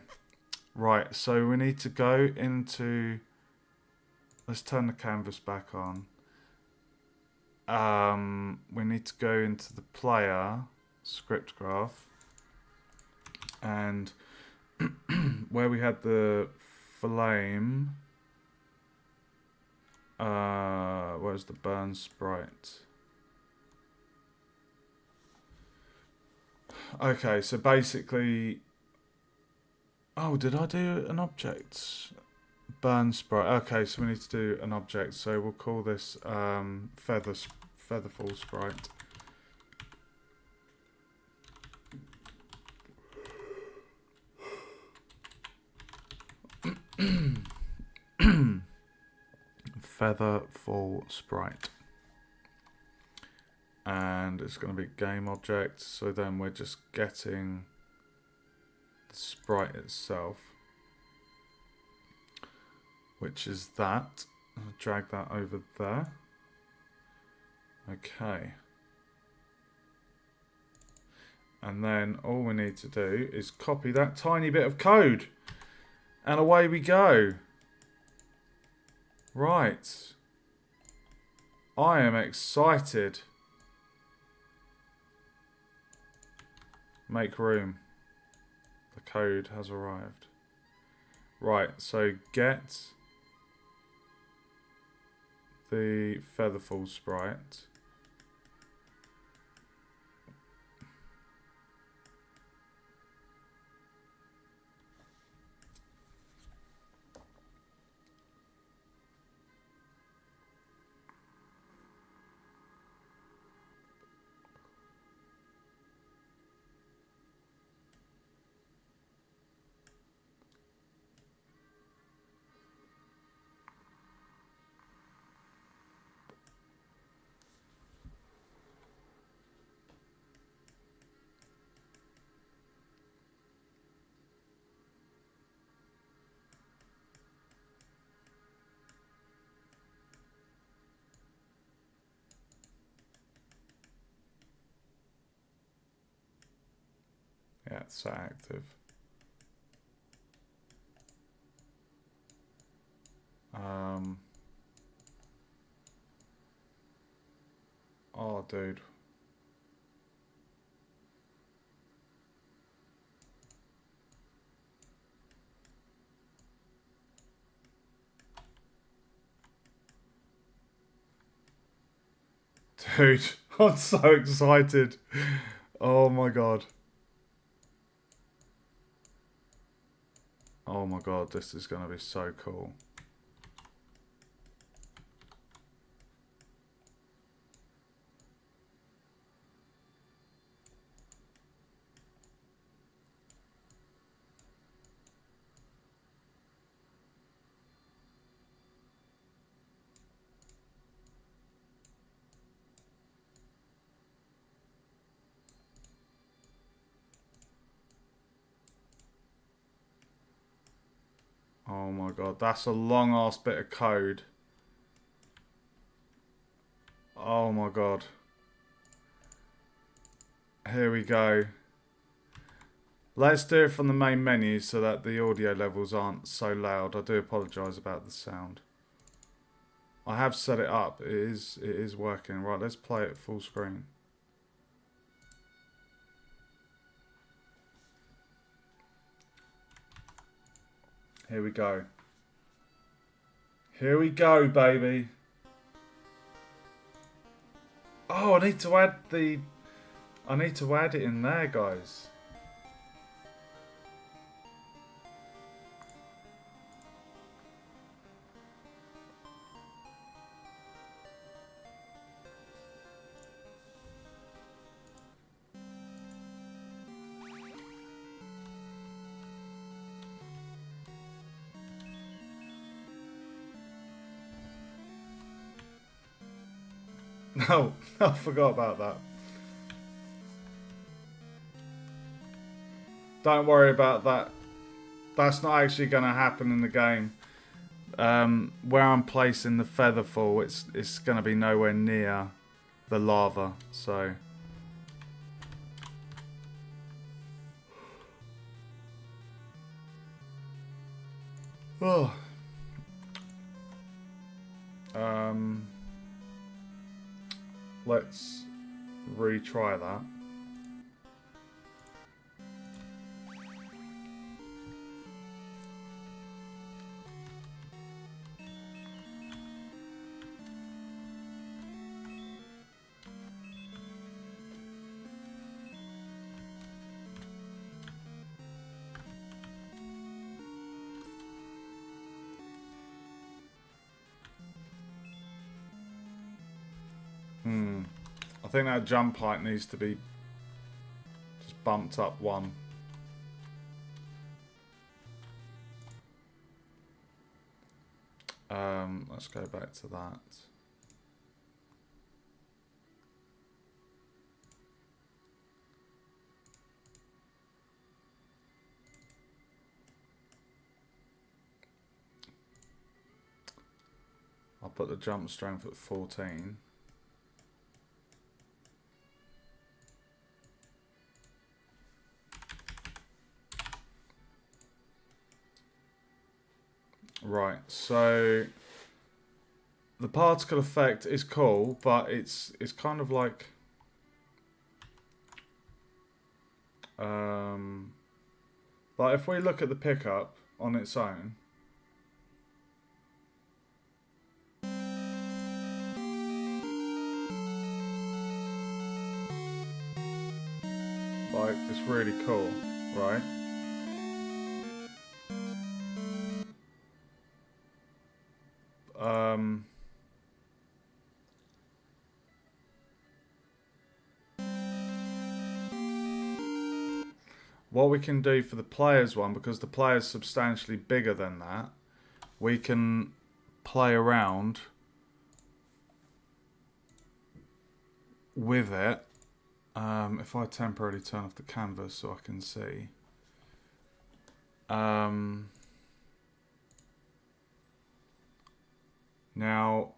Right, so we need to go into, let's turn the canvas back on. We need to go into the player script graph, and where we had the flame, where's the burn sprite? Okay, so basically, oh, did I do an object? Burn sprite. Okay, so we need to do an object. So we'll call this featherfall sprite. Featherfall sprite. And it's going to be game object. So then we're just getting the sprite itself, which is that. I'll drag that over there. Okay. And then all we need to do is copy that tiny bit of code. And away we go. Right. I am excited. Make room. The code has arrived. Right, so get the Featherfall sprite. Yeah, it's set active. Oh, dude. Dude, I'm so excited. Oh my god. Oh my god, this is going to be so cool. Oh my god, that's a long ass bit of code. Oh my god. Here we go. Let's do it from the main menu so that the audio levels aren't so loud. I do apologise about the sound. I have set it up. It is working. Right, let's play it full screen. Here we go. Here we go, baby. Oh, I need to add it in there, guys. No, I forgot about that. Don't worry about that. That's not actually going to happen in the game. Where I'm placing the Featherfall, it's going to be nowhere near the lava, so... Oh. Let's retry that. I think that jump height needs to be just bumped up one. Let's go back to that. I'll put the jump strength at 14. Right, so the particle effect is cool, but it's kind of like but if we look at the pickup on its own, like it's really cool, right? What we can do for the players one, because the player's substantially bigger than that, we can play around with it. If I temporarily turn off the canvas so I can see. Now,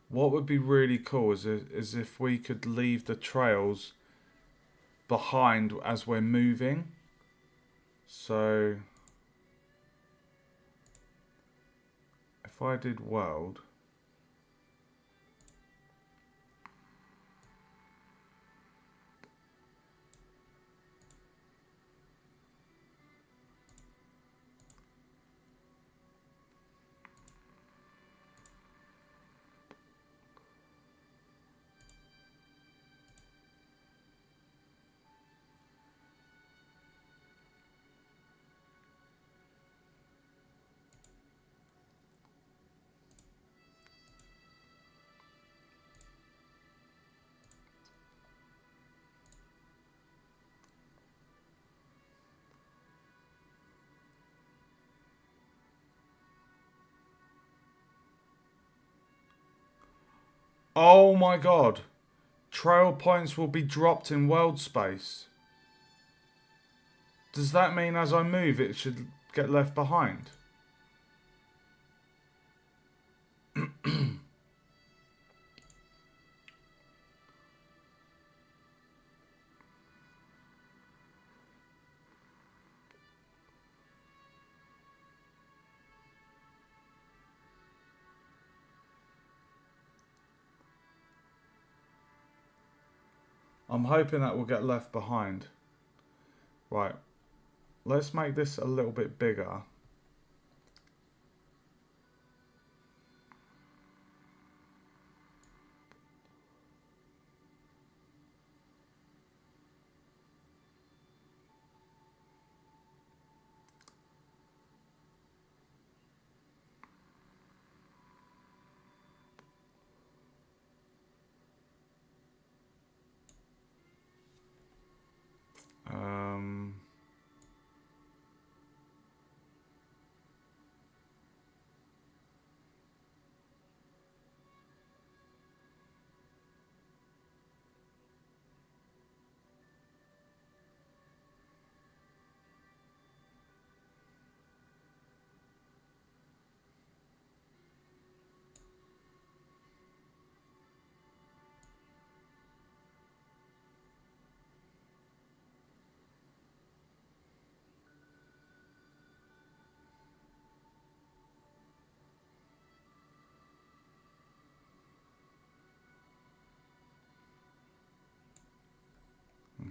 what would be really cool is if we could leave the trails behind as we're moving. So, if I did world, oh my god, trail points will be dropped in world space. Does that mean as I move it should get left behind? I'm hoping that will get left behind. Right, let's make this a little bit bigger.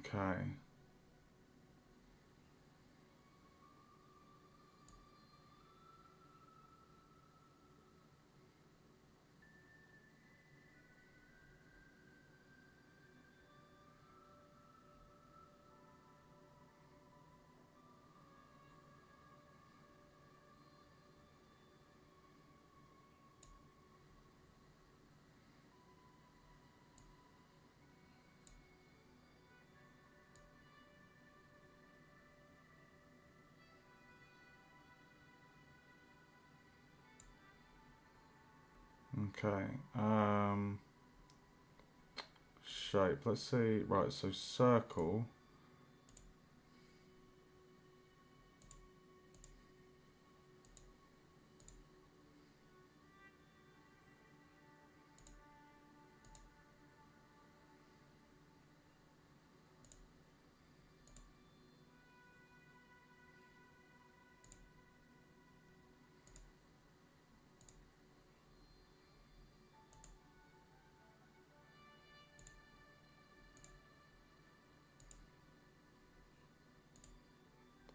Okay. Okay. Shape. Let's see. Right. So circle.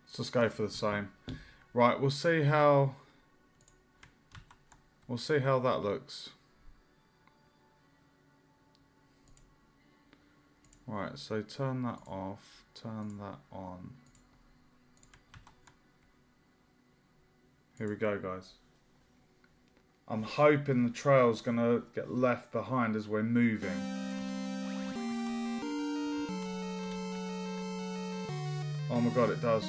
Let's just go for the same. Right, we'll see how that looks. Right, so turn that off, turn that on. Here we go, guys. I'm hoping the trail's gonna get left behind as we're moving. Oh my god, it does.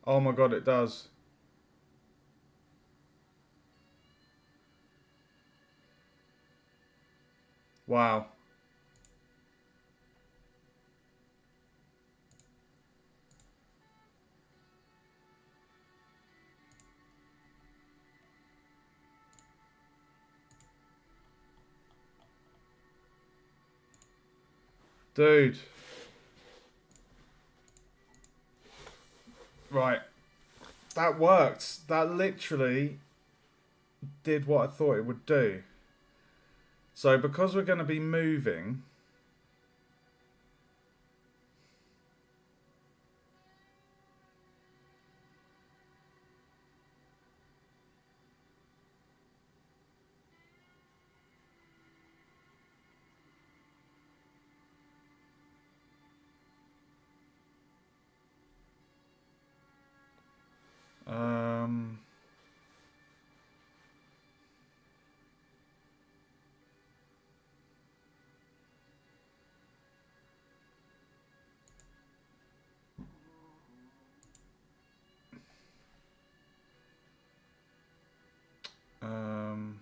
Oh my god, it does. Wow. Dude. Right. That worked. That literally did what I thought it would do. So because we're going to be moving, um, um,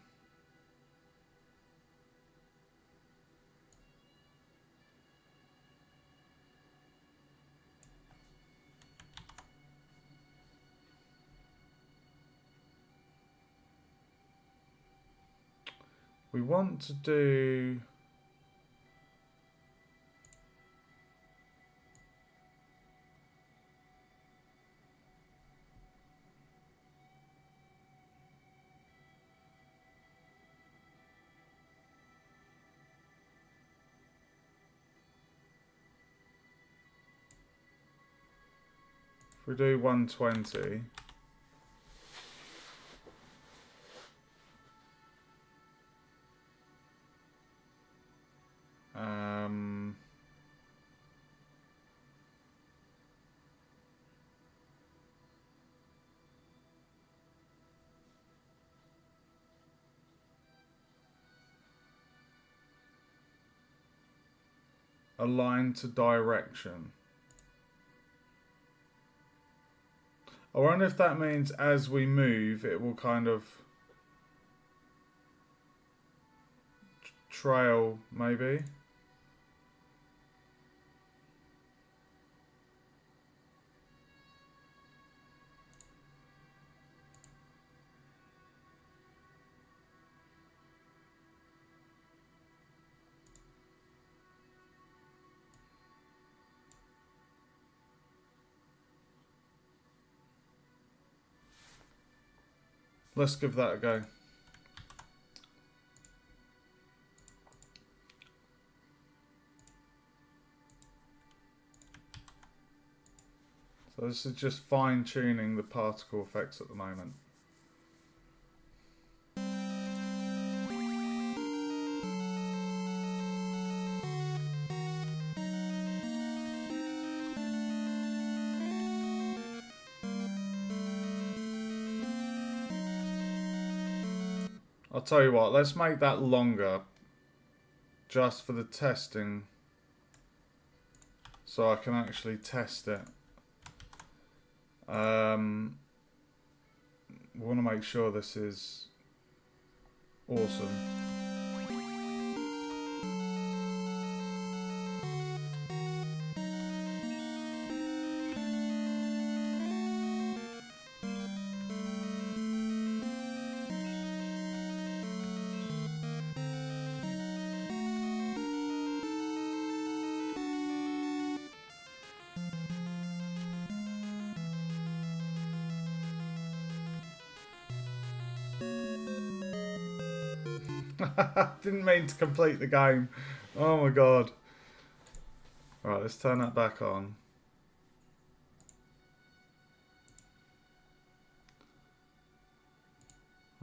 we want to do... If we do 120... align to direction. I wonder if that means as we move, it will kind of trail, maybe. Let's give that a go. So this is just fine-tuning the particle effects at the moment. I'll tell you what, let's make that longer just for the testing so I can actually test it. We want to make sure this is awesome. Didn't mean to complete the game. Oh my god. Right, let's turn that back on.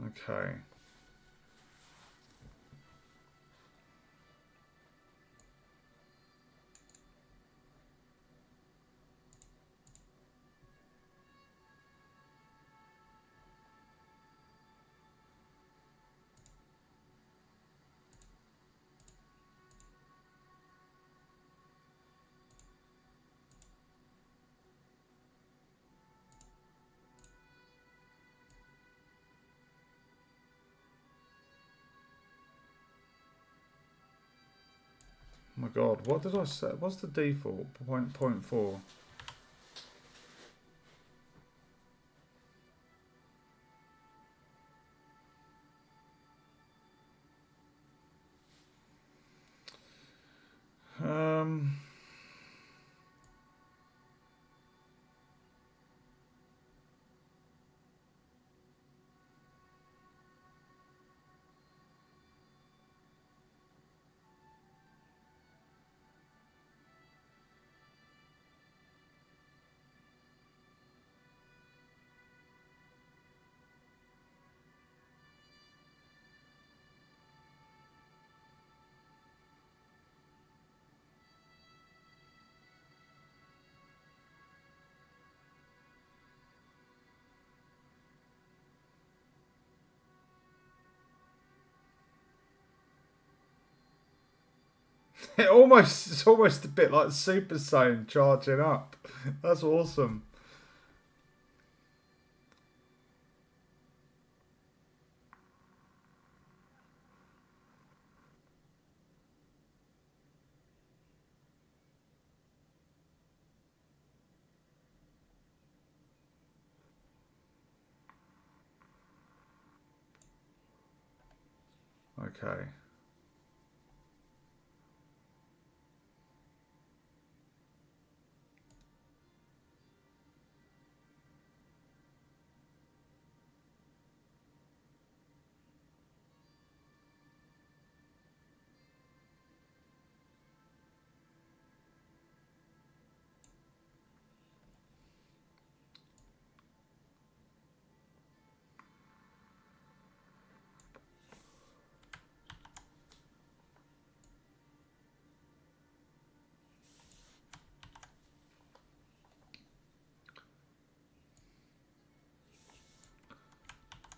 Okay. Oh my god, what did I set? What's the default? Point 4. Um, it's almost a bit like Super Saiyan charging up. That's awesome. Okay.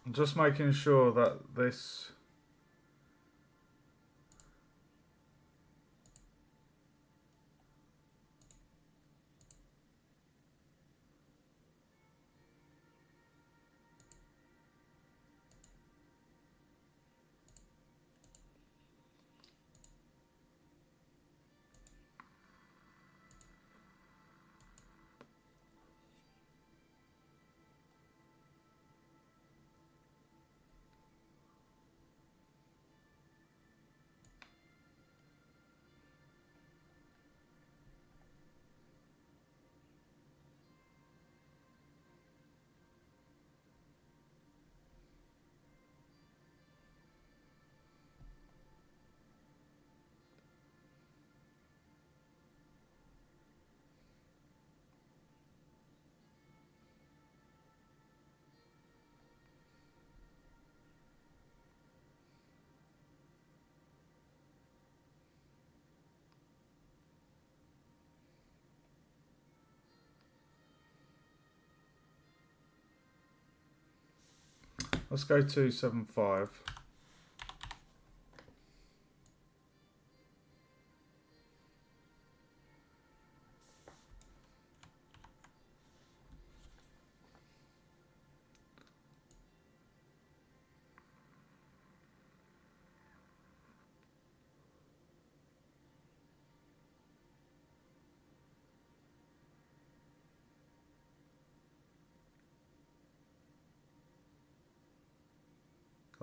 I'm just making sure that this... Let's go 275.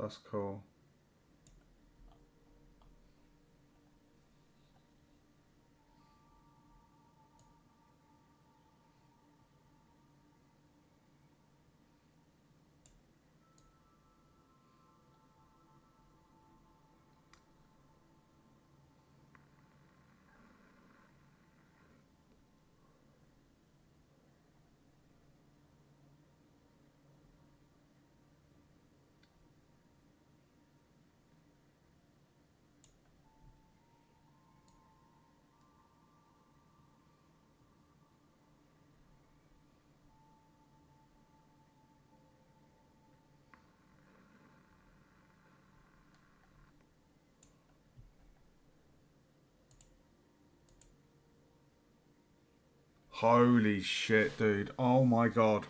That's cool. Holy shit, dude. Oh my god.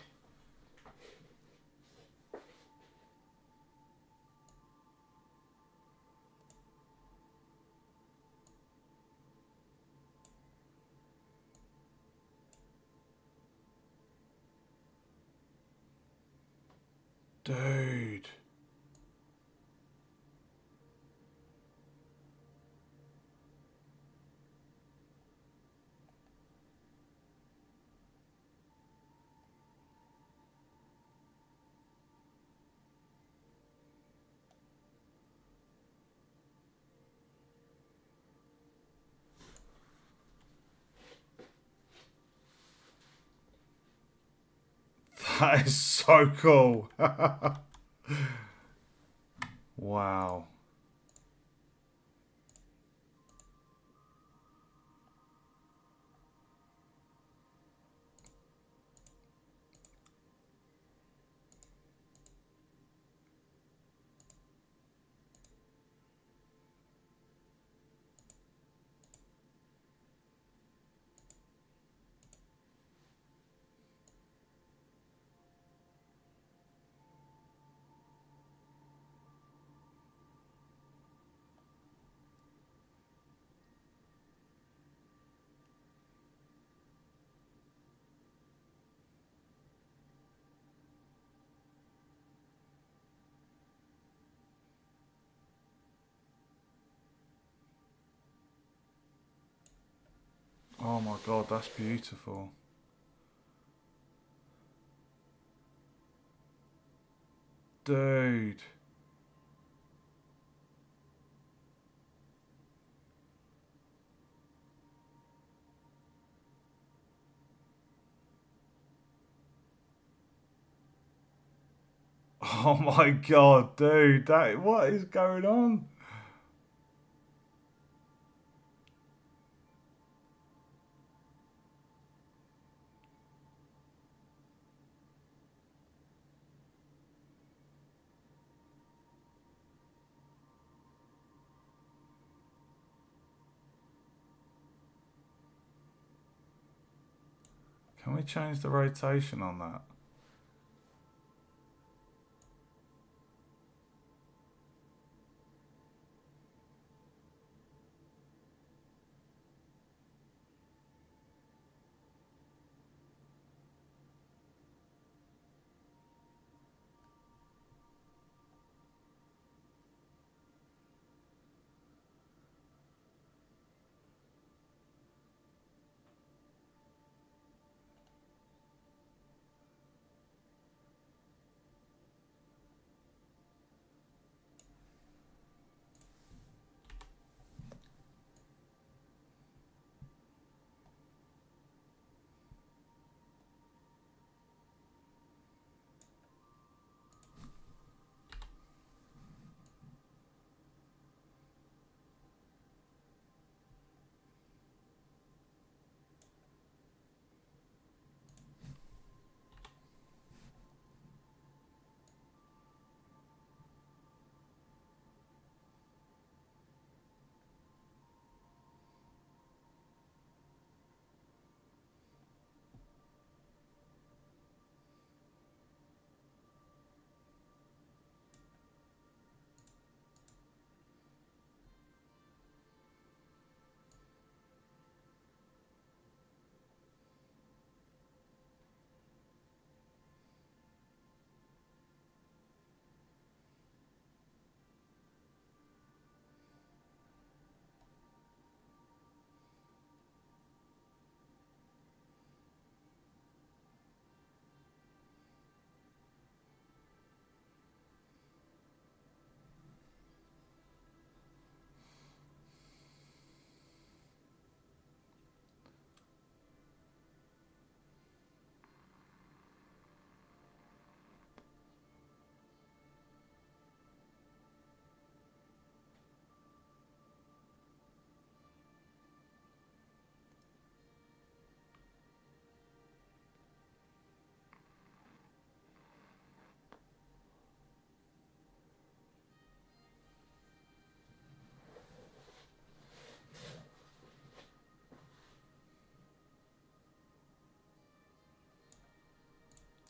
Dude. That is so cool. Wow. Oh my god, that's beautiful. Dude. Oh my god, dude. What is going on? Can we change the rotation on that?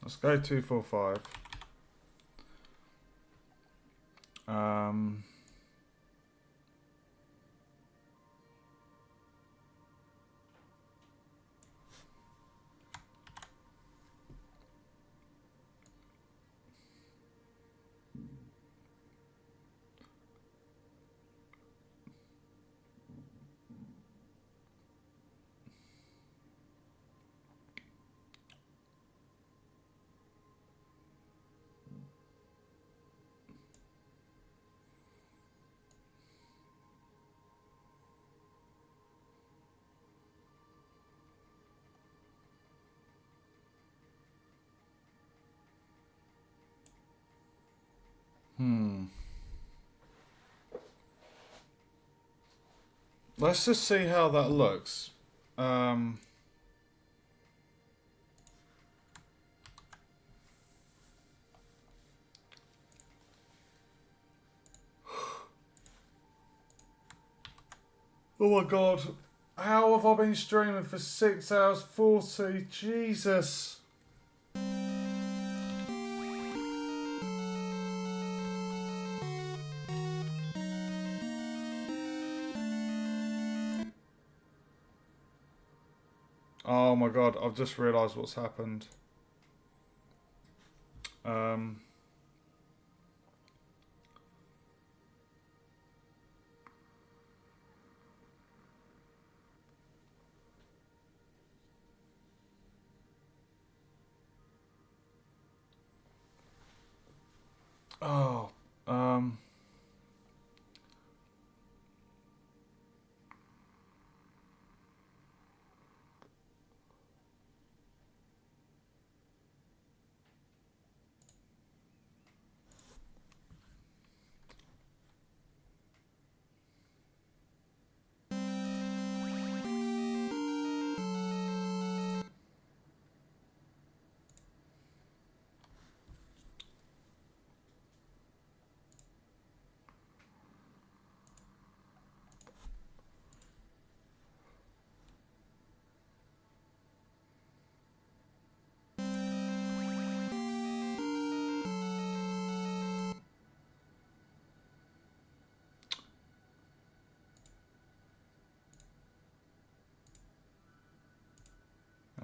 Let's go 245. Let's just see how that looks. Oh my god. How have I been streaming for 6 hours 40? Jesus. Oh my god, I've just realised what's happened. Oh,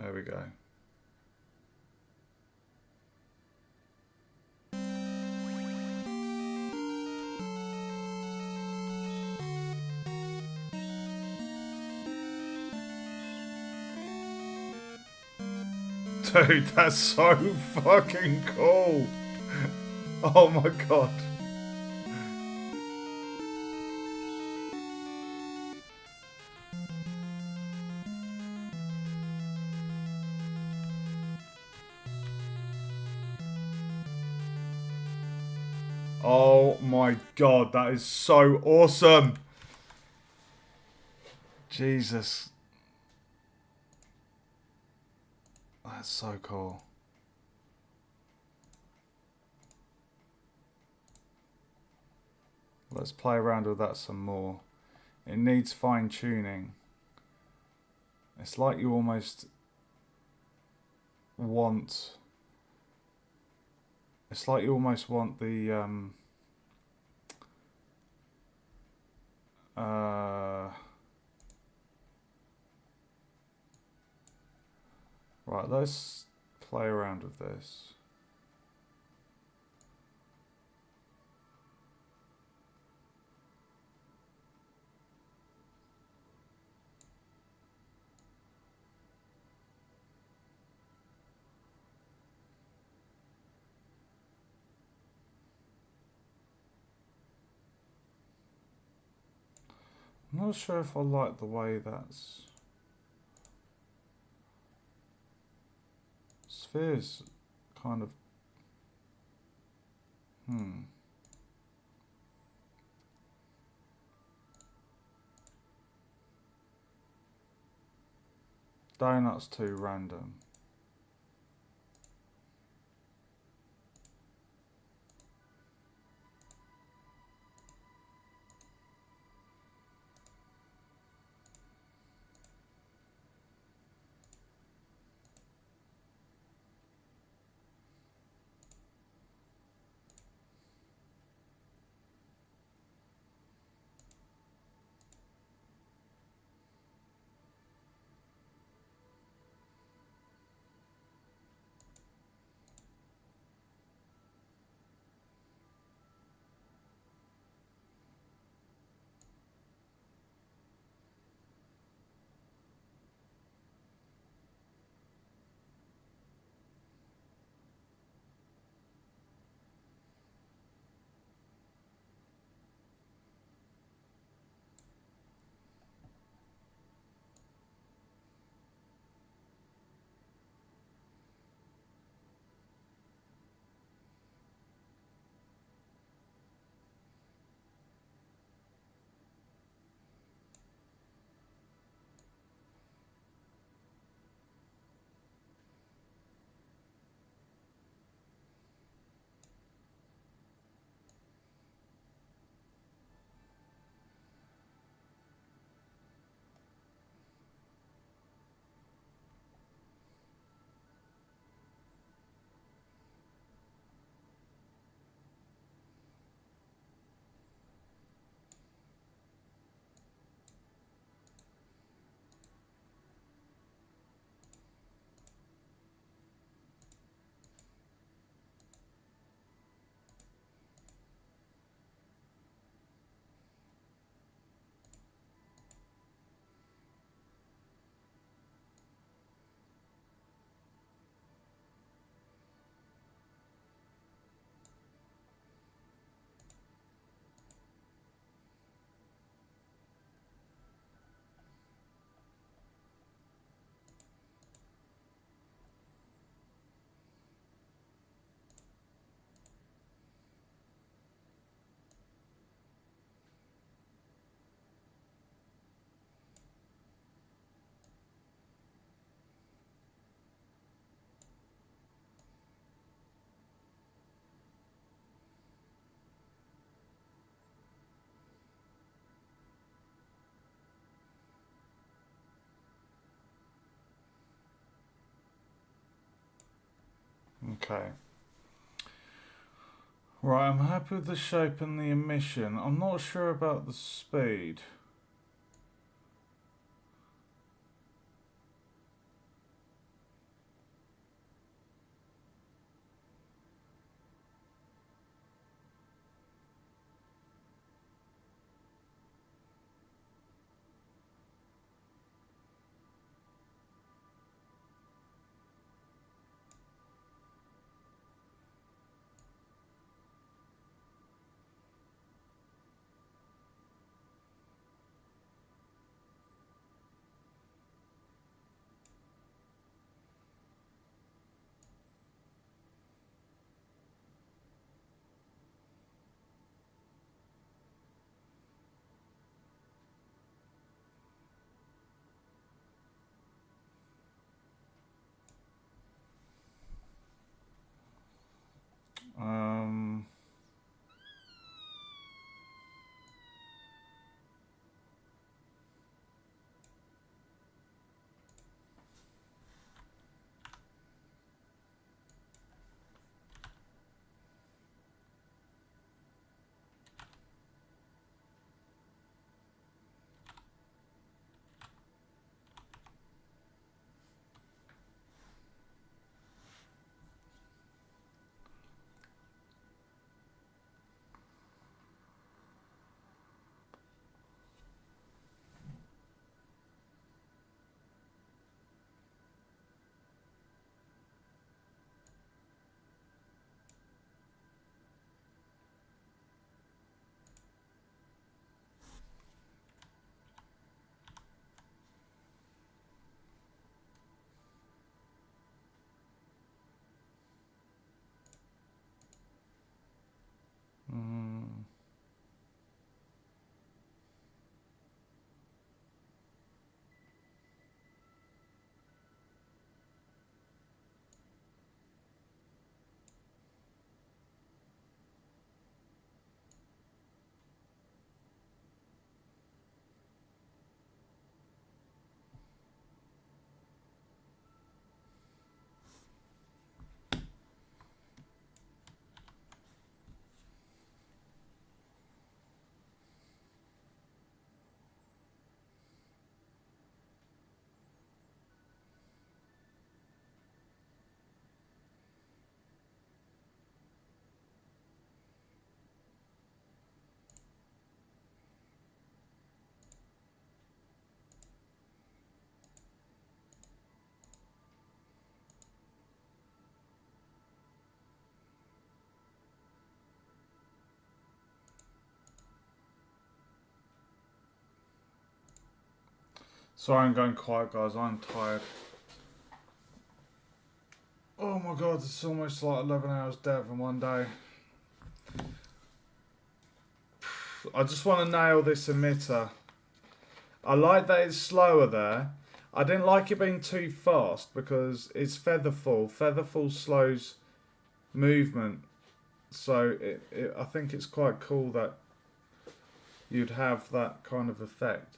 there we go. Dude, that's so fucking cool. Oh my god. Oh my god, that is so awesome. Jesus. That's so cool. Let's play around with that some more. It needs fine tuning. It's like you almost want... It's like you almost want the... Right, let's play around with this. I'm not sure if I like the way that's... Sphere's kind of... Donut's too random. Okay. Right, I'm happy with the shape and the emission. I'm not sure about the speed. Um, mm, sorry, I'm going quiet, guys. I'm tired. Oh my god, it's almost like 11 hours dev in one day. I just want to nail this emitter. I like that it's slower there. I didn't like it being too fast because it's featherfall. Featherfall slows movement. So I think it's quite cool that you'd have that kind of effect.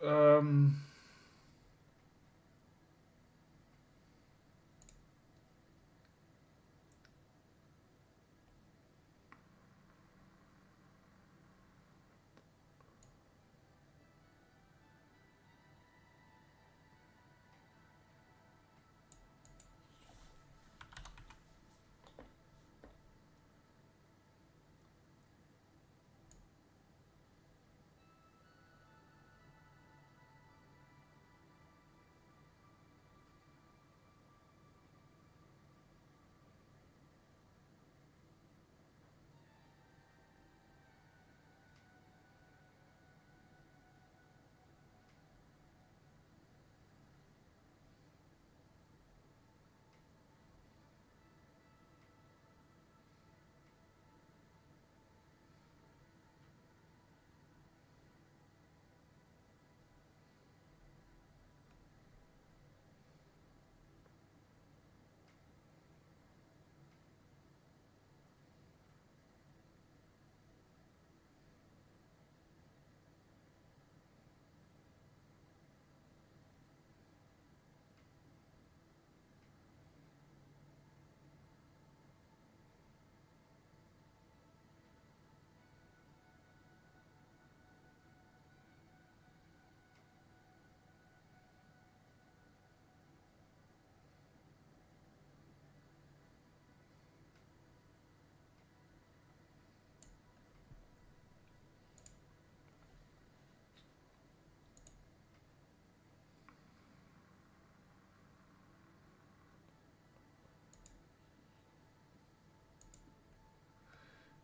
Um,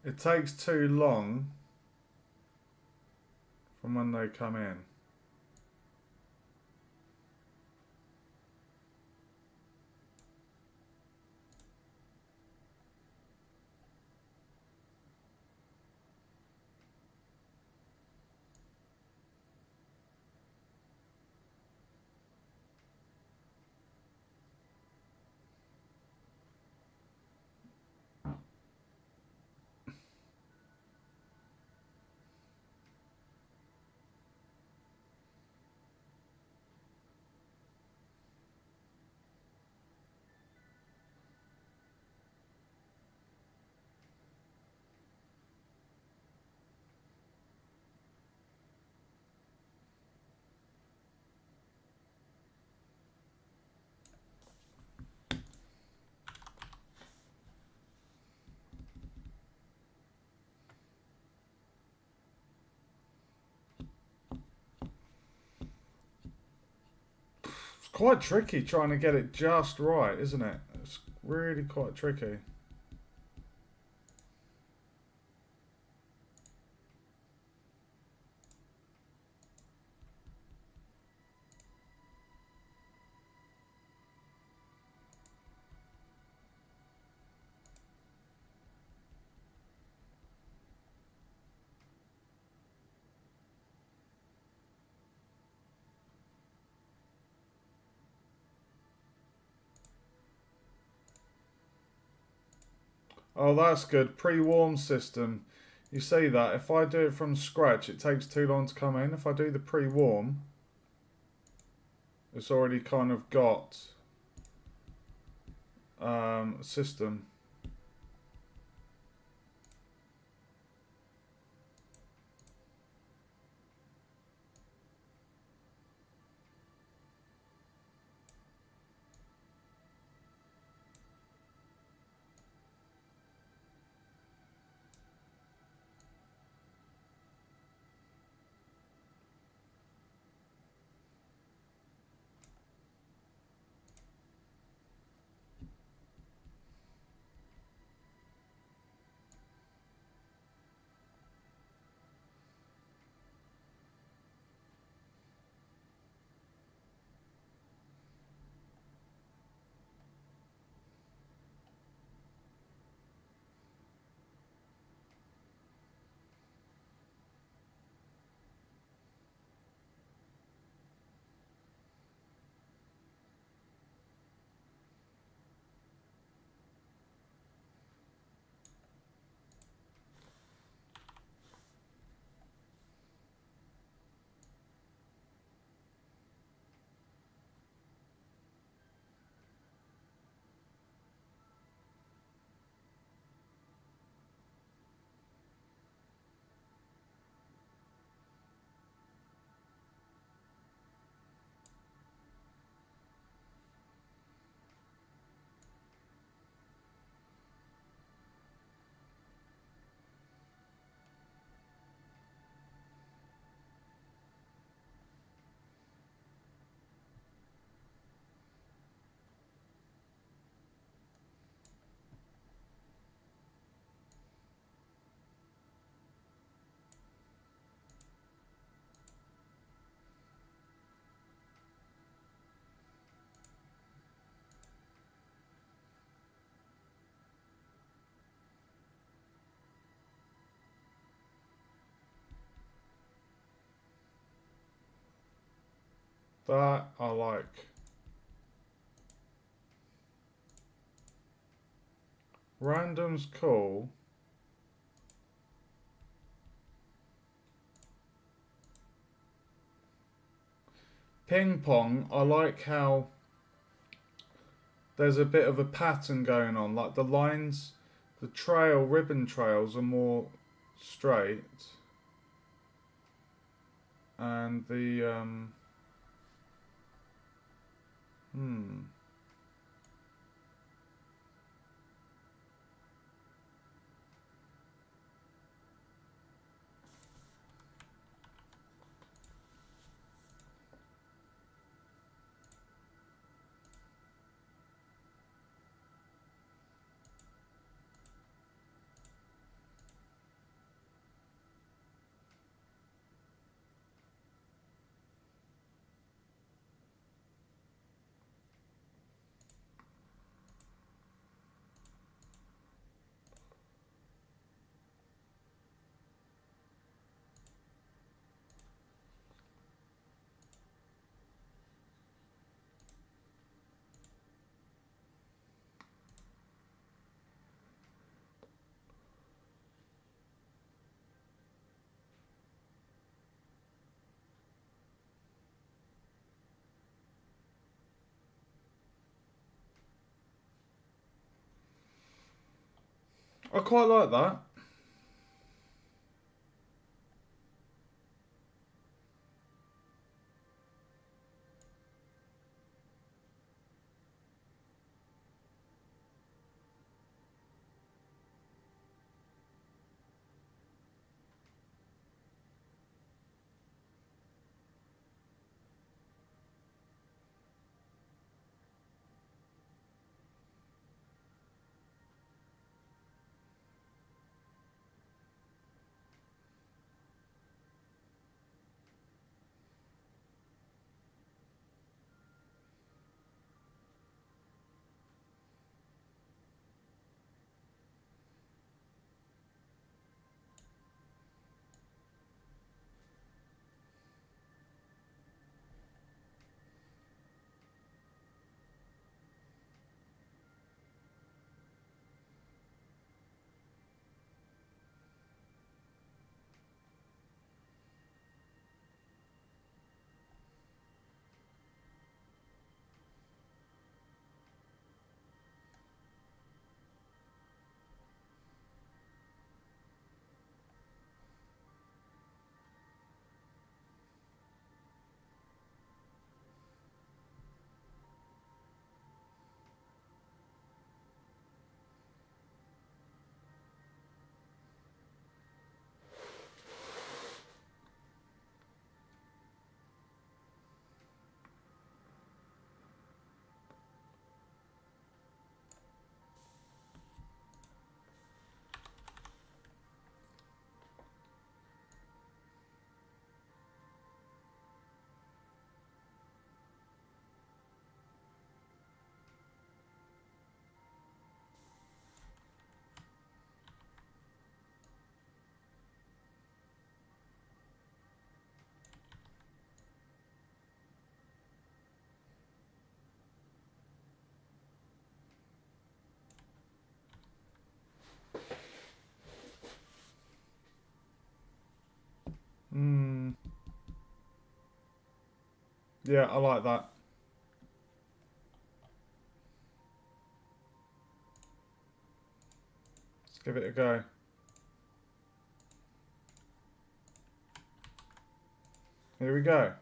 it takes too long from when they come in. It's quite tricky trying to get it just right, isn't it? It's really quite tricky. Oh, that's good. Pre-warm system. You see that? If I do it from scratch, it takes too long to come in. If I do the pre-warm, it's already kind of got a system. That I like. Random's cool. Ping pong, I like how there's a bit of a pattern going on. Like the lines, the ribbon trails are more straight. And the, I quite like that. Yeah, I like that. Let's give it a go. Here we go.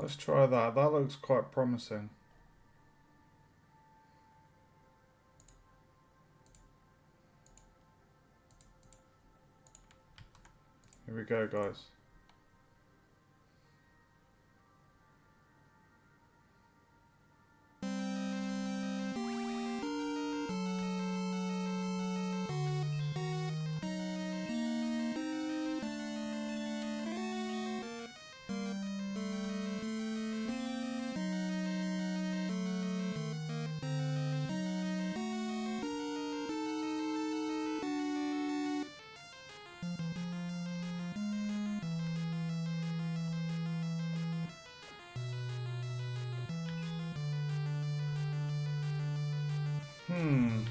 Let's try that. That looks quite promising. Here we go, guys. Hmm.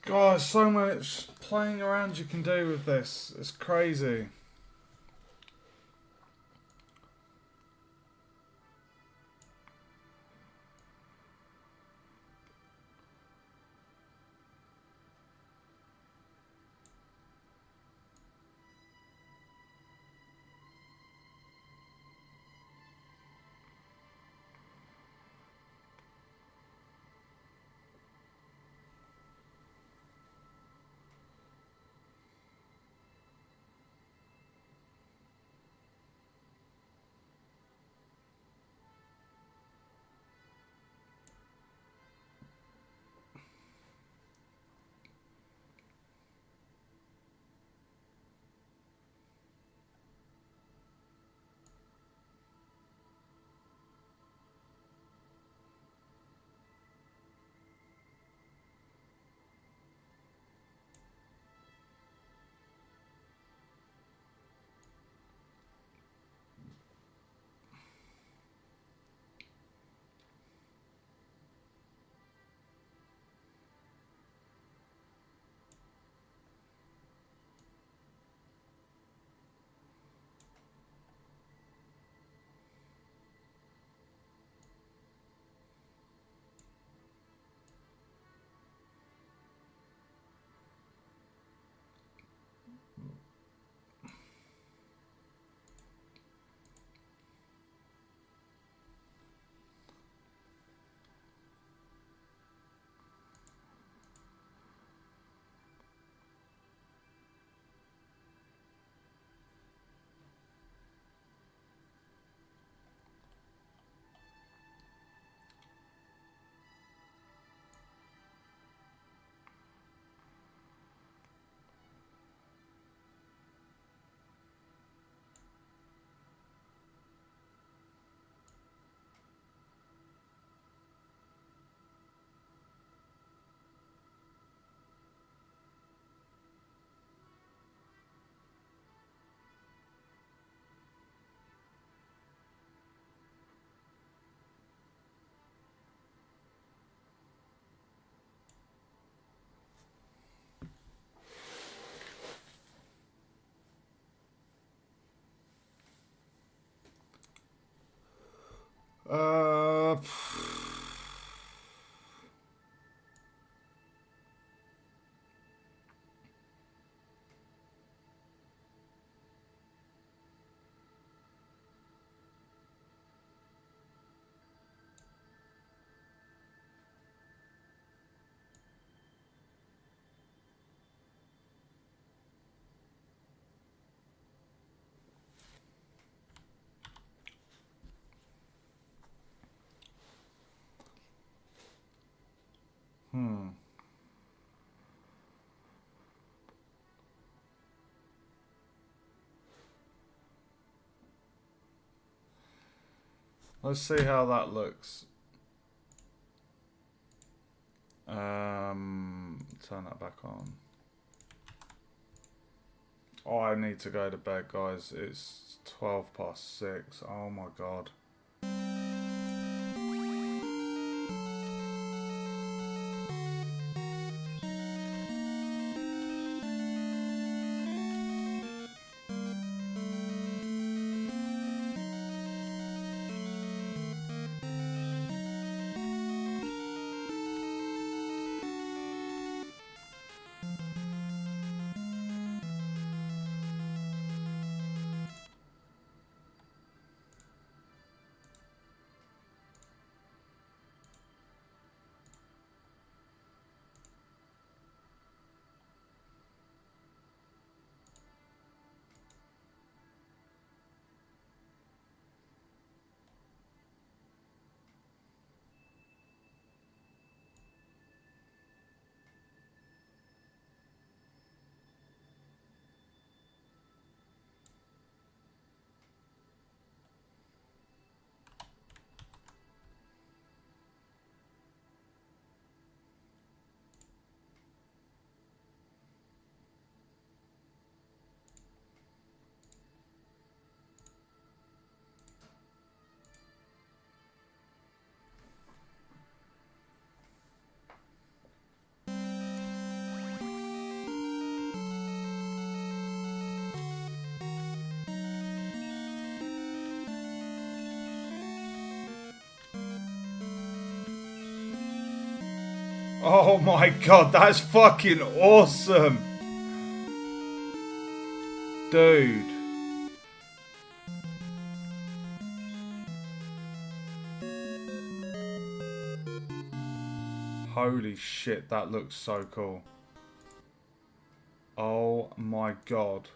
God, so much playing around you can do with this. It's crazy. Uh, hmm. Let's see how that looks. Turn that back on. Oh, I need to go to bed, guys. It's 6:12. Oh my god. Oh my god, that's fucking awesome! Dude. Holy shit, that looks so cool. Oh my god.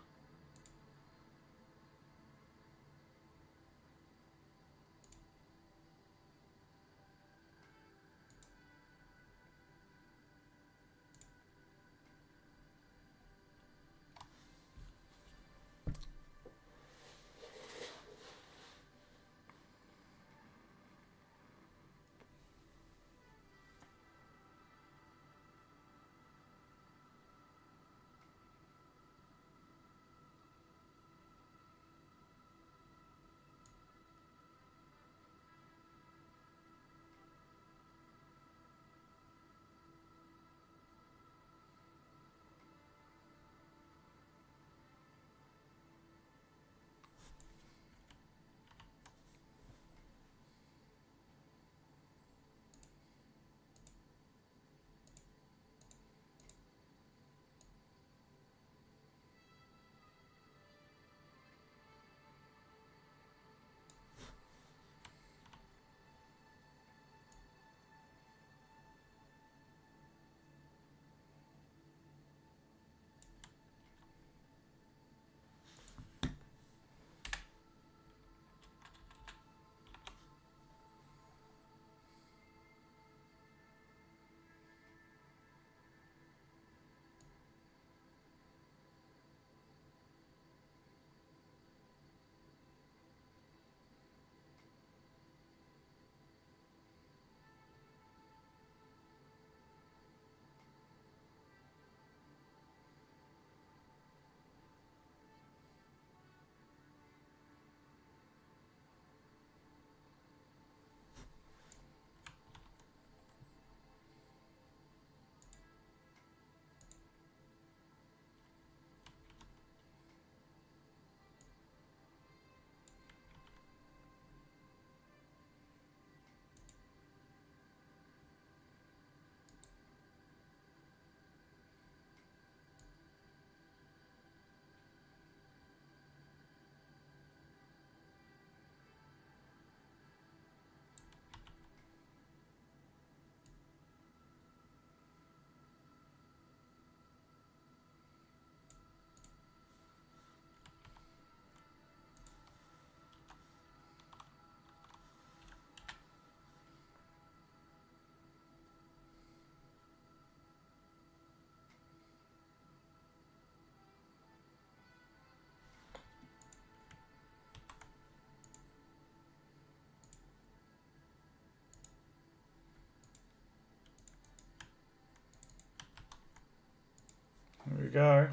we go.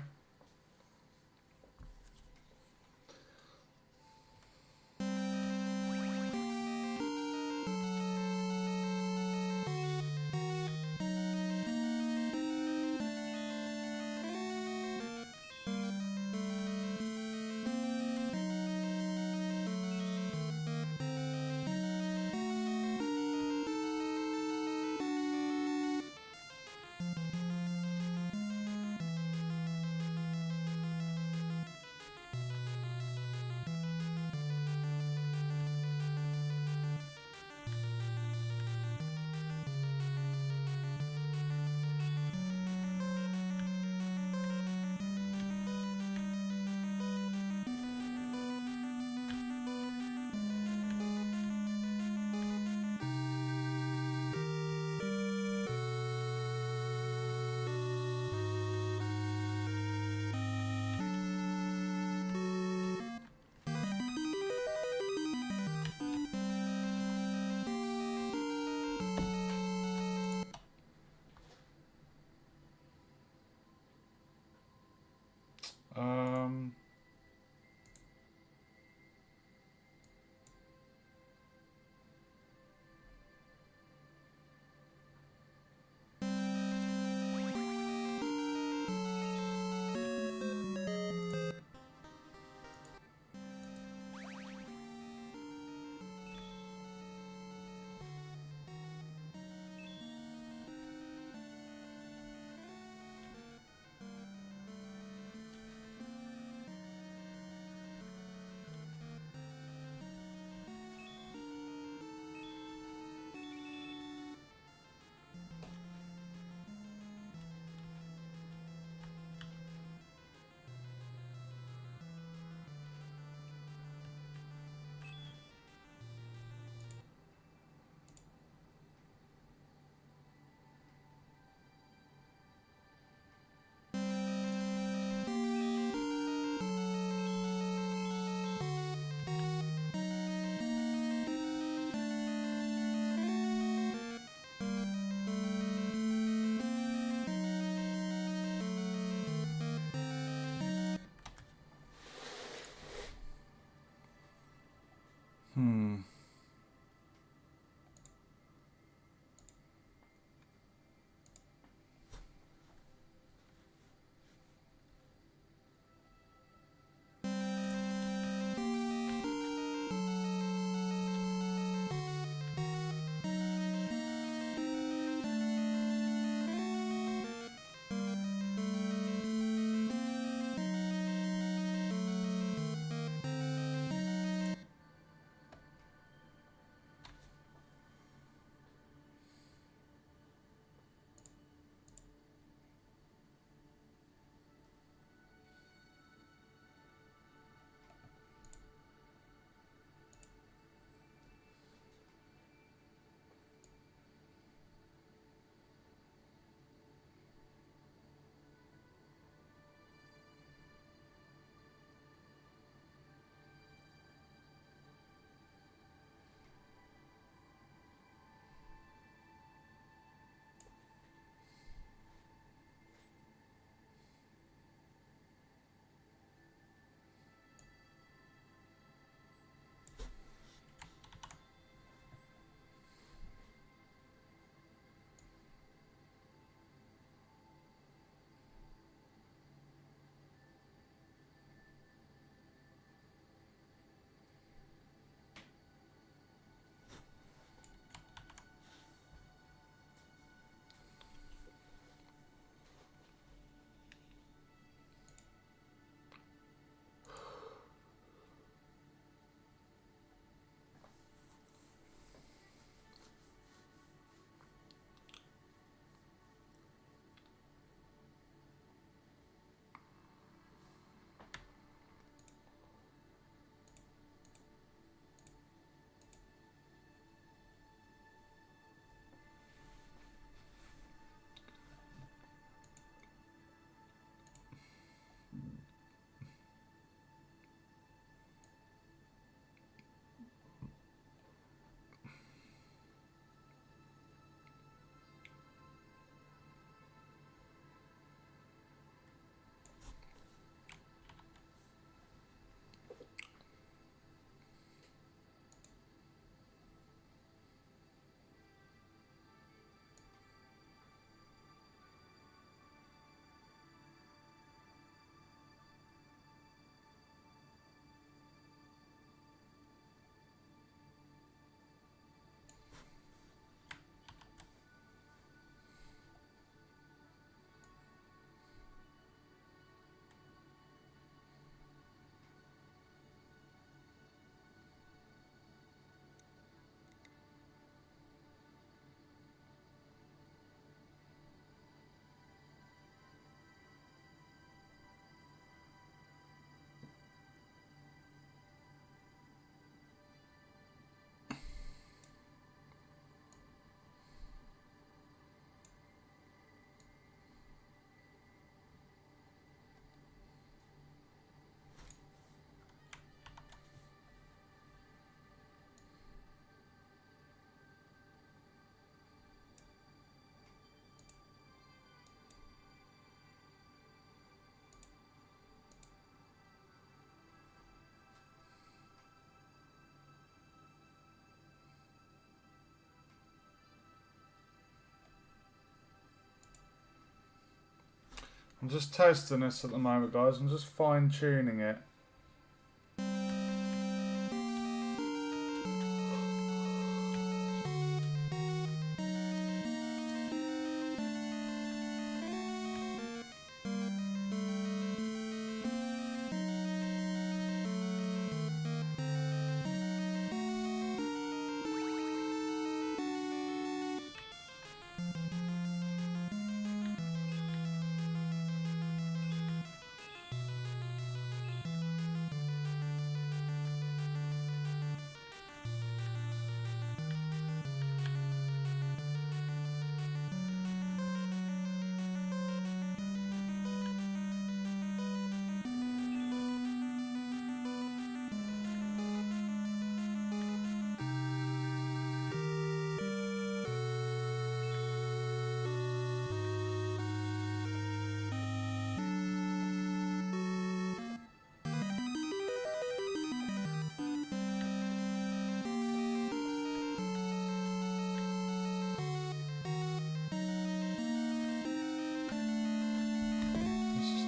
Um, hmm. I'm just testing this at the moment, guys. I'm just fine tuning it.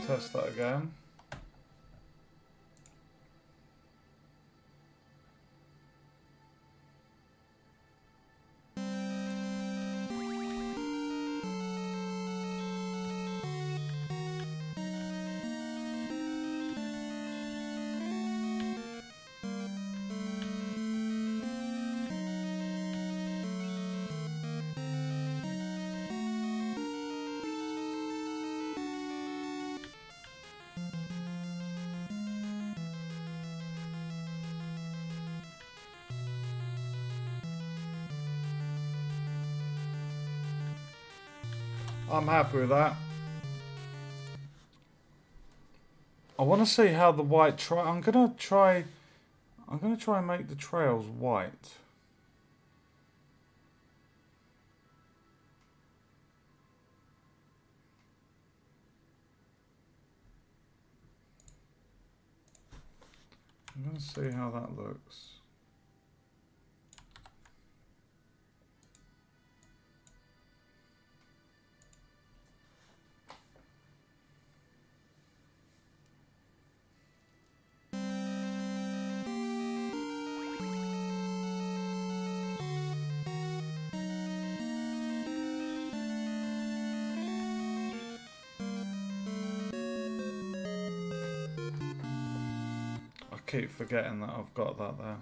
Test that again. I'm happy with that. I want to see how the white I'm gonna try and make the trails white. I'm gonna see how that looks. I keep forgetting that I've got that there.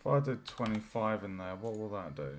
I did 25 in there, what will that do?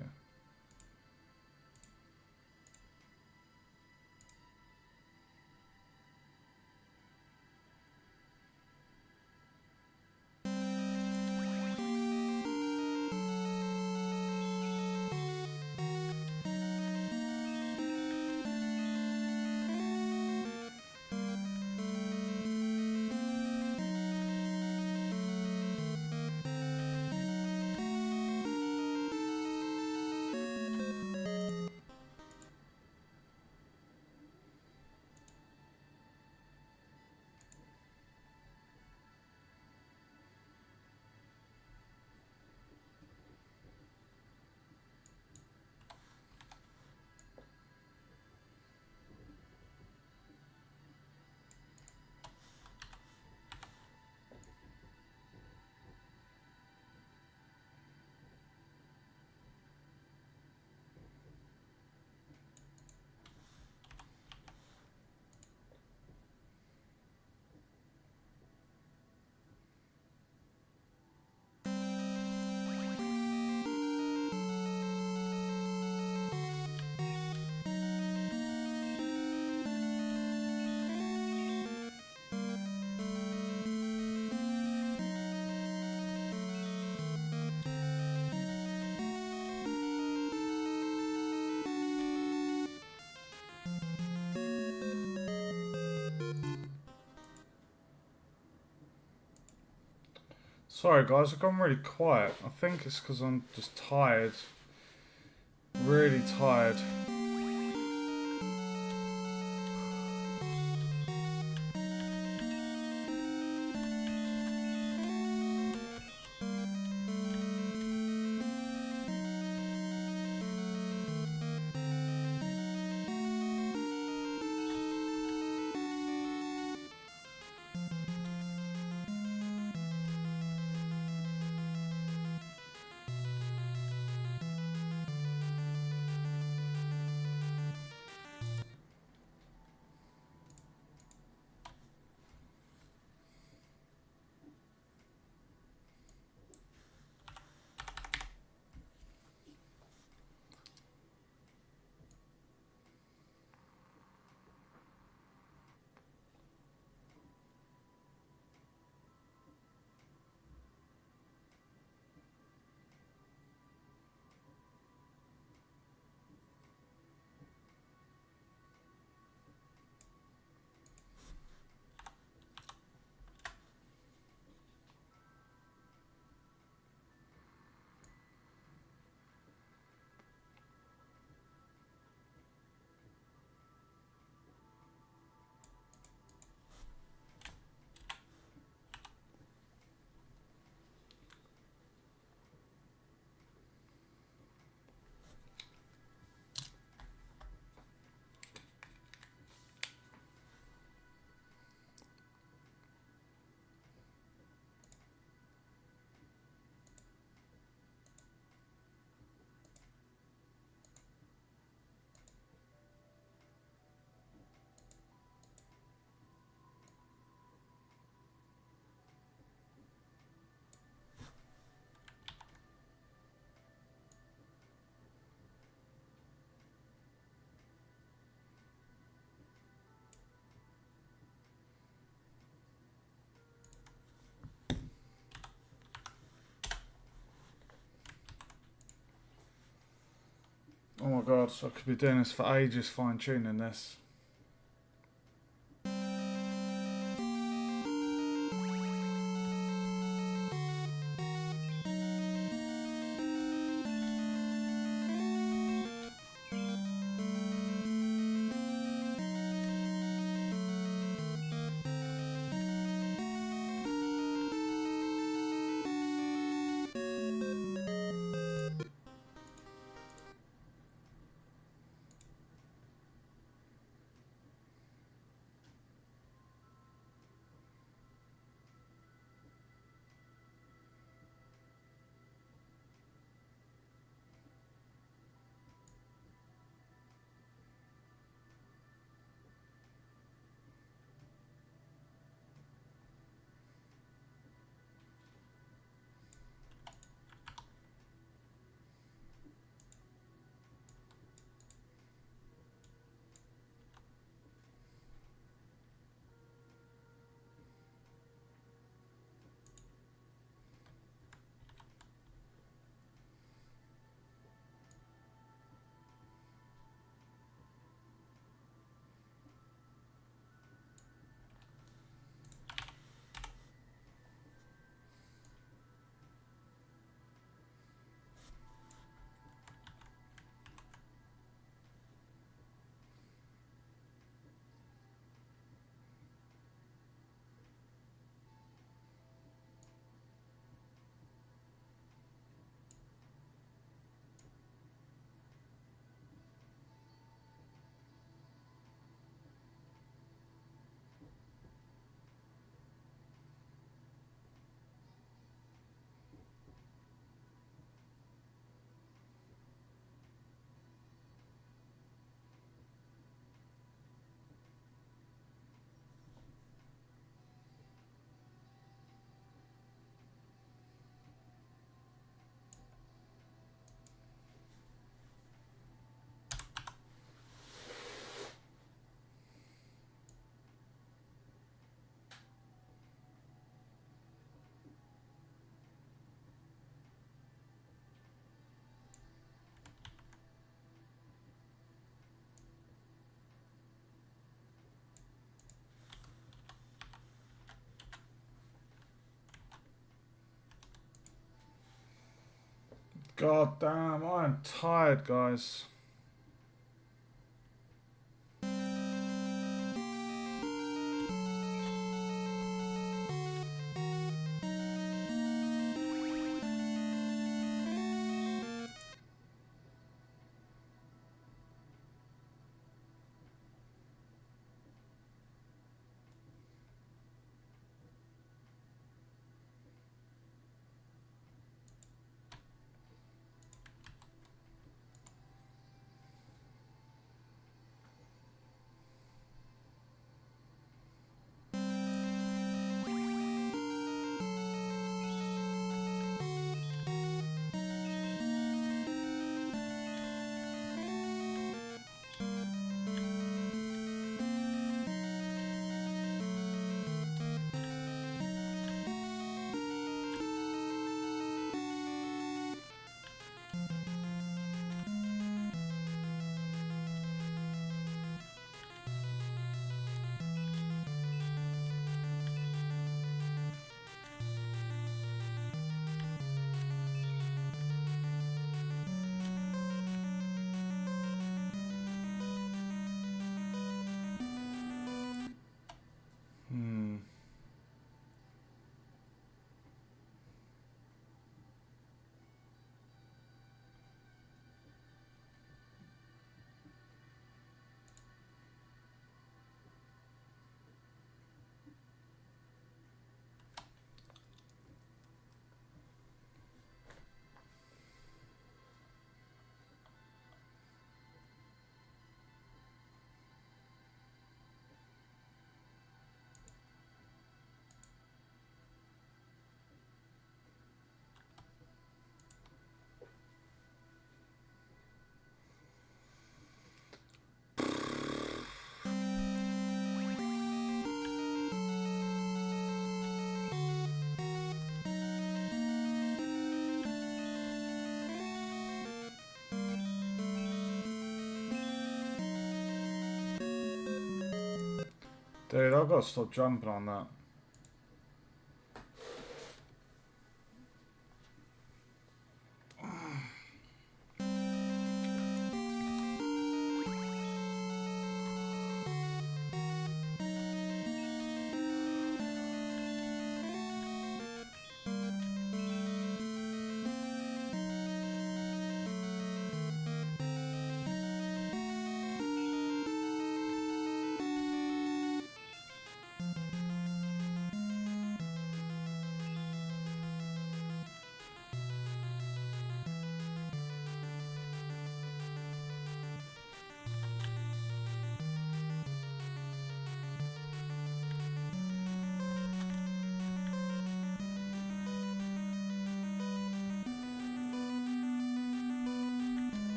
Sorry guys, I've gone really quiet. I think it's because I'm just tired. Really tired. Oh my god, so I could be doing this for ages, fine tuning this. God damn, I am tired, guys. Dude, I've got to stop jumping on that.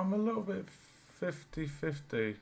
I'm a little bit 50-50.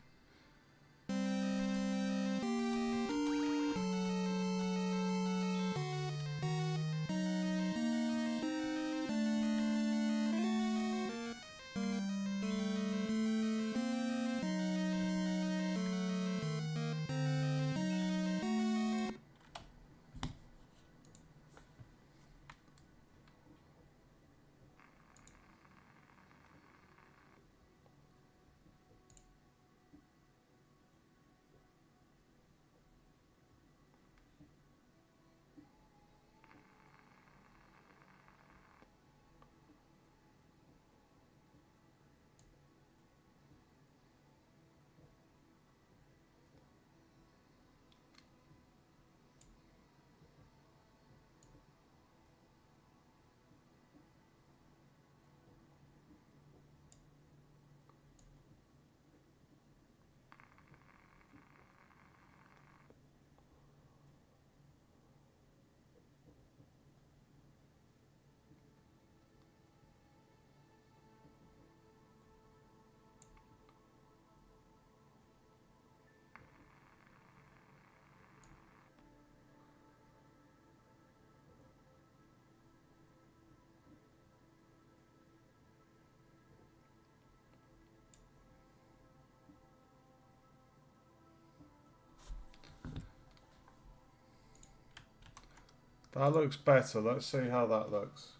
That looks better. Let's see how that looks.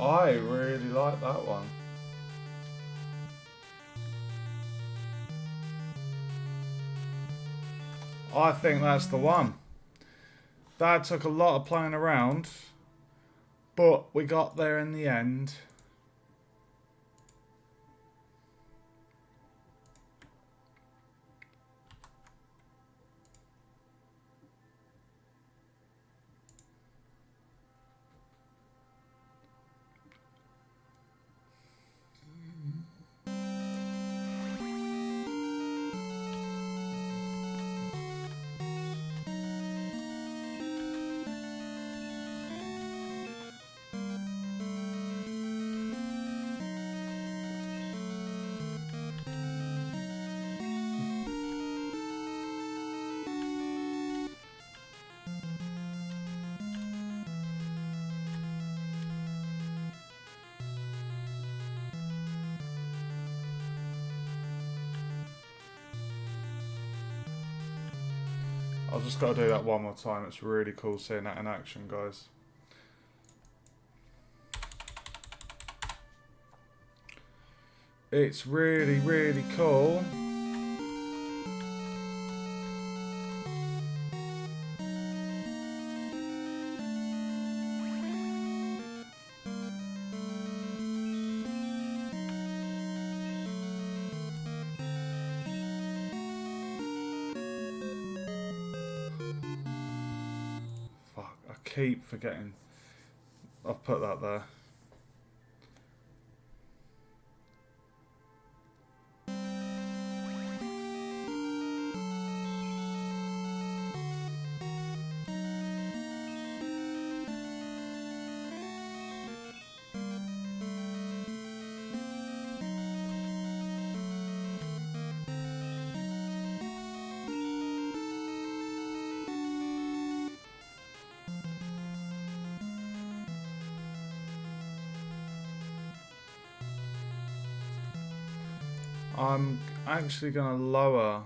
I really like that one. I think that's the one. That took a lot of playing around, but we got there in the end. I've just got to do that one more time. It's really cool seeing that in action, guys. It's really, really cool. Fuck, I keep forgetting I've put that there. I'm actually going to lower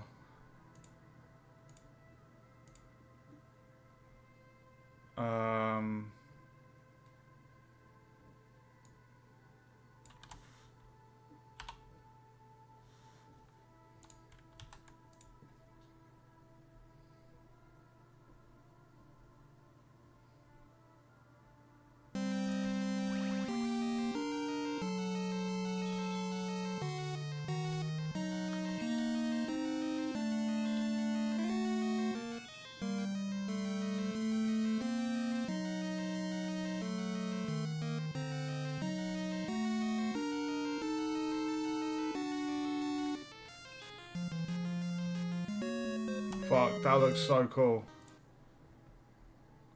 fuck, that looks so cool.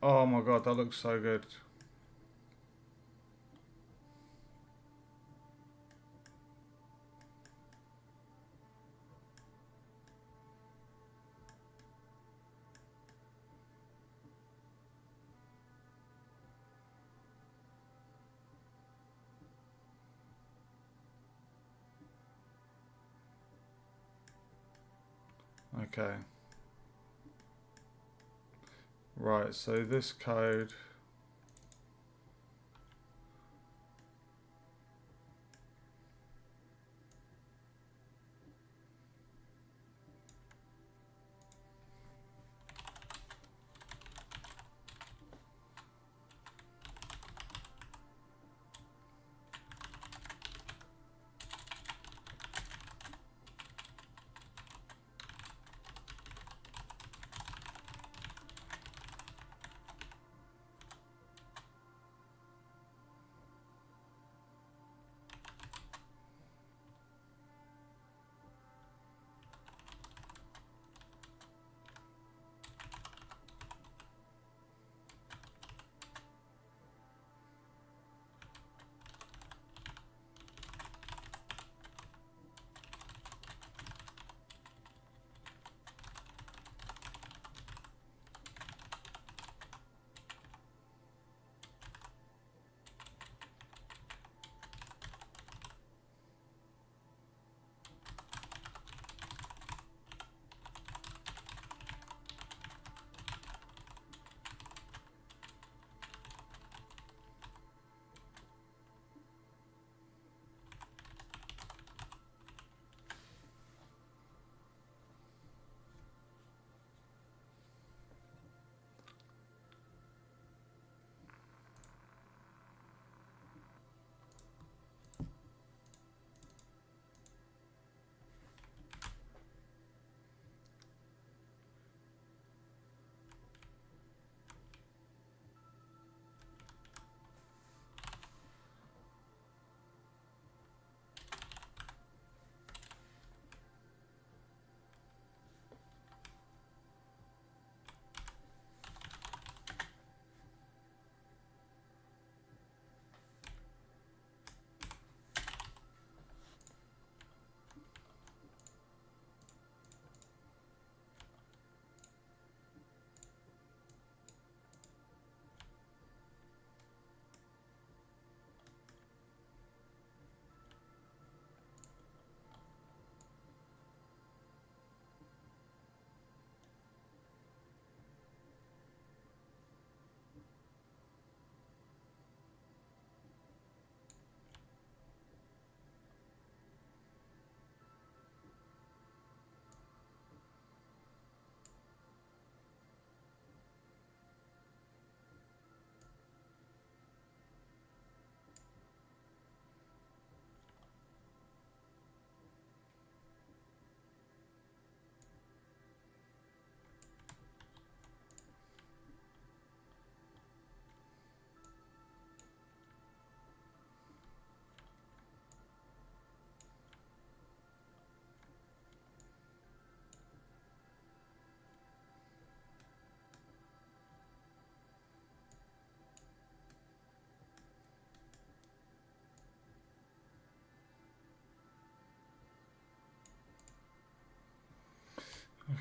Oh my god, that looks so good. Okay. Right, so this code.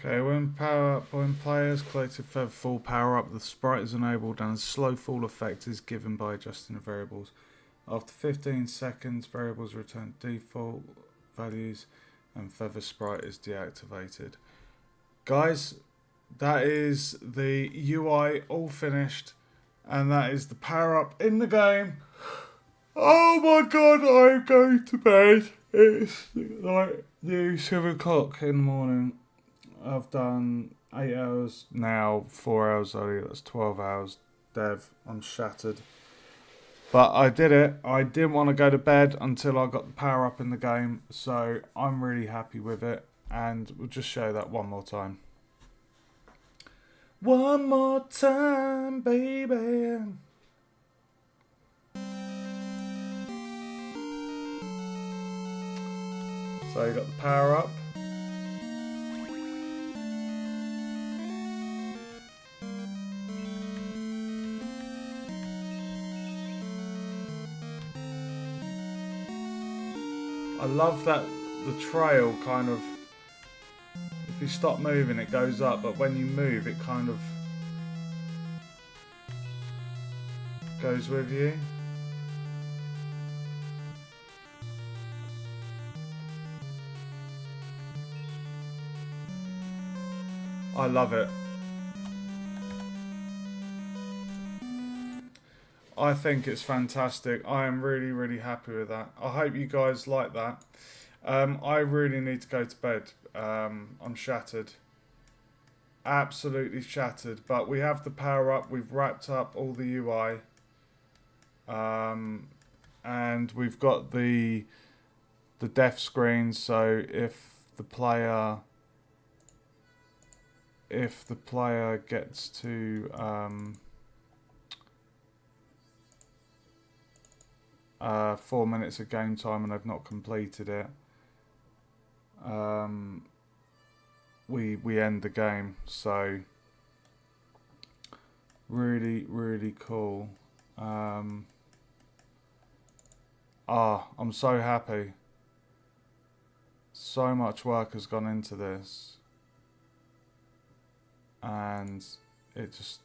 Okay, when players collected feather fall power up, the sprite is enabled and a slow fall effect is given by adjusting the variables. After 15 seconds, variables return default values and feather sprite is deactivated. Guys, that is the UI all finished, and that is the power up in the game. Oh my god, I'm going to bed. It's like nearly 7 o'clock in the morning. I've done 8 hours now, 4 hours only, that's 12 hours. Dev, I'm shattered. But I did it. I didn't want to go to bed until I got the power up in the game, so I'm really happy with it. And we'll just show that one more time. One more time, baby. So you got the power up. I love that the trail kind of, if you stop moving it goes up, but when you move it kind of goes with you. I love it. I think it's fantastic. I am really, really happy with that. I hope you guys like that. I really need to go to bed. I'm shattered. Absolutely shattered. But we have the power up. We've wrapped up all the UI. And we've got the death screen. So if the player gets to 4 minutes of game time and they've not completed it, we end the game. So really, really cool. I'm so happy. So much work has gone into this, and it just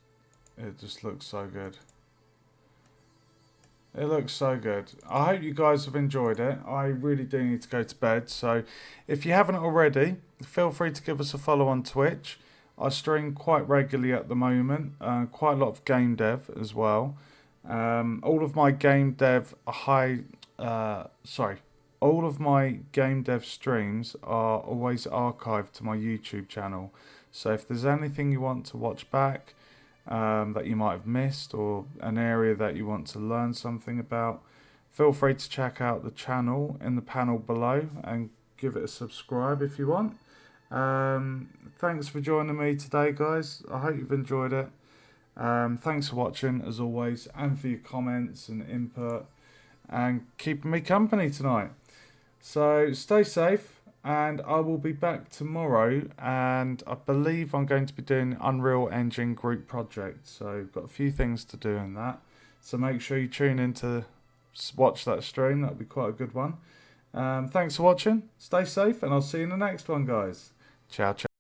looks so good. It looks so good. I hope you guys have enjoyed it. I really do need to go to bed. So if you haven't already, feel free to give us a follow on Twitch. I stream quite regularly at the moment. Quite a lot of game dev as well. All of my game dev all of my game dev streams are always archived to my YouTube channel. So if there's anything you want to watch back, that you might have missed, or an area that you want to learn something about, feel free to check out the channel in the panel below and give it a subscribe if you want. Thanks for joining me today, guys. I hope you've enjoyed it. Thanks for watching as always, and for your comments and input and keeping me company tonight. So stay safe, and I will be back tomorrow, and I believe I'm going to be doing Unreal Engine group project. So I've got a few things to do in that. So make sure you tune in to watch that stream. That'll be quite a good one. Thanks for watching. Stay safe, and I'll see you in the next one, guys. Ciao, ciao.